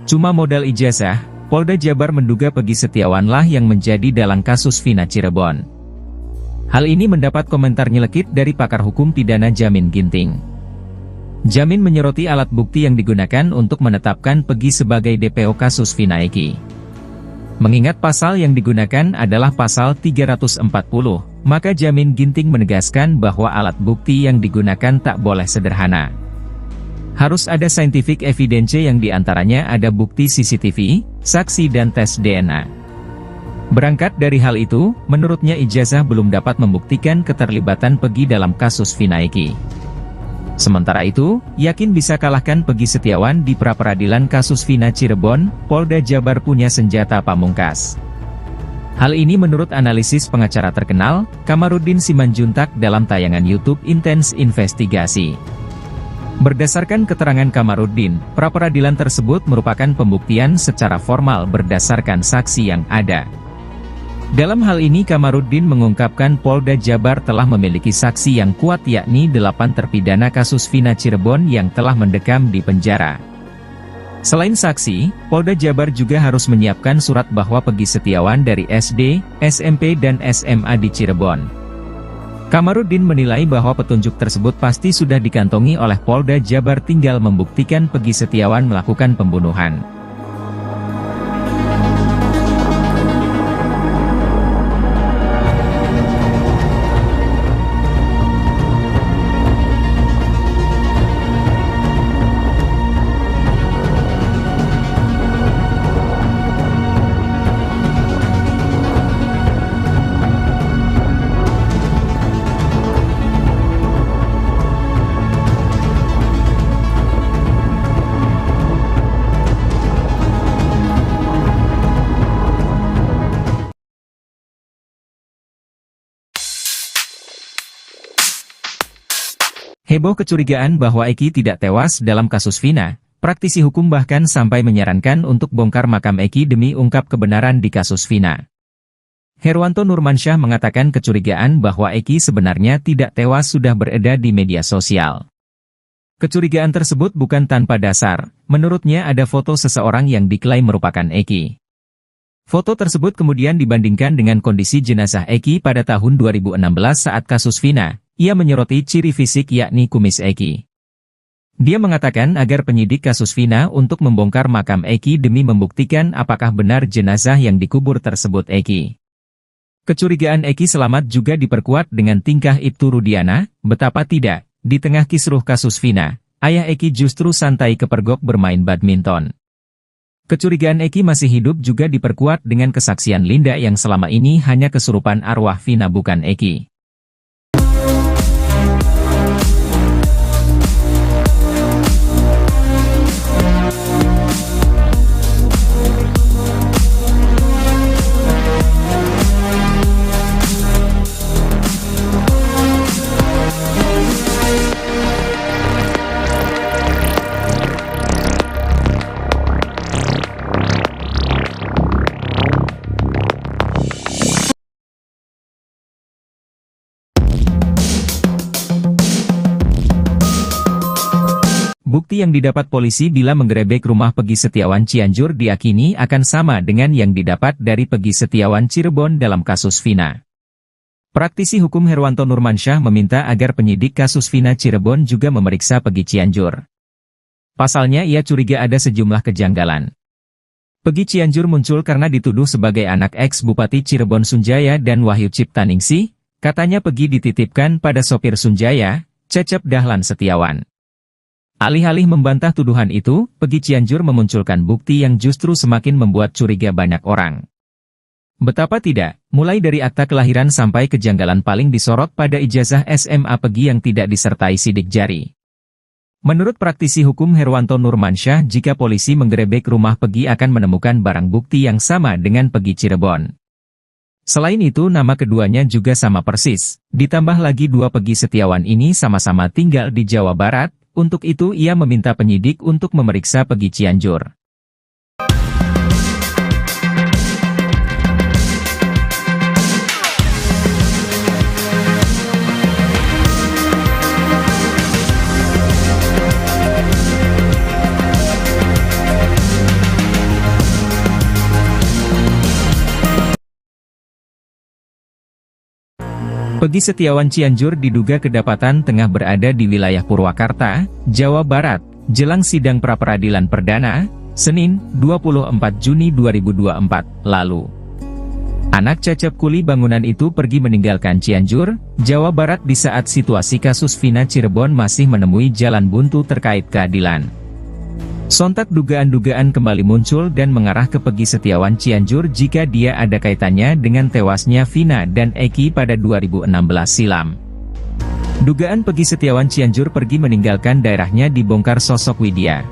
Cuma modal ijazah, Polda Jabar menduga Pegi Setiawanlah yang menjadi dalang kasus Vina Cirebon. Hal ini mendapat komentar nyelekit dari pakar hukum pidana Jamin Ginting. Jamin menyoroti alat bukti yang digunakan untuk menetapkan Pegi sebagai DPO kasus Vina Eki. Mengingat pasal yang digunakan adalah pasal 340, maka Jamin Ginting menegaskan bahwa alat bukti yang digunakan tak boleh sederhana. Harus ada scientific evidence yang diantaranya ada bukti CCTV, saksi dan tes DNA. Berangkat dari hal itu, menurutnya ijazah belum dapat membuktikan keterlibatan Pegi dalam kasus Vina Eki. Sementara itu, yakin bisa kalahkan Pegi Setiawan di pra-peradilan kasus Vina Cirebon, Polda Jabar punya senjata pamungkas. Hal ini menurut analisis pengacara terkenal, Kamarudin Simanjuntak dalam tayangan YouTube Intens Investigasi. Berdasarkan keterangan Kamarudin, pra-peradilan tersebut merupakan pembuktian secara formal berdasarkan saksi yang ada. Dalam hal ini Kamarudin mengungkapkan Polda Jabar telah memiliki saksi yang kuat yakni 8 terpidana kasus Vina Cirebon yang telah mendekam di penjara. Selain saksi, Polda Jabar juga harus menyiapkan surat bahwa Pegi Setiawan dari SD, SMP dan SMA di Cirebon. Kamarudin menilai bahwa petunjuk tersebut pasti sudah dikantongi oleh Polda Jabar, tinggal membuktikan Pegi Setiawan melakukan pembunuhan. Heboh kecurigaan bahwa Eki tidak tewas dalam kasus Vina, praktisi hukum bahkan sampai menyarankan untuk bongkar makam Eki demi ungkap kebenaran di kasus Vina. Herwanto Nurmansyah mengatakan kecurigaan bahwa Eki sebenarnya tidak tewas sudah beredar di media sosial. Kecurigaan tersebut bukan tanpa dasar, menurutnya ada foto seseorang yang diklaim merupakan Eki. Foto tersebut kemudian dibandingkan dengan kondisi jenazah Eki pada tahun 2016 saat kasus Vina. Ia menyoroti ciri fisik yakni kumis Eki. Dia mengatakan agar penyidik kasus Vina untuk membongkar makam Eki demi membuktikan apakah benar jenazah yang dikubur tersebut Eki. Kecurigaan Eki selamat juga diperkuat dengan tingkah Ibtu Rudiana, betapa tidak, di tengah kisruh kasus Vina, ayah Eki justru santai kepergok bermain badminton. Kecurigaan Eki masih hidup juga diperkuat dengan kesaksian Linda yang selama ini hanya kesurupan arwah Vina bukan Eki. Bukti yang didapat polisi bila menggerebek rumah Peggy Setiawan Cianjur diyakini akan sama dengan yang didapat dari Peggy Setiawan Cirebon dalam kasus Vina. Praktisi hukum Herwanto Nurmansyah meminta agar penyidik kasus Vina Cirebon juga memeriksa Peggy Cianjur. Pasalnya ia curiga ada sejumlah kejanggalan. Peggy Cianjur muncul karena dituduh sebagai anak ex-Bupati Cirebon Sunjaya dan Wahyu Ciptaningsih, katanya Peggy dititipkan pada sopir Sunjaya, Cecep Dahlan Setiawan. Alih-alih membantah tuduhan itu, Peggy Cianjur memunculkan bukti yang justru semakin membuat curiga banyak orang. Betapa tidak, mulai dari akta kelahiran sampai kejanggalan paling disorot pada ijazah SMA Peggy yang tidak disertai sidik jari. Menurut praktisi hukum Herwanto Nurmansyah, jika polisi menggerebek rumah Peggy akan menemukan barang bukti yang sama dengan Peggy Cirebon. Selain itu nama keduanya juga sama persis, ditambah lagi dua Peggy Setiawan ini sama-sama tinggal di Jawa Barat. Untuk itu ia meminta penyidik untuk memeriksa Peggy Cianjur. Peggy Setiawan Cianjur diduga kedapatan tengah berada di wilayah Purwakarta, Jawa Barat, jelang sidang pra-peradilan perdana, Senin, 24 Juni 2024, lalu. Anak Cecep kuli bangunan itu pergi meninggalkan Cianjur, Jawa Barat di saat situasi kasus Vina Cirebon masih menemui jalan buntu terkait keadilan. Sontak dugaan-dugaan kembali muncul dan mengarah ke Peggy Setiawan Cianjur jika dia ada kaitannya dengan tewasnya Vina dan Eki pada 2016 silam. Dugaan Peggy Setiawan Cianjur pergi meninggalkan daerahnya dibongkar sosok Widya.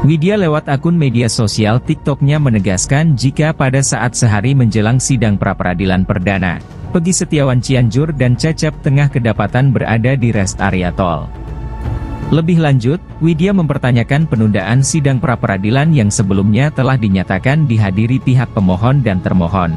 Widya lewat akun media sosial TikTok-nya menegaskan jika pada saat sehari menjelang sidang pra-peradilan perdana, Peggy Setiawan Cianjur dan Cecep tengah kedapatan berada di rest area tol. Lebih lanjut, Widya mempertanyakan penundaan sidang pra-peradilan yang sebelumnya telah dinyatakan dihadiri pihak pemohon dan termohon.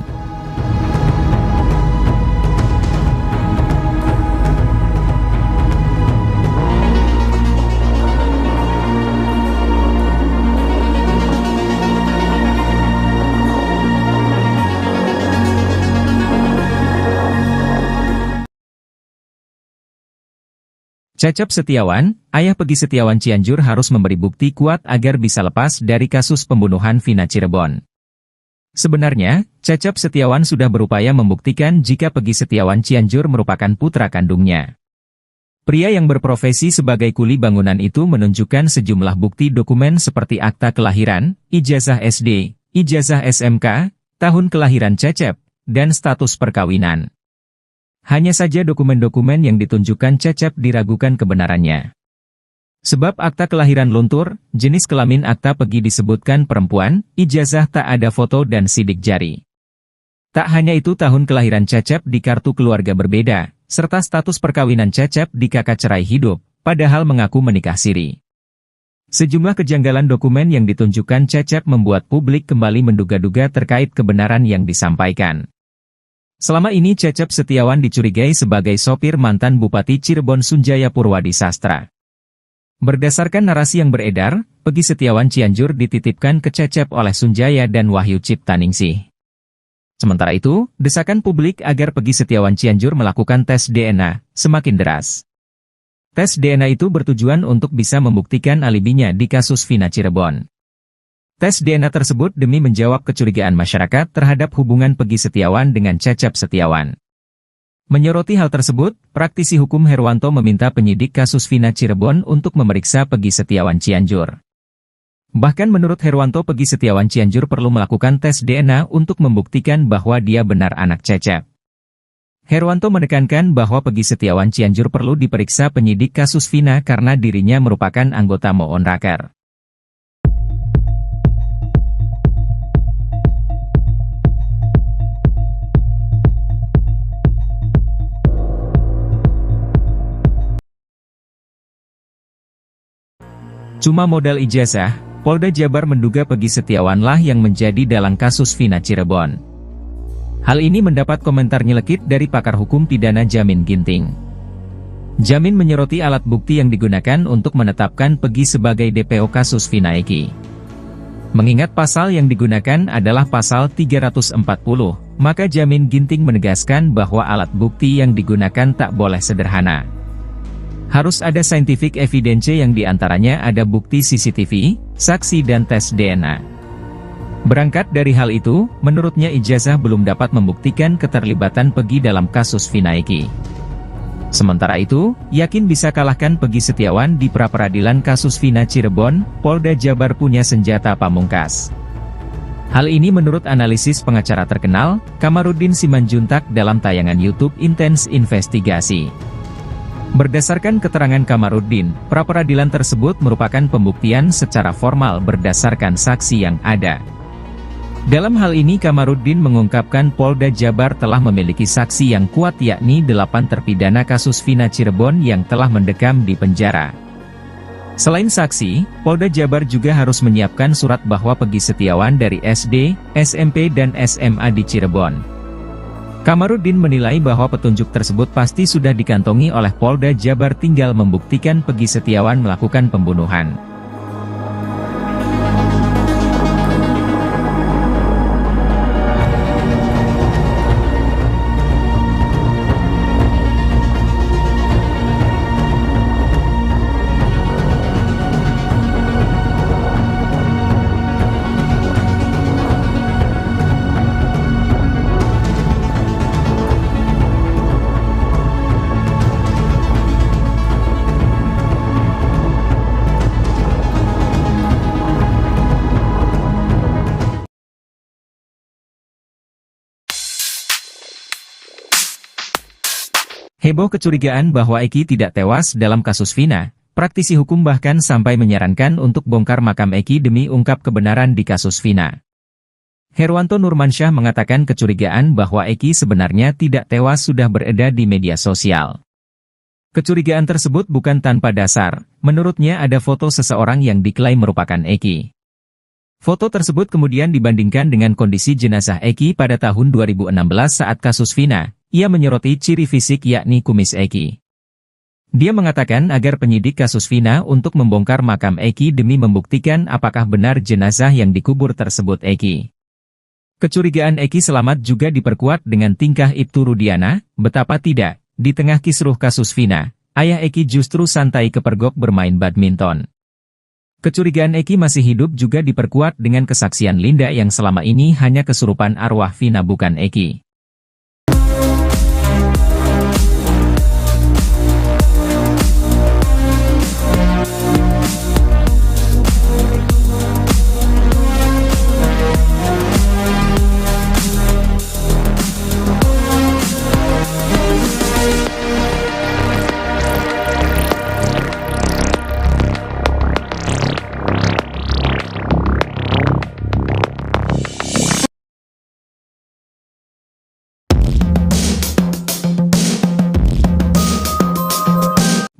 Cecep Setiawan, ayah Peggy Setiawan Cianjur harus memberi bukti kuat agar bisa lepas dari kasus pembunuhan Vina Cirebon. Sebenarnya, Cecep Setiawan sudah berupaya membuktikan jika Peggy Setiawan Cianjur merupakan putra kandungnya. Pria yang berprofesi sebagai kuli bangunan itu menunjukkan sejumlah bukti dokumen seperti akta kelahiran, ijazah SD, ijazah SMK, tahun kelahiran Cecep, dan status perkawinan. Hanya saja dokumen-dokumen yang ditunjukkan Cecep diragukan kebenarannya. Sebab akta kelahiran luntur, jenis kelamin akta Peggy disebutkan perempuan, ijazah tak ada foto dan sidik jari. Tak hanya itu, tahun kelahiran Cecep di kartu keluarga berbeda, serta status perkawinan Cecep di kakak cerai hidup, padahal mengaku menikah siri. Sejumlah kejanggalan dokumen yang ditunjukkan Cecep membuat publik kembali menduga-duga terkait kebenaran yang disampaikan. Selama ini Cecep Setiawan dicurigai sebagai sopir mantan Bupati Cirebon Sunjaya Purwadi Sastra. Berdasarkan narasi yang beredar, Peggy Setiawan Cianjur dititipkan ke Cecep oleh Sunjaya dan Wahyu Ciptaningsih. Sementara itu, desakan publik agar Peggy Setiawan Cianjur melakukan tes DNA semakin deras. Tes DNA itu bertujuan untuk bisa membuktikan alibinya di kasus Vina Cirebon. Tes DNA tersebut demi menjawab kecurigaan masyarakat terhadap hubungan Peggy Setiawan dengan Cecep Setiawan. Menyoroti hal tersebut, praktisi hukum Herwanto meminta penyidik kasus Vina Cirebon untuk memeriksa Peggy Setiawan Cianjur. Bahkan menurut Herwanto, Peggy Setiawan Cianjur perlu melakukan tes DNA untuk membuktikan bahwa dia benar anak Cecep. Herwanto menekankan bahwa Peggy Setiawan Cianjur perlu diperiksa penyidik kasus Vina karena dirinya merupakan anggota Moon Raker. Cuma modal ijazah, Polda Jabar menduga Peggy Setiawanlah yang menjadi dalang kasus Vina Cirebon. Hal ini mendapat komentar nyelekit dari pakar hukum pidana Jamin Ginting. Jamin menyoroti alat bukti yang digunakan untuk menetapkan Peggy sebagai DPO kasus Vina Eki. Mengingat pasal yang digunakan adalah pasal 340, maka Jamin Ginting menegaskan bahwa alat bukti yang digunakan tak boleh sederhana. Harus ada scientific evidence yang diantaranya ada bukti CCTV, saksi dan tes DNA. Berangkat dari hal itu, menurutnya ijazah belum dapat membuktikan keterlibatan Peggy dalam kasus Vina Eki. Sementara itu, yakin bisa kalahkan Peggy Setiawan di pra-peradilan kasus Vina Cirebon, Polda Jabar punya senjata pamungkas. Hal ini menurut analisis pengacara terkenal, Kamarudin Simanjuntak dalam tayangan YouTube Intens Investigasi. Berdasarkan keterangan Kamarudin, pra-peradilan tersebut merupakan pembuktian secara formal berdasarkan saksi yang ada. Dalam hal ini Kamarudin mengungkapkan Polda Jabar telah memiliki saksi yang kuat yakni 8 terpidana kasus Vina Cirebon yang telah mendekam di penjara. Selain saksi, Polda Jabar juga harus menyiapkan surat bahwa Peggy Setiawan dari SD, SMP dan SMA di Cirebon. Kamarudin menilai bahwa petunjuk tersebut pasti sudah dikantongi oleh Polda Jabar, tinggal membuktikan Peggy Setiawan melakukan pembunuhan. Heboh kecurigaan bahwa Eki tidak tewas dalam kasus Vina, praktisi hukum bahkan sampai menyarankan untuk bongkar makam Eki demi ungkap kebenaran di kasus Vina. Herwanto Nurmansyah mengatakan kecurigaan bahwa Eki sebenarnya tidak tewas sudah beredar di media sosial. Kecurigaan tersebut bukan tanpa dasar, menurutnya ada foto seseorang yang diklaim merupakan Eki. Foto tersebut kemudian dibandingkan dengan kondisi jenazah Eki pada tahun 2016 saat kasus Vina. Ia menyoroti ciri fisik yakni kumis Eki. Dia mengatakan agar penyidik kasus Vina untuk membongkar makam Eki demi membuktikan apakah benar jenazah yang dikubur tersebut Eki. Kecurigaan Eki selamat juga diperkuat dengan tingkah Ibtu Rudiana, betapa tidak, di tengah kisruh kasus Vina, ayah Eki justru santai kepergok bermain badminton. Kecurigaan Eki masih hidup juga diperkuat dengan kesaksian Linda yang selama ini hanya kesurupan arwah Vina bukan Eki.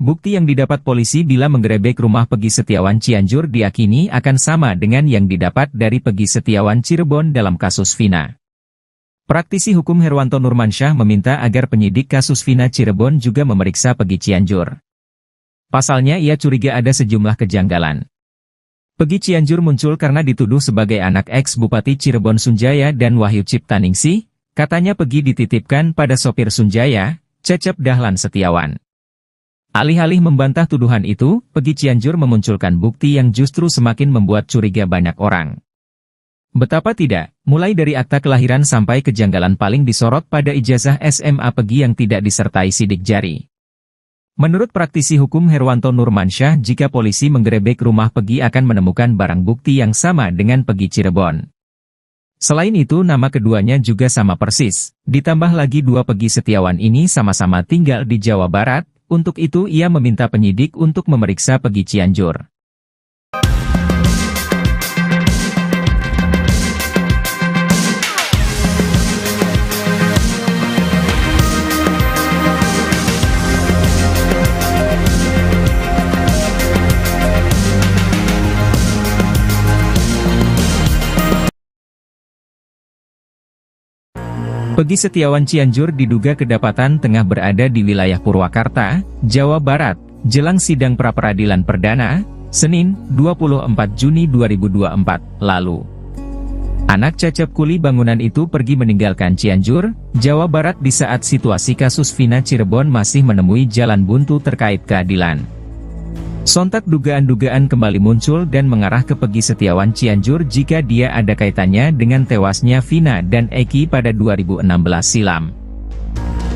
Bukti yang didapat polisi bila menggerebek rumah Peggy Setiawan Cianjur diyakini akan sama dengan yang didapat dari Peggy Setiawan Cirebon dalam kasus Vina. Praktisi hukum Herwanto Nurmansyah meminta agar penyidik kasus Vina Cirebon juga memeriksa Peggy Cianjur. Pasalnya ia curiga ada sejumlah kejanggalan. Peggy Cianjur muncul karena dituduh sebagai anak ex-Bupati Cirebon Sunjaya dan Wahyu Ciptaningsih, katanya Peggy dititipkan pada sopir Sunjaya, Cecep Dahlan Setiawan. Alih-alih membantah tuduhan itu, Peggy Cianjur memunculkan bukti yang justru semakin membuat curiga banyak orang. Betapa tidak, mulai dari akta kelahiran sampai kejanggalan paling disorot pada ijazah SMA Peggy yang tidak disertai sidik jari. Menurut praktisi hukum Herwanto Nurmansyah, jika polisi menggerebek rumah Peggy akan menemukan barang bukti yang sama dengan Peggy Cirebon. Selain itu nama keduanya juga sama persis, ditambah lagi dua Peggy Setiawan ini sama-sama tinggal di Jawa Barat, untuk itu ia meminta penyidik untuk memeriksa Peggy Cianjur. Peggy Setiawan Cianjur diduga kedapatan tengah berada di wilayah Purwakarta, Jawa Barat, jelang sidang pra-peradilan perdana, Senin, 24 Juni 2024, lalu. Anak Cecep kuli bangunan itu pergi meninggalkan Cianjur, Jawa Barat di saat situasi kasus Vina Cirebon masih menemui jalan buntu terkait keadilan. Sontak dugaan-dugaan kembali muncul dan mengarah ke Peggy Setiawan Cianjur jika dia ada kaitannya dengan tewasnya Vina dan Eki pada 2016 silam.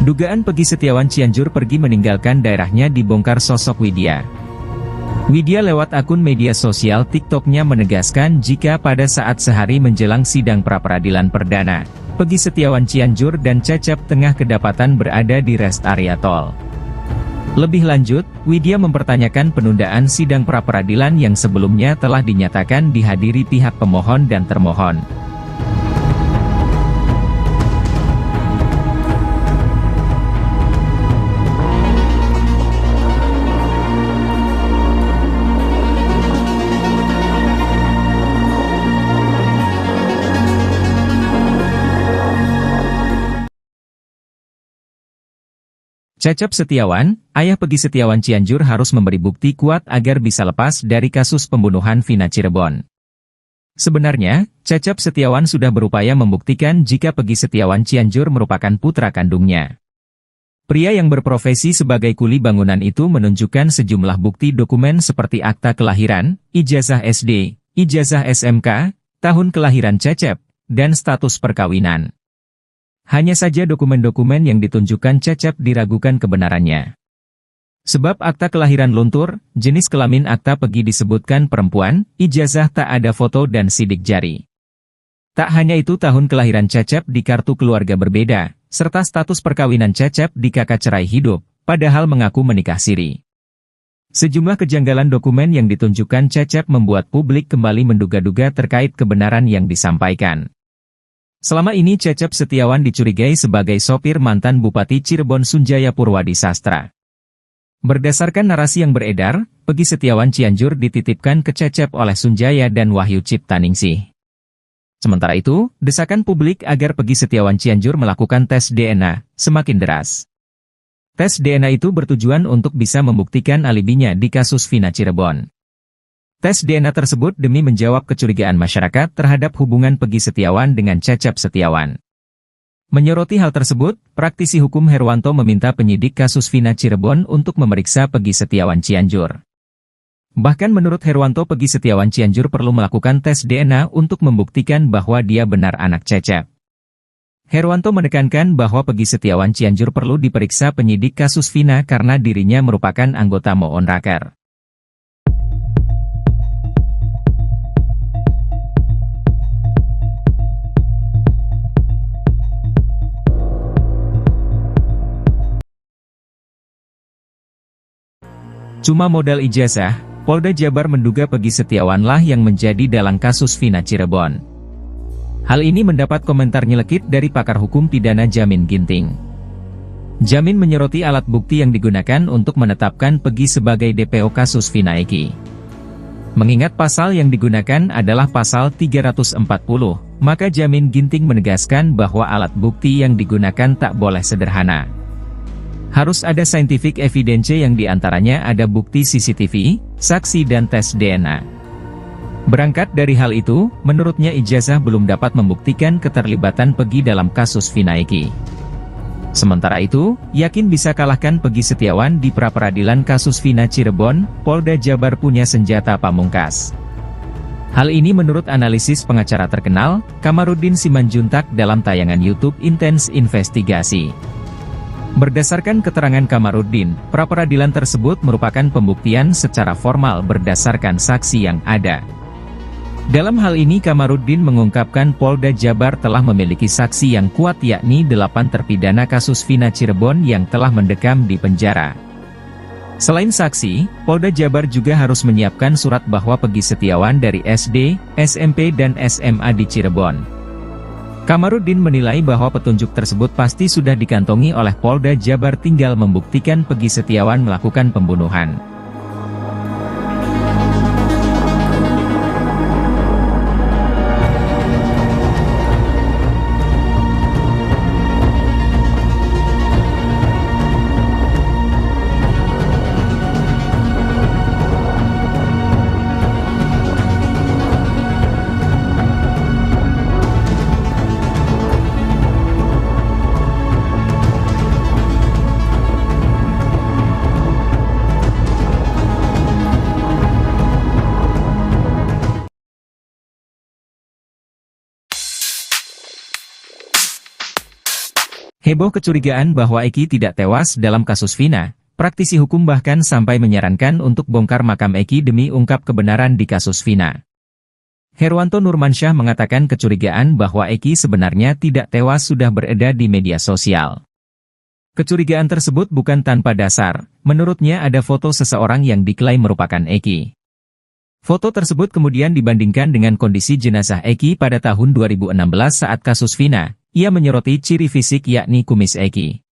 Dugaan Peggy Setiawan Cianjur pergi meninggalkan daerahnya dibongkar sosok Widya. Widya lewat akun media sosial TikToknya menegaskan jika pada saat sehari menjelang sidang pra-peradilan perdana, Peggy Setiawan Cianjur dan Cecep tengah kedapatan berada di rest area tol. Lebih lanjut, Widya mempertanyakan penundaan sidang pra-peradilan yang sebelumnya telah dinyatakan dihadiri pihak pemohon dan termohon. Cecep Setiawan, ayah Peggy Setiawan Cianjur harus memberi bukti kuat agar bisa lepas dari kasus pembunuhan Vina Cirebon. Sebenarnya, Cecep Setiawan sudah berupaya membuktikan jika Peggy Setiawan Cianjur merupakan putra kandungnya. Pria yang berprofesi sebagai kuli bangunan itu menunjukkan sejumlah bukti dokumen seperti akta kelahiran, ijazah SD, ijazah SMK, tahun kelahiran Cecep, dan status perkawinan. Hanya saja dokumen-dokumen yang ditunjukkan Cecep diragukan kebenarannya. Sebab akta kelahiran luntur, jenis kelamin akta Peggy disebutkan perempuan, ijazah tak ada foto dan sidik jari. Tak hanya itu tahun kelahiran Cecep di kartu keluarga berbeda, serta status perkawinan Cecep di kakak cerai hidup, padahal mengaku menikah siri. Sejumlah kejanggalan dokumen yang ditunjukkan Cecep membuat publik kembali menduga-duga terkait kebenaran yang disampaikan. Selama ini Cecep Setiawan dicurigai sebagai sopir mantan Bupati Cirebon Sunjaya Purwadi Sastra. Berdasarkan narasi yang beredar, Peggy Setiawan Cianjur dititipkan ke Cecep oleh Sunjaya dan Wahyu Ciptaningsih. Sementara itu, desakan publik agar Peggy Setiawan Cianjur melakukan tes DNA semakin deras. Tes DNA itu bertujuan untuk bisa membuktikan alibinya di kasus Vina Cirebon. Tes DNA tersebut demi menjawab kecurigaan masyarakat terhadap hubungan Peggy Setiawan dengan Cecep Setiawan. Menyoroti hal tersebut, praktisi hukum Herwanto meminta penyidik kasus Vina Cirebon untuk memeriksa Peggy Setiawan Cianjur. Bahkan menurut Herwanto, Peggy Setiawan Cianjur perlu melakukan tes DNA untuk membuktikan bahwa dia benar anak Cecep. Herwanto menekankan bahwa Peggy Setiawan Cianjur perlu diperiksa penyidik kasus Vina karena dirinya merupakan anggota Moon Raker. Cuma modal ijazah, Polda Jabar menduga Peggy Setiawanlah yang menjadi dalang kasus Vina Cirebon. Hal ini mendapat komentar nyelekit dari pakar hukum pidana Jamin Ginting. Jamin menyoroti alat bukti yang digunakan untuk menetapkan Peggy sebagai DPO kasus Vina Eki. Mengingat pasal yang digunakan adalah pasal 340, maka Jamin Ginting menegaskan bahwa alat bukti yang digunakan tak boleh sederhana. Harus ada scientific evidence yang diantaranya ada bukti CCTV, saksi dan tes DNA. Berangkat dari hal itu, menurutnya ijazah belum dapat membuktikan keterlibatan Peggy dalam kasus Vina Eki. Sementara itu, yakin bisa kalahkan Peggy Setiawan di pra-peradilan kasus Vina Cirebon, Polda Jabar punya senjata pamungkas. Hal ini menurut analisis pengacara terkenal, Kamarudin Simanjuntak dalam tayangan YouTube Intens Investigasi. Berdasarkan keterangan Kamarudin, pra-peradilan tersebut merupakan pembuktian secara formal berdasarkan saksi yang ada. Dalam hal ini Kamarudin mengungkapkan Polda Jabar telah memiliki saksi yang kuat yakni 8 terpidana kasus Vina Cirebon yang telah mendekam di penjara. Selain saksi, Polda Jabar juga harus menyiapkan surat bahwa Peggy Setiawan dari SD, SMP dan SMA di Cirebon. Kamarudin menilai bahwa petunjuk tersebut pasti sudah dikantongi oleh Polda Jabar, tinggal membuktikan Peggy Setiawan melakukan pembunuhan. Heboh kecurigaan bahwa Eki tidak tewas dalam kasus Vina, praktisi hukum bahkan sampai menyarankan untuk bongkar makam Eki demi ungkap kebenaran di kasus Vina. Herwanto Nurmansyah mengatakan kecurigaan bahwa Eki sebenarnya tidak tewas sudah beredar di media sosial. Kecurigaan tersebut bukan tanpa dasar, menurutnya ada foto seseorang yang diklaim merupakan Eki. Foto tersebut kemudian dibandingkan dengan kondisi jenazah Eki pada tahun 2016 saat kasus Vina. Ia menyoroti ciri fisik yakni kumis Eki.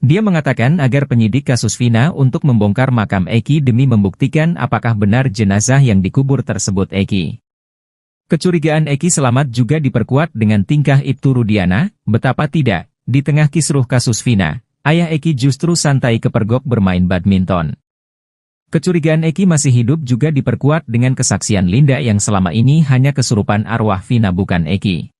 Dia mengatakan agar penyidik kasus Vina untuk membongkar makam Eki demi membuktikan apakah benar jenazah yang dikubur tersebut Eki. Kecurigaan Eki selamat juga diperkuat dengan tingkah Ibtu Rudiana, betapa tidak, di tengah kisruh kasus Vina, ayah Eki justru santai kepergok bermain badminton. Kecurigaan Eki masih hidup juga diperkuat dengan kesaksian Linda yang selama ini hanya kesurupan arwah Vina bukan Eki.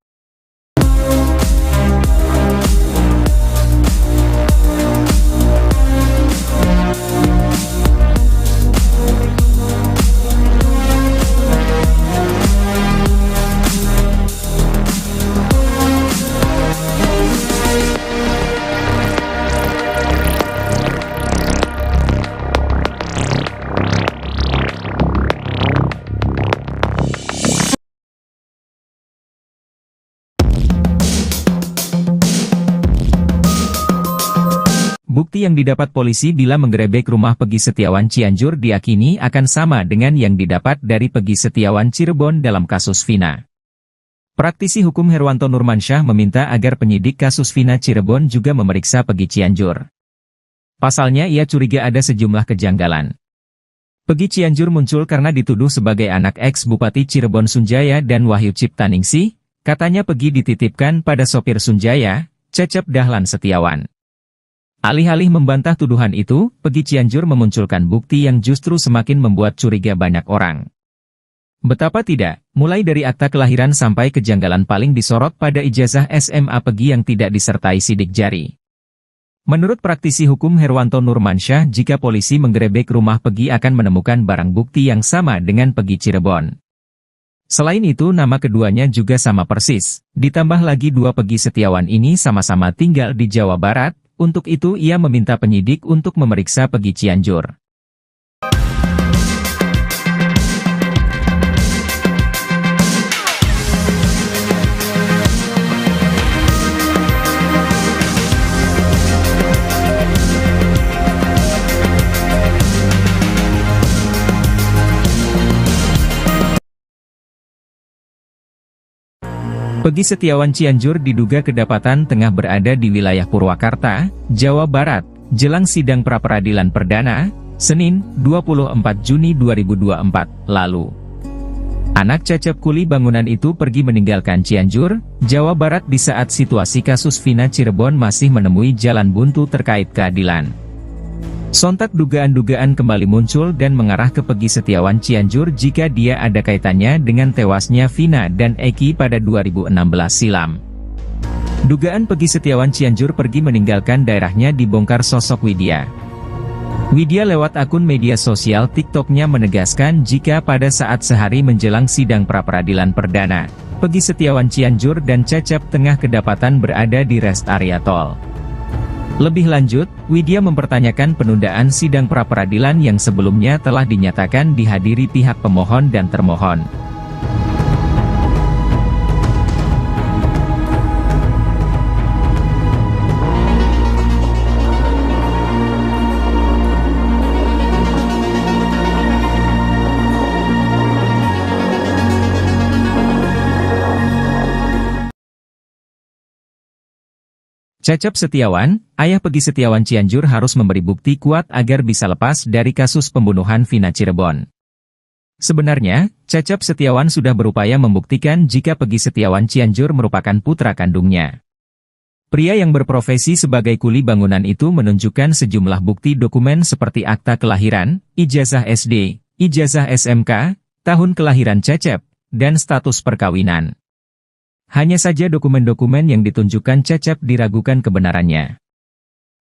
Bukti yang didapat polisi bila menggerebek rumah Peggy Setiawan Cianjur diyakini akan sama dengan yang didapat dari Peggy Setiawan Cirebon dalam kasus Vina. Praktisi hukum Herwanto Nurmansyah meminta agar penyidik kasus Vina Cirebon juga memeriksa Peggy Cianjur. Pasalnya ia curiga ada sejumlah kejanggalan. Peggy Cianjur muncul karena dituduh sebagai anak ex-Bupati Cirebon Sunjaya dan Wahyu Ciptaningsih, katanya Peggy dititipkan pada sopir Sunjaya, Cecep Dahlan Setiawan. Alih-alih membantah tuduhan itu, Peggy Cianjur memunculkan bukti yang justru semakin membuat curiga banyak orang. Betapa tidak, mulai dari akta kelahiran sampai kejanggalan paling disorot pada ijazah SMA Peggy yang tidak disertai sidik jari. Menurut praktisi hukum Herwanto Nurmansyah, jika polisi menggerebek rumah Peggy akan menemukan barang bukti yang sama dengan Peggy Cirebon. Selain itu nama keduanya juga sama persis, ditambah lagi dua Peggy Setiawan ini sama-sama tinggal di Jawa Barat. Untuk itu ia meminta penyidik untuk memeriksa Peggy Cianjur. Pegi Setiawan Cianjur diduga kedapatan tengah berada di wilayah Purwakarta, Jawa Barat, jelang sidang pra-peradilan perdana, Senin, 24 Juni 2024, lalu. Anak Cecep kuli bangunan itu pergi meninggalkan Cianjur, Jawa Barat di saat situasi kasus Vina Cirebon masih menemui jalan buntu terkait keadilan. Sontak dugaan-dugaan kembali muncul dan mengarah ke Pegi Setiawan Cianjur jika dia ada kaitannya dengan tewasnya Vina dan Eki pada 2016 silam. Dugaan Pegi Setiawan Cianjur pergi meninggalkan daerahnya dibongkar sosok Widya. Widya lewat akun media sosial TikTok-nya menegaskan jika pada saat sehari menjelang sidang pra-peradilan perdana, Pegi Setiawan Cianjur dan Cecep tengah kedapatan berada di rest area tol. Lebih lanjut, Widya mempertanyakan penundaan sidang pra-peradilan yang sebelumnya telah dinyatakan dihadiri pihak pemohon dan termohon. Cecep Setiawan, ayah Pegi Setiawan Cianjur harus memberi bukti kuat agar bisa lepas dari kasus pembunuhan Vina Cirebon. Sebenarnya, Cecep Setiawan sudah berupaya membuktikan jika Pegi Setiawan Cianjur merupakan putra kandungnya. Pria yang berprofesi sebagai kuli bangunan itu menunjukkan sejumlah bukti dokumen seperti akta kelahiran, ijazah SD, ijazah SMK, tahun kelahiran Cecep, dan status perkawinan. Hanya saja dokumen-dokumen yang ditunjukkan Cecep diragukan kebenarannya.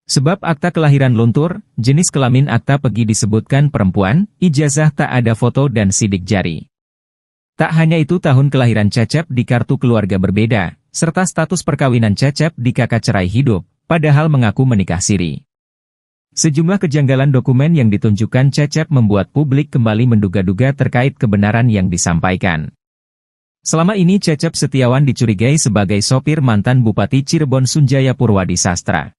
Sebab akta kelahiran luntur, jenis kelamin akta Pegi disebutkan perempuan, ijazah tak ada foto dan sidik jari. Tak hanya itu, tahun kelahiran Cecep di kartu keluarga berbeda, serta status perkawinan Cecep di kakak cerai hidup, padahal mengaku menikah siri. Sejumlah kejanggalan dokumen yang ditunjukkan Cecep membuat publik kembali menduga-duga terkait kebenaran yang disampaikan. Selama ini Cecep Setiawan dicurigai sebagai sopir mantan Bupati Cirebon Sunjaya Purwadi Sastra.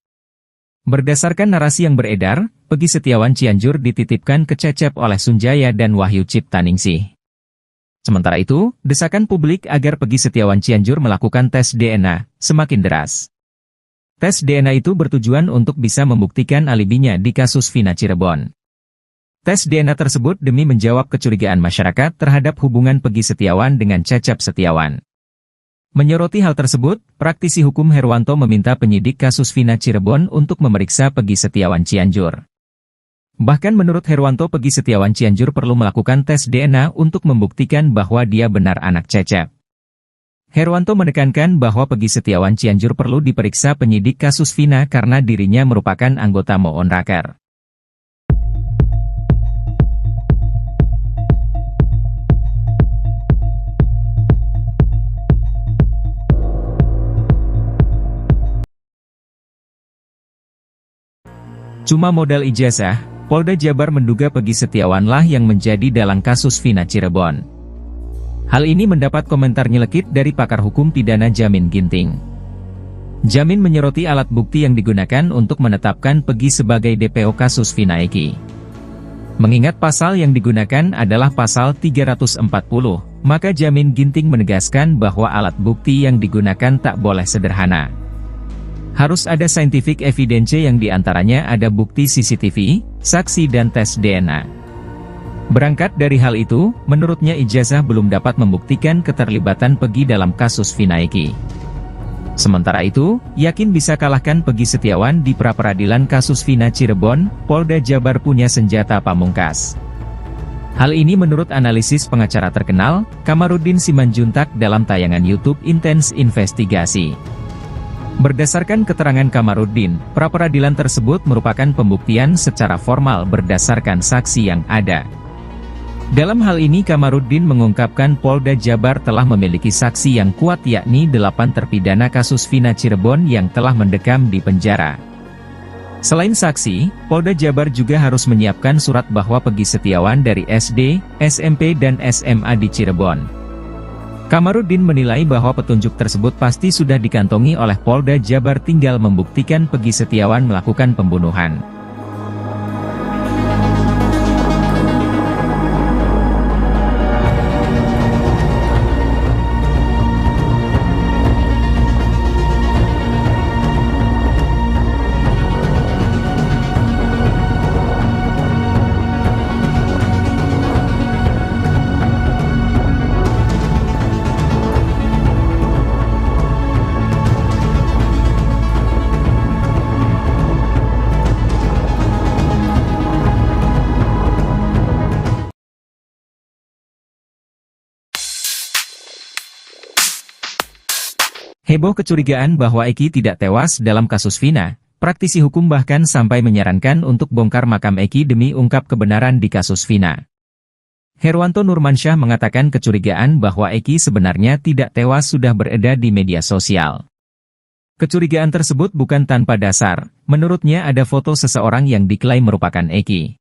Berdasarkan narasi yang beredar, Pegi Setiawan Cianjur dititipkan ke Cecep oleh Sunjaya dan Wahyu Ciptaningsih. Sementara itu, desakan publik agar Pegi Setiawan Cianjur melakukan tes DNA semakin deras. Tes DNA itu bertujuan untuk bisa membuktikan alibinya di kasus Vina Cirebon. Tes DNA tersebut demi menjawab kecurigaan masyarakat terhadap hubungan Pegi Setiawan dengan Cecep Setiawan. Menyoroti hal tersebut, praktisi hukum Herwanto meminta penyidik kasus Vina Cirebon untuk memeriksa Pegi Setiawan Cianjur. Bahkan menurut Herwanto, Pegi Setiawan Cianjur perlu melakukan tes DNA untuk membuktikan bahwa dia benar anak Cecep. Herwanto menekankan bahwa Pegi Setiawan Cianjur perlu diperiksa penyidik kasus Vina karena dirinya merupakan anggota Moonraker. Cuma modal ijazah, Polda Jabar menduga Pegi Setiawanlah yang menjadi dalang kasus Vina Cirebon. Hal ini mendapat komentar nyelekit dari pakar hukum pidana Jamin Ginting. Jamin menyoroti alat bukti yang digunakan untuk menetapkan Pegi sebagai DPO kasus Vina Eki. Mengingat pasal yang digunakan adalah pasal 340, maka Jamin Ginting menegaskan bahwa alat bukti yang digunakan tak boleh sederhana. Harus ada scientific evidence yang diantaranya ada bukti CCTV, saksi dan tes DNA. Berangkat dari hal itu, menurutnya ijazah belum dapat membuktikan keterlibatan Pegi dalam kasus Vina Eki. Sementara itu, yakin bisa kalahkan Pegi Setiawan di pra-peradilan kasus Vina Cirebon, Polda Jabar punya senjata pamungkas. Hal ini menurut analisis pengacara terkenal, Kamarudin Simanjuntak dalam tayangan YouTube Intens Investigasi. Berdasarkan keterangan Kamarudin, pra-peradilan tersebut merupakan pembuktian secara formal berdasarkan saksi yang ada. Dalam hal ini Kamarudin mengungkapkan Polda Jabar telah memiliki saksi yang kuat yakni 8 terpidana kasus Vina Cirebon yang telah mendekam di penjara. Selain saksi, Polda Jabar juga harus menyiapkan surat bahwa Pegi Setiawan dari SD, SMP dan SMA di Cirebon. Kamarudin menilai bahwa petunjuk tersebut pasti sudah dikantongi oleh Polda Jabar, tinggal membuktikan Pegi Setiawan melakukan pembunuhan. Heboh kecurigaan bahwa Eki tidak tewas dalam kasus Vina, praktisi hukum bahkan sampai menyarankan untuk bongkar makam Eki demi ungkap kebenaran di kasus Vina. Herwanto Nurmansyah mengatakan kecurigaan bahwa Eki sebenarnya tidak tewas sudah beredar di media sosial. Kecurigaan tersebut bukan tanpa dasar, menurutnya ada foto seseorang yang diklaim merupakan Eki.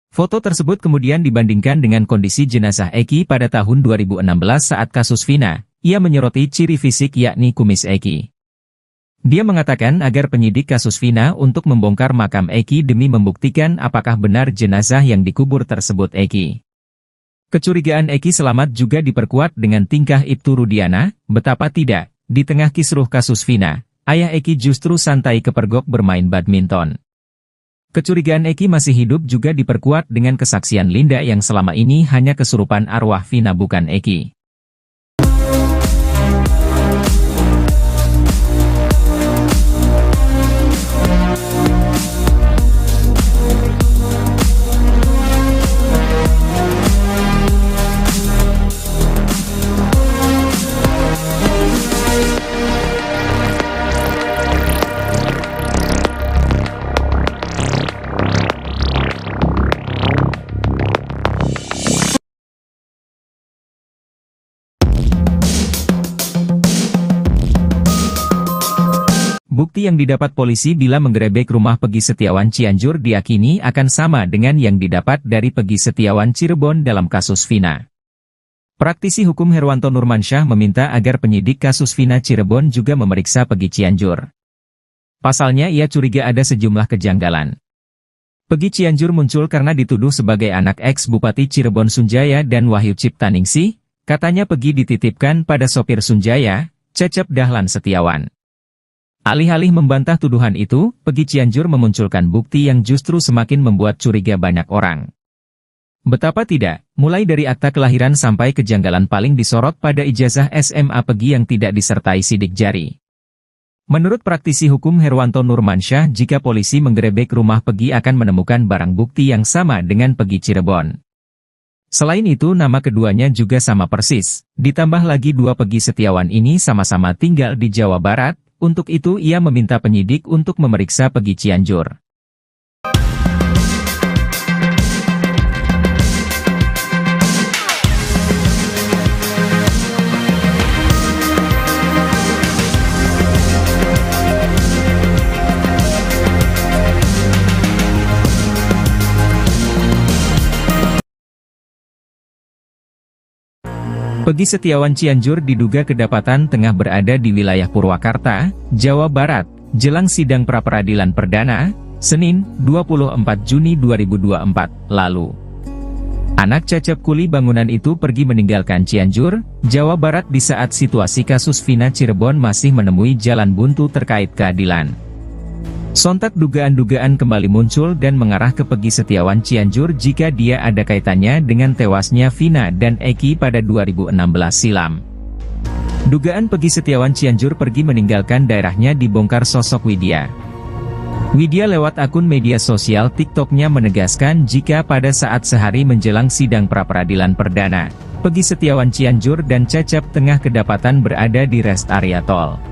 Foto tersebut kemudian dibandingkan dengan kondisi jenazah Eki pada tahun 2016 saat kasus Vina. Ia menyoroti ciri fisik yakni kumis Eki. Dia mengatakan agar penyidik kasus Vina untuk membongkar makam Eki demi membuktikan apakah benar jenazah yang dikubur tersebut Eki. Kecurigaan Eki selamat juga diperkuat dengan tingkah Ibtu Rudiana, betapa tidak, di tengah kisruh kasus Vina, ayah Eki justru santai kepergok bermain badminton. Kecurigaan Eki masih hidup juga diperkuat dengan kesaksian Linda yang selama ini hanya kesurupan arwah Vina bukan Eki. Bukti yang didapat polisi bila menggerebek rumah Peggy Setiawan Cianjur diyakini akan sama dengan yang didapat dari Peggy Setiawan Cirebon dalam kasus Vina. Praktisi hukum Herwanto Nurmansyah meminta agar penyidik kasus Vina Cirebon juga memeriksa Peggy Cianjur. Pasalnya ia curiga ada sejumlah kejanggalan. Peggy Cianjur muncul karena dituduh sebagai anak ex-Bupati Cirebon Sunjaya dan Wahyu Ciptaningsih, katanya Peggy dititipkan pada sopir Sunjaya, Cecep Dahlan Setiawan. Alih-alih membantah tuduhan itu, Peggy Cianjur memunculkan bukti yang justru semakin membuat curiga banyak orang. Betapa tidak, mulai dari akta kelahiran sampai kejanggalan paling disorot pada ijazah SMA Peggy yang tidak disertai sidik jari. Menurut praktisi hukum Herwanto Nurmansyah, jika polisi menggerebek rumah Peggy akan menemukan barang bukti yang sama dengan Peggy Cirebon. Selain itu nama keduanya juga sama persis, ditambah lagi dua Peggy Setiawan ini sama-sama tinggal di Jawa Barat. Untuk itu ia meminta penyidik untuk memeriksa Peggy Cianjur. Peggy Setiawan Cianjur diduga kedapatan tengah berada di wilayah Purwakarta, Jawa Barat, jelang sidang pra-peradilan perdana, Senin, 24 Juni 2024, lalu. Anak Cecep kuli bangunan itu pergi meninggalkan Cianjur, Jawa Barat di saat situasi kasus Vina Cirebon masih menemui jalan buntu terkait keadilan. Sontak dugaan-dugaan kembali muncul dan mengarah ke Peggy Setiawan Cianjur jika dia ada kaitannya dengan tewasnya Vina dan Eki pada 2016 silam. Dugaan Peggy Setiawan Cianjur pergi meninggalkan daerahnya dibongkar sosok Widya. Widya lewat akun media sosial TikTok-nya menegaskan jika pada saat sehari menjelang sidang pra-peradilan perdana, Peggy Setiawan Cianjur dan Cecep tengah kedapatan berada di rest area tol.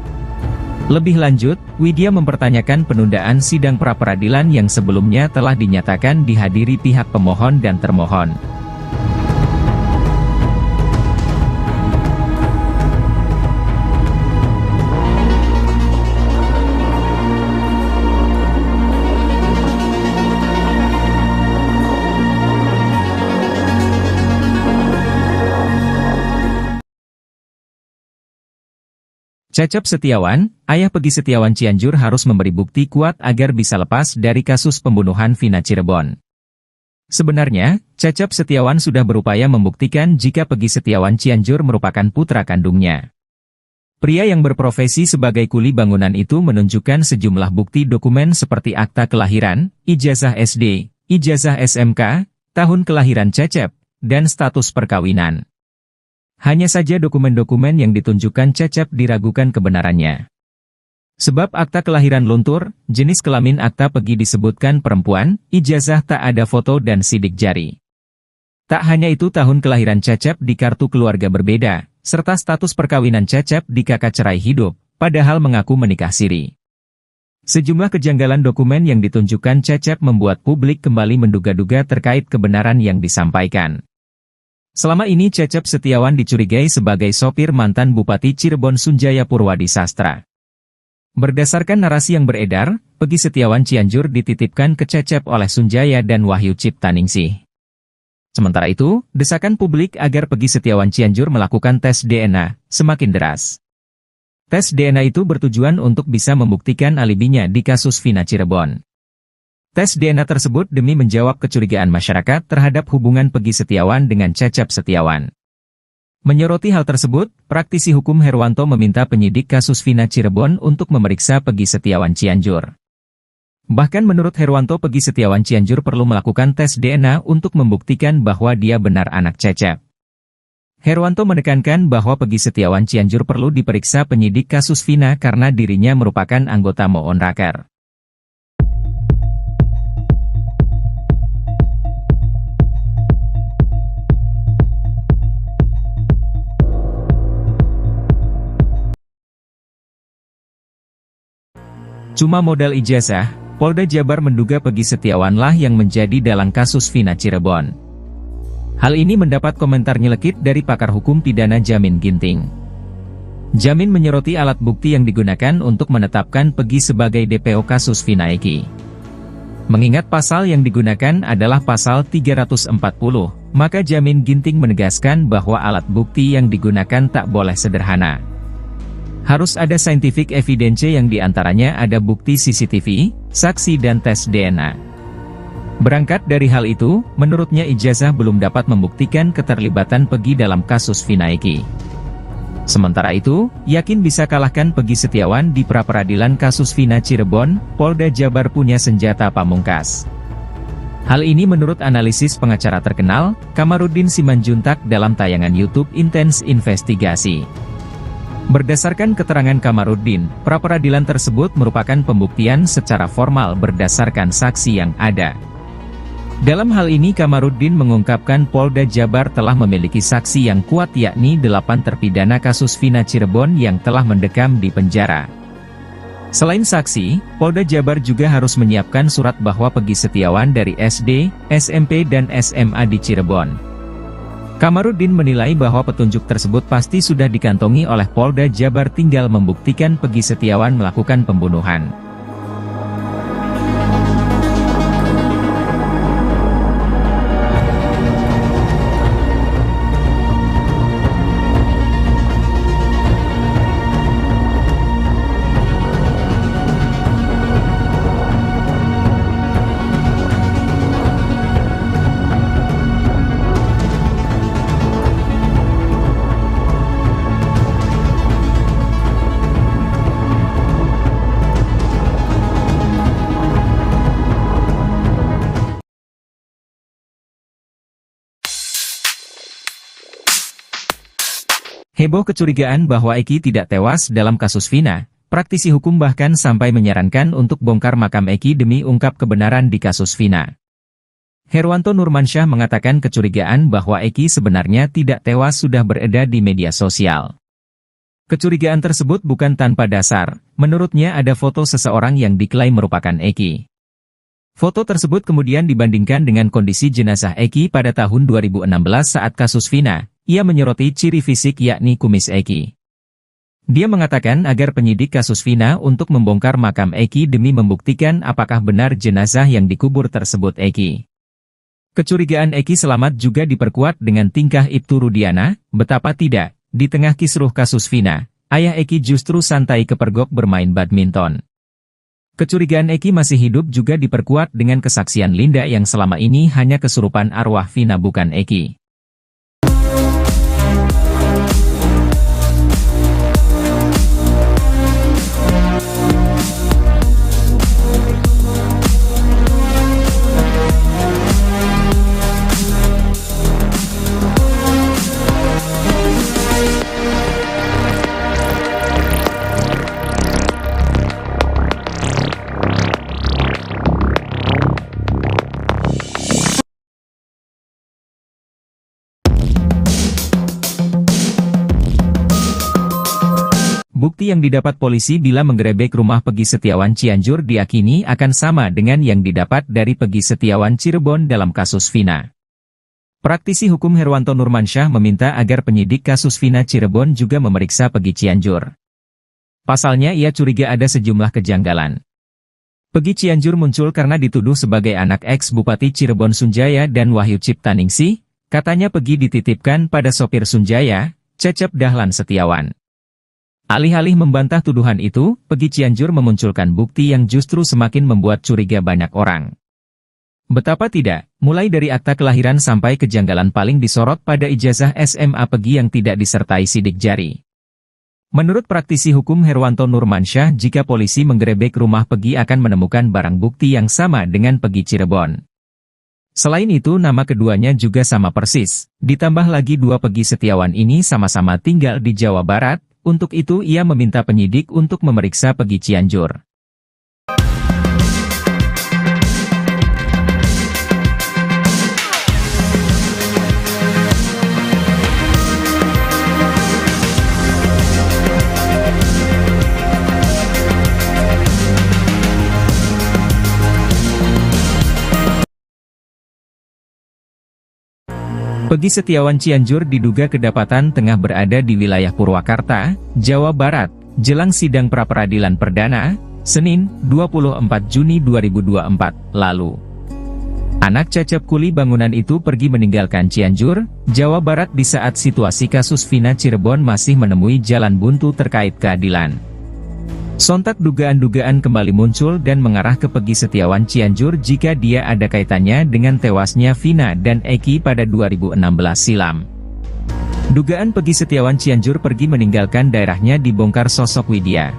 Lebih lanjut, Widya mempertanyakan penundaan sidang pra-peradilan yang sebelumnya telah dinyatakan dihadiri pihak pemohon dan termohon. Cecep Setiawan, ayah Peggy Setiawan Cianjur harus memberi bukti kuat agar bisa lepas dari kasus pembunuhan Vina Cirebon. Sebenarnya, Cecep Setiawan sudah berupaya membuktikan jika Peggy Setiawan Cianjur merupakan putra kandungnya. Pria yang berprofesi sebagai kuli bangunan itu menunjukkan sejumlah bukti dokumen seperti akta kelahiran, ijazah SD, ijazah SMK, tahun kelahiran Cecep, dan status perkawinan. Hanya saja dokumen-dokumen yang ditunjukkan Cecep diragukan kebenarannya. Sebab akta kelahiran luntur, jenis kelamin akta Peggy disebutkan perempuan, ijazah tak ada foto dan sidik jari. Tak hanya itu tahun kelahiran Cecep di kartu keluarga berbeda, serta status perkawinan Cecep di kakak cerai hidup, padahal mengaku menikah siri. Sejumlah kejanggalan dokumen yang ditunjukkan Cecep membuat publik kembali menduga-duga terkait kebenaran yang disampaikan. Selama ini Cecep Setiawan dicurigai sebagai sopir mantan Bupati Cirebon Sunjaya Purwadi Sastra. Berdasarkan narasi yang beredar, Peggy Setiawan Cianjur dititipkan ke Cecep oleh Sunjaya dan Wahyu Ciptaningsih. Sementara itu, desakan publik agar Peggy Setiawan Cianjur melakukan tes DNA semakin deras. Tes DNA itu bertujuan untuk bisa membuktikan alibinya di kasus Vina Cirebon. Tes DNA tersebut demi menjawab kecurigaan masyarakat terhadap hubungan Peggy Setiawan dengan Cecep Setiawan. Menyoroti hal tersebut, praktisi hukum Herwanto meminta penyidik kasus Vina Cirebon untuk memeriksa Peggy Setiawan Cianjur. Bahkan menurut Herwanto, Peggy Setiawan Cianjur perlu melakukan tes DNA untuk membuktikan bahwa dia benar anak Cecep. Herwanto menekankan bahwa Peggy Setiawan Cianjur perlu diperiksa penyidik kasus Vina karena dirinya merupakan anggota Moon Raker. Cuma modal ijazah, Polda Jabar menduga Peggy Setiawanlah yang menjadi dalang kasus Vina Cirebon. Hal ini mendapat komentar nyelekit dari pakar hukum pidana Jamin Ginting. Jamin menyoroti alat bukti yang digunakan untuk menetapkan Peggy sebagai DPO kasus Vina Eki. Mengingat pasal yang digunakan adalah pasal 340, maka Jamin Ginting menegaskan bahwa alat bukti yang digunakan tak boleh sederhana. Harus ada scientific evidence yang diantaranya ada bukti CCTV, saksi dan tes DNA. Berangkat dari hal itu, menurutnya ijazah belum dapat membuktikan keterlibatan Peggy dalam kasus Vina Eki. Sementara itu, yakin bisa kalahkan Peggy Setiawan di pra-peradilan kasus Vina Cirebon, Polda Jabar punya senjata pamungkas. Hal ini menurut analisis pengacara terkenal, Kamarudin Simanjuntak dalam tayangan YouTube Intens Investigasi. Berdasarkan keterangan Kamarudin, pra-peradilan tersebut merupakan pembuktian secara formal berdasarkan saksi yang ada. Dalam hal ini Kamarudin mengungkapkan Polda Jabar telah memiliki saksi yang kuat yakni 8 terpidana kasus Vina Cirebon yang telah mendekam di penjara. Selain saksi, Polda Jabar juga harus menyiapkan surat bahwa Peggy Setiawan dari SD, SMP dan SMA di Cirebon. Kamarudin menilai bahwa petunjuk tersebut pasti sudah dikantongi oleh Polda Jabar, tinggal membuktikan Peggy Setiawan melakukan pembunuhan. Heboh kecurigaan bahwa Eki tidak tewas dalam kasus Vina, praktisi hukum bahkan sampai menyarankan untuk bongkar makam Eki demi ungkap kebenaran di kasus Vina. Herwanto Nurmansyah mengatakan kecurigaan bahwa Eki sebenarnya tidak tewas sudah beredar di media sosial. Kecurigaan tersebut bukan tanpa dasar, menurutnya ada foto seseorang yang diklaim merupakan Eki. Foto tersebut kemudian dibandingkan dengan kondisi jenazah Eki pada tahun 2016 saat kasus Vina. Ia menyoroti ciri fisik yakni kumis Eki. Dia mengatakan agar penyidik kasus Vina untuk membongkar makam Eki demi membuktikan apakah benar jenazah yang dikubur tersebut Eki. Kecurigaan Eki selamat juga diperkuat dengan tingkah Ibtu Rudiana, betapa tidak, di tengah kisruh kasus Vina, ayah Eki justru santai kepergok bermain badminton. Kecurigaan Eki masih hidup juga diperkuat dengan kesaksian Linda yang selama ini hanya kesurupan arwah Vina bukan Eki. Bukti yang didapat polisi bila menggerebek rumah Peggy Setiawan Cianjur diyakini akan sama dengan yang didapat dari Peggy Setiawan Cirebon dalam kasus Vina. Praktisi hukum Herwanto Nurmansyah meminta agar penyidik kasus Vina Cirebon juga memeriksa Peggy Cianjur. Pasalnya ia curiga ada sejumlah kejanggalan. Peggy Cianjur muncul karena dituduh sebagai anak ex-Bupati Cirebon Sunjaya dan Wahyu Ciptaningsih. Katanya Peggy dititipkan pada sopir Sunjaya, Cecep Dahlan Setiawan. Alih-alih membantah tuduhan itu, Peggy Cianjur memunculkan bukti yang justru semakin membuat curiga banyak orang. Betapa tidak, mulai dari akta kelahiran sampai kejanggalan paling disorot pada ijazah SMA Peggy yang tidak disertai sidik jari. Menurut praktisi hukum Herwanto Nurmansyah, jika polisi menggerebek rumah Peggy akan menemukan barang bukti yang sama dengan Peggy Cirebon. Selain itu nama keduanya juga sama persis, ditambah lagi dua Peggy Setiawan ini sama-sama tinggal di Jawa Barat, untuk itu ia meminta penyidik untuk memeriksa Peggy Cianjur. Peggy Setiawan Cianjur diduga kedapatan tengah berada di wilayah Purwakarta, Jawa Barat, jelang sidang pra-peradilan perdana, Senin, 24 Juni 2024, lalu. Anak Cecep kuli bangunan itu pergi meninggalkan Cianjur, Jawa Barat di saat situasi kasus Vina Cirebon masih menemui jalan buntu terkait keadilan. Sontak dugaan-dugaan kembali muncul dan mengarah ke Peggy Setiawan Cianjur jika dia ada kaitannya dengan tewasnya Vina dan Eki pada 2016 silam. Dugaan Peggy Setiawan Cianjur pergi meninggalkan daerahnya dibongkar sosok Widya.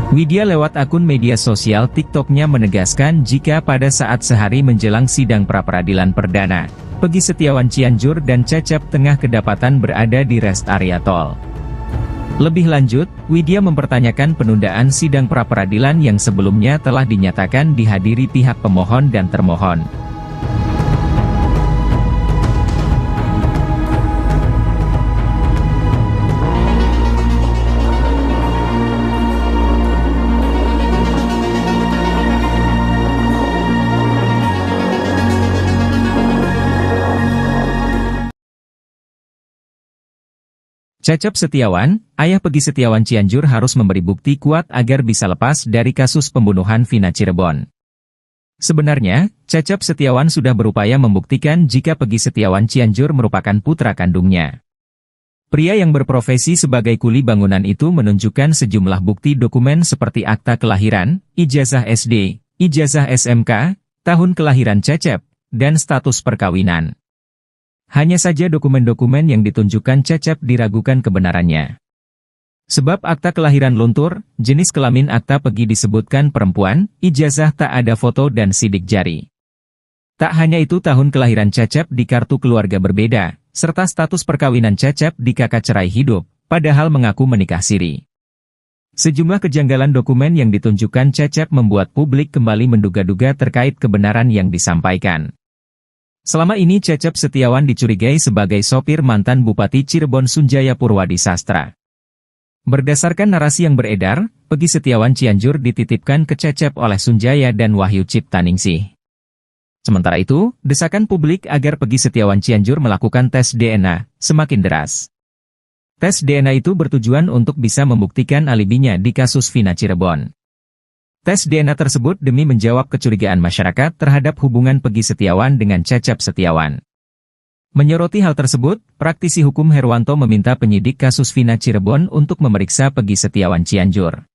Widya lewat akun media sosial TikToknya menegaskan jika pada saat sehari menjelang sidang pra-peradilan perdana, Peggy Setiawan Cianjur dan Cecep tengah kedapatan berada di rest area tol. Lebih lanjut, Widya mempertanyakan penundaan sidang pra-peradilan yang sebelumnya telah dinyatakan dihadiri pihak pemohon dan termohon. Cecep Setiawan, ayah Peggy Setiawan Cianjur harus memberi bukti kuat agar bisa lepas dari kasus pembunuhan Vina Cirebon. Sebenarnya, Cecep Setiawan sudah berupaya membuktikan jika Peggy Setiawan Cianjur merupakan putra kandungnya. Pria yang berprofesi sebagai kuli bangunan itu menunjukkan sejumlah bukti dokumen seperti akta kelahiran, ijazah SD, ijazah SMK, tahun kelahiran Cecep, dan status perkawinan. Hanya saja dokumen-dokumen yang ditunjukkan Cecep diragukan kebenarannya. Sebab akta kelahiran luntur, jenis kelamin akta Peggy disebutkan perempuan, ijazah tak ada foto dan sidik jari. Tak hanya itu tahun kelahiran Cecep di kartu keluarga berbeda, serta status perkawinan Cecep di kakak cerai hidup, padahal mengaku menikah siri. Sejumlah kejanggalan dokumen yang ditunjukkan Cecep membuat publik kembali menduga-duga terkait kebenaran yang disampaikan. Selama ini Cecep Setiawan dicurigai sebagai sopir mantan Bupati Cirebon Sunjaya Purwadi Sastra. Berdasarkan narasi yang beredar, Peggy Setiawan Cianjur dititipkan ke Cecep oleh Sunjaya dan Wahyu Ciptaningsih. Sementara itu, desakan publik agar Peggy Setiawan Cianjur melakukan tes DNA semakin deras. Tes DNA itu bertujuan untuk bisa membuktikan alibinya di kasus Vina Cirebon. Tes DNA tersebut demi menjawab kecurigaan masyarakat terhadap hubungan Peggy Setiawan dengan Cecep Setiawan. Menyoroti hal tersebut, praktisi hukum Herwanto meminta penyidik kasus Vina Cirebon untuk memeriksa Peggy Setiawan Cianjur.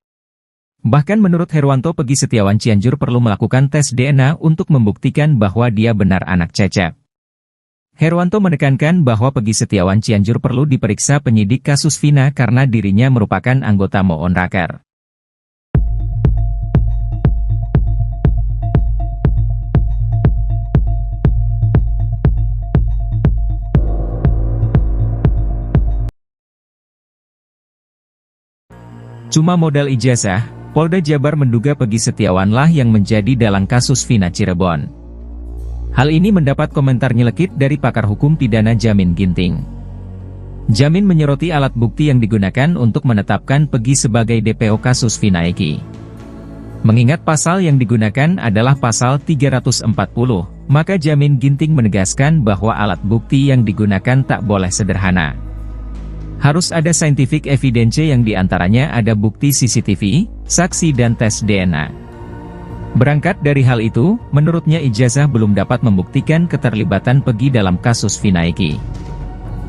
Bahkan menurut Herwanto, Peggy Setiawan Cianjur perlu melakukan tes DNA untuk membuktikan bahwa dia benar anak Cecep. Herwanto menekankan bahwa Peggy Setiawan Cianjur perlu diperiksa penyidik kasus Vina karena dirinya merupakan anggota Moonraker. Cuma modal ijazah, Polda Jabar menduga Peggy Setiawanlah yang menjadi dalang kasus Vina Cirebon. Hal ini mendapat komentar nyelekit dari pakar hukum pidana Jamin Ginting. Jamin menyoroti alat bukti yang digunakan untuk menetapkan Peggy sebagai DPO kasus Vina Eki. Mengingat pasal yang digunakan adalah pasal 340, maka Jamin Ginting menegaskan bahwa alat bukti yang digunakan tak boleh sederhana. Harus ada scientific evidence yang diantaranya ada bukti CCTV, saksi dan tes DNA. Berangkat dari hal itu, menurutnya ijazah belum dapat membuktikan keterlibatan Peggy dalam kasus Vina Eki.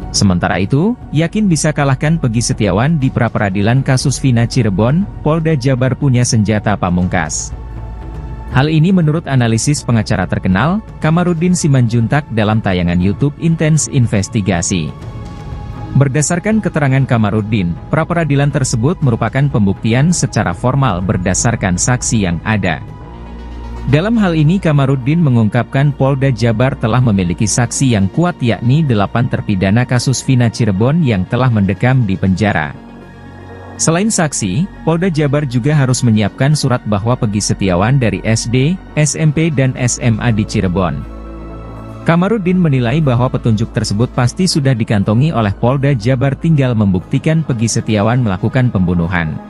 Sementara itu, yakin bisa kalahkan Peggy Setiawan di pra-peradilan kasus Vina Cirebon, Polda Jabar punya senjata pamungkas. Hal ini menurut analisis pengacara terkenal, Kamarudin Simanjuntak dalam tayangan YouTube Intens Investigasi. Berdasarkan keterangan Kamarudin, pra-peradilan tersebut merupakan pembuktian secara formal berdasarkan saksi yang ada. Dalam hal ini Kamarudin mengungkapkan Polda Jabar telah memiliki saksi yang kuat yakni 8 terpidana kasus Vina Cirebon yang telah mendekam di penjara. Selain saksi, Polda Jabar juga harus menyiapkan surat bahwa Peggy Setiawan dari SD, SMP dan SMA di Cirebon. Kamarudin menilai bahwa petunjuk tersebut pasti sudah dikantongi oleh Polda Jabar, tinggal membuktikan Peggy Setiawan melakukan pembunuhan.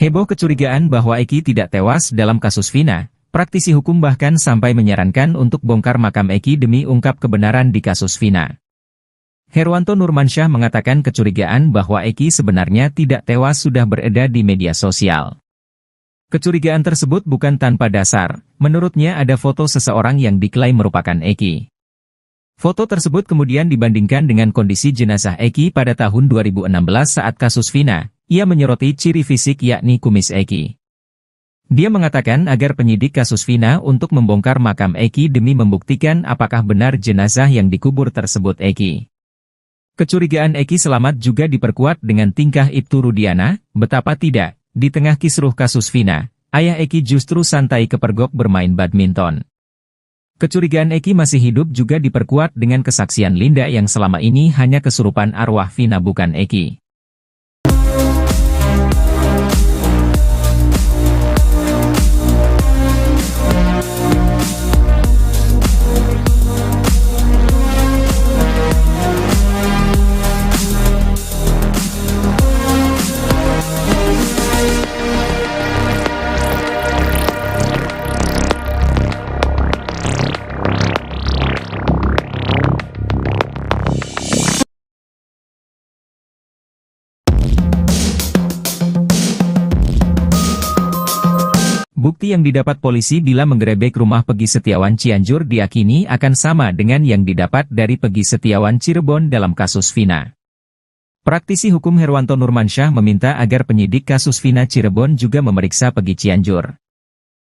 Heboh kecurigaan bahwa Eki tidak tewas dalam kasus Vina, praktisi hukum bahkan sampai menyarankan untuk bongkar makam Eki demi ungkap kebenaran di kasus Vina. Herwanto Nurmansyah mengatakan kecurigaan bahwa Eki sebenarnya tidak tewas sudah beredar di media sosial. Kecurigaan tersebut bukan tanpa dasar, menurutnya ada foto seseorang yang diklaim merupakan Eki. Foto tersebut kemudian dibandingkan dengan kondisi jenazah Eki pada tahun 2016 saat kasus Vina. Ia menyoroti ciri fisik yakni kumis Eki. Dia mengatakan agar penyidik kasus Vina untuk membongkar makam Eki demi membuktikan apakah benar jenazah yang dikubur tersebut Eki. Kecurigaan Eki selamat juga diperkuat dengan tingkah Ibtu Rudiana, betapa tidak, di tengah kisruh kasus Vina, ayah Eki justru santai kepergok bermain badminton. Kecurigaan Eki masih hidup juga diperkuat dengan kesaksian Linda yang selama ini hanya kesurupan arwah Vina bukan Eki. Bukti yang didapat polisi bila menggerebek rumah Peggy Setiawan Cianjur diyakini akan sama dengan yang didapat dari Peggy Setiawan Cirebon dalam kasus Vina. Praktisi hukum Herwanto Nurmansyah meminta agar penyidik kasus Vina Cirebon juga memeriksa Peggy Cianjur.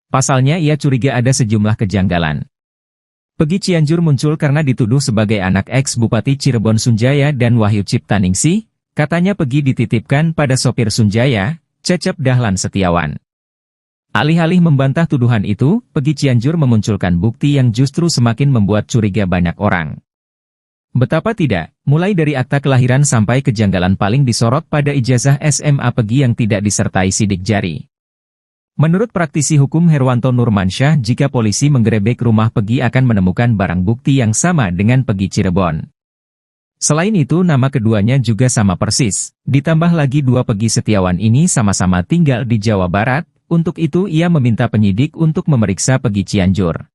Pasalnya ia curiga ada sejumlah kejanggalan. Peggy Cianjur muncul karena dituduh sebagai anak ex-Bupati Cirebon Sunjaya dan Wahyu Ciptaningsih, katanya Peggy dititipkan pada sopir Sunjaya, Cecep Dahlan Setiawan. Alih-alih membantah tuduhan itu, Peggy Cianjur memunculkan bukti yang justru semakin membuat curiga banyak orang. Betapa tidak, mulai dari akta kelahiran sampai kejanggalan paling disorot pada ijazah SMA Peggy yang tidak disertai sidik jari. Menurut praktisi hukum Herwanto Nurmansyah, jika polisi menggerebek rumah Peggy akan menemukan barang bukti yang sama dengan Peggy Cirebon. Selain itu nama keduanya juga sama persis, ditambah lagi dua Peggy Setiawan ini sama-sama tinggal di Jawa Barat. Untuk itu ia meminta penyidik untuk memeriksa Peggy Cianjur.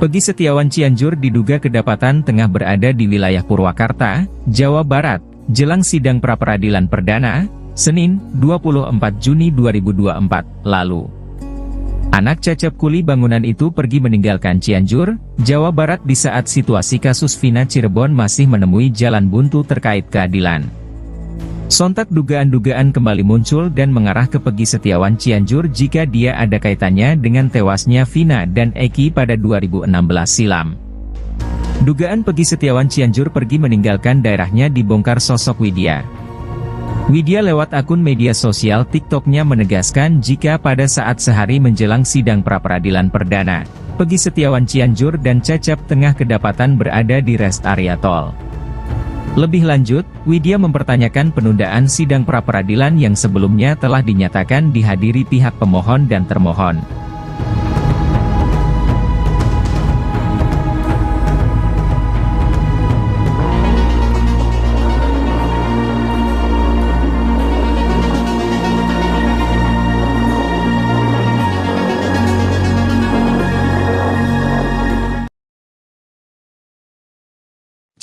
Pegi Setiawan Cianjur diduga kedapatan tengah berada di wilayah Purwakarta, Jawa Barat, jelang sidang pra-peradilan perdana, Senin, 24 Juni 2024, lalu. Anak Cecep kuli bangunan itu pergi meninggalkan Cianjur, Jawa Barat di saat situasi kasus Vina Cirebon masih menemui jalan buntu terkait keadilan. Sontak dugaan-dugaan kembali muncul dan mengarah ke Pegi Setiawan Cianjur jika dia ada kaitannya dengan tewasnya Vina dan Eki pada 2016 silam. Dugaan Pegi Setiawan Cianjur pergi meninggalkan daerahnya dibongkar sosok Widya. Widya lewat akun media sosial TikToknya menegaskan jika pada saat sehari menjelang sidang pra-peradilan perdana, Pegi Setiawan Cianjur dan Cecep tengah kedapatan berada di rest area tol. Lebih lanjut, Widya mempertanyakan penundaan sidang pra-peradilan yang sebelumnya telah dinyatakan dihadiri pihak pemohon dan termohon.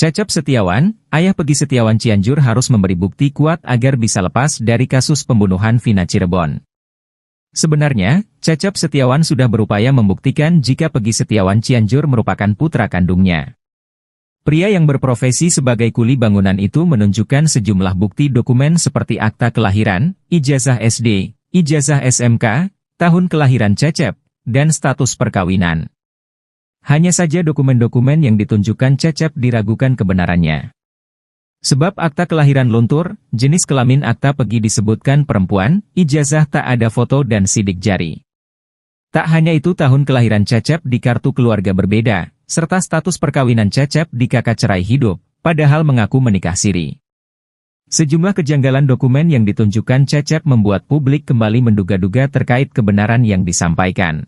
Cecep Setiawan, ayah Pegi Setiawan Cianjur harus memberi bukti kuat agar bisa lepas dari kasus pembunuhan Vina Cirebon. Sebenarnya, Cecep Setiawan sudah berupaya membuktikan jika Pegi Setiawan Cianjur merupakan putra kandungnya. Pria yang berprofesi sebagai kuli bangunan itu menunjukkan sejumlah bukti dokumen seperti akta kelahiran, ijazah SD, ijazah SMK, tahun kelahiran Cecep, dan status perkawinan. Hanya saja dokumen-dokumen yang ditunjukkan Cecep diragukan kebenarannya. Sebab akta kelahiran luntur, jenis kelamin akta Pegi disebutkan perempuan, ijazah tak ada foto dan sidik jari. Tak hanya itu, tahun kelahiran Cecep di kartu keluarga berbeda, serta status perkawinan Cecep di kakak cerai hidup, padahal mengaku menikah siri. Sejumlah kejanggalan dokumen yang ditunjukkan Cecep membuat publik kembali menduga-duga terkait kebenaran yang disampaikan.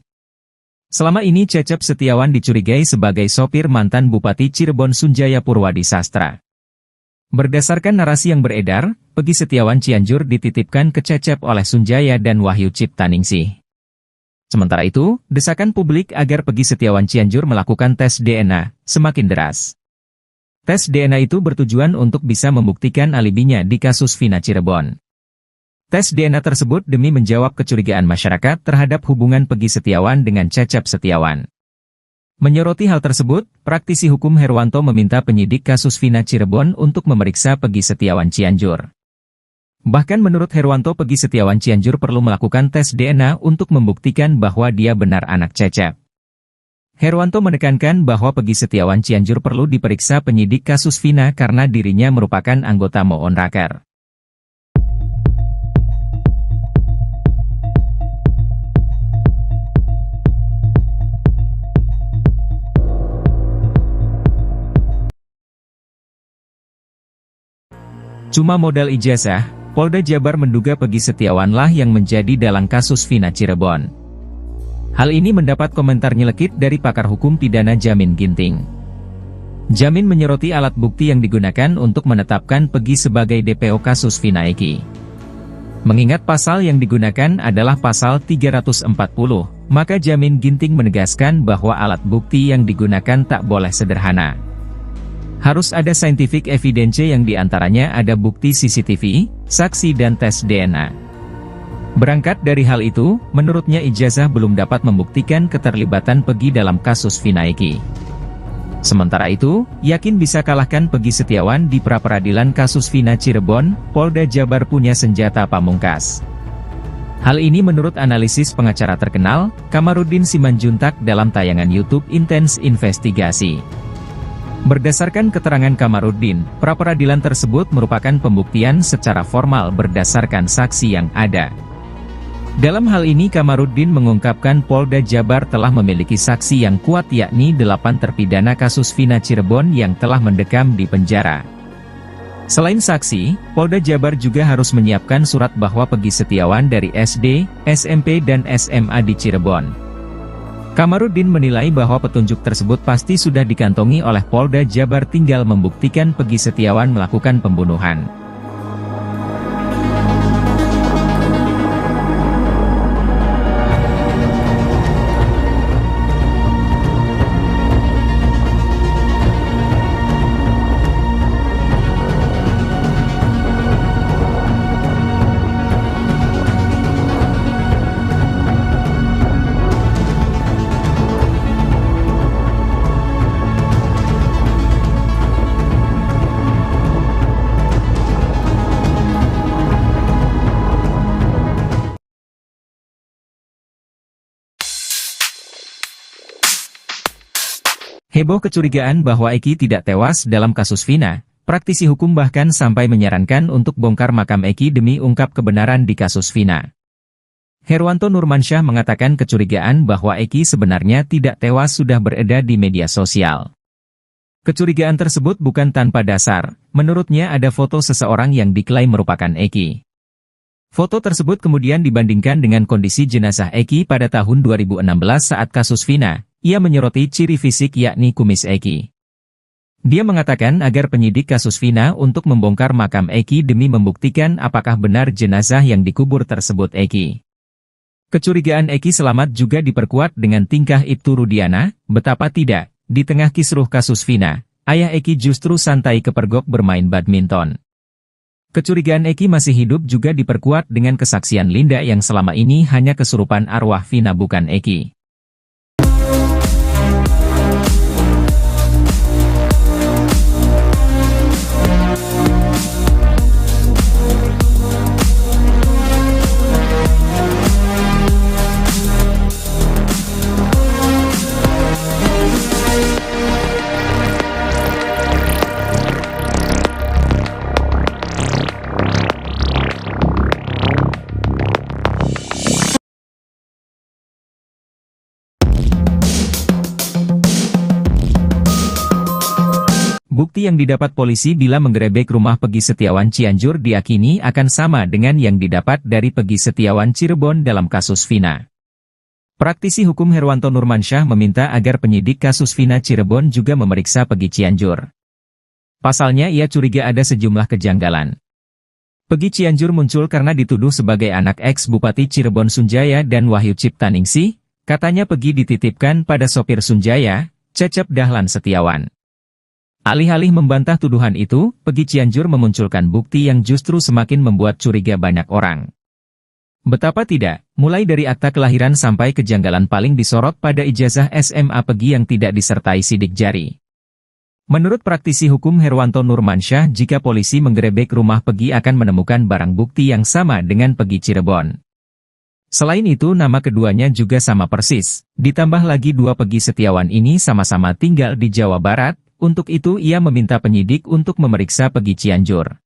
Selama ini Cecep Setiawan dicurigai sebagai sopir mantan Bupati Cirebon Sunjaya Purwadi Sastra. Berdasarkan narasi yang beredar, Pegi Setiawan Cianjur dititipkan ke Cecep oleh Sunjaya dan Wahyu Ciptaningsih. Sementara itu, desakan publik agar Pegi Setiawan Cianjur melakukan tes DNA semakin deras. Tes DNA itu bertujuan untuk bisa membuktikan alibinya di kasus Vina Cirebon. Tes DNA tersebut demi menjawab kecurigaan masyarakat terhadap hubungan Pegi Setiawan dengan Cecep Setiawan. Menyoroti hal tersebut, praktisi hukum Herwanto meminta penyidik kasus Vina Cirebon untuk memeriksa Pegi Setiawan Cianjur. Bahkan menurut Herwanto, Pegi Setiawan Cianjur perlu melakukan tes DNA untuk membuktikan bahwa dia benar anak Cecep. Herwanto menekankan bahwa Pegi Setiawan Cianjur perlu diperiksa penyidik kasus Vina karena dirinya merupakan anggota Moonraker. Cuma modal ijazah, Polda Jabar menduga Pegi Setiawanlah yang menjadi dalang kasus Vina Cirebon. Hal ini mendapat komentar nyelekit dari pakar hukum pidana Jamin Ginting. Jamin menyoroti alat bukti yang digunakan untuk menetapkan Pegi sebagai DPO kasus Vina Eki. Mengingat pasal yang digunakan adalah pasal 340, maka Jamin Ginting menegaskan bahwa alat bukti yang digunakan tak boleh sederhana. Harus ada scientific evidence yang diantaranya ada bukti CCTV, saksi dan tes DNA. Berangkat dari hal itu, menurutnya ijazah belum dapat membuktikan keterlibatan Pegi dalam kasus Vina Eki. Sementara itu, yakin bisa kalahkan Pegi Setiawan di pra-peradilan kasus Vina Cirebon, Polda Jabar punya senjata pamungkas. Hal ini menurut analisis pengacara terkenal, Kamarudin Simanjuntak dalam tayangan YouTube Intens Investigasi. Berdasarkan keterangan Kamarudin, pra-peradilan tersebut merupakan pembuktian secara formal berdasarkan saksi yang ada. Dalam hal ini Kamarudin mengungkapkan Polda Jabar telah memiliki saksi yang kuat yakni 8 terpidana kasus Vina Cirebon yang telah mendekam di penjara. Selain saksi, Polda Jabar juga harus menyiapkan surat bahwa Pegi Setiawan dari SD, SMP dan SMA di Cirebon. Kamarudin menilai bahwa petunjuk tersebut pasti sudah dikantongi oleh Polda Jabar, tinggal membuktikan Pegi Setiawan melakukan pembunuhan. Heboh kecurigaan bahwa Eki tidak tewas dalam kasus Vina, praktisi hukum bahkan sampai menyarankan untuk bongkar makam Eki demi ungkap kebenaran di kasus Vina. Herwanto Nurmansyah mengatakan kecurigaan bahwa Eki sebenarnya tidak tewas sudah beredar di media sosial. Kecurigaan tersebut bukan tanpa dasar, menurutnya ada foto seseorang yang diklaim merupakan Eki. Foto tersebut kemudian dibandingkan dengan kondisi jenazah Eki pada tahun 2016 saat kasus Vina, ia menyoroti ciri fisik yakni kumis Eki. Dia mengatakan agar penyidik kasus Vina untuk membongkar makam Eki demi membuktikan apakah benar jenazah yang dikubur tersebut Eki. Kecurigaan Eki selamat juga diperkuat dengan tingkah Ibtu Rudiana, betapa tidak. Di tengah kisruh kasus Vina, ayah Eki justru santai kepergok bermain badminton. Kecurigaan Eki masih hidup juga diperkuat dengan kesaksian Linda yang selama ini hanya kesurupan arwah Vina bukan Eki. Bukti yang didapat polisi bila menggerebek rumah Peggy Setiawan Cianjur diyakini akan sama dengan yang didapat dari Peggy Setiawan Cirebon dalam kasus Vina. Praktisi hukum Herwanto Nurmansyah meminta agar penyidik kasus Vina Cirebon juga memeriksa Peggy Cianjur. Pasalnya ia curiga ada sejumlah kejanggalan. Peggy Cianjur muncul karena dituduh sebagai anak ex-Bupati Cirebon Sunjaya dan Wahyu Ciptaningsih, katanya Peggy dititipkan pada sopir Sunjaya, Cecep Dahlan Setiawan. Alih-alih membantah tuduhan itu, Peggy Cianjur memunculkan bukti yang justru semakin membuat curiga banyak orang. Betapa tidak, mulai dari akta kelahiran sampai kejanggalan paling disorot pada ijazah SMA Peggy yang tidak disertai sidik jari. Menurut praktisi hukum Herwanto Nurmansyah, jika polisi menggerebek rumah Peggy akan menemukan barang bukti yang sama dengan Peggy Cirebon. Selain itu nama keduanya juga sama persis, ditambah lagi dua Peggy Setiawan ini sama-sama tinggal di Jawa Barat. Untuk itu ia meminta penyidik untuk memeriksa Peggy Cianjur.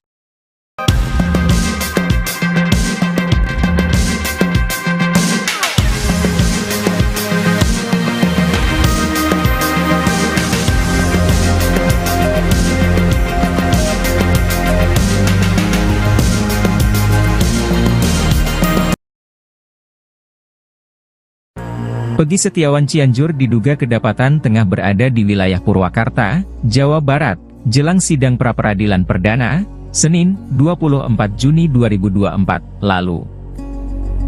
Peggy Setiawan Cianjur diduga kedapatan tengah berada di wilayah Purwakarta, Jawa Barat, jelang sidang pra-peradilan perdana, Senin, 24 Juni 2024, lalu.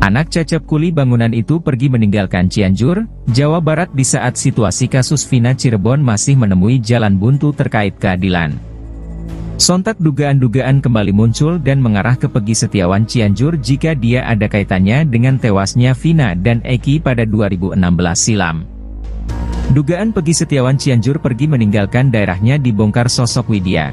Anak Cecep kuli bangunan itu pergi meninggalkan Cianjur, Jawa Barat di saat situasi kasus Vina Cirebon masih menemui jalan buntu terkait keadilan. Sontak dugaan-dugaan kembali muncul dan mengarah ke Peggy Setiawan Cianjur jika dia ada kaitannya dengan tewasnya Vina dan Eki pada 2016 silam. Dugaan Peggy Setiawan Cianjur pergi meninggalkan daerahnya dibongkar sosok Widya.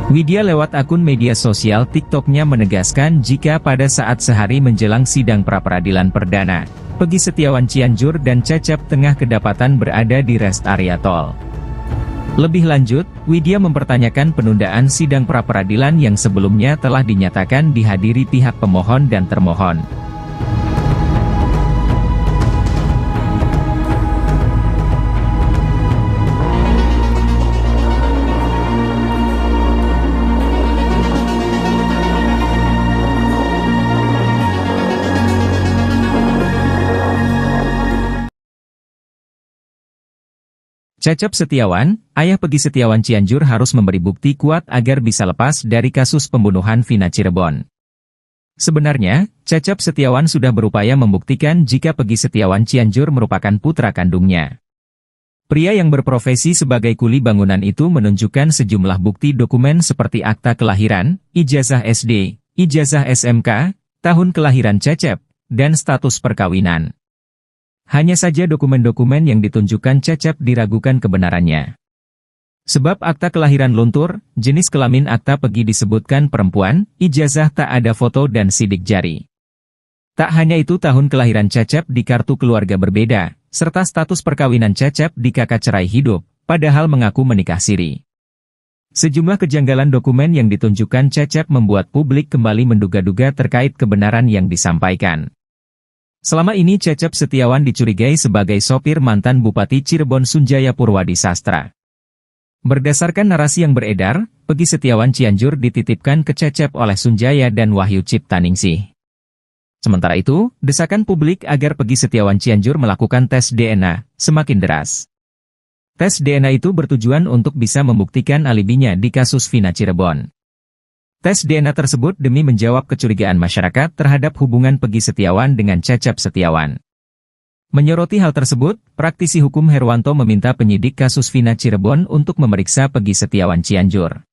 Widya lewat akun media sosial TikTok-nya menegaskan jika pada saat sehari menjelang sidang pra-peradilan perdana, Peggy Setiawan Cianjur dan Cecep tengah kedapatan berada di rest area tol. Lebih lanjut, Widya mempertanyakan penundaan sidang pra-peradilan yang sebelumnya telah dinyatakan dihadiri pihak pemohon dan termohon. Cecep Setiawan, ayah Peggy Setiawan Cianjur harus memberi bukti kuat agar bisa lepas dari kasus pembunuhan Vina Cirebon. Sebenarnya, Cecep Setiawan sudah berupaya membuktikan jika Peggy Setiawan Cianjur merupakan putra kandungnya. Pria yang berprofesi sebagai kuli bangunan itu menunjukkan sejumlah bukti dokumen seperti akta kelahiran, ijazah SD, ijazah SMK, tahun kelahiran Cecep, dan status perkawinan. Hanya saja dokumen-dokumen yang ditunjukkan Cecep diragukan kebenarannya. Sebab akta kelahiran luntur, jenis kelamin akta Peggy disebutkan perempuan, ijazah tak ada foto dan sidik jari. Tak hanya itu tahun kelahiran Cecep di kartu keluarga berbeda, serta status perkawinan Cecep di kakak cerai hidup, padahal mengaku menikah siri. Sejumlah kejanggalan dokumen yang ditunjukkan Cecep membuat publik kembali menduga-duga terkait kebenaran yang disampaikan. Selama ini Cecep Setiawan dicurigai sebagai sopir mantan Bupati Cirebon Sunjaya Purwadi Sastra. Berdasarkan narasi yang beredar, Peggy Setiawan Cianjur dititipkan ke Cecep oleh Sunjaya dan Wahyu Ciptaningsih. Sementara itu, desakan publik agar Peggy Setiawan Cianjur melakukan tes DNA semakin deras. Tes DNA itu bertujuan untuk bisa membuktikan alibinya di kasus Vina Cirebon. Tes DNA tersebut demi menjawab kecurigaan masyarakat terhadap hubungan Peggy Setiawan dengan Cecep Setiawan. Menyoroti hal tersebut, praktisi hukum Herwanto meminta penyidik kasus Vina Cirebon untuk memeriksa Peggy Setiawan Cianjur.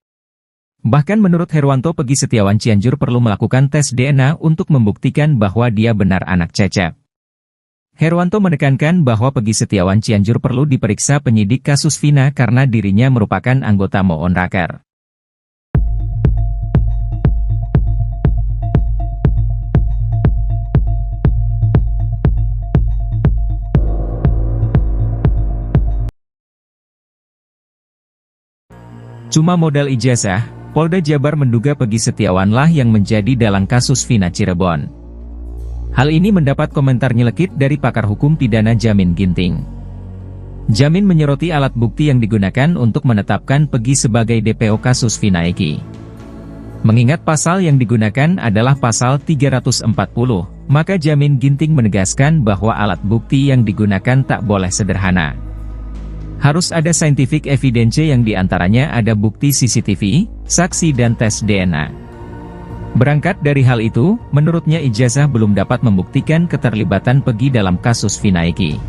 Bahkan menurut Herwanto, Peggy Setiawan Cianjur perlu melakukan tes DNA untuk membuktikan bahwa dia benar anak Cecep. Herwanto menekankan bahwa Peggy Setiawan Cianjur perlu diperiksa penyidik kasus Vina karena dirinya merupakan anggota Moonraker. Cuma modal ijazah, Polda Jabar menduga Peggy Setiawanlah yang menjadi dalang kasus Vina Cirebon. Hal ini mendapat komentar nyelekit dari pakar hukum pidana Jamin Ginting. Jamin menyoroti alat bukti yang digunakan untuk menetapkan Peggy sebagai DPO kasus Vina Eki. Mengingat pasal yang digunakan adalah pasal 340, maka Jamin Ginting menegaskan bahwa alat bukti yang digunakan tak boleh sederhana. Harus ada scientific evidence yang diantaranya ada bukti CCTV, saksi dan tes DNA. Berangkat dari hal itu, menurutnya ijazah belum dapat membuktikan keterlibatan Peggy dalam kasus Vina Eki.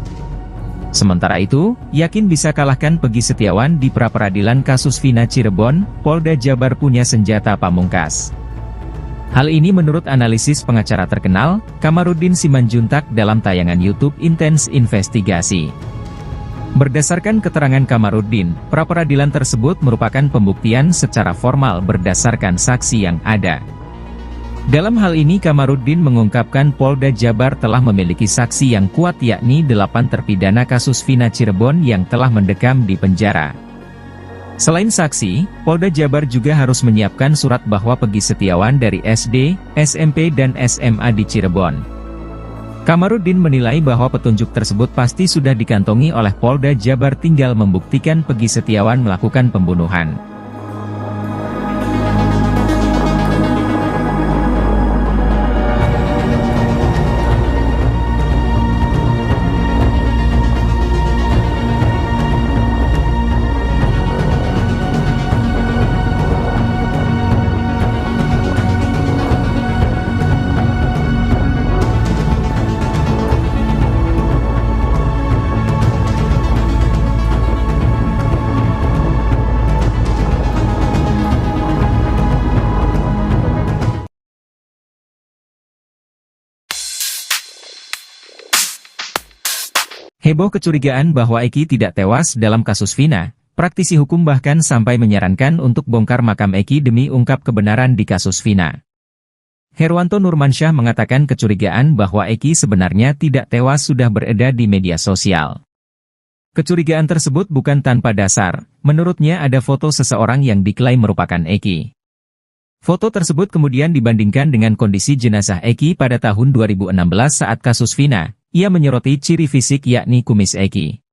Sementara itu, yakin bisa kalahkan Peggy Setiawan di pra-peradilan kasus Vina Cirebon, Polda Jabar punya senjata pamungkas. Hal ini menurut analisis pengacara terkenal, Kamarudin Simanjuntak dalam tayangan YouTube Intens Investigasi. Berdasarkan keterangan Kamarudin, pra-peradilan tersebut merupakan pembuktian secara formal berdasarkan saksi yang ada. Dalam hal ini Kamarudin mengungkapkan Polda Jabar telah memiliki saksi yang kuat yakni 8 terpidana kasus Vina Cirebon yang telah mendekam di penjara. Selain saksi, Polda Jabar juga harus menyiapkan surat bahwa Peggy Setiawan dari SD, SMP dan SMA di Cirebon. Kamarudin menilai bahwa petunjuk tersebut pasti sudah dikantongi oleh Polda Jabar, tinggal membuktikan Peggy Setiawan melakukan pembunuhan. Heboh kecurigaan bahwa Eki tidak tewas dalam kasus Vina, praktisi hukum bahkan sampai menyarankan untuk bongkar makam Eki demi ungkap kebenaran di kasus Vina. Herwanto Nurmansyah mengatakan kecurigaan bahwa Eki sebenarnya tidak tewas sudah beredar di media sosial. Kecurigaan tersebut bukan tanpa dasar, menurutnya ada foto seseorang yang diklaim merupakan Eki. Foto tersebut kemudian dibandingkan dengan kondisi jenazah Eki pada tahun 2016 saat kasus Vina. Ia menyoroti ciri fisik yakni kumis Eki.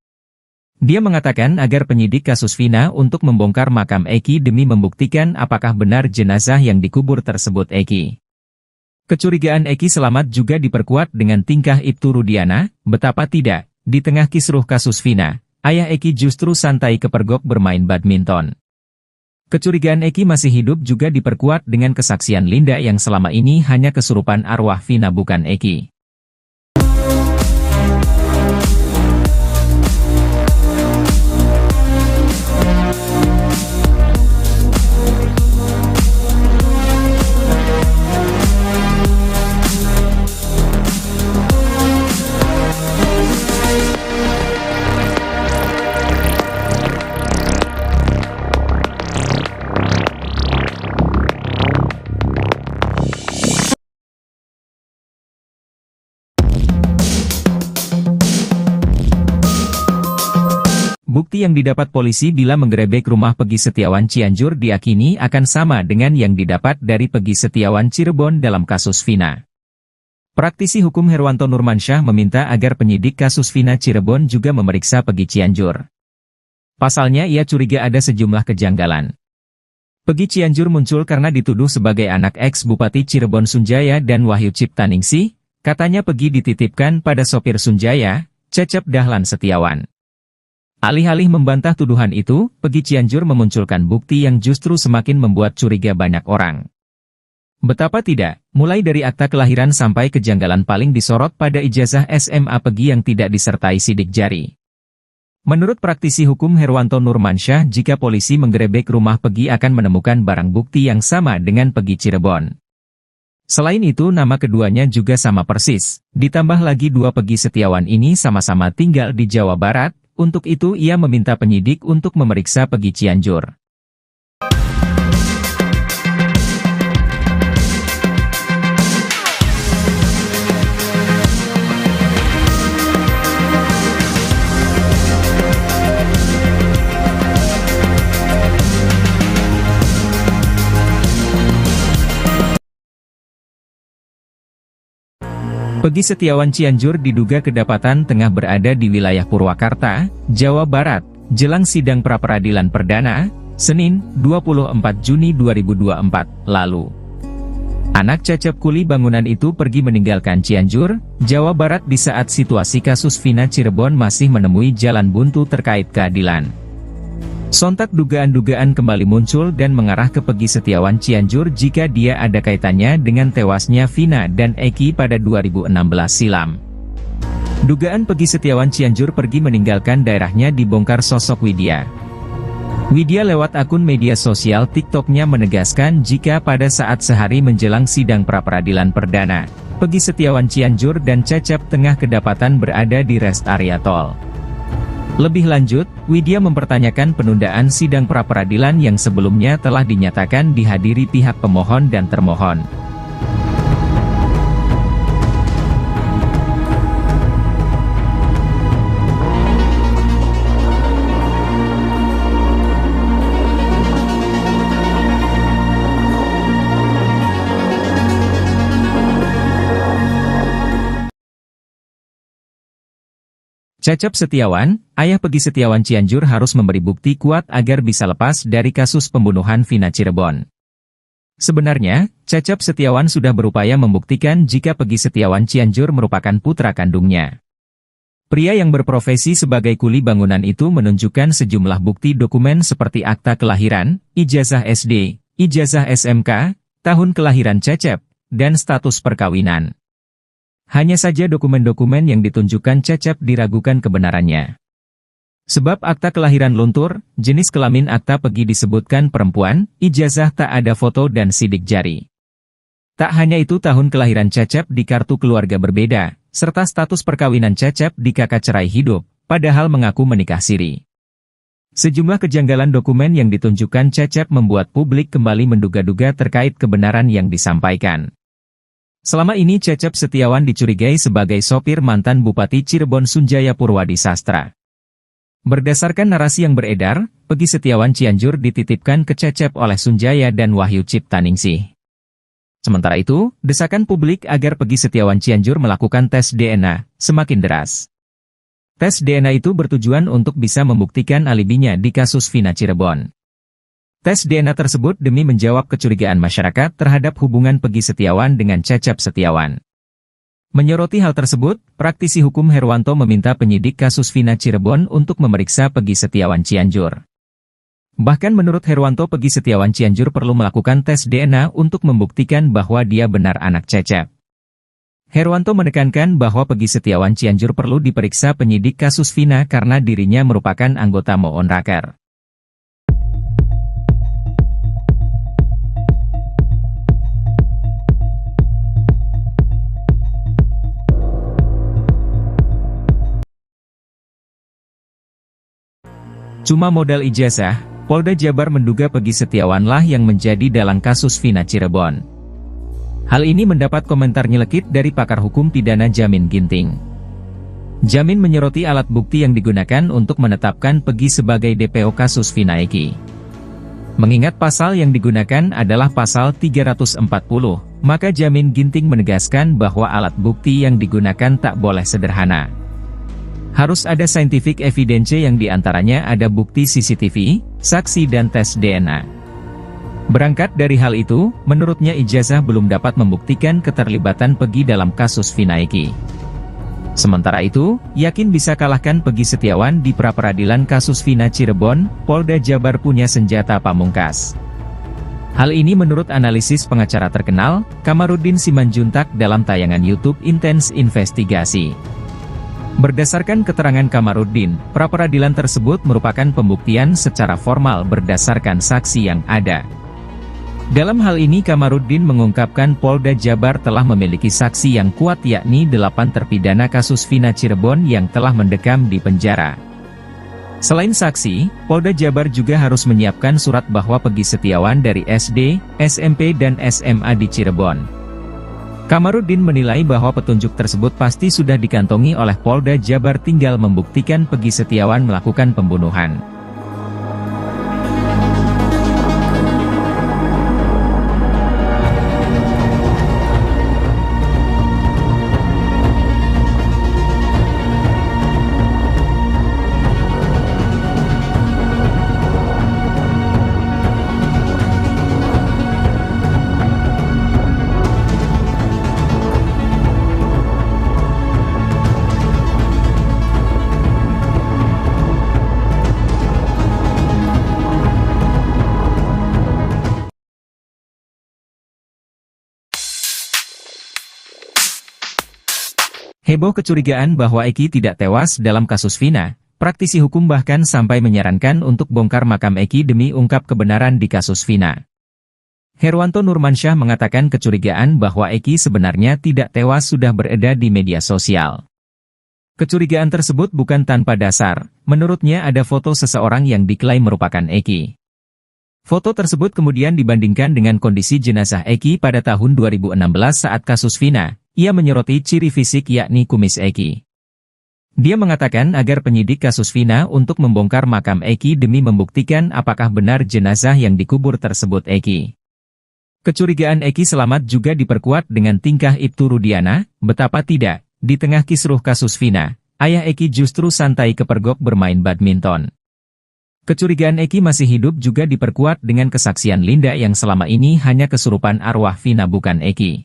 Dia mengatakan agar penyidik kasus Vina untuk membongkar makam Eki demi membuktikan apakah benar jenazah yang dikubur tersebut Eki. Kecurigaan Eki selamat juga diperkuat dengan tingkah Ibtu Rudiana, betapa tidak, di tengah kisruh kasus Vina, ayah Eki justru santai kepergok bermain badminton. Kecurigaan Eki masih hidup juga diperkuat dengan kesaksian Linda yang selama ini hanya kesurupan arwah Vina bukan Eki. Bukti yang didapat polisi bila menggerebek rumah Peggy Setiawan Cianjur diakini akan sama dengan yang didapat dari Peggy Setiawan Cirebon dalam kasus Vina. Praktisi hukum Herwanto Nurmansyah meminta agar penyidik kasus Vina Cirebon juga memeriksa Peggy Cianjur. Pasalnya ia curiga ada sejumlah kejanggalan. Peggy Cianjur muncul karena dituduh sebagai anak ex-Bupati Cirebon Sunjaya dan Wahyu Ciptaningsih. Katanya Peggy dititipkan pada sopir Sunjaya, Cecep Dahlan Setiawan. Alih-alih membantah tuduhan itu, Peggy Cianjur memunculkan bukti yang justru semakin membuat curiga banyak orang. Betapa tidak, mulai dari akta kelahiran sampai kejanggalan paling disorot pada ijazah SMA Peggy yang tidak disertai sidik jari. Menurut praktisi hukum Herwanto Nurmansyah, jika polisi menggerebek rumah Peggy akan menemukan barang bukti yang sama dengan Peggy Cirebon. Selain itu nama keduanya juga sama persis, ditambah lagi dua Peggy Setiawan ini sama-sama tinggal di Jawa Barat, untuk itu ia meminta penyidik untuk memeriksa Peggy Cianjur. Peggy Setiawan Cianjur diduga kedapatan tengah berada di wilayah Purwakarta, Jawa Barat, jelang sidang pra-peradilan perdana, Senin, 24 Juni 2024, lalu. Anak Cecep kuli bangunan itu pergi meninggalkan Cianjur, Jawa Barat di saat situasi kasus Vina Cirebon masih menemui jalan buntu terkait keadilan. Sontak dugaan-dugaan kembali muncul dan mengarah ke Peggy Setiawan Cianjur jika dia ada kaitannya dengan tewasnya Vina dan Eki pada 2016 silam. Dugaan Peggy Setiawan Cianjur pergi meninggalkan daerahnya dibongkar sosok Widya. Widya lewat akun media sosial TikToknya menegaskan jika pada saat sehari menjelang sidang pra-peradilan perdana, Peggy Setiawan Cianjur dan Cecep tengah kedapatan berada di rest area tol. Lebih lanjut, Widya mempertanyakan penundaan sidang pra-peradilan yang sebelumnya telah dinyatakan dihadiri pihak pemohon dan termohon. Cecep Setiawan, ayah Peggy Setiawan Cianjur harus memberi bukti kuat agar bisa lepas dari kasus pembunuhan Vina Cirebon. Sebenarnya, Cecep Setiawan sudah berupaya membuktikan jika Peggy Setiawan Cianjur merupakan putra kandungnya. Pria yang berprofesi sebagai kuli bangunan itu menunjukkan sejumlah bukti dokumen seperti akta kelahiran, ijazah SD, ijazah SMK, tahun kelahiran Cecep, dan status perkawinan. Hanya saja dokumen-dokumen yang ditunjukkan Cecep diragukan kebenarannya. Sebab akta kelahiran luntur, jenis kelamin akta Peggy disebutkan perempuan, ijazah tak ada foto dan sidik jari. Tak hanya itu tahun kelahiran Cecep di kartu keluarga berbeda, serta status perkawinan Cecep di kakak cerai hidup, padahal mengaku menikah siri. Sejumlah kejanggalan dokumen yang ditunjukkan Cecep membuat publik kembali menduga-duga terkait kebenaran yang disampaikan. Selama ini Cecep Setiawan dicurigai sebagai sopir mantan Bupati Cirebon Sunjaya Purwadi Sastra. Berdasarkan narasi yang beredar, Peggy Setiawan Cianjur dititipkan ke Cecep oleh Sunjaya dan Wahyu Ciptaningsih. Sementara itu, desakan publik agar Peggy Setiawan Cianjur melakukan tes DNA semakin deras. Tes DNA itu bertujuan untuk bisa membuktikan alibinya di kasus Vina Cirebon. Tes DNA tersebut demi menjawab kecurigaan masyarakat terhadap hubungan Peggy Setiawan dengan Cecep Setiawan. Menyoroti hal tersebut, praktisi hukum Herwanto meminta penyidik kasus Vina Cirebon untuk memeriksa Peggy Setiawan Cianjur. Bahkan menurut Herwanto, Peggy Setiawan Cianjur perlu melakukan tes DNA untuk membuktikan bahwa dia benar anak Cecep. Herwanto menekankan bahwa Peggy Setiawan Cianjur perlu diperiksa penyidik kasus Vina karena dirinya merupakan anggota Moonraker. Cuma modal ijazah, Polda Jabar menduga Peggy Setiawanlah yang menjadi dalang kasus Vina Cirebon. Hal ini mendapat komentar nyelekit dari pakar hukum pidana Jamin Ginting. Jamin menyoroti alat bukti yang digunakan untuk menetapkan Peggy sebagai DPO kasus Vina Eki. Mengingat pasal yang digunakan adalah pasal 340, maka Jamin Ginting menegaskan bahwa alat bukti yang digunakan tak boleh sederhana. Harus ada scientific evidence yang diantaranya ada bukti CCTV, saksi dan tes DNA. Berangkat dari hal itu, menurutnya ijazah belum dapat membuktikan keterlibatan Peggy dalam kasus Vina Eki. Sementara itu, yakin bisa kalahkan Peggy Setiawan di pra-peradilan kasus Vina Cirebon, Polda Jabar punya senjata pamungkas. Hal ini menurut analisis pengacara terkenal, Kamarudin Simanjuntak dalam tayangan YouTube Intens Investigasi. Berdasarkan keterangan Kamarudin, pra-peradilan tersebut merupakan pembuktian secara formal berdasarkan saksi yang ada. Dalam hal ini Kamarudin mengungkapkan Polda Jabar telah memiliki saksi yang kuat yakni 8 terpidana kasus Vina Cirebon yang telah mendekam di penjara. Selain saksi, Polda Jabar juga harus menyiapkan surat bahwa Peggy Setiawan dari SD, SMP dan SMA di Cirebon. Kamarudin menilai bahwa petunjuk tersebut pasti sudah dikantongi oleh Polda Jabar, tinggal membuktikan Peggy Setiawan melakukan pembunuhan. Heboh kecurigaan bahwa Eki tidak tewas dalam kasus Vina, praktisi hukum bahkan sampai menyarankan untuk bongkar makam Eki demi ungkap kebenaran di kasus Vina. Herwanto Nurmansyah mengatakan kecurigaan bahwa Eki sebenarnya tidak tewas sudah beredar di media sosial. Kecurigaan tersebut bukan tanpa dasar, menurutnya ada foto seseorang yang diklaim merupakan Eki. Foto tersebut kemudian dibandingkan dengan kondisi jenazah Eki pada tahun 2016 saat kasus Vina. Ia menyoroti ciri fisik yakni kumis Eki. Dia mengatakan agar penyidik kasus Vina untuk membongkar makam Eki demi membuktikan apakah benar jenazah yang dikubur tersebut Eki. Kecurigaan Eki selamat juga diperkuat dengan tingkah Ibtu Rudiana, betapa tidak, di tengah kisruh kasus Vina, ayah Eki justru santai kepergok bermain badminton. Kecurigaan Eki masih hidup juga diperkuat dengan kesaksian Linda yang selama ini hanya kesurupan arwah Vina bukan Eki.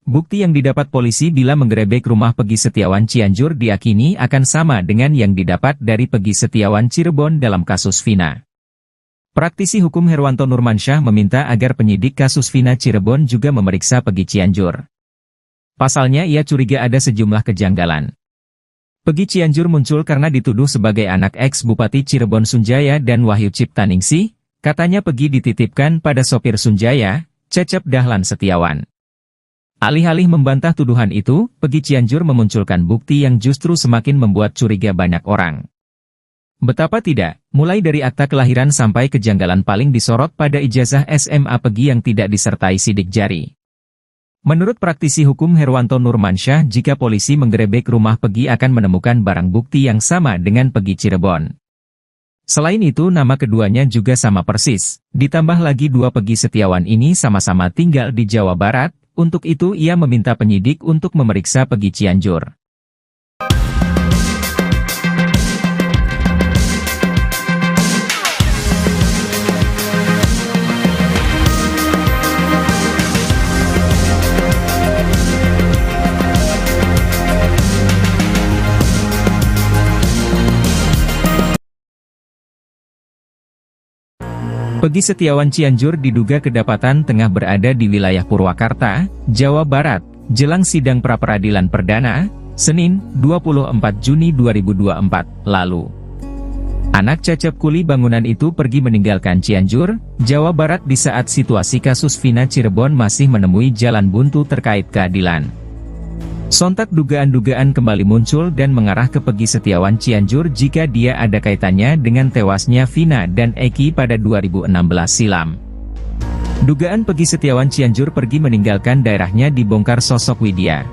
Bukti yang didapat polisi bila menggerebek rumah Peggy Setiawan Cianjur diyakini akan sama dengan yang didapat dari Peggy Setiawan Cirebon dalam kasus Vina. Praktisi hukum Herwanto Nurmansyah meminta agar penyidik kasus Vina Cirebon juga memeriksa Peggy Cianjur. Pasalnya ia curiga ada sejumlah kejanggalan. Peggy Cianjur muncul karena dituduh sebagai anak ex-Bupati Cirebon Sunjaya dan Wahyu Ciptaningsih, katanya Peggy dititipkan pada sopir Sunjaya, Cecep Dahlan Setiawan. Alih-alih membantah tuduhan itu, Peggy Cianjur memunculkan bukti yang justru semakin membuat curiga banyak orang. Betapa tidak, mulai dari akta kelahiran sampai kejanggalan paling disorot pada ijazah SMA Peggy yang tidak disertai sidik jari. Menurut praktisi hukum Herwanto Nurmansyah, jika polisi menggerebek rumah Peggy akan menemukan barang bukti yang sama dengan Peggy Cirebon. Selain itu nama keduanya juga sama persis, ditambah lagi dua Peggy Setiawan ini sama-sama tinggal di Jawa Barat. Untuk itu ia meminta penyidik untuk memeriksa Peggy Cianjur. Pegi Setiawan Cianjur diduga kedapatan tengah berada di wilayah Purwakarta, Jawa Barat, jelang sidang pra-peradilan perdana, Senin, 24 Juni 2024, lalu. Anak Cecep kuli bangunan itu pergi meninggalkan Cianjur, Jawa Barat di saat situasi kasus Vina Cirebon masih menemui jalan buntu terkait keadilan. Sontak dugaan-dugaan kembali muncul dan mengarah ke Pegi Setiawan Cianjur jika dia ada kaitannya dengan tewasnya Vina dan Eki pada 2016 silam. Dugaan Pegi Setiawan Cianjur pergi meninggalkan daerahnya dibongkar sosok Widya.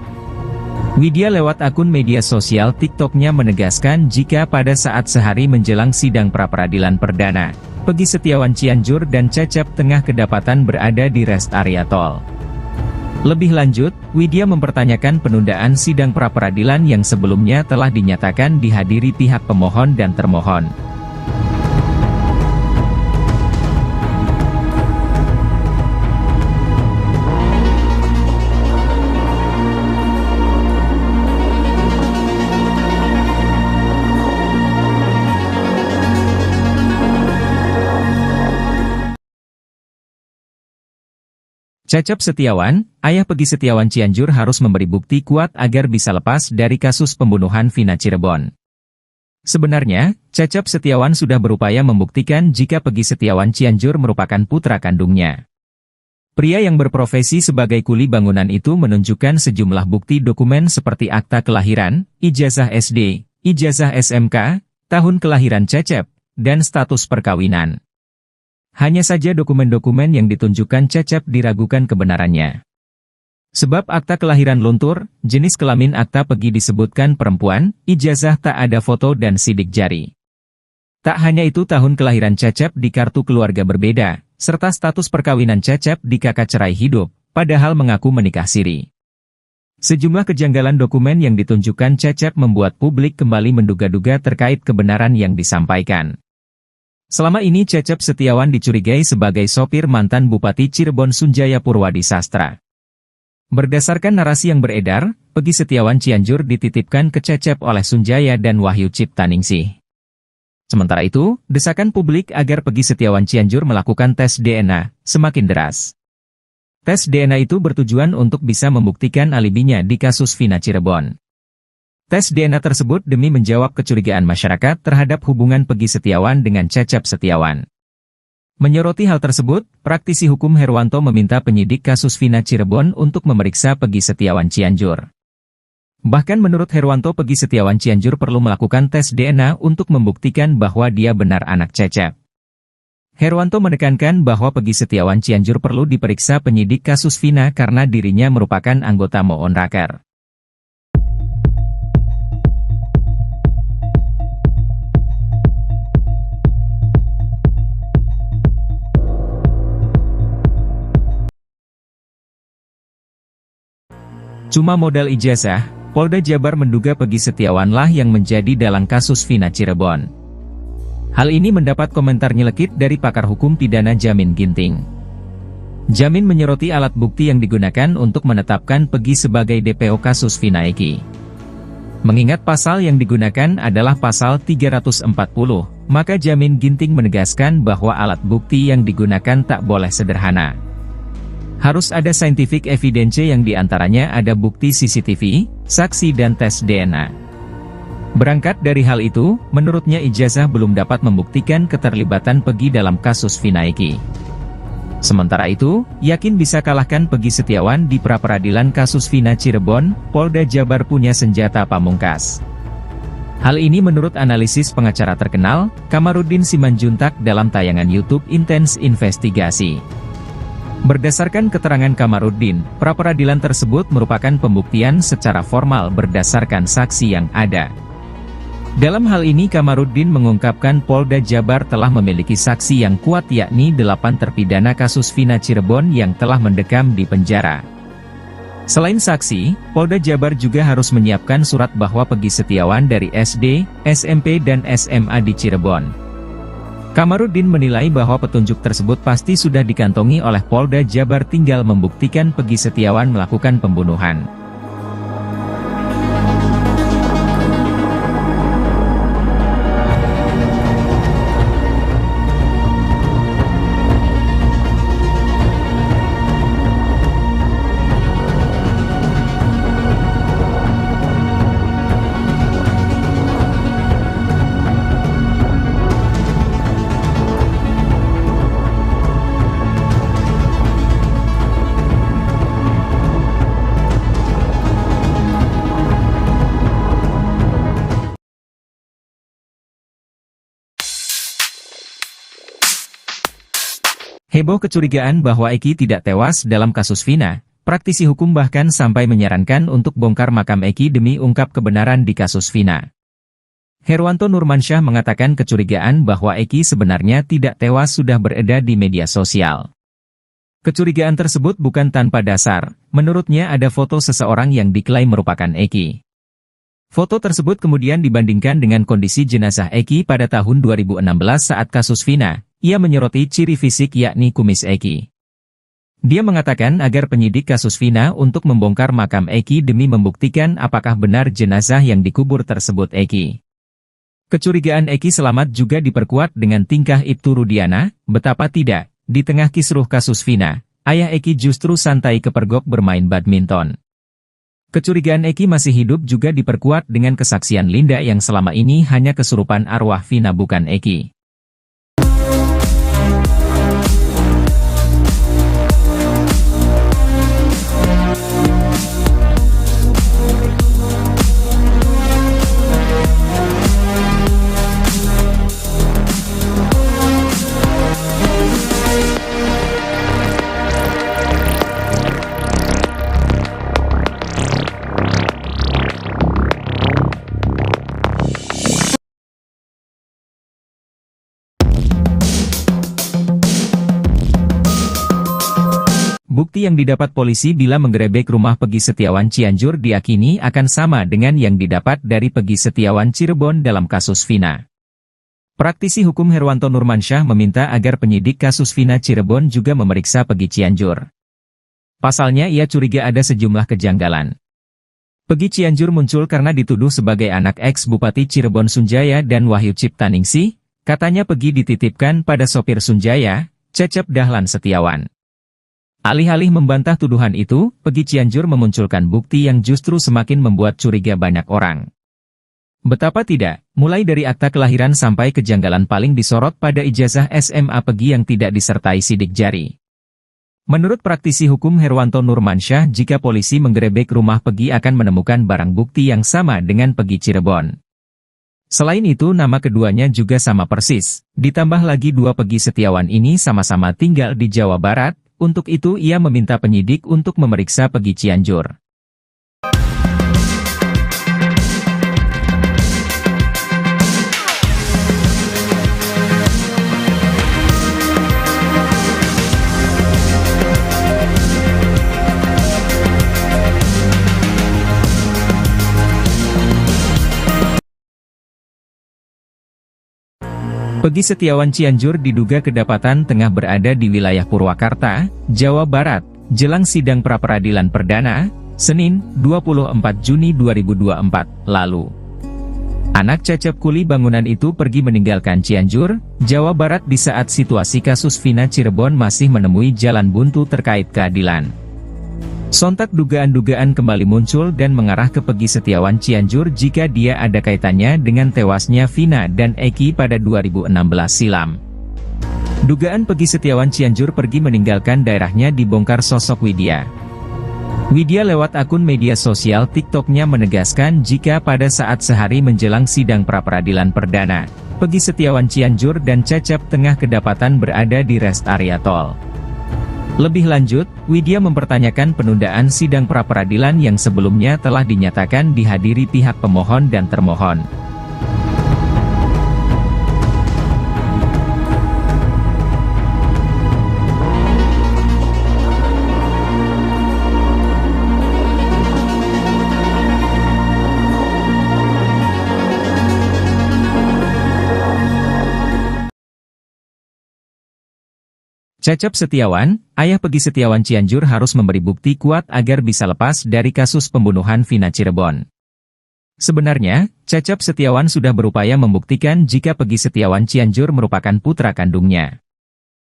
Widya lewat akun media sosial TikToknya menegaskan jika pada saat sehari menjelang sidang pra-peradilan perdana, Pegi Setiawan Cianjur dan Cecep tengah kedapatan berada di rest area tol. Lebih lanjut, Widya mempertanyakan penundaan sidang pra-peradilan yang sebelumnya telah dinyatakan dihadiri pihak pemohon dan termohon. Cecep Setiawan, ayah Pegi Setiawan Cianjur harus memberi bukti kuat agar bisa lepas dari kasus pembunuhan Vina Cirebon. Sebenarnya, Cecep Setiawan sudah berupaya membuktikan jika Pegi Setiawan Cianjur merupakan putra kandungnya. Pria yang berprofesi sebagai kuli bangunan itu menunjukkan sejumlah bukti dokumen seperti akta kelahiran, ijazah SD, ijazah SMK, tahun kelahiran Cecep, dan status perkawinan. Hanya saja dokumen-dokumen yang ditunjukkan Cecep diragukan kebenarannya. Sebab akta kelahiran luntur, jenis kelamin akta Pegi disebutkan perempuan, ijazah tak ada foto dan sidik jari. Tak hanya itu, tahun kelahiran Cecep di kartu keluarga berbeda, serta status perkawinan Cecep di kakak cerai hidup, padahal mengaku menikah siri. Sejumlah kejanggalan dokumen yang ditunjukkan Cecep membuat publik kembali menduga-duga terkait kebenaran yang disampaikan. Selama ini Cecep Setiawan dicurigai sebagai sopir mantan Bupati Cirebon Sunjaya Purwadi Sastra. Berdasarkan narasi yang beredar, Pegi Setiawan Cianjur dititipkan ke Cecep oleh Sunjaya dan Wahyu Ciptaningsih. Sementara itu, desakan publik agar Pegi Setiawan Cianjur melakukan tes DNA semakin deras. Tes DNA itu bertujuan untuk bisa membuktikan alibinya di kasus Vina Cirebon. Tes DNA tersebut demi menjawab kecurigaan masyarakat terhadap hubungan Pegi Setiawan dengan Cecep Setiawan. Menyoroti hal tersebut, praktisi hukum Herwanto meminta penyidik kasus Vina Cirebon untuk memeriksa Pegi Setiawan Cianjur. Bahkan menurut Herwanto, Pegi Setiawan Cianjur perlu melakukan tes DNA untuk membuktikan bahwa dia benar anak Cecep. Herwanto menekankan bahwa Pegi Setiawan Cianjur perlu diperiksa penyidik kasus Vina karena dirinya merupakan anggota Moon Raker. Cuma modal ijazah, Polda Jabar menduga Pegi Setiawanlah yang menjadi dalang kasus Vina Cirebon. Hal ini mendapat komentar nyelekit dari pakar hukum pidana Jamin Ginting. Jamin menyoroti alat bukti yang digunakan untuk menetapkan Pegi sebagai DPO kasus Vina Eki. Mengingat pasal yang digunakan adalah pasal 340, maka Jamin Ginting menegaskan bahwa alat bukti yang digunakan tak boleh sederhana. Harus ada scientific evidence yang diantaranya ada bukti CCTV, saksi dan tes DNA. Berangkat dari hal itu, menurutnya ijazah belum dapat membuktikan keterlibatan Pegi dalam kasus Vina Eki. Sementara itu, yakin bisa kalahkan Pegi Setiawan di pra-peradilan kasus Vina Cirebon, Polda Jabar punya senjata pamungkas. Hal ini menurut analisis pengacara terkenal, Kamarudin Simanjuntak dalam tayangan YouTube Intens Investigasi. Berdasarkan keterangan Kamarudin, pra-peradilan tersebut merupakan pembuktian secara formal berdasarkan saksi yang ada. Dalam hal ini Kamarudin mengungkapkan Polda Jabar telah memiliki saksi yang kuat yakni 8 terpidana kasus Vina Cirebon yang telah mendekam di penjara. Selain saksi, Polda Jabar juga harus menyiapkan surat bahwa Pegi Setiawan dari SD, SMP dan SMA di Cirebon. Kamarudin menilai bahwa petunjuk tersebut pasti sudah dikantongi oleh Polda Jabar, tinggal membuktikan Pegi Setiawan melakukan pembunuhan. Heboh kecurigaan bahwa Eki tidak tewas dalam kasus Vina, praktisi hukum bahkan sampai menyarankan untuk bongkar makam Eki demi ungkap kebenaran di kasus Vina. Herwanto Nurmansyah mengatakan kecurigaan bahwa Eki sebenarnya tidak tewas sudah beredar di media sosial. Kecurigaan tersebut bukan tanpa dasar, menurutnya ada foto seseorang yang diklaim merupakan Eki. Foto tersebut kemudian dibandingkan dengan kondisi jenazah Eki pada tahun 2016 saat kasus Vina. Ia menyoroti ciri fisik yakni kumis Eki. Dia mengatakan agar penyidik kasus Vina untuk membongkar makam Eki demi membuktikan apakah benar jenazah yang dikubur tersebut Eki. Kecurigaan Eki selamat juga diperkuat dengan tingkah Ibtu Rudiana, betapa tidak, di tengah kisruh kasus Vina, ayah Eki justru santai kepergok bermain badminton. Kecurigaan Eki masih hidup juga diperkuat dengan kesaksian Linda yang selama ini hanya kesurupan arwah Vina bukan Eki. Bukti yang didapat polisi bila menggerebek rumah Peggy Setiawan Cianjur diyakini akan sama dengan yang didapat dari Peggy Setiawan Cirebon dalam kasus Vina. Praktisi hukum Herwanto Nurmansyah meminta agar penyidik kasus Vina Cirebon juga memeriksa Peggy Cianjur. Pasalnya ia curiga ada sejumlah kejanggalan. Peggy Cianjur muncul karena dituduh sebagai anak ex-Bupati Cirebon Sunjaya dan Wahyu Ciptaningsih, katanya Peggy dititipkan pada sopir Sunjaya, Cecep Dahlan Setiawan. Alih-alih membantah tuduhan itu, Peggy Cianjur memunculkan bukti yang justru semakin membuat curiga banyak orang. Betapa tidak, mulai dari akta kelahiran sampai kejanggalan paling disorot pada ijazah SMA Peggy yang tidak disertai sidik jari. Menurut praktisi hukum Herwanto Nurmansyah, jika polisi menggerebek rumah Peggy akan menemukan barang bukti yang sama dengan Peggy Cirebon. Selain itu nama keduanya juga sama persis, ditambah lagi dua Peggy Setiawan ini sama-sama tinggal di Jawa Barat. Untuk itu ia meminta penyidik untuk memeriksa Peggy Cianjur. Peggy Setiawan Cianjur diduga kedapatan tengah berada di wilayah Purwakarta, Jawa Barat, jelang sidang pra-peradilan perdana, Senin, 24 Juni 2024, lalu. Anak Cecep kuli bangunan itu pergi meninggalkan Cianjur, Jawa Barat di saat situasi kasus Vina Cirebon masih menemui jalan buntu terkait keadilan. Sontak dugaan-dugaan kembali muncul dan mengarah ke Peggy Setiawan Cianjur jika dia ada kaitannya dengan tewasnya Vina dan Eki pada 2016 silam. Dugaan Peggy Setiawan Cianjur pergi meninggalkan daerahnya dibongkar sosok Widya. Widya lewat akun media sosial TikToknya menegaskan jika pada saat sehari menjelang sidang pra-peradilan perdana, Peggy Setiawan Cianjur dan Cecep tengah kedapatan berada di rest area tol. Lebih lanjut, Widya mempertanyakan penundaan sidang pra-peradilan yang sebelumnya telah dinyatakan dihadiri pihak pemohon dan termohon. Cecep Setiawan, ayah Peggy Setiawan Cianjur harus memberi bukti kuat agar bisa lepas dari kasus pembunuhan Vina Cirebon. Sebenarnya, Cecep Setiawan sudah berupaya membuktikan jika Peggy Setiawan Cianjur merupakan putra kandungnya.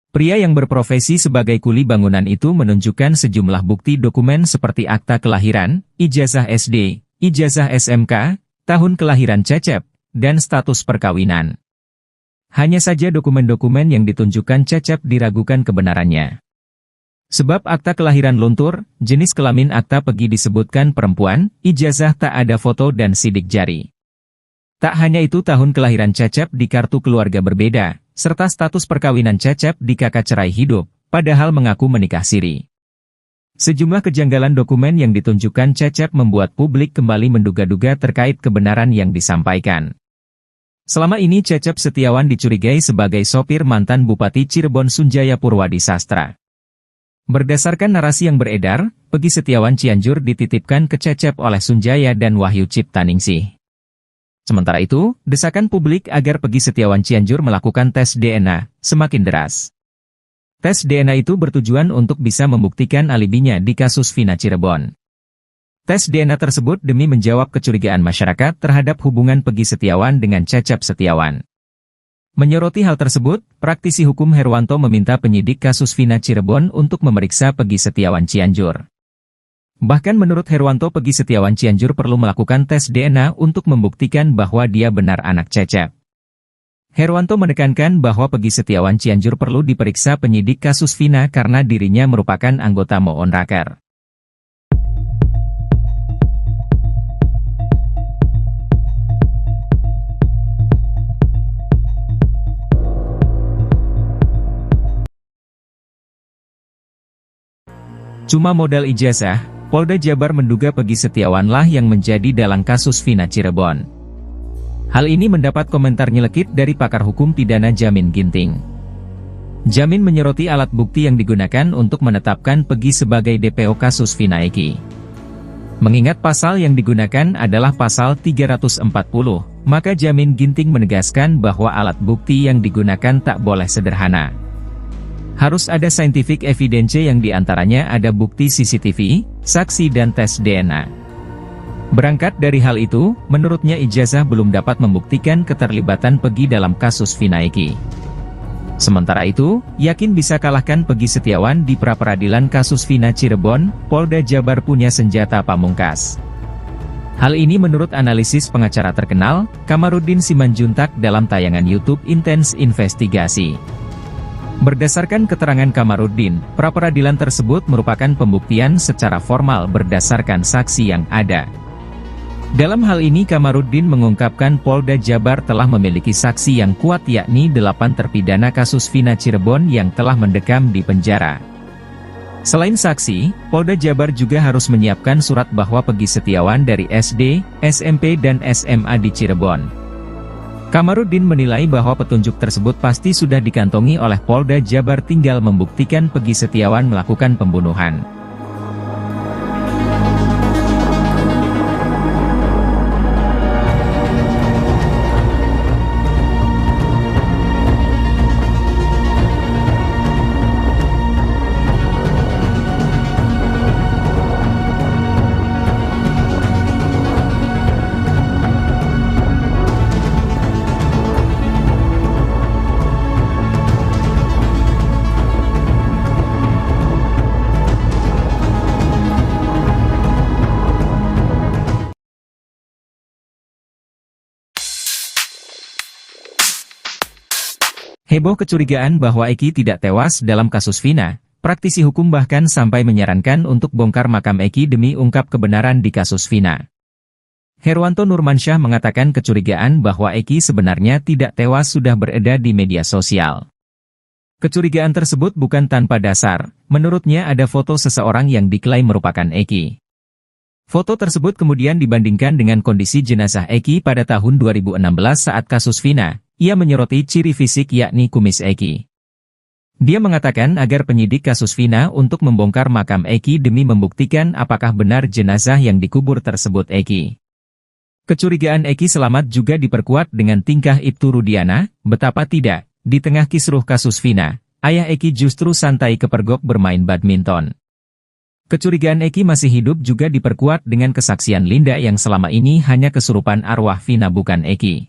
Pria yang berprofesi sebagai kuli bangunan itu menunjukkan sejumlah bukti dokumen seperti akta kelahiran, ijazah SD, ijazah SMK, tahun kelahiran Cecep, dan status perkawinan. Hanya saja dokumen-dokumen yang ditunjukkan Cecep diragukan kebenarannya. Sebab akta kelahiran luntur, jenis kelamin akta Peggy disebutkan perempuan, ijazah tak ada foto dan sidik jari. Tak hanya itu tahun kelahiran Cecep di kartu keluarga berbeda, serta status perkawinan Cecep di kakak cerai hidup, padahal mengaku menikah siri. Sejumlah kejanggalan dokumen yang ditunjukkan Cecep membuat publik kembali menduga-duga terkait kebenaran yang disampaikan. Selama ini Cecep Setiawan dicurigai sebagai sopir mantan Bupati Cirebon Sunjaya Purwadi Sastra. Berdasarkan narasi yang beredar, Peggy Setiawan Cianjur dititipkan ke Cecep oleh Sunjaya dan Wahyu Ciptaningsih. Sementara itu, desakan publik agar Peggy Setiawan Cianjur melakukan tes DNA semakin deras. Tes DNA itu bertujuan untuk bisa membuktikan alibinya di kasus Vina Cirebon. Tes DNA tersebut demi menjawab kecurigaan masyarakat terhadap hubungan Peggy Setiawan dengan Cecep Setiawan. Menyoroti hal tersebut, praktisi hukum Herwanto meminta penyidik kasus Vina Cirebon untuk memeriksa Peggy Setiawan Cianjur. Bahkan menurut Herwanto, Peggy Setiawan Cianjur perlu melakukan tes DNA untuk membuktikan bahwa dia benar anak Cecep. Herwanto menekankan bahwa Peggy Setiawan Cianjur perlu diperiksa penyidik kasus Vina karena dirinya merupakan anggota Moon Raker. Cuma modal ijazah, Polda Jabar menduga Peggy Setiawanlah yang menjadi dalang kasus Vina Cirebon. Hal ini mendapat komentar nyelekit dari pakar hukum pidana Jamin Ginting. Jamin menyoroti alat bukti yang digunakan untuk menetapkan Peggy sebagai DPO kasus Vina Eki. Mengingat pasal yang digunakan adalah pasal 340, maka Jamin Ginting menegaskan bahwa alat bukti yang digunakan tak boleh sederhana. Harus ada scientific evidence yang diantaranya ada bukti CCTV, saksi dan tes DNA. Berangkat dari hal itu, menurutnya ijazah belum dapat membuktikan keterlibatan Peggy dalam kasus Vina Eki. Sementara itu, yakin bisa kalahkan Peggy Setiawan di pra-peradilan kasus Vina Cirebon, Polda Jabar punya senjata pamungkas. Hal ini menurut analisis pengacara terkenal, Kamarudin Simanjuntak dalam tayangan YouTube Intens Investigasi. Berdasarkan keterangan Kamarudin, pra-peradilan tersebut merupakan pembuktian secara formal berdasarkan saksi yang ada. Dalam hal ini Kamarudin mengungkapkan Polda Jabar telah memiliki saksi yang kuat yakni 8 terpidana kasus Vina Cirebon yang telah mendekam di penjara. Selain saksi, Polda Jabar juga harus menyiapkan surat bahwa Peggy Setiawan dari SD, SMP dan SMA di Cirebon. Kamarudin menilai bahwa petunjuk tersebut pasti sudah dikantongi oleh Polda Jabar, tinggal membuktikan Peggy Setiawan melakukan pembunuhan. Heboh kecurigaan bahwa Eki tidak tewas dalam kasus Vina, praktisi hukum bahkan sampai menyarankan untuk bongkar makam Eki demi ungkap kebenaran di kasus Vina. Herwanto Nurmansyah mengatakan kecurigaan bahwa Eki sebenarnya tidak tewas sudah beredar di media sosial. Kecurigaan tersebut bukan tanpa dasar, menurutnya ada foto seseorang yang diklaim merupakan Eki. Foto tersebut kemudian dibandingkan dengan kondisi jenazah Eki pada tahun 2016 saat kasus Vina. Ia menyoroti ciri fisik yakni kumis Eki. Dia mengatakan agar penyidik kasus Vina untuk membongkar makam Eki demi membuktikan apakah benar jenazah yang dikubur tersebut Eki. Kecurigaan Eki selamat juga diperkuat dengan tingkah Ibtu Rudiana, betapa tidak, di tengah kisruh kasus Vina, ayah Eki justru santai kepergok bermain badminton. Kecurigaan Eki masih hidup juga diperkuat dengan kesaksian Linda yang selama ini hanya kesurupan arwah Vina bukan Eki.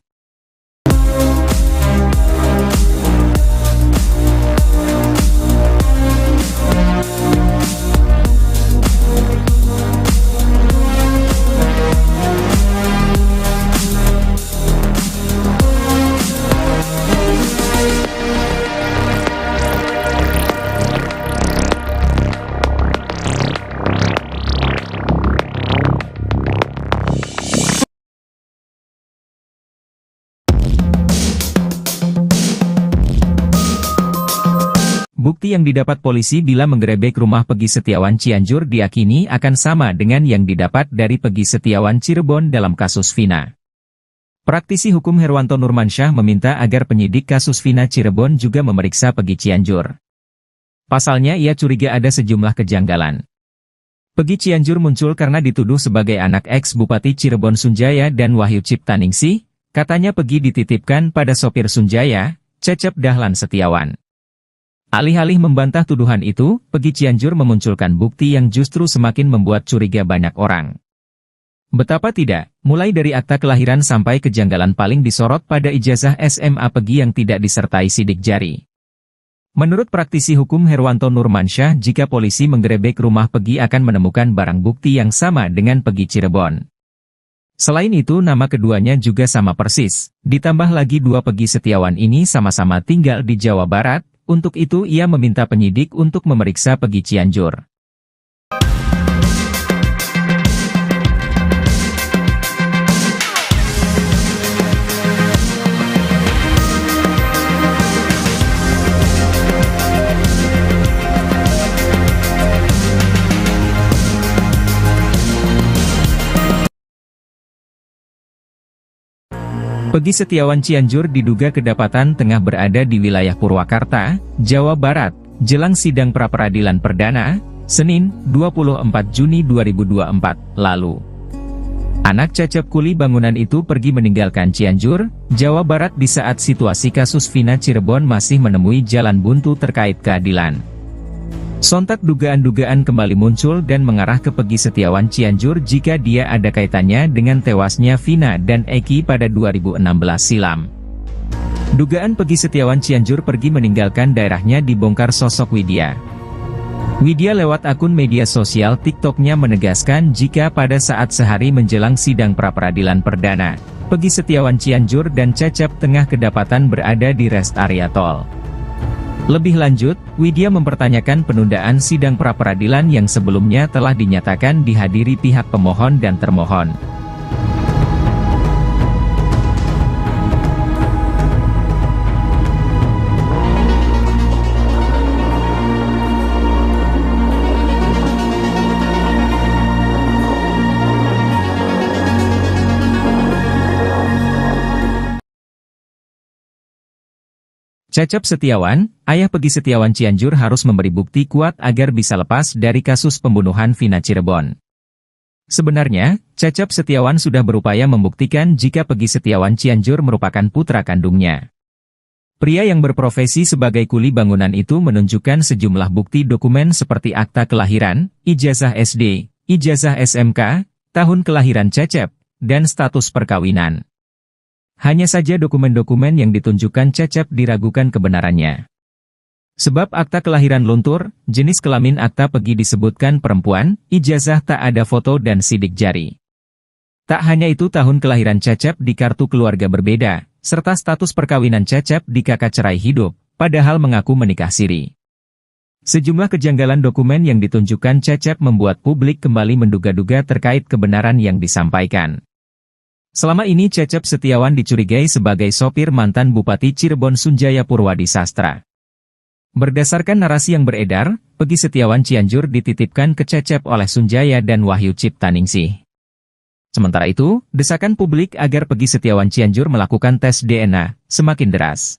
Bukti yang didapat polisi bila menggerebek rumah Peggy Setiawan Cianjur diakini akan sama dengan yang didapat dari Peggy Setiawan Cirebon dalam kasus Vina. Praktisi hukum Herwanto Nurmansyah meminta agar penyidik kasus Vina Cirebon juga memeriksa Peggy Cianjur. Pasalnya ia curiga ada sejumlah kejanggalan. Peggy Cianjur muncul karena dituduh sebagai anak ex-Bupati Cirebon Sunjaya dan Wahyu Ciptaningsih. Katanya Peggy dititipkan pada sopir Sunjaya, Cecep Dahlan Setiawan. Alih-alih membantah tuduhan itu, Peggy Cianjur memunculkan bukti yang justru semakin membuat curiga banyak orang. Betapa tidak, mulai dari akta kelahiran sampai kejanggalan paling disorot pada ijazah SMA Peggy yang tidak disertai sidik jari. Menurut praktisi hukum Herwanto Nurmansyah, jika polisi menggerebek rumah Peggy akan menemukan barang bukti yang sama dengan Peggy Cirebon. Selain itu nama keduanya juga sama persis, ditambah lagi dua Peggy Setiawan ini sama-sama tinggal di Jawa Barat. Untuk itu ia meminta penyidik untuk memeriksa Peggy Cianjur. Peggy Setiawan Cianjur diduga kedapatan tengah berada di wilayah Purwakarta, Jawa Barat, jelang sidang pra-peradilan perdana, Senin, 24 Juni 2024, lalu. Anak Cecep kuli bangunan itu pergi meninggalkan Cianjur, Jawa Barat di saat situasi kasus Vina Cirebon masih menemui jalan buntu terkait keadilan. Sontak dugaan-dugaan kembali muncul dan mengarah ke Peggy Setiawan Cianjur jika dia ada kaitannya dengan tewasnya Vina dan Eki pada 2016 silam. Dugaan Peggy Setiawan Cianjur pergi meninggalkan daerahnya dibongkar sosok Widya. Widya lewat akun media sosial TikToknya menegaskan jika pada saat sehari menjelang sidang pra-peradilan perdana, Peggy Setiawan Cianjur dan Cecep tengah kedapatan berada di rest area tol. Lebih lanjut, Widya mempertanyakan penundaan sidang pra-peradilan yang sebelumnya telah dinyatakan dihadiri pihak pemohon dan termohon. Cecep Setiawan, ayah Peggy Setiawan Cianjur harus memberi bukti kuat agar bisa lepas dari kasus pembunuhan Vina Cirebon. Sebenarnya, Cecep Setiawan sudah berupaya membuktikan jika Peggy Setiawan Cianjur merupakan putra kandungnya. Pria yang berprofesi sebagai kuli bangunan itu menunjukkan sejumlah bukti dokumen seperti akta kelahiran, ijazah SD, ijazah SMK, tahun kelahiran Cecep, dan status perkawinan. Hanya saja dokumen-dokumen yang ditunjukkan Cecep diragukan kebenarannya. Sebab akta kelahiran luntur, jenis kelamin akta Peggy disebutkan perempuan, ijazah tak ada foto dan sidik jari. Tak hanya itu tahun kelahiran Cecep di kartu keluarga berbeda, serta status perkawinan Cecep di kakak cerai hidup, padahal mengaku menikah siri. Sejumlah kejanggalan dokumen yang ditunjukkan Cecep membuat publik kembali menduga-duga terkait kebenaran yang disampaikan. Selama ini Cecep Setiawan dicurigai sebagai sopir mantan Bupati Cirebon Sunjaya Purwadi Sastra. Berdasarkan narasi yang beredar, Peggy Setiawan Cianjur dititipkan ke Cecep oleh Sunjaya dan Wahyu Ciptaningsih. Sementara itu, desakan publik agar Peggy Setiawan Cianjur melakukan tes DNA semakin deras.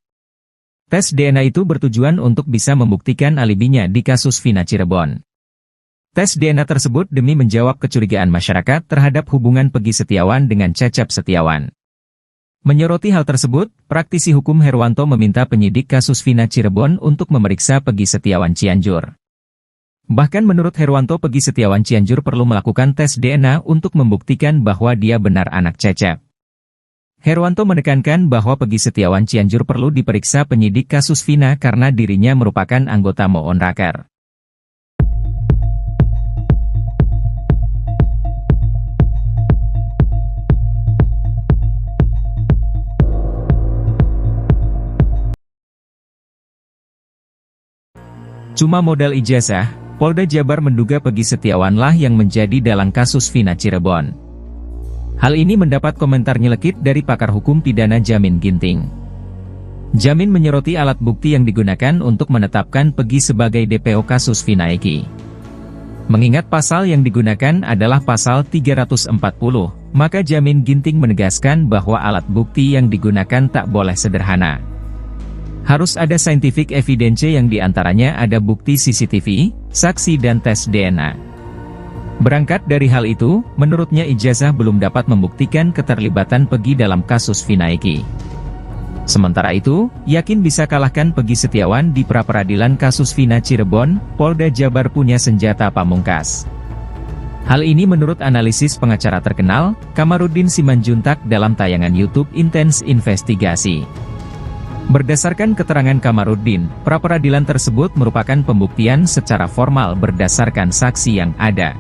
Tes DNA itu bertujuan untuk bisa membuktikan alibinya di kasus Vina Cirebon. Tes DNA tersebut demi menjawab kecurigaan masyarakat terhadap hubungan Peggy Setiawan dengan Cecep Setiawan. Menyoroti hal tersebut, praktisi hukum Herwanto meminta penyidik kasus Vina Cirebon untuk memeriksa Peggy Setiawan Cianjur. Bahkan menurut Herwanto, Peggy Setiawan Cianjur perlu melakukan tes DNA untuk membuktikan bahwa dia benar anak Cecep. Herwanto menekankan bahwa Peggy Setiawan Cianjur perlu diperiksa penyidik kasus Vina karena dirinya merupakan anggota Moon Raker. Cuma modal ijazah, Polda Jabar menduga Peggy Setiawanlah yang menjadi dalang kasus Vina Cirebon. Hal ini mendapat komentar nyelekit dari pakar hukum pidana Jamin Ginting. Jamin menyoroti alat bukti yang digunakan untuk menetapkan Peggy sebagai DPO kasus Vina Eki. Mengingat pasal yang digunakan adalah pasal 340, maka Jamin Ginting menegaskan bahwa alat bukti yang digunakan tak boleh sederhana. Harus ada scientific evidence yang diantaranya ada bukti CCTV, saksi dan tes DNA. Berangkat dari hal itu, menurutnya ijazah belum dapat membuktikan keterlibatan Peggy dalam kasus Vina Eki. Sementara itu, yakin bisa kalahkan Peggy Setiawan di pra-peradilan kasus Vina Cirebon, Polda Jabar punya senjata pamungkas. Hal ini menurut analisis pengacara terkenal, Kamarudin Simanjuntak dalam tayangan YouTube Intens Investigasi. Berdasarkan keterangan Kamarudin, pra-peradilan tersebut merupakan pembuktian secara formal berdasarkan saksi yang ada.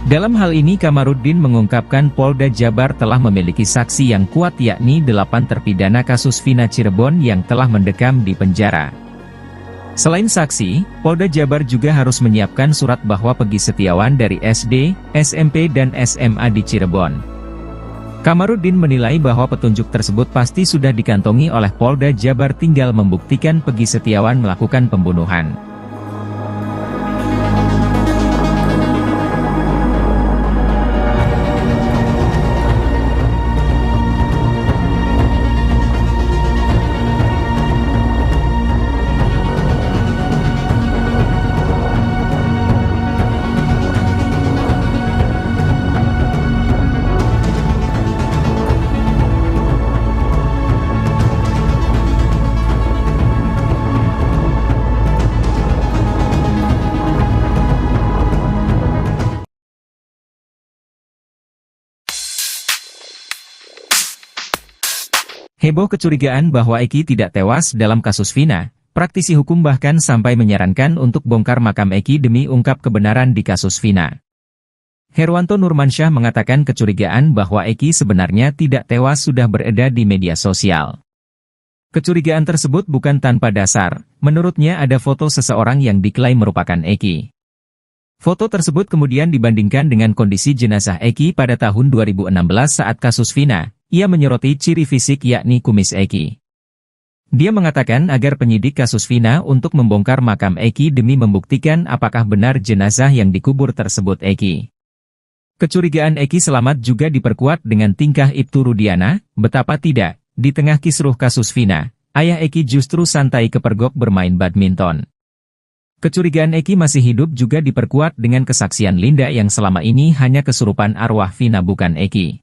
Dalam hal ini Kamarudin mengungkapkan Polda Jabar telah memiliki saksi yang kuat yakni 8 terpidana kasus Vina Cirebon yang telah mendekam di penjara. Selain saksi, Polda Jabar juga harus menyiapkan surat bahwa Peggy Setiawan dari SD, SMP dan SMA di Cirebon. Kamarudin menilai bahwa petunjuk tersebut pasti sudah dikantongi oleh Polda Jabar, tinggal membuktikan Peggy Setiawan melakukan pembunuhan. Heboh kecurigaan bahwa Eki tidak tewas dalam kasus Vina, praktisi hukum bahkan sampai menyarankan untuk bongkar makam Eki demi ungkap kebenaran di kasus Vina. Herwanto Nurmansyah mengatakan kecurigaan bahwa Eki sebenarnya tidak tewas sudah beredar di media sosial. Kecurigaan tersebut bukan tanpa dasar, menurutnya ada foto seseorang yang diklaim merupakan Eki. Foto tersebut kemudian dibandingkan dengan kondisi jenazah Eki pada tahun 2016 saat kasus Vina. Ia menyoroti ciri fisik yakni kumis Eki. Dia mengatakan agar penyidik kasus Vina untuk membongkar makam Eki demi membuktikan apakah benar jenazah yang dikubur tersebut Eki. Kecurigaan Eki selamat juga diperkuat dengan tingkah Ibtu Rudiana, betapa tidak, di tengah kisruh kasus Vina, ayah Eki justru santai kepergok bermain badminton. Kecurigaan Eki masih hidup juga diperkuat dengan kesaksian Linda yang selama ini hanya kesurupan arwah Vina bukan Eki.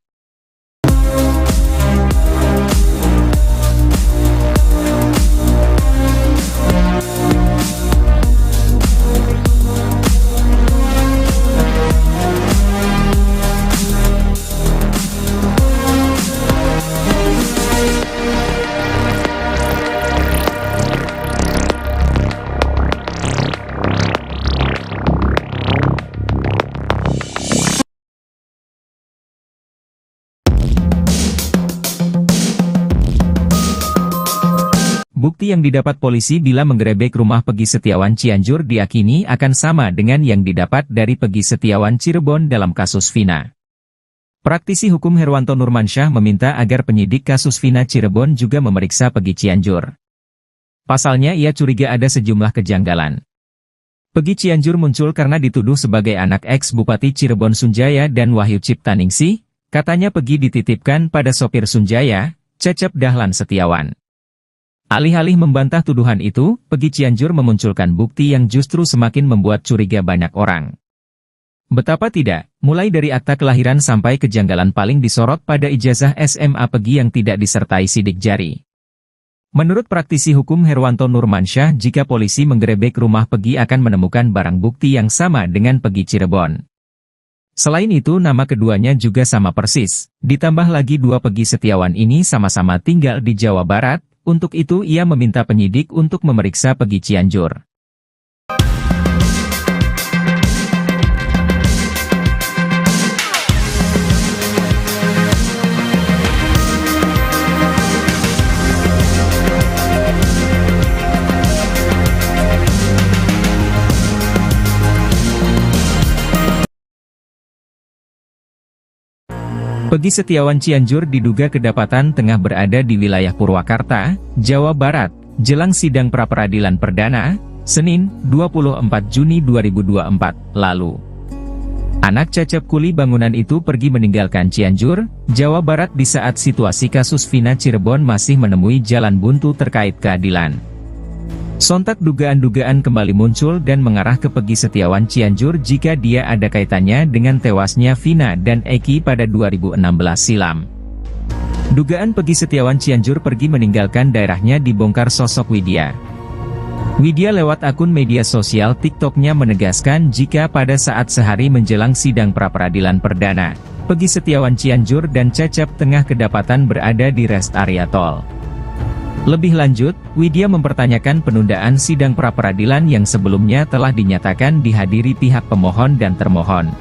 Bukti yang didapat polisi bila menggerebek rumah Peggy Setiawan Cianjur diyakini akan sama dengan yang didapat dari Peggy Setiawan Cirebon dalam kasus Vina. Praktisi hukum Herwanto Nurmansyah meminta agar penyidik kasus Vina Cirebon juga memeriksa Peggy Cianjur. Pasalnya ia curiga ada sejumlah kejanggalan. Peggy Cianjur muncul karena dituduh sebagai anak ex-Bupati Cirebon Sunjaya dan Wahyu Ciptaningsih, katanya Peggy dititipkan pada sopir Sunjaya, Cecep Dahlan Setiawan. Alih-alih membantah tuduhan itu, Peggy Cianjur memunculkan bukti yang justru semakin membuat curiga banyak orang. Betapa tidak, mulai dari akta kelahiran sampai kejanggalan paling disorot pada ijazah SMA Peggy yang tidak disertai sidik jari. Menurut praktisi hukum Herwanto Nurmansyah, jika polisi menggerebek rumah Peggy akan menemukan barang bukti yang sama dengan Peggy Cirebon. Selain itu nama keduanya juga sama persis, ditambah lagi dua Peggy Setiawan ini sama-sama tinggal di Jawa Barat. Untuk itu ia meminta penyidik untuk memeriksa Peggy Cianjur. Pegi Setiawan Cianjur diduga kedapatan tengah berada di wilayah Purwakarta, Jawa Barat, jelang sidang pra-peradilan perdana, Senin, 24 Juni 2024, lalu. Anak Cecep kuli bangunan itu pergi meninggalkan Cianjur, Jawa Barat di saat situasi kasus Vina Cirebon masih menemui jalan buntu terkait keadilan. Sontak dugaan-dugaan kembali muncul dan mengarah ke Pegi Setiawan Cianjur jika dia ada kaitannya dengan tewasnya Vina dan Eki pada 2016 silam. Dugaan Pegi Setiawan Cianjur pergi meninggalkan daerahnya dibongkar sosok Widya. Widya lewat akun media sosial TikTok-nya menegaskan jika pada saat sehari menjelang sidang pra-peradilan perdana, Pegi Setiawan Cianjur dan Cecep tengah kedapatan berada di rest area tol. Lebih lanjut, Widya mempertanyakan penundaan sidang pra-peradilan yang sebelumnya telah dinyatakan dihadiri pihak pemohon dan termohon.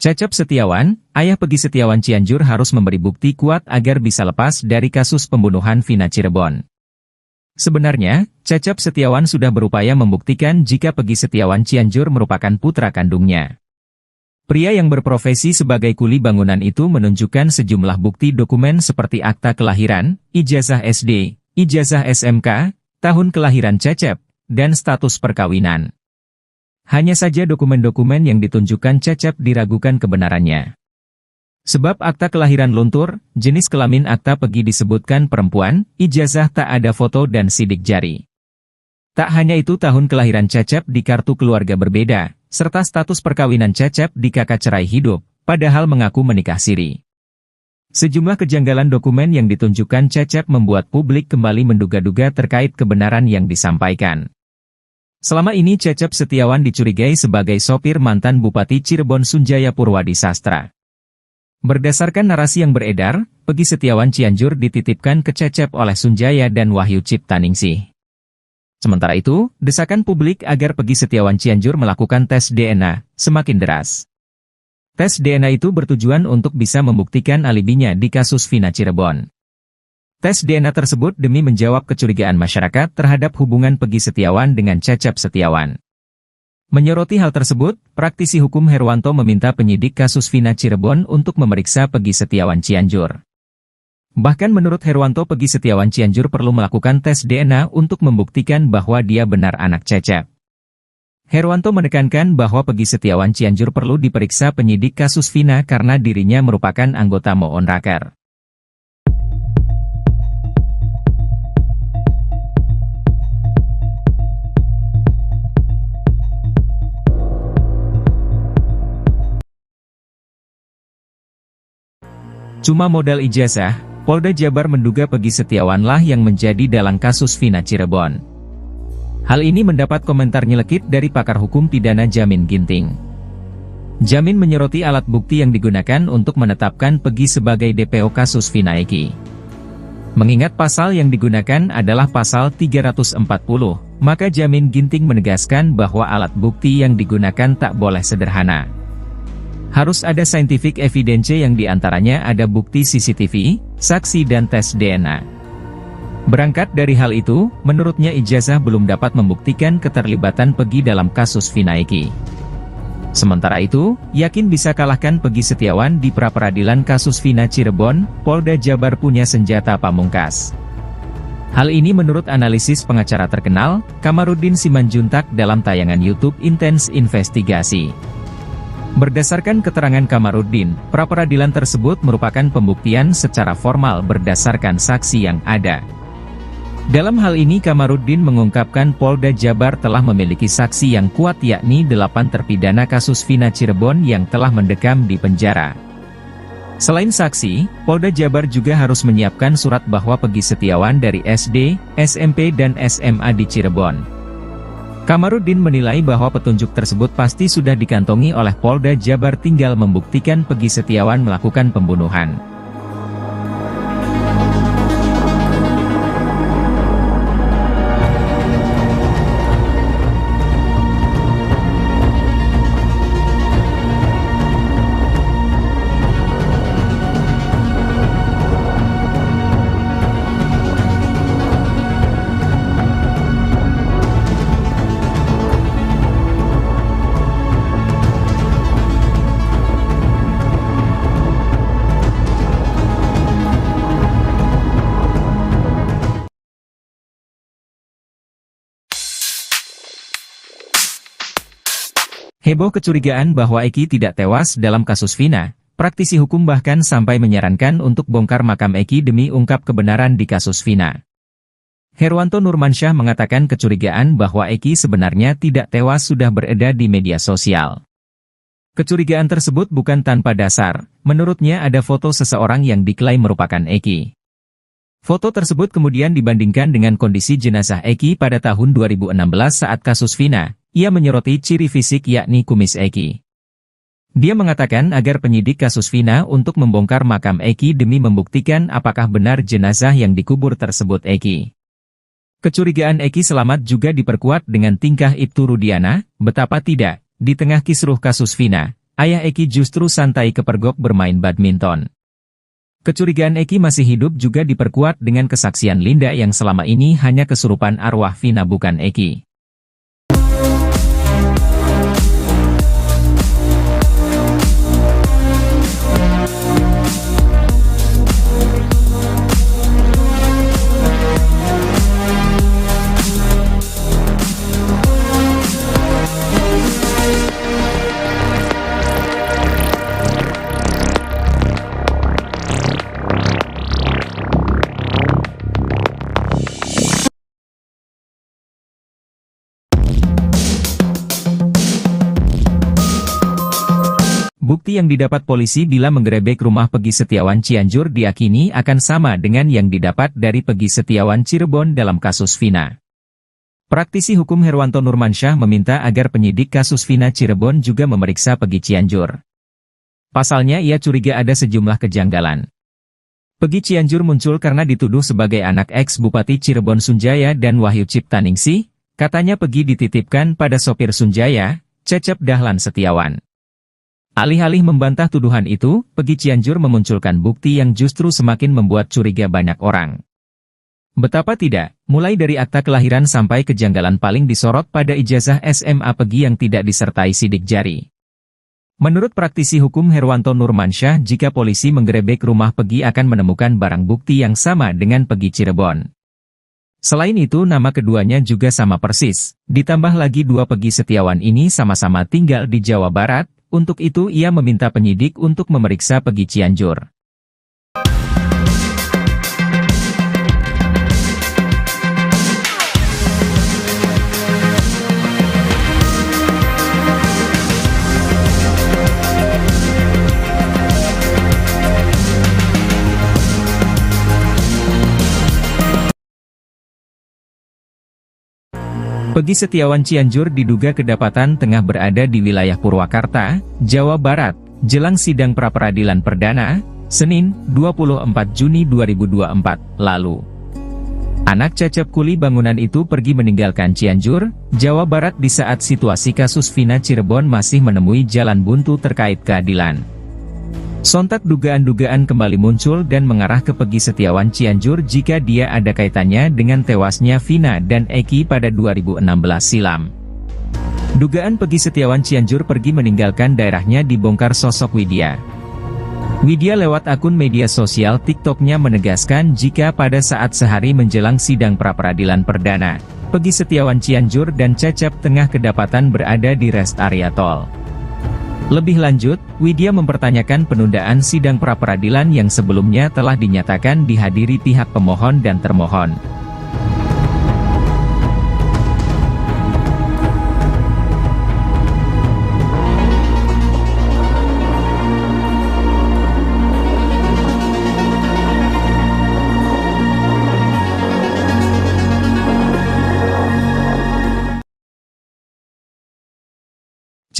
Cecep Setiawan, ayah Pegi Setiawan Cianjur harus memberi bukti kuat agar bisa lepas dari kasus pembunuhan Vina Cirebon. Sebenarnya, Cecep Setiawan sudah berupaya membuktikan jika Pegi Setiawan Cianjur merupakan putra kandungnya. Pria yang berprofesi sebagai kuli bangunan itu menunjukkan sejumlah bukti dokumen seperti akta kelahiran, ijazah SD, ijazah SMK, tahun kelahiran Cecep, dan status perkawinan. Hanya saja dokumen-dokumen yang ditunjukkan Cecep diragukan kebenarannya. Sebab akta kelahiran luntur, jenis kelamin akta Pegi disebutkan perempuan, ijazah tak ada foto dan sidik jari. Tak hanya itu, tahun kelahiran Cecep di kartu keluarga berbeda, serta status perkawinan Cecep di kakak cerai hidup, padahal mengaku menikah siri. Sejumlah kejanggalan dokumen yang ditunjukkan Cecep membuat publik kembali menduga-duga terkait kebenaran yang disampaikan. Selama ini Cecep Setiawan dicurigai sebagai sopir mantan Bupati Cirebon Sunjaya Purwadi Sastra. Berdasarkan narasi yang beredar, Pegi Setiawan Cianjur dititipkan ke Cecep oleh Sunjaya dan Wahyu Ciptaningsih. Sementara itu, desakan publik agar Pegi Setiawan Cianjur melakukan tes DNA semakin deras. Tes DNA itu bertujuan untuk bisa membuktikan alibinya di kasus Vina Cirebon. Tes DNA tersebut demi menjawab kecurigaan masyarakat terhadap hubungan Pegi Setiawan dengan Cecep Setiawan. Menyoroti hal tersebut, praktisi hukum Herwanto meminta penyidik kasus Vina Cirebon untuk memeriksa Pegi Setiawan Cianjur. Bahkan menurut Herwanto, Pegi Setiawan Cianjur perlu melakukan tes DNA untuk membuktikan bahwa dia benar anak Cecep. Herwanto menekankan bahwa Pegi Setiawan Cianjur perlu diperiksa penyidik kasus Vina karena dirinya merupakan anggota Moonraker. Cuma modal ijazah, Polda Jabar menduga Pegi Setiawanlah yang menjadi dalang kasus Vina Cirebon. Hal ini mendapat komentar nyelekit dari pakar hukum pidana Jamin Ginting. Jamin menyoroti alat bukti yang digunakan untuk menetapkan Pegi sebagai DPO kasus Vina Eki. Mengingat pasal yang digunakan adalah pasal 340, maka Jamin Ginting menegaskan bahwa alat bukti yang digunakan tak boleh sederhana. Harus ada scientific evidence yang diantaranya ada bukti CCTV, saksi dan tes DNA. Berangkat dari hal itu, menurutnya ijazah belum dapat membuktikan keterlibatan Pegi dalam kasus Vina Eki. Sementara itu, yakin bisa kalahkan Pegi Setiawan di pra-peradilan kasus Vina Cirebon, Polda Jabar punya senjata pamungkas. Hal ini menurut analisis pengacara terkenal, Kamarudin Simanjuntak dalam tayangan YouTube Intens Investigasi. Berdasarkan keterangan Kamarudin, pra-peradilan tersebut merupakan pembuktian secara formal berdasarkan saksi yang ada. Dalam hal ini Kamarudin mengungkapkan Polda Jabar telah memiliki saksi yang kuat yakni 8 terpidana kasus Vina Cirebon yang telah mendekam di penjara. Selain saksi, Polda Jabar juga harus menyiapkan surat bahwa Pegi Setiawan dari SD, SMP dan SMA di Cirebon. Kamarudin menilai bahwa petunjuk tersebut pasti sudah dikantongi oleh Polda Jabar, tinggal membuktikan Pegi Setiawan melakukan pembunuhan. Heboh kecurigaan bahwa Eki tidak tewas dalam kasus Vina, praktisi hukum bahkan sampai menyarankan untuk bongkar makam Eki demi ungkap kebenaran di kasus Vina. Herwanto Nurmansyah mengatakan kecurigaan bahwa Eki sebenarnya tidak tewas sudah beredar di media sosial. Kecurigaan tersebut bukan tanpa dasar, menurutnya ada foto seseorang yang diklaim merupakan Eki. Foto tersebut kemudian dibandingkan dengan kondisi jenazah Eki pada tahun 2016 saat kasus Vina. Ia menyoroti ciri fisik yakni kumis Eki. Dia mengatakan agar penyidik kasus Vina untuk membongkar makam Eki demi membuktikan apakah benar jenazah yang dikubur tersebut Eki. Kecurigaan Eki selamat juga diperkuat dengan tingkah Ibtu Rudiana, betapa tidak, di tengah kisruh kasus Vina, ayah Eki justru santai kepergok bermain badminton. Kecurigaan Eki masih hidup juga diperkuat dengan kesaksian Linda yang selama ini hanya kesurupan arwah Vina bukan Eki. Bukti yang didapat polisi bila menggerebek rumah Peggy Setiawan Cianjur diyakini akan sama dengan yang didapat dari Peggy Setiawan Cirebon dalam kasus Vina. Praktisi hukum Herwanto Nurmansyah meminta agar penyidik kasus Vina Cirebon juga memeriksa Peggy Cianjur. Pasalnya ia curiga ada sejumlah kejanggalan. Peggy Cianjur muncul karena dituduh sebagai anak ex-Bupati Cirebon Sunjaya dan Wahyu Ciptaningsih, katanya Peggy dititipkan pada sopir Sunjaya, Cecep Dahlan Setiawan. Alih-alih membantah tuduhan itu, Peggy Cianjur memunculkan bukti yang justru semakin membuat curiga banyak orang. Betapa tidak, mulai dari akta kelahiran sampai kejanggalan paling disorot pada ijazah SMA Peggy yang tidak disertai sidik jari. Menurut praktisi hukum Herwanto Nurmansyah, jika polisi menggerebek rumah Peggy akan menemukan barang bukti yang sama dengan Peggy Cirebon. Selain itu nama keduanya juga sama persis, ditambah lagi dua Peggy Setiawan ini sama-sama tinggal di Jawa Barat. Untuk itu ia meminta penyidik untuk memeriksa Peggy Cianjur. Peggy Setiawan Cianjur diduga kedapatan tengah berada di wilayah Purwakarta, Jawa Barat, jelang sidang pra-peradilan perdana, Senin, 24 Juni 2024, lalu. Anak Cecep kuli bangunan itu pergi meninggalkan Cianjur, Jawa Barat di saat situasi kasus Vina Cirebon masih menemui jalan buntu terkait keadilan. Sontak dugaan-dugaan kembali muncul dan mengarah ke Peggy Setiawan Cianjur jika dia ada kaitannya dengan tewasnya Vina dan Eki pada 2016 silam. Dugaan Peggy Setiawan Cianjur pergi meninggalkan daerahnya dibongkar sosok Widya. Widya lewat akun media sosial TikToknya menegaskan jika pada saat sehari menjelang sidang pra-peradilan perdana, Peggy Setiawan Cianjur dan Cecep tengah kedapatan berada di rest area tol. Lebih lanjut, Widya mempertanyakan penundaan sidang pra-peradilan yang sebelumnya telah dinyatakan dihadiri pihak pemohon dan termohon.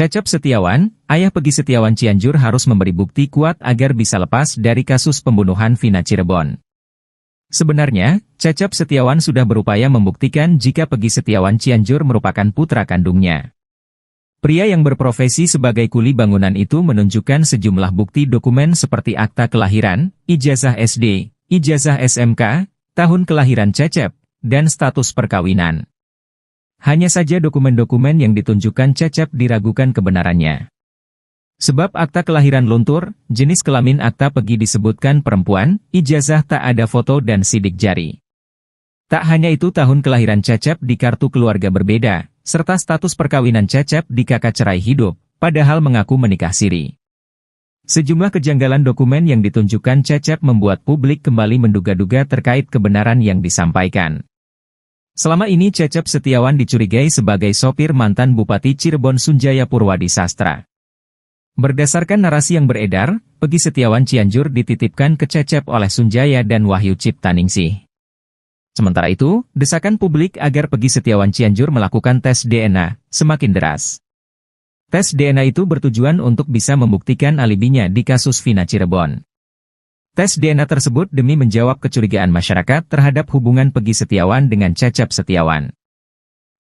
Cecep Setiawan, ayah Peggy Setiawan Cianjur harus memberi bukti kuat agar bisa lepas dari kasus pembunuhan Vina Cirebon. Sebenarnya, Cecep Setiawan sudah berupaya membuktikan jika Peggy Setiawan Cianjur merupakan putra kandungnya. Pria yang berprofesi sebagai kuli bangunan itu menunjukkan sejumlah bukti dokumen seperti akta kelahiran, ijazah SD, ijazah SMK, tahun kelahiran Cecep, dan status perkawinan. Hanya saja dokumen-dokumen yang ditunjukkan Cecep diragukan kebenarannya. Sebab akta kelahiran luntur, jenis kelamin akta Peggy disebutkan perempuan, ijazah tak ada foto dan sidik jari. Tak hanya itu tahun kelahiran Cecep di kartu keluarga berbeda, serta status perkawinan Cecep di kakak cerai hidup, padahal mengaku menikah siri. Sejumlah kejanggalan dokumen yang ditunjukkan Cecep membuat publik kembali menduga-duga terkait kebenaran yang disampaikan. Selama ini Cecep Setiawan dicurigai sebagai sopir mantan Bupati Cirebon Sunjaya Purwadi Sastra. Berdasarkan narasi yang beredar, Peggy Setiawan Cianjur dititipkan ke Cecep oleh Sunjaya dan Wahyu Ciptaningsih. Sementara itu, desakan publik agar Peggy Setiawan Cianjur melakukan tes DNA semakin deras. Tes DNA itu bertujuan untuk bisa membuktikan alibinya di kasus Vina Cirebon. Tes DNA tersebut demi menjawab kecurigaan masyarakat terhadap hubungan Peggy Setiawan dengan Cecep Setiawan.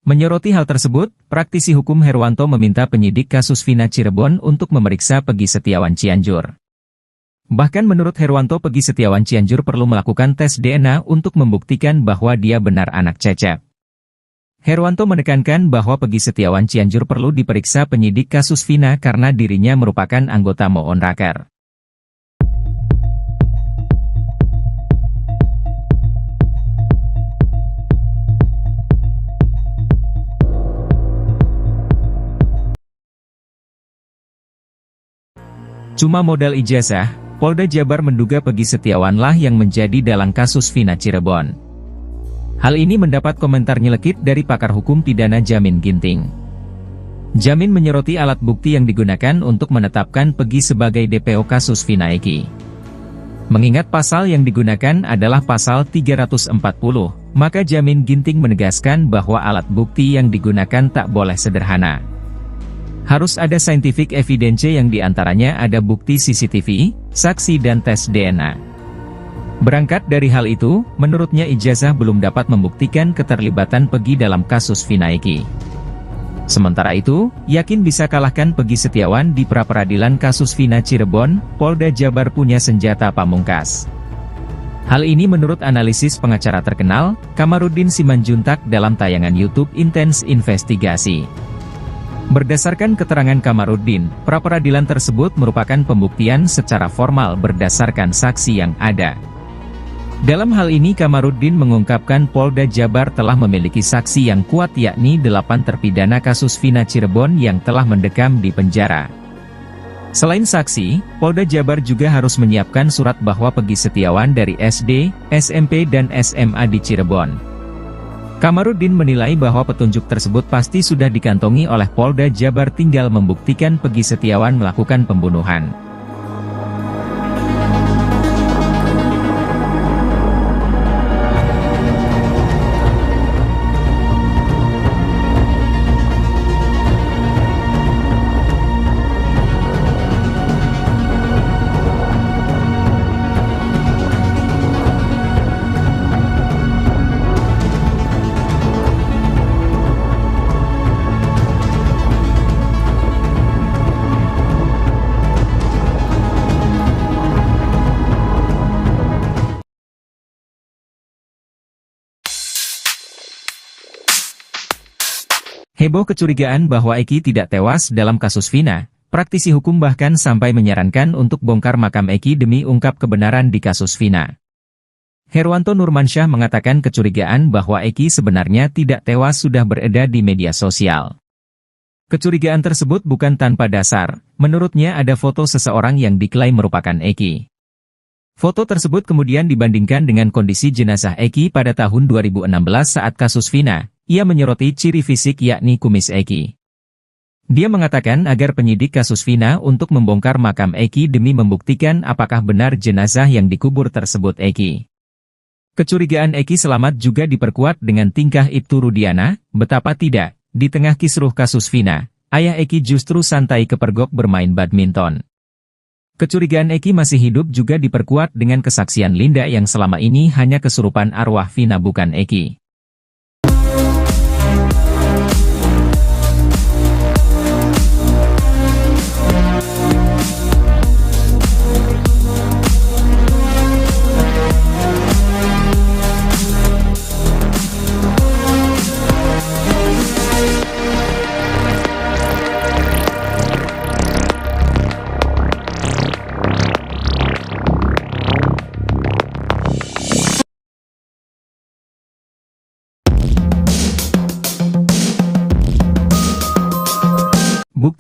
Menyoroti hal tersebut, praktisi hukum Herwanto meminta penyidik kasus Vina Cirebon untuk memeriksa Peggy Setiawan Cianjur. Bahkan menurut Herwanto, Peggy Setiawan Cianjur perlu melakukan tes DNA untuk membuktikan bahwa dia benar anak Cecep. Herwanto menekankan bahwa Peggy Setiawan Cianjur perlu diperiksa penyidik kasus Vina karena dirinya merupakan anggota Moon Raker. Cuma modal ijazah, Polda Jabar menduga Peggy Setiawanlah yang menjadi dalang kasus Vina Cirebon. Hal ini mendapat komentar nyelekit dari pakar hukum pidana Jamin Ginting. Jamin menyoroti alat bukti yang digunakan untuk menetapkan Peggy sebagai DPO kasus Vina Eki. Mengingat pasal yang digunakan adalah pasal 340, maka Jamin Ginting menegaskan bahwa alat bukti yang digunakan tak boleh sederhana. Harus ada scientific evidence yang diantaranya ada bukti CCTV, saksi dan tes DNA. Berangkat dari hal itu, menurutnya ijazah belum dapat membuktikan keterlibatan Peggy dalam kasus Vina Eki. Sementara itu, yakin bisa kalahkan Peggy Setiawan di pra-peradilan kasus Vina Cirebon, Polda Jabar punya senjata pamungkas. Hal ini menurut analisis pengacara terkenal, Kamarudin Simanjuntak dalam tayangan YouTube Intens Investigasi. Berdasarkan keterangan Kamarudin, pra-peradilan tersebut merupakan pembuktian secara formal berdasarkan saksi yang ada. Dalam hal ini Kamarudin mengungkapkan Polda Jabar telah memiliki saksi yang kuat yakni 8 terpidana kasus Vina Cirebon yang telah mendekam di penjara. Selain saksi, Polda Jabar juga harus menyiapkan surat bahwa Peggy Setiawan dari SD, SMP dan SMA di Cirebon. Kamarudin menilai bahwa petunjuk tersebut pasti sudah dikantongi oleh Polda Jabar, tinggal membuktikan Peggy Setiawan melakukan pembunuhan. Heboh kecurigaan bahwa Eki tidak tewas dalam kasus Vina, praktisi hukum bahkan sampai menyarankan untuk bongkar makam Eki demi ungkap kebenaran di kasus Vina. Herwanto Nurmansyah mengatakan kecurigaan bahwa Eki sebenarnya tidak tewas sudah beredar di media sosial. Kecurigaan tersebut bukan tanpa dasar, menurutnya ada foto seseorang yang diklaim merupakan Eki. Foto tersebut kemudian dibandingkan dengan kondisi jenazah Eki pada tahun 2016 saat kasus Vina. Ia menyoroti ciri fisik yakni kumis Eki. Dia mengatakan agar penyidik kasus Vina untuk membongkar makam Eki demi membuktikan apakah benar jenazah yang dikubur tersebut Eki. Kecurigaan Eki selamat juga diperkuat dengan tingkah Ibtu Rudiana, betapa tidak, di tengah kisruh kasus Vina, ayah Eki justru santai kepergok bermain badminton. Kecurigaan Eki masih hidup juga diperkuat dengan kesaksian Linda yang selama ini hanya kesurupan arwah Vina bukan Eki.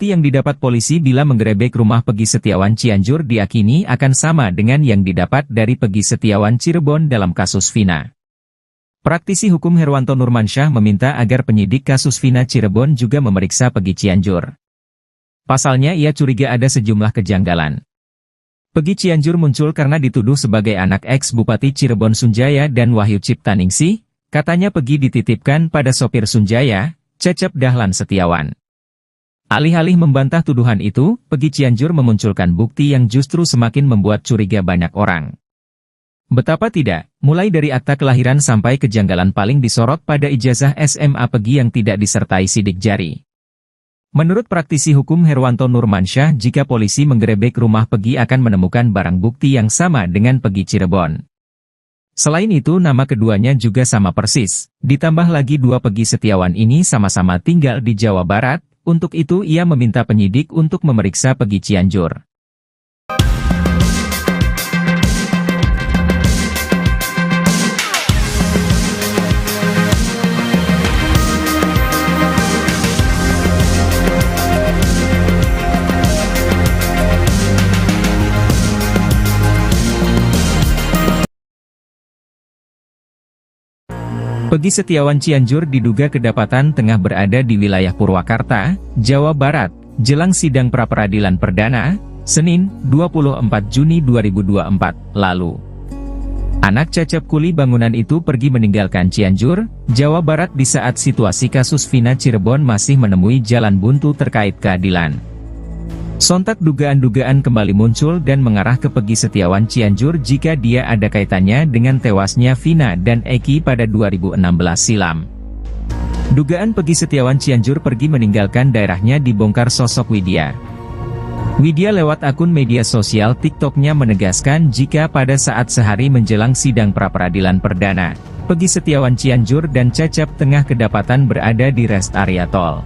Bukti yang didapat polisi bila menggerebek rumah Peggy Setiawan Cianjur diyakini akan sama dengan yang didapat dari Peggy Setiawan Cirebon dalam kasus Vina. Praktisi hukum Herwanto Nurmansyah meminta agar penyidik kasus Vina Cirebon juga memeriksa Peggy Cianjur. Pasalnya ia curiga ada sejumlah kejanggalan. Peggy Cianjur muncul karena dituduh sebagai anak ex-Bupati Cirebon Sunjaya dan Wahyu Ciptaningsih, katanya Peggy dititipkan pada sopir Sunjaya, Cecep Dahlan Setiawan. Alih-alih membantah tuduhan itu, Peggy Cianjur memunculkan bukti yang justru semakin membuat curiga banyak orang. Betapa tidak, mulai dari akta kelahiran sampai kejanggalan paling disorot pada ijazah SMA Peggy yang tidak disertai sidik jari. Menurut praktisi hukum Herwanto Nurmansyah, jika polisi menggerebek rumah Peggy akan menemukan barang bukti yang sama dengan Peggy Cirebon. Selain itu nama keduanya juga sama persis, ditambah lagi dua Peggy Setiawan ini sama-sama tinggal di Jawa Barat, untuk itu ia meminta penyidik untuk memeriksa Peggy Cianjur. Peggy Setiawan Cianjur diduga kedapatan tengah berada di wilayah Purwakarta, Jawa Barat, jelang sidang pra-peradilan perdana, Senin, 24 Juni 2024, lalu. Anak Cecep kuli bangunan itu pergi meninggalkan Cianjur, Jawa Barat di saat situasi kasus Vina Cirebon masih menemui jalan buntu terkait keadilan. Sontak dugaan-dugaan kembali muncul dan mengarah ke Peggy Setiawan Cianjur jika dia ada kaitannya dengan tewasnya Vina dan Eki pada 2016 silam. Dugaan Peggy Setiawan Cianjur pergi meninggalkan daerahnya dibongkar sosok Widya. Widya lewat akun media sosial TikTok-nya menegaskan jika pada saat sehari menjelang sidang pra-peradilan perdana, Peggy Setiawan Cianjur dan Cecep tengah kedapatan berada di rest area tol.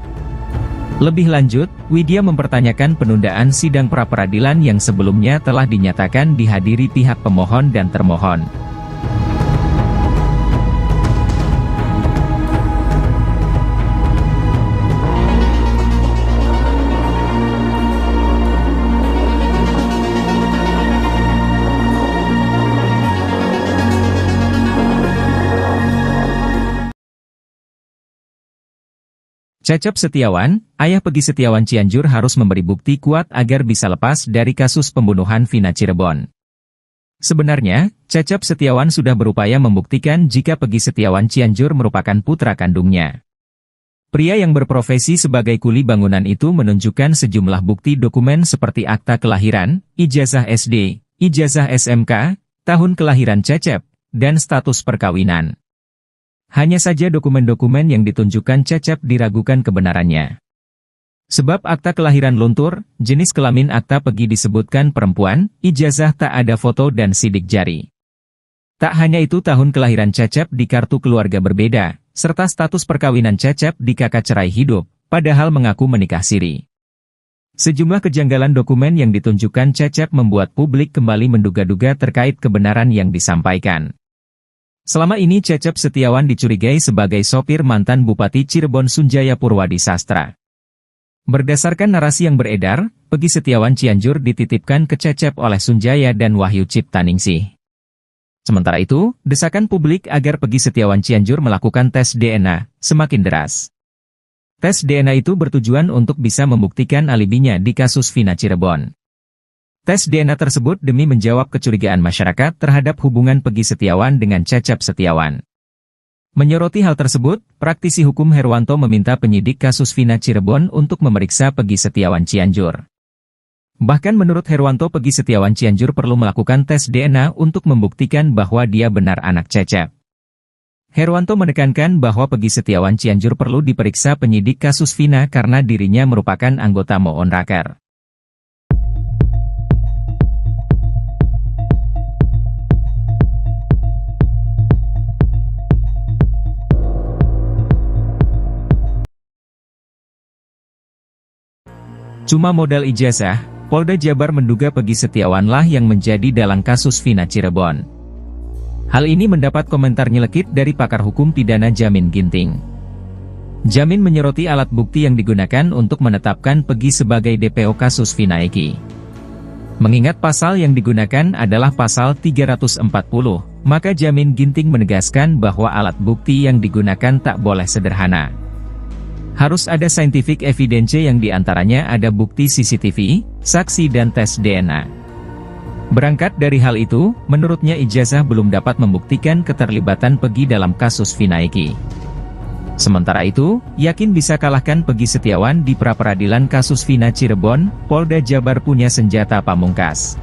Lebih lanjut, Widya mempertanyakan penundaan sidang pra-peradilan yang sebelumnya telah dinyatakan dihadiri pihak pemohon dan termohon. Cecep Setiawan, ayah Peggy Setiawan Cianjur harus memberi bukti kuat agar bisa lepas dari kasus pembunuhan Vina Cirebon. Sebenarnya, Cecep Setiawan sudah berupaya membuktikan jika Peggy Setiawan Cianjur merupakan putra kandungnya. Pria yang berprofesi sebagai kuli bangunan itu menunjukkan sejumlah bukti dokumen seperti akta kelahiran, ijazah SD, ijazah SMK, tahun kelahiran Cecep, dan status perkawinan. Hanya saja dokumen-dokumen yang ditunjukkan Cecep diragukan kebenarannya. Sebab akta kelahiran luntur, jenis kelamin akta Peggy disebutkan perempuan, ijazah tak ada foto dan sidik jari. Tak hanya itu, tahun kelahiran Cecep di kartu keluarga berbeda, serta status perkawinan Cecep di kakak cerai hidup, padahal mengaku menikah siri. Sejumlah kejanggalan dokumen yang ditunjukkan Cecep membuat publik kembali menduga-duga terkait kebenaran yang disampaikan. Selama ini Cecep Setiawan dicurigai sebagai sopir mantan Bupati Cirebon Sunjaya Purwadi Sastra. Berdasarkan narasi yang beredar, Peggy Setiawan Cianjur dititipkan ke Cecep oleh Sunjaya dan Wahyu Ciptaningsih. Sementara itu, desakan publik agar Peggy Setiawan Cianjur melakukan tes DNA semakin deras. Tes DNA itu bertujuan untuk bisa membuktikan alibinya di kasus Vina Cirebon. Tes DNA tersebut demi menjawab kecurigaan masyarakat terhadap hubungan Peggy Setiawan dengan Cecep Setiawan. Menyoroti hal tersebut, praktisi hukum Herwanto meminta penyidik kasus Vina Cirebon untuk memeriksa Peggy Setiawan Cianjur. Bahkan menurut Herwanto, Peggy Setiawan Cianjur perlu melakukan tes DNA untuk membuktikan bahwa dia benar anak Cecep. Herwanto menekankan bahwa Peggy Setiawan Cianjur perlu diperiksa penyidik kasus Vina karena dirinya merupakan anggota Moon Raker. Cuma modal ijazah, Polda Jabar menduga Peggy Setiawanlah yang menjadi dalang kasus Vina Cirebon. Hal ini mendapat komentar nyelekit dari pakar hukum pidana Jamin Ginting. Jamin menyoroti alat bukti yang digunakan untuk menetapkan Peggy sebagai DPO kasus Vina Eki. Mengingat pasal yang digunakan adalah pasal 340, maka Jamin Ginting menegaskan bahwa alat bukti yang digunakan tak boleh sederhana. Harus ada scientific evidence yang diantaranya ada bukti CCTV, saksi dan tes DNA. Berangkat dari hal itu, menurutnya ijazah belum dapat membuktikan keterlibatan Peggy dalam kasus Vina Eki. Sementara itu, yakin bisa kalahkan Peggy Setiawan di pra-peradilan kasus Vina Cirebon, Polda Jabar punya senjata pamungkas.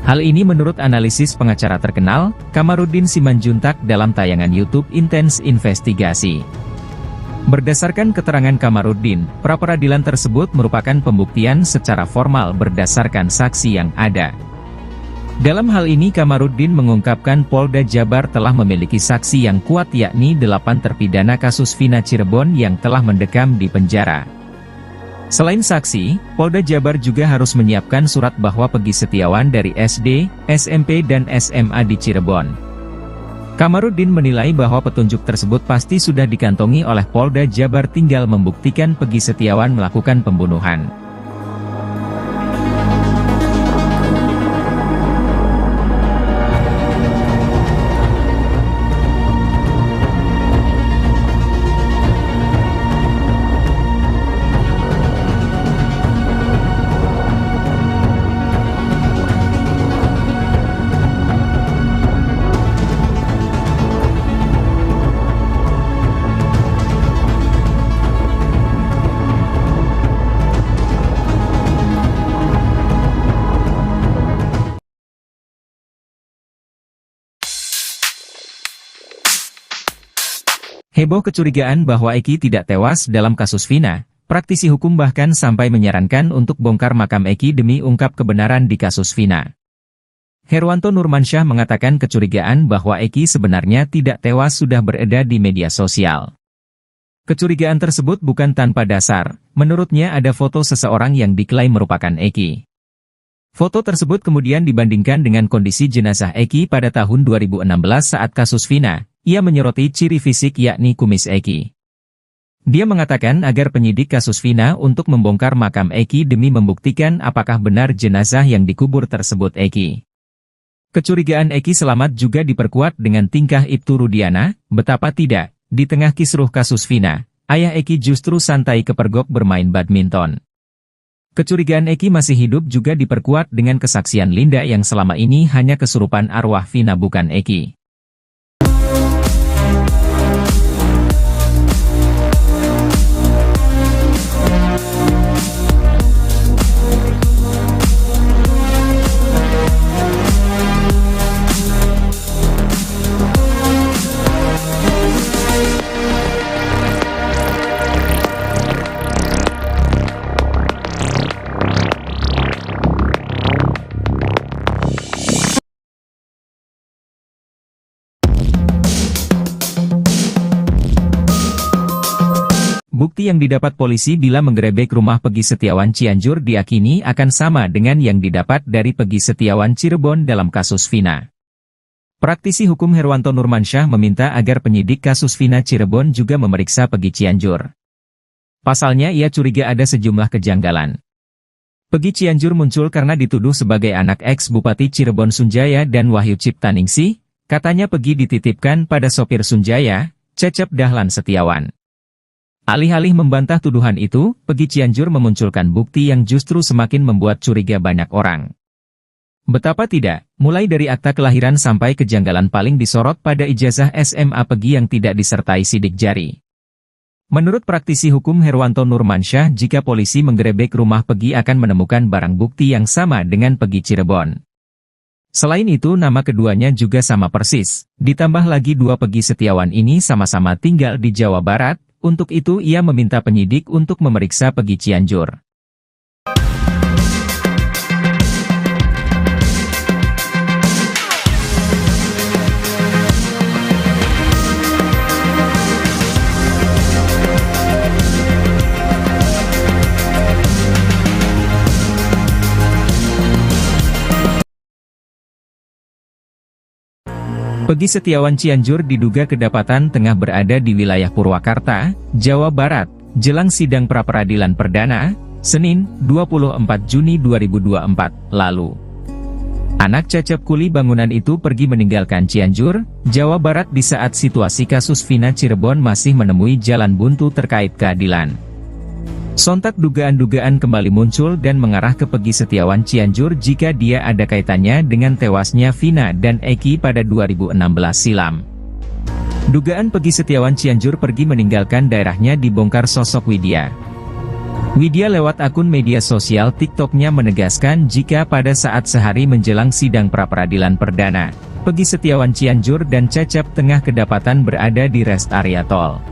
Hal ini menurut analisis pengacara terkenal, Kamarudin Simanjuntak dalam tayangan YouTube Intens Investigasi. Berdasarkan keterangan Kamarudin, pra-peradilan tersebut merupakan pembuktian secara formal berdasarkan saksi yang ada. Dalam hal ini Kamarudin mengungkapkan Polda Jabar telah memiliki saksi yang kuat yakni 8 terpidana kasus Vina Cirebon yang telah mendekam di penjara. Selain saksi, Polda Jabar juga harus menyiapkan surat bahwa Peggy Setiawan dari SD, SMP dan SMA di Cirebon. Kamarudin menilai bahwa petunjuk tersebut pasti sudah dikantongi oleh Polda Jabar, tinggal membuktikan Peggy Setiawan melakukan pembunuhan. Heboh kecurigaan bahwa Eki tidak tewas dalam kasus Vina, praktisi hukum bahkan sampai menyarankan untuk bongkar makam Eki demi ungkap kebenaran di kasus Vina. Herwanto Nurmansyah mengatakan kecurigaan bahwa Eki sebenarnya tidak tewas sudah beredar di media sosial. Kecurigaan tersebut bukan tanpa dasar, menurutnya ada foto seseorang yang diklaim merupakan Eki. Foto tersebut kemudian dibandingkan dengan kondisi jenazah Eki pada tahun 2016 saat kasus Vina. Ia menyoroti ciri fisik yakni kumis Eki. Dia mengatakan agar penyidik kasus Vina untuk membongkar makam Eki demi membuktikan apakah benar jenazah yang dikubur tersebut Eki. Kecurigaan Eki selamat juga diperkuat dengan tingkah Ibtu Rudiana, betapa tidak, di tengah kisruh kasus Vina, ayah Eki justru santai kepergok bermain badminton. Kecurigaan Eki masih hidup juga diperkuat dengan kesaksian Linda yang selama ini hanya kesurupan arwah Vina bukan Eki. Bukti yang didapat polisi bila menggerebek rumah Peggy Setiawan Cianjur diyakini akan sama dengan yang didapat dari Peggy Setiawan Cirebon dalam kasus Vina. Praktisi hukum Herwanto Nurmansyah meminta agar penyidik kasus Vina Cirebon juga memeriksa Peggy Cianjur. Pasalnya ia curiga ada sejumlah kejanggalan. Peggy Cianjur muncul karena dituduh sebagai anak ex-Bupati Cirebon Sunjaya dan Wahyu Ciptaningsih, katanya Peggy dititipkan pada sopir Sunjaya, Cecep Dahlan Setiawan. Alih-alih membantah tuduhan itu, Peggy Cianjur memunculkan bukti yang justru semakin membuat curiga banyak orang. Betapa tidak, mulai dari akta kelahiran sampai kejanggalan paling disorot pada ijazah SMA Peggy yang tidak disertai sidik jari. Menurut praktisi hukum Herwanto Nurmansyah, jika polisi menggerebek rumah Peggy akan menemukan barang bukti yang sama dengan Peggy Cirebon. Selain itu nama keduanya juga sama persis, ditambah lagi dua Peggy Setiawan ini sama-sama tinggal di Jawa Barat. Untuk itu ia meminta penyidik untuk memeriksa Peggy Cianjur. Pegi Setiawan Cianjur diduga kedapatan tengah berada di wilayah Purwakarta, Jawa Barat, jelang sidang pra-peradilan perdana, Senin, 24 Juni 2024, lalu. Anak Cecep kuli bangunan itu pergi meninggalkan Cianjur, Jawa Barat di saat situasi kasus Vina Cirebon masih menemui jalan buntu terkait keadilan. Sontak dugaan-dugaan kembali muncul dan mengarah ke Pegi Setiawan Cianjur jika dia ada kaitannya dengan tewasnya Vina dan Eki pada 2016 silam. Dugaan Pegi Setiawan Cianjur pergi meninggalkan daerahnya dibongkar sosok Widya. Widya lewat akun media sosial TikToknya menegaskan jika pada saat sehari menjelang sidang pra-peradilan perdana, Pegi Setiawan Cianjur dan Cecep tengah kedapatan berada di rest area tol.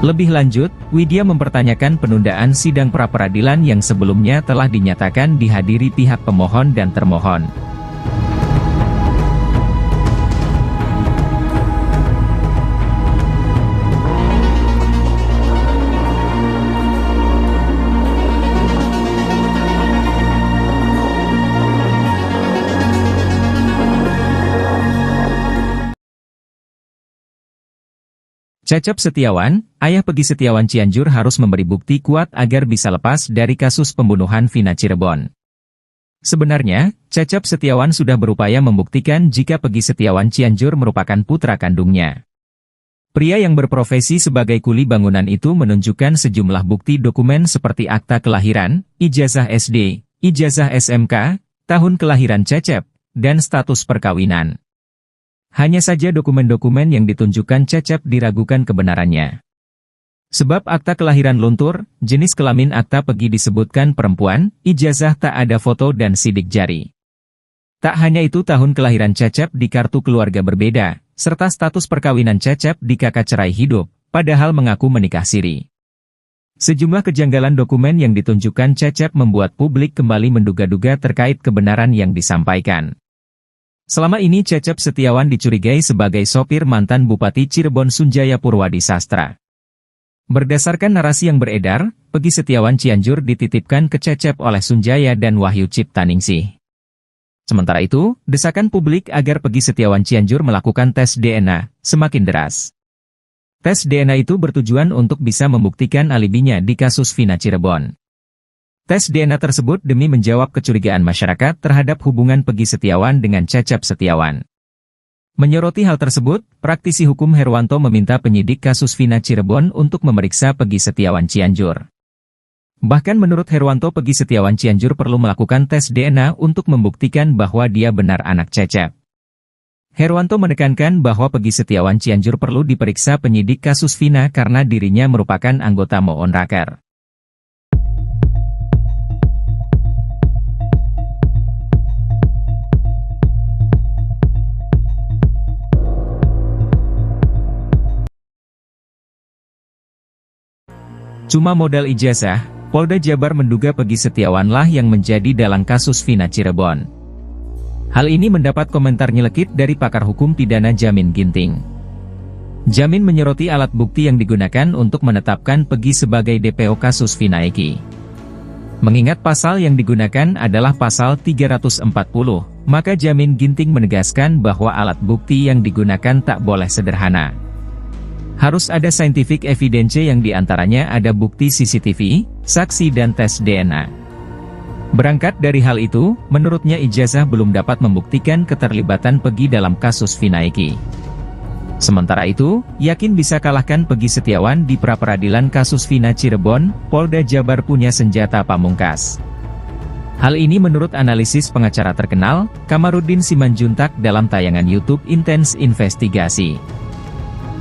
Lebih lanjut, Widya mempertanyakan penundaan sidang pra-peradilan yang sebelumnya telah dinyatakan dihadiri pihak pemohon dan termohon. Cecep Setiawan, ayah Pegi Setiawan Cianjur harus memberi bukti kuat agar bisa lepas dari kasus pembunuhan Vina Cirebon. Sebenarnya, Cecep Setiawan sudah berupaya membuktikan jika Pegi Setiawan Cianjur merupakan putra kandungnya. Pria yang berprofesi sebagai kuli bangunan itu menunjukkan sejumlah bukti dokumen seperti akta kelahiran, ijazah SD, ijazah SMK, tahun kelahiran Cecep, dan status perkawinan. Hanya saja dokumen-dokumen yang ditunjukkan Cecep diragukan kebenarannya. Sebab akta kelahiran luntur, jenis kelamin akta Pegi disebutkan perempuan, ijazah tak ada foto dan sidik jari. Tak hanya itu, tahun kelahiran Cecep di kartu keluarga berbeda, serta status perkawinan Cecep di kakak cerai hidup, padahal mengaku menikah siri. Sejumlah kejanggalan dokumen yang ditunjukkan Cecep membuat publik kembali menduga-duga terkait kebenaran yang disampaikan. Selama ini Cecep Setiawan dicurigai sebagai sopir mantan Bupati Cirebon Sunjaya Purwadi Sastra. Berdasarkan narasi yang beredar, Pegi Setiawan Cianjur dititipkan ke Cecep oleh Sunjaya dan Wahyu Ciptaningsih. Sementara itu, desakan publik agar Pegi Setiawan Cianjur melakukan tes DNA semakin deras. Tes DNA itu bertujuan untuk bisa membuktikan alibinya di kasus Vina Cirebon. Tes DNA tersebut demi menjawab kecurigaan masyarakat terhadap hubungan Pegi Setiawan dengan Cecep Setiawan. Menyoroti hal tersebut, praktisi hukum Herwanto meminta penyidik kasus Vina Cirebon untuk memeriksa Pegi Setiawan Cianjur. Bahkan menurut Herwanto, Pegi Setiawan Cianjur perlu melakukan tes DNA untuk membuktikan bahwa dia benar anak Cecep. Herwanto menekankan bahwa Pegi Setiawan Cianjur perlu diperiksa penyidik kasus Vina karena dirinya merupakan anggota Moonraker. Cuma modal ijazah, Polda Jabar menduga Pegi Setiawanlah yang menjadi dalang kasus Vina Cirebon. Hal ini mendapat komentar nyelekit dari pakar hukum pidana Jamin Ginting. Jamin menyoroti alat bukti yang digunakan untuk menetapkan Pegi sebagai DPO kasus Vina Eki. Mengingat pasal yang digunakan adalah pasal 340, maka Jamin Ginting menegaskan bahwa alat bukti yang digunakan tak boleh sederhana. Harus ada scientific evidence yang diantaranya ada bukti CCTV, saksi dan tes DNA. Berangkat dari hal itu, menurutnya ijazah belum dapat membuktikan keterlibatan Pegi dalam kasus Vina Eki. Sementara itu, yakin bisa kalahkan Pegi Setiawan di pra-peradilan kasus Vina Cirebon, Polda Jabar punya senjata pamungkas. Hal ini menurut analisis pengacara terkenal, Kamarudin Simanjuntak dalam tayangan YouTube Intens Investigasi.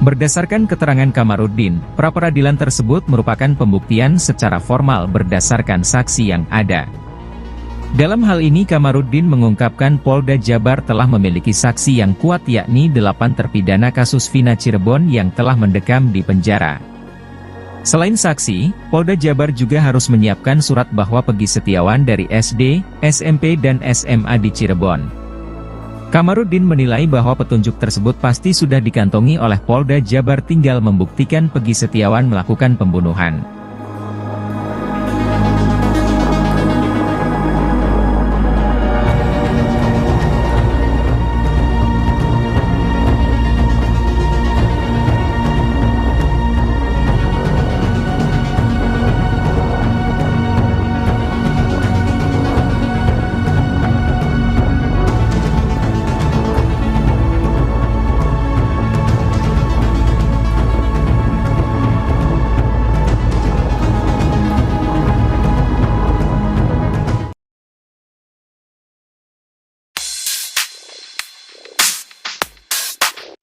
Berdasarkan keterangan Kamarudin, pra-peradilan tersebut merupakan pembuktian secara formal berdasarkan saksi yang ada. Dalam hal ini Kamarudin mengungkapkan Polda Jabar telah memiliki saksi yang kuat yakni 8 terpidana kasus Vina Cirebon yang telah mendekam di penjara. Selain saksi, Polda Jabar juga harus menyiapkan surat bahwa Pegi Setiawan dari SD, SMP dan SMA di Cirebon. Kamarudin menilai bahwa petunjuk tersebut pasti sudah dikantongi oleh Polda Jabar, tinggal membuktikan Pegi Setiawan melakukan pembunuhan.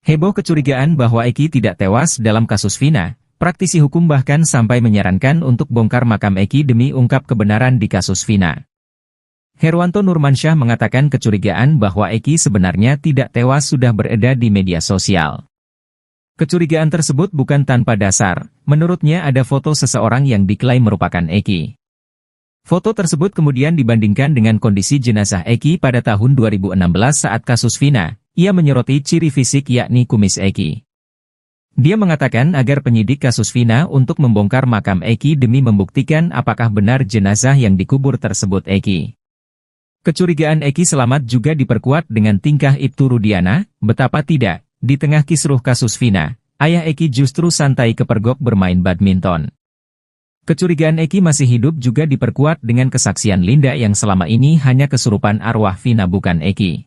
Heboh kecurigaan bahwa Eki tidak tewas dalam kasus Vina, praktisi hukum bahkan sampai menyarankan untuk bongkar makam Eki demi ungkap kebenaran di kasus Vina. Herwanto Nurmansyah mengatakan kecurigaan bahwa Eki sebenarnya tidak tewas sudah beredar di media sosial. Kecurigaan tersebut bukan tanpa dasar, menurutnya ada foto seseorang yang diklaim merupakan Eki. Foto tersebut kemudian dibandingkan dengan kondisi jenazah Eki pada tahun 2016 saat kasus Vina. Ia menyoroti ciri fisik yakni kumis Eki. Dia mengatakan agar penyidik kasus Vina untuk membongkar makam Eki demi membuktikan apakah benar jenazah yang dikubur tersebut Eki. Kecurigaan Eki selamat juga diperkuat dengan tingkah Ibtu Rudiana, betapa tidak, di tengah kisruh kasus Vina, ayah Eki justru santai kepergok bermain badminton. Kecurigaan Eki masih hidup juga diperkuat dengan kesaksian Linda yang selama ini hanya kesurupan arwah Vina bukan Eki.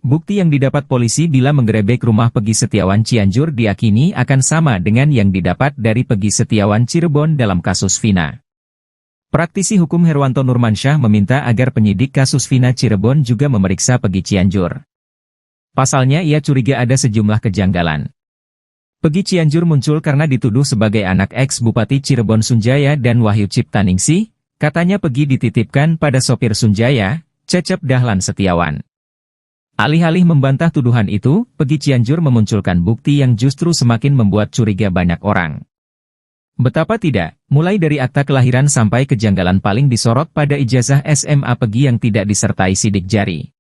Bukti yang didapat polisi bila menggerebek rumah Peggy Setiawan Cianjur diyakini akan sama dengan yang didapat dari Peggy Setiawan Cirebon dalam kasus Vina. Praktisi hukum Herwanto Nurmansyah meminta agar penyidik kasus Vina Cirebon juga memeriksa Peggy Cianjur. Pasalnya ia curiga ada sejumlah kejanggalan. Peggy Cianjur muncul karena dituduh sebagai anak ex-Bupati Cirebon Sunjaya dan Wahyu Ciptaningsih, katanya Peggy dititipkan pada sopir Sunjaya, Cecep Dahlan Setiawan. Alih-alih membantah tuduhan itu, Peggy Cianjur memunculkan bukti yang justru semakin membuat curiga banyak orang. Betapa tidak, mulai dari akta kelahiran sampai kejanggalan paling disorot pada ijazah SMA Peggy yang tidak disertai sidik jari.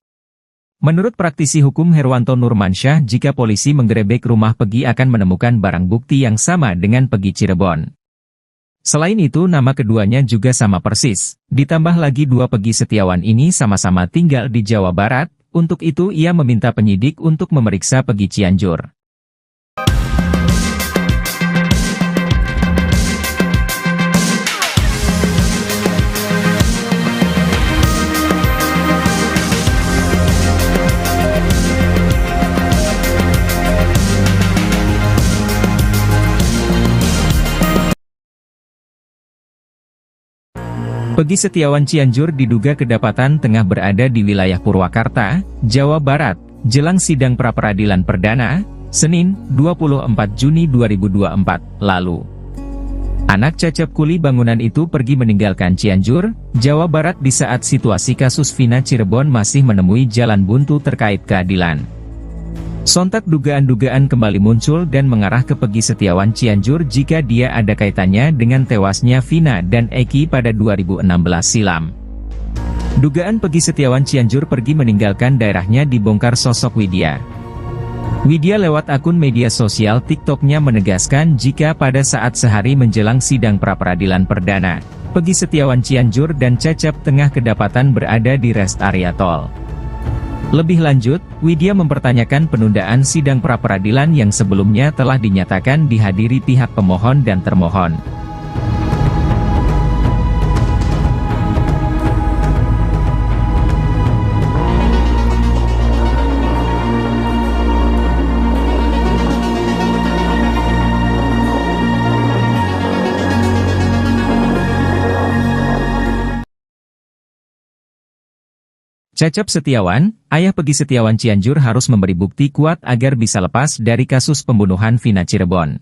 Menurut praktisi hukum Herwanto Nurmansyah, jika polisi menggerebek rumah Peggy akan menemukan barang bukti yang sama dengan Peggy Cirebon. Selain itu nama keduanya juga sama persis, ditambah lagi dua Peggy Setiawan ini sama-sama tinggal di Jawa Barat. Untuk itu ia meminta penyidik untuk memeriksa Peggy Cianjur. Peggy Setiawan Cianjur diduga kedapatan tengah berada di wilayah Purwakarta, Jawa Barat, jelang sidang pra-peradilan perdana, Senin, 24 Juni 2024, lalu. Anak Cecep kuli bangunan itu pergi meninggalkan Cianjur, Jawa Barat di saat situasi kasus Vina Cirebon masih menemui jalan buntu terkait keadilan. Sontak dugaan-dugaan kembali muncul dan mengarah ke Peggy Setiawan Cianjur jika dia ada kaitannya dengan tewasnya Vina dan Eki pada 2016 silam. Dugaan Peggy Setiawan Cianjur pergi meninggalkan daerahnya dibongkar sosok Widya. Widya lewat akun media sosial TikTok-nya menegaskan jika pada saat sehari menjelang sidang pra-peradilan perdana, Peggy Setiawan Cianjur dan Cecep tengah kedapatan berada di rest area tol. Lebih lanjut, Widya mempertanyakan penundaan sidang pra-peradilan yang sebelumnya telah dinyatakan dihadiri pihak pemohon dan termohon. Cecep Setiawan, ayah Peggy Setiawan Cianjur harus memberi bukti kuat agar bisa lepas dari kasus pembunuhan Vina Cirebon.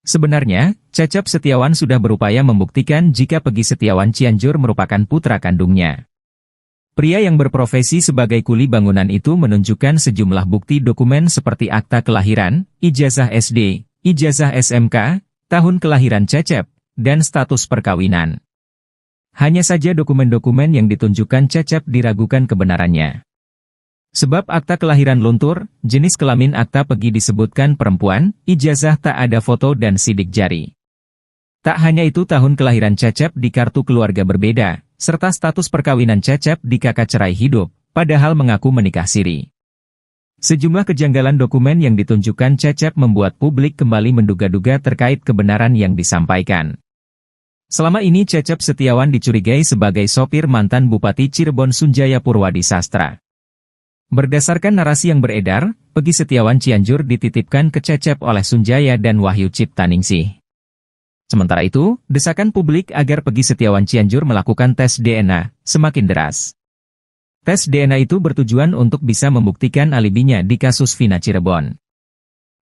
Sebenarnya, Cecep Setiawan sudah berupaya membuktikan jika Peggy Setiawan Cianjur merupakan putra kandungnya. Pria yang berprofesi sebagai kuli bangunan itu menunjukkan sejumlah bukti dokumen seperti akta kelahiran, ijazah SD, ijazah SMK, tahun kelahiran Cecep, dan status perkawinan. Hanya saja dokumen-dokumen yang ditunjukkan Cecep diragukan kebenarannya. Sebab akta kelahiran luntur, jenis kelamin akta Peggy disebutkan perempuan, ijazah tak ada foto dan sidik jari. Tak hanya itu tahun kelahiran Cecep di kartu keluarga berbeda, serta status perkawinan Cecep di kakak cerai hidup, padahal mengaku menikah siri. Sejumlah kejanggalan dokumen yang ditunjukkan Cecep membuat publik kembali menduga-duga terkait kebenaran yang disampaikan. Selama ini Cecep Setiawan dicurigai sebagai sopir mantan Bupati Cirebon Sunjaya Purwadi Sastra. Berdasarkan narasi yang beredar, Peggy Setiawan Cianjur dititipkan ke Cecep oleh Sunjaya dan Wahyu Ciptaningsih. Sementara itu, desakan publik agar Peggy Setiawan Cianjur melakukan tes DNA semakin deras. Tes DNA itu bertujuan untuk bisa membuktikan alibinya di kasus Vina Cirebon.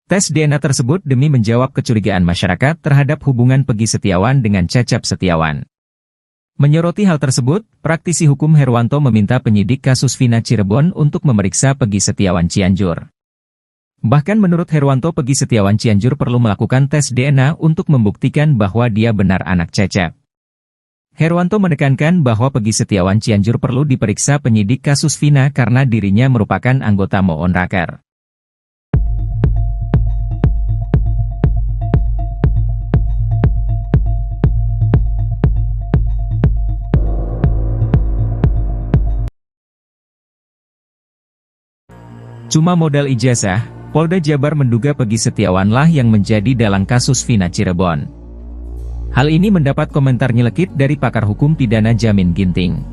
Tes DNA tersebut demi menjawab kecurigaan masyarakat terhadap hubungan Peggy Setiawan dengan Cecep Setiawan. Menyoroti hal tersebut, praktisi hukum Herwanto meminta penyidik kasus Vina Cirebon untuk memeriksa Peggy Setiawan Cianjur. Bahkan menurut Herwanto, Peggy Setiawan Cianjur perlu melakukan tes DNA untuk membuktikan bahwa dia benar anak Cecep. Herwanto menekankan bahwa Peggy Setiawan Cianjur perlu diperiksa penyidik kasus Vina karena dirinya merupakan anggota Moonraker. Cuma modal ijazah, Polda Jabar menduga Peggy Setiawanlah yang menjadi dalang kasus Vina Cirebon. Hal ini mendapat komentar nyelekit dari pakar hukum pidana Jamin Ginting.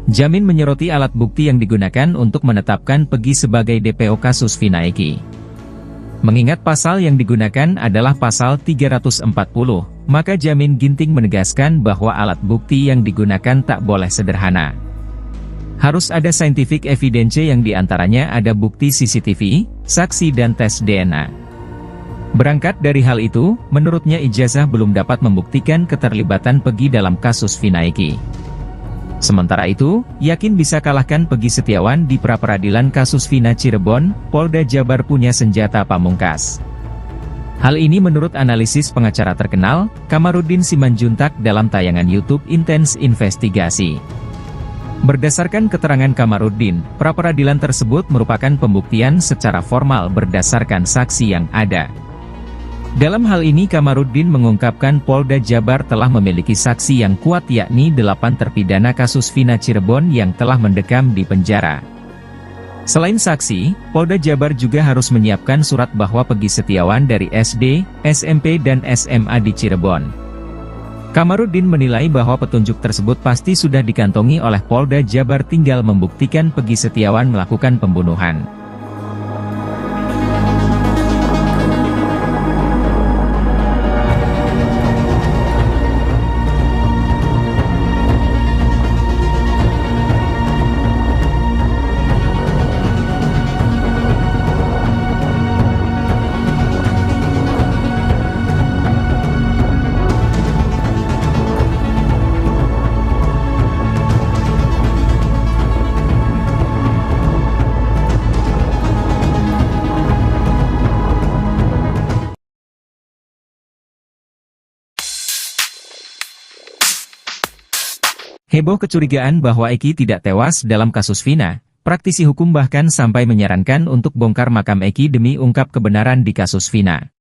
Jamin menyoroti alat bukti yang digunakan untuk menetapkan Peggy sebagai DPO kasus Vina Eki. Mengingat pasal yang digunakan adalah pasal 340, maka Jamin Ginting menegaskan bahwa alat bukti yang digunakan tak boleh sederhana. Harus ada scientific evidence yang diantaranya ada bukti CCTV, saksi dan tes DNA. Berangkat dari hal itu, menurutnya ijazah belum dapat membuktikan keterlibatan Peggy dalam kasus Vina Eki. Sementara itu, yakin bisa kalahkan Peggy Setiawan di pra-peradilan kasus Vina Cirebon, Polda Jabar punya senjata pamungkas. Hal ini menurut analisis pengacara terkenal, Kamarudin Simanjuntak dalam tayangan YouTube Intens Investigasi. Berdasarkan keterangan Kamarudin, pra-peradilan tersebut merupakan pembuktian secara formal berdasarkan saksi yang ada. Dalam hal ini Kamarudin mengungkapkan Polda Jabar telah memiliki saksi yang kuat yakni 8 terpidana kasus Vina Cirebon yang telah mendekam di penjara. Selain saksi, Polda Jabar juga harus menyiapkan surat bahwa Peggy Setiawan dari SD, SMP dan SMA di Cirebon. Kamarudin menilai bahwa petunjuk tersebut pasti sudah dikantongi oleh Polda Jabar, tinggal membuktikan Peggy Setiawan melakukan pembunuhan. Heboh kecurigaan bahwa Eki tidak tewas dalam kasus Vina, praktisi hukum bahkan sampai menyarankan untuk bongkar makam Eki demi ungkap kebenaran di kasus Vina.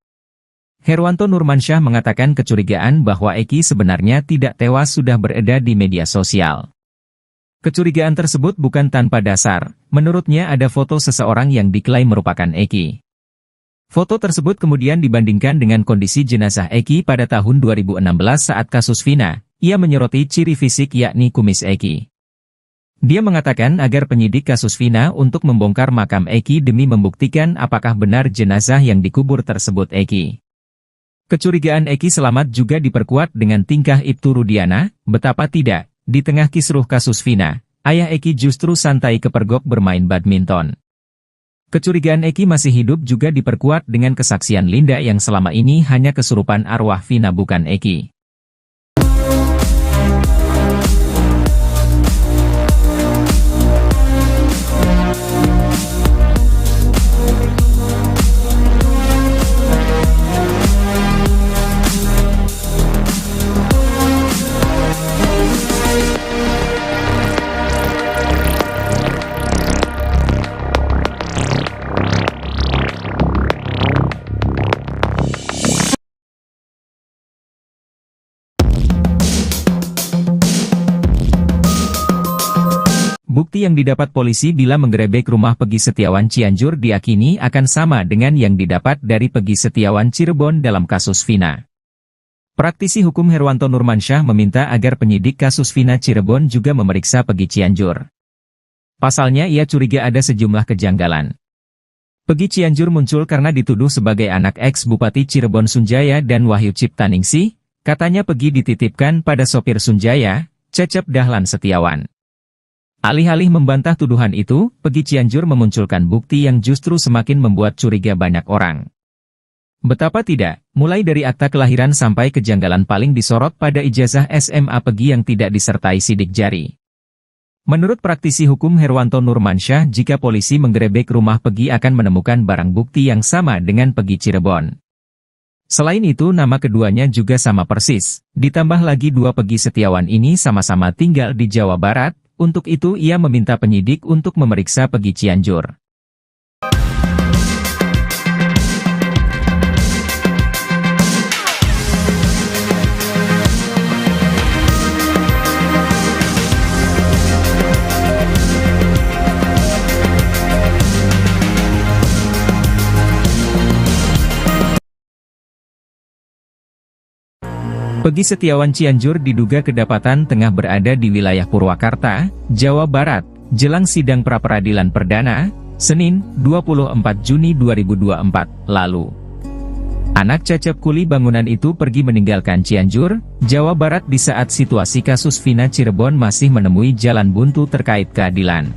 Herwanto Nurmansyah mengatakan kecurigaan bahwa Eki sebenarnya tidak tewas sudah beredar di media sosial. Kecurigaan tersebut bukan tanpa dasar, menurutnya ada foto seseorang yang diklaim merupakan Eki. Foto tersebut kemudian dibandingkan dengan kondisi jenazah Eki pada tahun 2016 saat kasus Vina. Ia menyoroti ciri fisik yakni kumis Eki. Dia mengatakan agar penyidik kasus Vina untuk membongkar makam Eki demi membuktikan apakah benar jenazah yang dikubur tersebut Eki. Kecurigaan Eki selamat juga diperkuat dengan tingkah Ibtu Rudiana, betapa tidak, di tengah kisruh kasus Vina, ayah Eki justru santai kepergok bermain badminton. Kecurigaan Eki masih hidup juga diperkuat dengan kesaksian Linda yang selama ini hanya kesurupan arwah Vina bukan Eki. Bukti yang didapat polisi bila menggerebek rumah Peggy Setiawan Cianjur diakini akan sama dengan yang didapat dari Peggy Setiawan Cirebon dalam kasus Vina. Praktisi hukum Herwanto Nurmansyah meminta agar penyidik kasus Vina Cirebon juga memeriksa Peggy Cianjur. Pasalnya ia curiga ada sejumlah kejanggalan. Peggy Cianjur muncul karena dituduh sebagai anak ex-Bupati Cirebon Sunjaya dan Wahyu Ciptaningsih. Katanya Peggy dititipkan pada sopir Sunjaya, Cecep Dahlan Setiawan. Alih-alih membantah tuduhan itu, Peggy Cianjur memunculkan bukti yang justru semakin membuat curiga banyak orang. Betapa tidak, mulai dari akta kelahiran sampai kejanggalan paling disorot pada ijazah SMA Peggy yang tidak disertai sidik jari. Menurut praktisi hukum Herwanto Nurmansyah, jika polisi menggerebek rumah Peggy akan menemukan barang bukti yang sama dengan Peggy Cirebon. Selain itu nama keduanya juga sama persis, ditambah lagi dua Peggy Setiawan ini sama-sama tinggal di Jawa Barat. Untuk itu ia meminta penyidik untuk memeriksa Peggy Cianjur. Peggy Setiawan Cianjur diduga kedapatan tengah berada di wilayah Purwakarta, Jawa Barat, jelang sidang pra-peradilan perdana, Senin, 24 Juni 2024, lalu. Anak Cecep kuli bangunan itu pergi meninggalkan Cianjur, Jawa Barat di saat situasi kasus Vina Cirebon masih menemui jalan buntu terkait keadilan.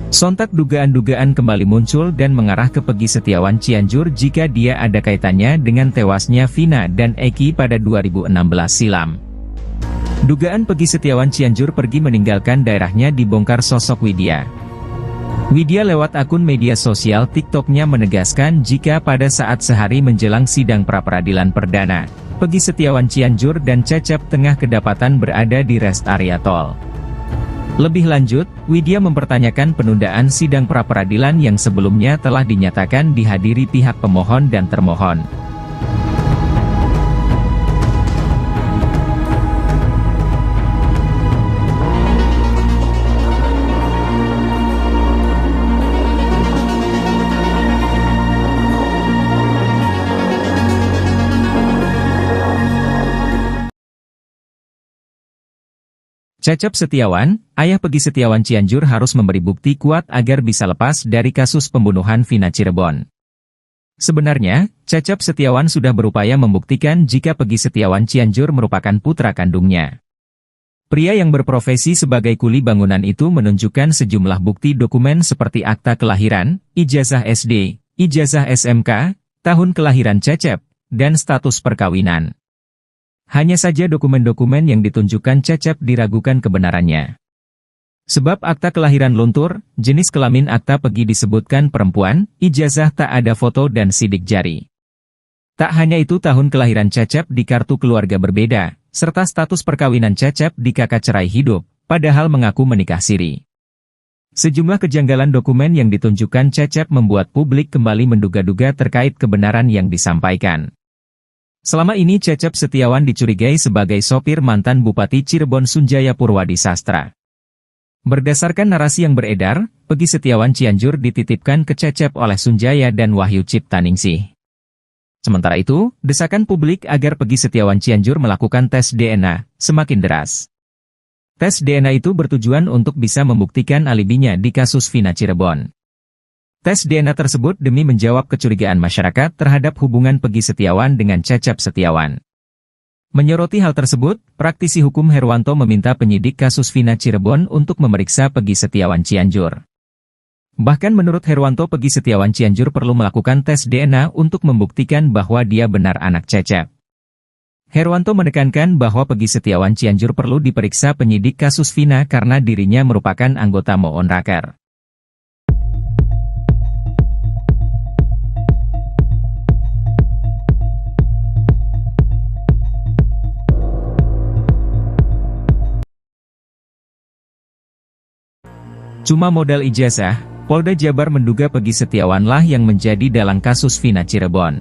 Sontak dugaan-dugaan kembali muncul dan mengarah ke Peggy Setiawan Cianjur jika dia ada kaitannya dengan tewasnya Vina dan Eki pada 2016 silam. Dugaan Peggy Setiawan Cianjur pergi meninggalkan daerahnya dibongkar sosok Widya. Widya lewat akun media sosial TikTok-nya menegaskan jika pada saat sehari menjelang sidang pra-peradilan perdana, Peggy Setiawan Cianjur dan Cecep tengah kedapatan berada di rest area tol. Lebih lanjut, Widya mempertanyakan penundaan sidang pra-peradilan yang sebelumnya telah dinyatakan dihadiri pihak pemohon dan termohon. Cecep Setiawan, ayah Peggy Setiawan Cianjur harus memberi bukti kuat agar bisa lepas dari kasus pembunuhan Vina Cirebon. Sebenarnya, Cecep Setiawan sudah berupaya membuktikan jika Peggy Setiawan Cianjur merupakan putra kandungnya. Pria yang berprofesi sebagai kuli bangunan itu menunjukkan sejumlah bukti dokumen seperti akta kelahiran, ijazah SD, ijazah SMK, tahun kelahiran Cecep, dan status perkawinan. Hanya saja dokumen-dokumen yang ditunjukkan Cecep diragukan kebenarannya. Sebab akta kelahiran luntur, jenis kelamin akta Peggy disebutkan perempuan, ijazah tak ada foto dan sidik jari. Tak hanya itu tahun kelahiran Cecep di kartu keluarga berbeda, serta status perkawinan Cecep di kakak cerai hidup, padahal mengaku menikah siri. Sejumlah kejanggalan dokumen yang ditunjukkan Cecep membuat publik kembali menduga-duga terkait kebenaran yang disampaikan. Selama ini Cecep Setiawan dicurigai sebagai sopir mantan Bupati Cirebon Sunjaya Purwadi Sastra. Berdasarkan narasi yang beredar, Peggy Setiawan Cianjur dititipkan ke Cecep oleh Sunjaya dan Wahyu Ciptaningsih. Sementara itu, desakan publik agar Peggy Setiawan Cianjur melakukan tes DNA semakin deras. Tes DNA itu bertujuan untuk bisa membuktikan alibinya di kasus Vina Cirebon. Tes DNA tersebut demi menjawab kecurigaan masyarakat terhadap hubungan Peggy Setiawan dengan Cecep Setiawan. Menyoroti hal tersebut, praktisi hukum Herwanto meminta penyidik kasus Vina Cirebon untuk memeriksa Peggy Setiawan Cianjur. Bahkan menurut Herwanto, Peggy Setiawan Cianjur perlu melakukan tes DNA untuk membuktikan bahwa dia benar anak Cecep. Herwanto menekankan bahwa Peggy Setiawan Cianjur perlu diperiksa penyidik kasus Vina karena dirinya merupakan anggota Moonraker. Cuma modal ijazah, Polda Jabar menduga Peggy Setiawanlah yang menjadi dalang kasus Vina Cirebon.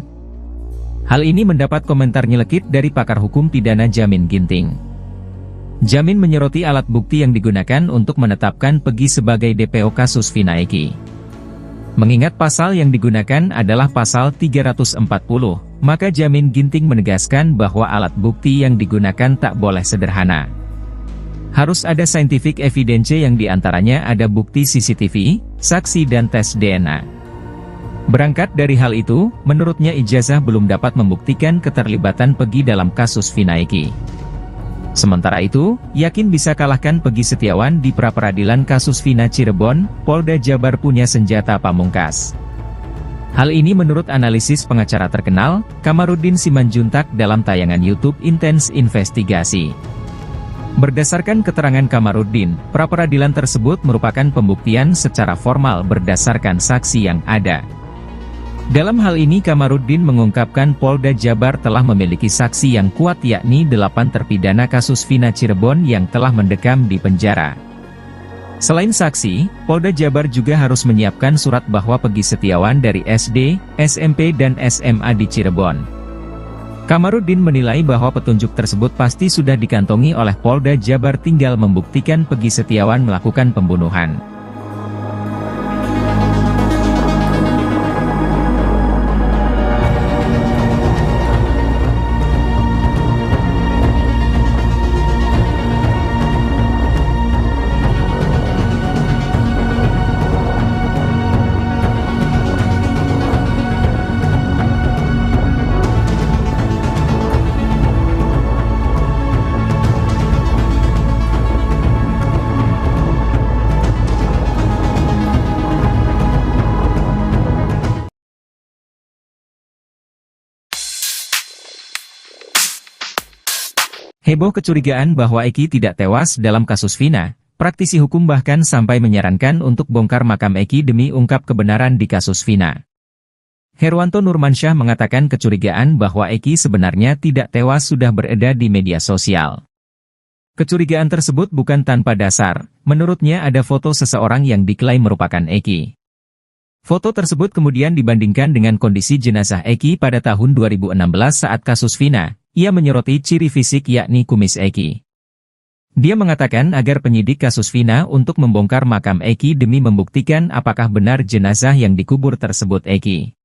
Hal ini mendapat komentar nyelekit dari pakar hukum pidana Jamin Ginting. Jamin menyoroti alat bukti yang digunakan untuk menetapkan Peggy sebagai DPO kasus Vina Eki. Mengingat pasal yang digunakan adalah pasal 340, maka Jamin Ginting menegaskan bahwa alat bukti yang digunakan tak boleh sederhana. Harus ada scientific evidence yang diantaranya ada bukti CCTV, saksi dan tes DNA. Berangkat dari hal itu, menurutnya ijazah belum dapat membuktikan keterlibatan Peggy dalam kasus Vina Eki. Sementara itu, yakin bisa kalahkan Peggy Setiawan di pra-peradilan kasus Vina Cirebon, Polda Jabar punya senjata pamungkas. Hal ini menurut analisis pengacara terkenal, Kamarudin Simanjuntak dalam tayangan YouTube Intens Investigasi. Berdasarkan keterangan Kamarudin, pra-peradilan tersebut merupakan pembuktian secara formal berdasarkan saksi yang ada. Dalam hal ini Kamarudin mengungkapkan Polda Jabar telah memiliki saksi yang kuat yakni 8 terpidana kasus Vina Cirebon yang telah mendekam di penjara. Selain saksi, Polda Jabar juga harus menyiapkan surat bahwa Peggy Setiawan dari SD, SMP dan SMA di Cirebon. Kamarudin menilai bahwa petunjuk tersebut pasti sudah dikantongi oleh Polda Jabar, tinggal membuktikan Peggy Setiawan melakukan pembunuhan. Heboh kecurigaan bahwa Eki tidak tewas dalam kasus Vina, praktisi hukum bahkan sampai menyarankan untuk bongkar makam Eki demi ungkap kebenaran di kasus Vina. Herwanto Nurmansyah mengatakan kecurigaan bahwa Eki sebenarnya tidak tewas sudah beredar di media sosial. Kecurigaan tersebut bukan tanpa dasar, menurutnya ada foto seseorang yang diklaim merupakan Eki. Foto tersebut kemudian dibandingkan dengan kondisi jenazah Eki pada tahun 2016 saat kasus Vina. Ia menyoroti ciri fisik yakni kumis Eki. Dia mengatakan agar penyidik kasus Vina untuk membongkar makam Eki demi membuktikan apakah benar jenazah yang dikubur tersebut Eki.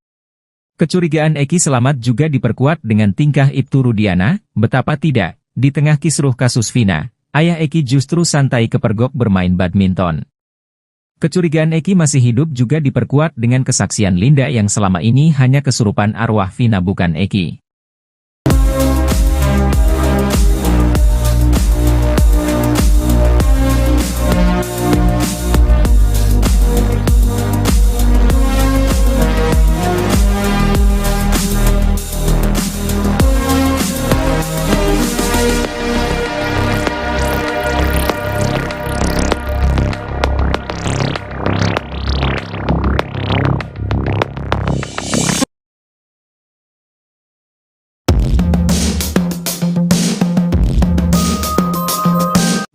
Kecurigaan Eki selamat juga diperkuat dengan tingkah Ibtu Rudiana, betapa tidak, di tengah kisruh kasus Vina, ayah Eki justru santai kepergok bermain badminton. Kecurigaan Eki masih hidup juga diperkuat dengan kesaksian Linda yang selama ini hanya kesurupan arwah Vina bukan Eki.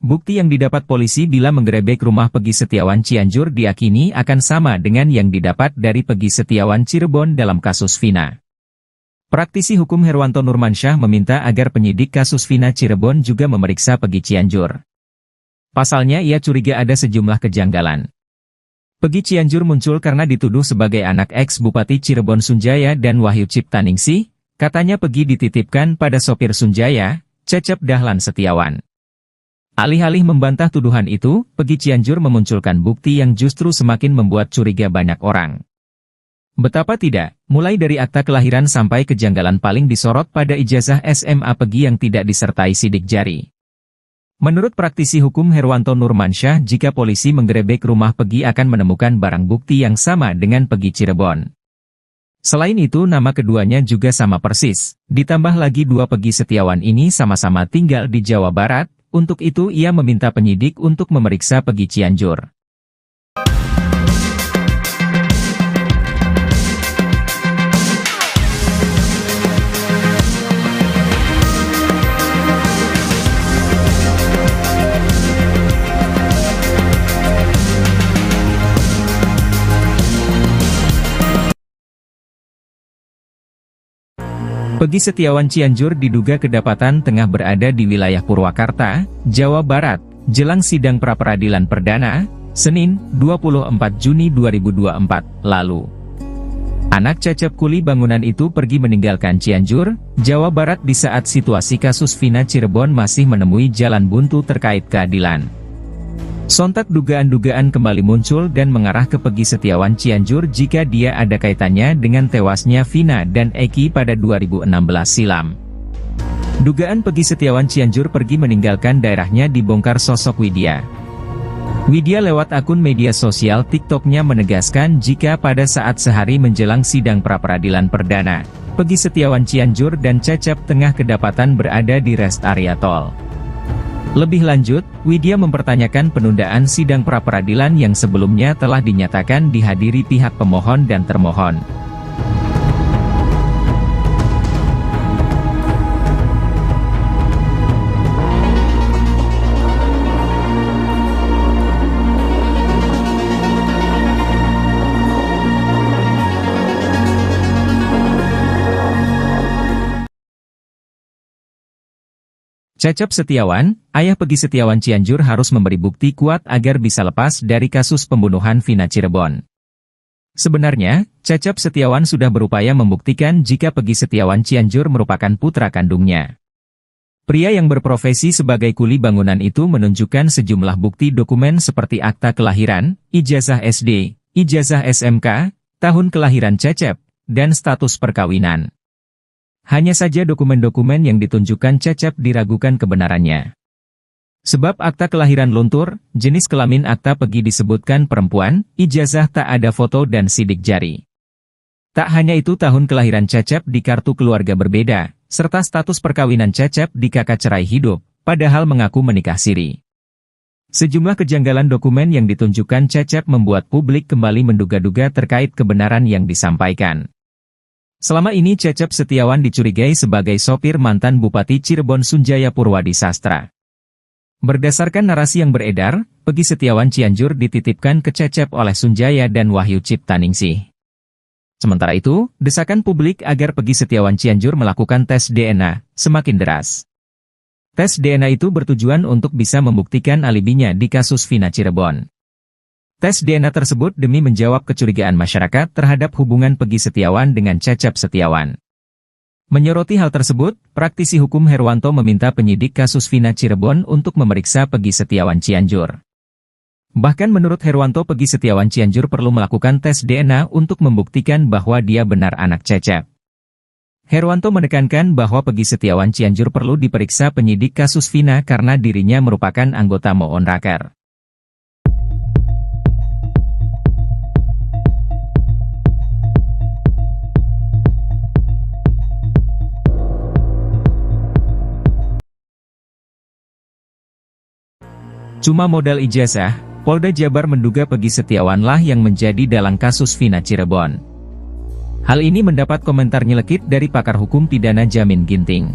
Bukti yang didapat polisi bila menggerebek rumah Peggy Setiawan Cianjur diyakini akan sama dengan yang didapat dari Peggy Setiawan Cirebon dalam kasus Vina. Praktisi hukum Herwanto Nurmansyah meminta agar penyidik kasus Vina Cirebon juga memeriksa Peggy Cianjur. Pasalnya ia curiga ada sejumlah kejanggalan. Peggy Cianjur muncul karena dituduh sebagai anak ex-Bupati Cirebon Sunjaya dan Wahyu Ciptaningsih, katanya Peggy dititipkan pada sopir Sunjaya, Cecep Dahlan Setiawan. Alih-alih membantah tuduhan itu, Peggy Cianjur memunculkan bukti yang justru semakin membuat curiga banyak orang. Betapa tidak, mulai dari akta kelahiran sampai kejanggalan paling disorot pada ijazah SMA Peggy yang tidak disertai sidik jari. Menurut praktisi hukum Herwanto Nurmansyah, jika polisi menggerebek rumah Peggy akan menemukan barang bukti yang sama dengan Peggy Cirebon. Selain itu nama keduanya juga sama persis, ditambah lagi dua Peggy Setiawan ini sama-sama tinggal di Jawa Barat. Untuk itu ia meminta penyidik untuk memeriksa Peggy Cianjur. Pegi Setiawan Cianjur diduga kedapatan tengah berada di wilayah Purwakarta, Jawa Barat, jelang sidang pra-peradilan perdana, Senin, 24 Juni 2024, lalu. Anak Cecep kuli bangunan itu pergi meninggalkan Cianjur, Jawa Barat di saat situasi kasus Vina Cirebon masih menemui jalan buntu terkait keadilan. Sontak dugaan-dugaan kembali muncul dan mengarah ke Pegi Setiawan Cianjur jika dia ada kaitannya dengan tewasnya Vina dan Eki pada 2016 silam. Dugaan Pegi Setiawan Cianjur pergi meninggalkan daerahnya dibongkar sosok Widya. Widya lewat akun media sosial TikToknya menegaskan jika pada saat sehari menjelang sidang pra-peradilan perdana, Pegi Setiawan Cianjur dan Cecep tengah kedapatan berada di rest area tol. Lebih lanjut, Widya mempertanyakan penundaan sidang pra-peradilan yang sebelumnya telah dinyatakan dihadiri pihak pemohon dan termohon. Cecep Setiawan, ayah Pegi Setiawan Cianjur harus memberi bukti kuat agar bisa lepas dari kasus pembunuhan Vina Cirebon. Sebenarnya, Cecep Setiawan sudah berupaya membuktikan jika Pegi Setiawan Cianjur merupakan putra kandungnya. Pria yang berprofesi sebagai kuli bangunan itu menunjukkan sejumlah bukti dokumen seperti akta kelahiran, ijazah SD, ijazah SMK, tahun kelahiran Cecep, dan status perkawinan. Hanya saja dokumen-dokumen yang ditunjukkan Cecep diragukan kebenarannya. Sebab akta kelahiran luntur, jenis kelamin akta Pegi disebutkan perempuan, ijazah tak ada foto dan sidik jari. Tak hanya itu, tahun kelahiran Cecep di kartu keluarga berbeda, serta status perkawinan Cecep di kakak cerai hidup, padahal mengaku menikah siri. Sejumlah kejanggalan dokumen yang ditunjukkan Cecep membuat publik kembali menduga-duga terkait kebenaran yang disampaikan. Selama ini Cecep Setiawan dicurigai sebagai sopir mantan Bupati Cirebon Sunjaya Purwadi Sastra. Berdasarkan narasi yang beredar, Pegi Setiawan Cianjur dititipkan ke Cecep oleh Sunjaya dan Wahyu Ciptaningsih. Sementara itu, desakan publik agar Pegi Setiawan Cianjur melakukan tes DNA semakin deras. Tes DNA itu bertujuan untuk bisa membuktikan alibinya di kasus Vina Cirebon. Tes DNA tersebut demi menjawab kecurigaan masyarakat terhadap hubungan Pegi Setiawan dengan Cecep Setiawan. Menyoroti hal tersebut, praktisi hukum Herwanto meminta penyidik kasus Vina Cirebon untuk memeriksa Pegi Setiawan Cianjur. Bahkan menurut Herwanto, Pegi Setiawan Cianjur perlu melakukan tes DNA untuk membuktikan bahwa dia benar anak Cecep. Herwanto menekankan bahwa Pegi Setiawan Cianjur perlu diperiksa penyidik kasus Vina karena dirinya merupakan anggota Moon Raker. Cuma modal ijazah, Polda Jabar menduga Pegi Setiawanlah yang menjadi dalang kasus Vina Cirebon. Hal ini mendapat komentar nyelekit dari pakar hukum pidana Jamin Ginting.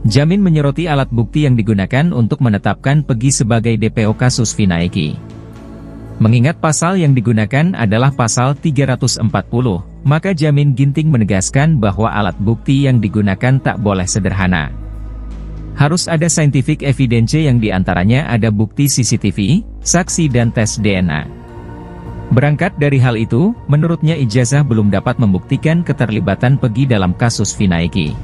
Jamin menyoroti alat bukti yang digunakan untuk menetapkan Pegi sebagai DPO kasus Vina Eki. Mengingat pasal yang digunakan adalah pasal 340, maka Jamin Ginting menegaskan bahwa alat bukti yang digunakan tak boleh sederhana. Harus ada scientific evidence yang diantaranya ada bukti CCTV, saksi dan tes DNA. Berangkat dari hal itu, menurutnya ijazah belum dapat membuktikan keterlibatan Pegi dalam kasus Vina Eki.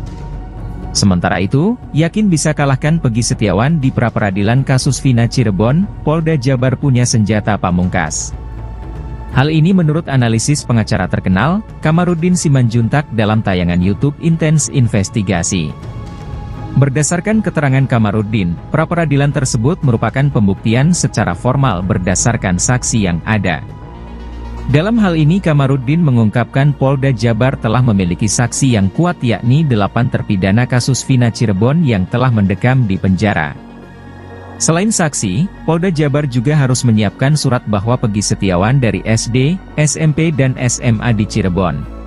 Sementara itu, yakin bisa kalahkan Pegi Setiawan di pra-peradilan kasus Vina Cirebon, Polda Jabar punya senjata pamungkas. Hal ini menurut analisis pengacara terkenal, Kamarudin Simanjuntak dalam tayangan YouTube Intens Investigasi. Berdasarkan keterangan Kamarudin, pra-peradilan tersebut merupakan pembuktian secara formal berdasarkan saksi yang ada. Dalam hal ini Kamarudin mengungkapkan Polda Jabar telah memiliki saksi yang kuat yakni 8 terpidana kasus Vina Cirebon yang telah mendekam di penjara. Selain saksi, Polda Jabar juga harus menyiapkan surat bahwa Pegi Setiawan dari SD, SMP dan SMA di Cirebon.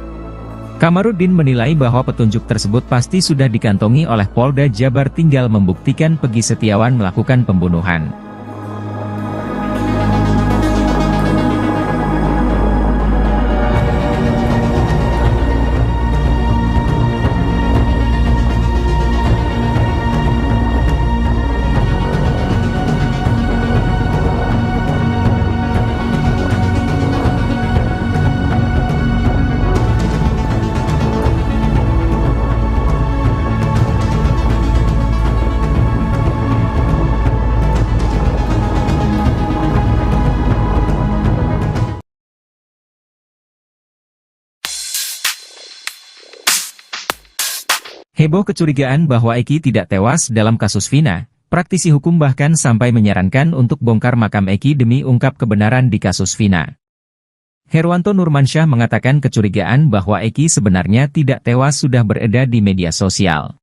Kamarudin menilai bahwa petunjuk tersebut pasti sudah dikantongi oleh Polda Jabar, tinggal membuktikan Pegi Setiawan melakukan pembunuhan. Heboh kecurigaan bahwa Eki tidak tewas dalam kasus Vina. Praktisi hukum bahkan sampai menyarankan untuk bongkar makam Eki demi ungkap kebenaran di kasus Vina. Herwanto Nurmansyah mengatakan kecurigaan bahwa Eki sebenarnya tidak tewas sudah beredar di media sosial.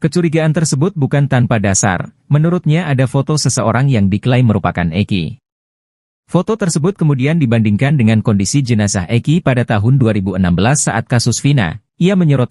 Kecurigaan tersebut bukan tanpa dasar. Menurutnya ada foto seseorang yang diklaim merupakan Eki. Foto tersebut kemudian dibandingkan dengan kondisi jenazah Eki pada tahun 2016 saat kasus Vina. Ia menyoroti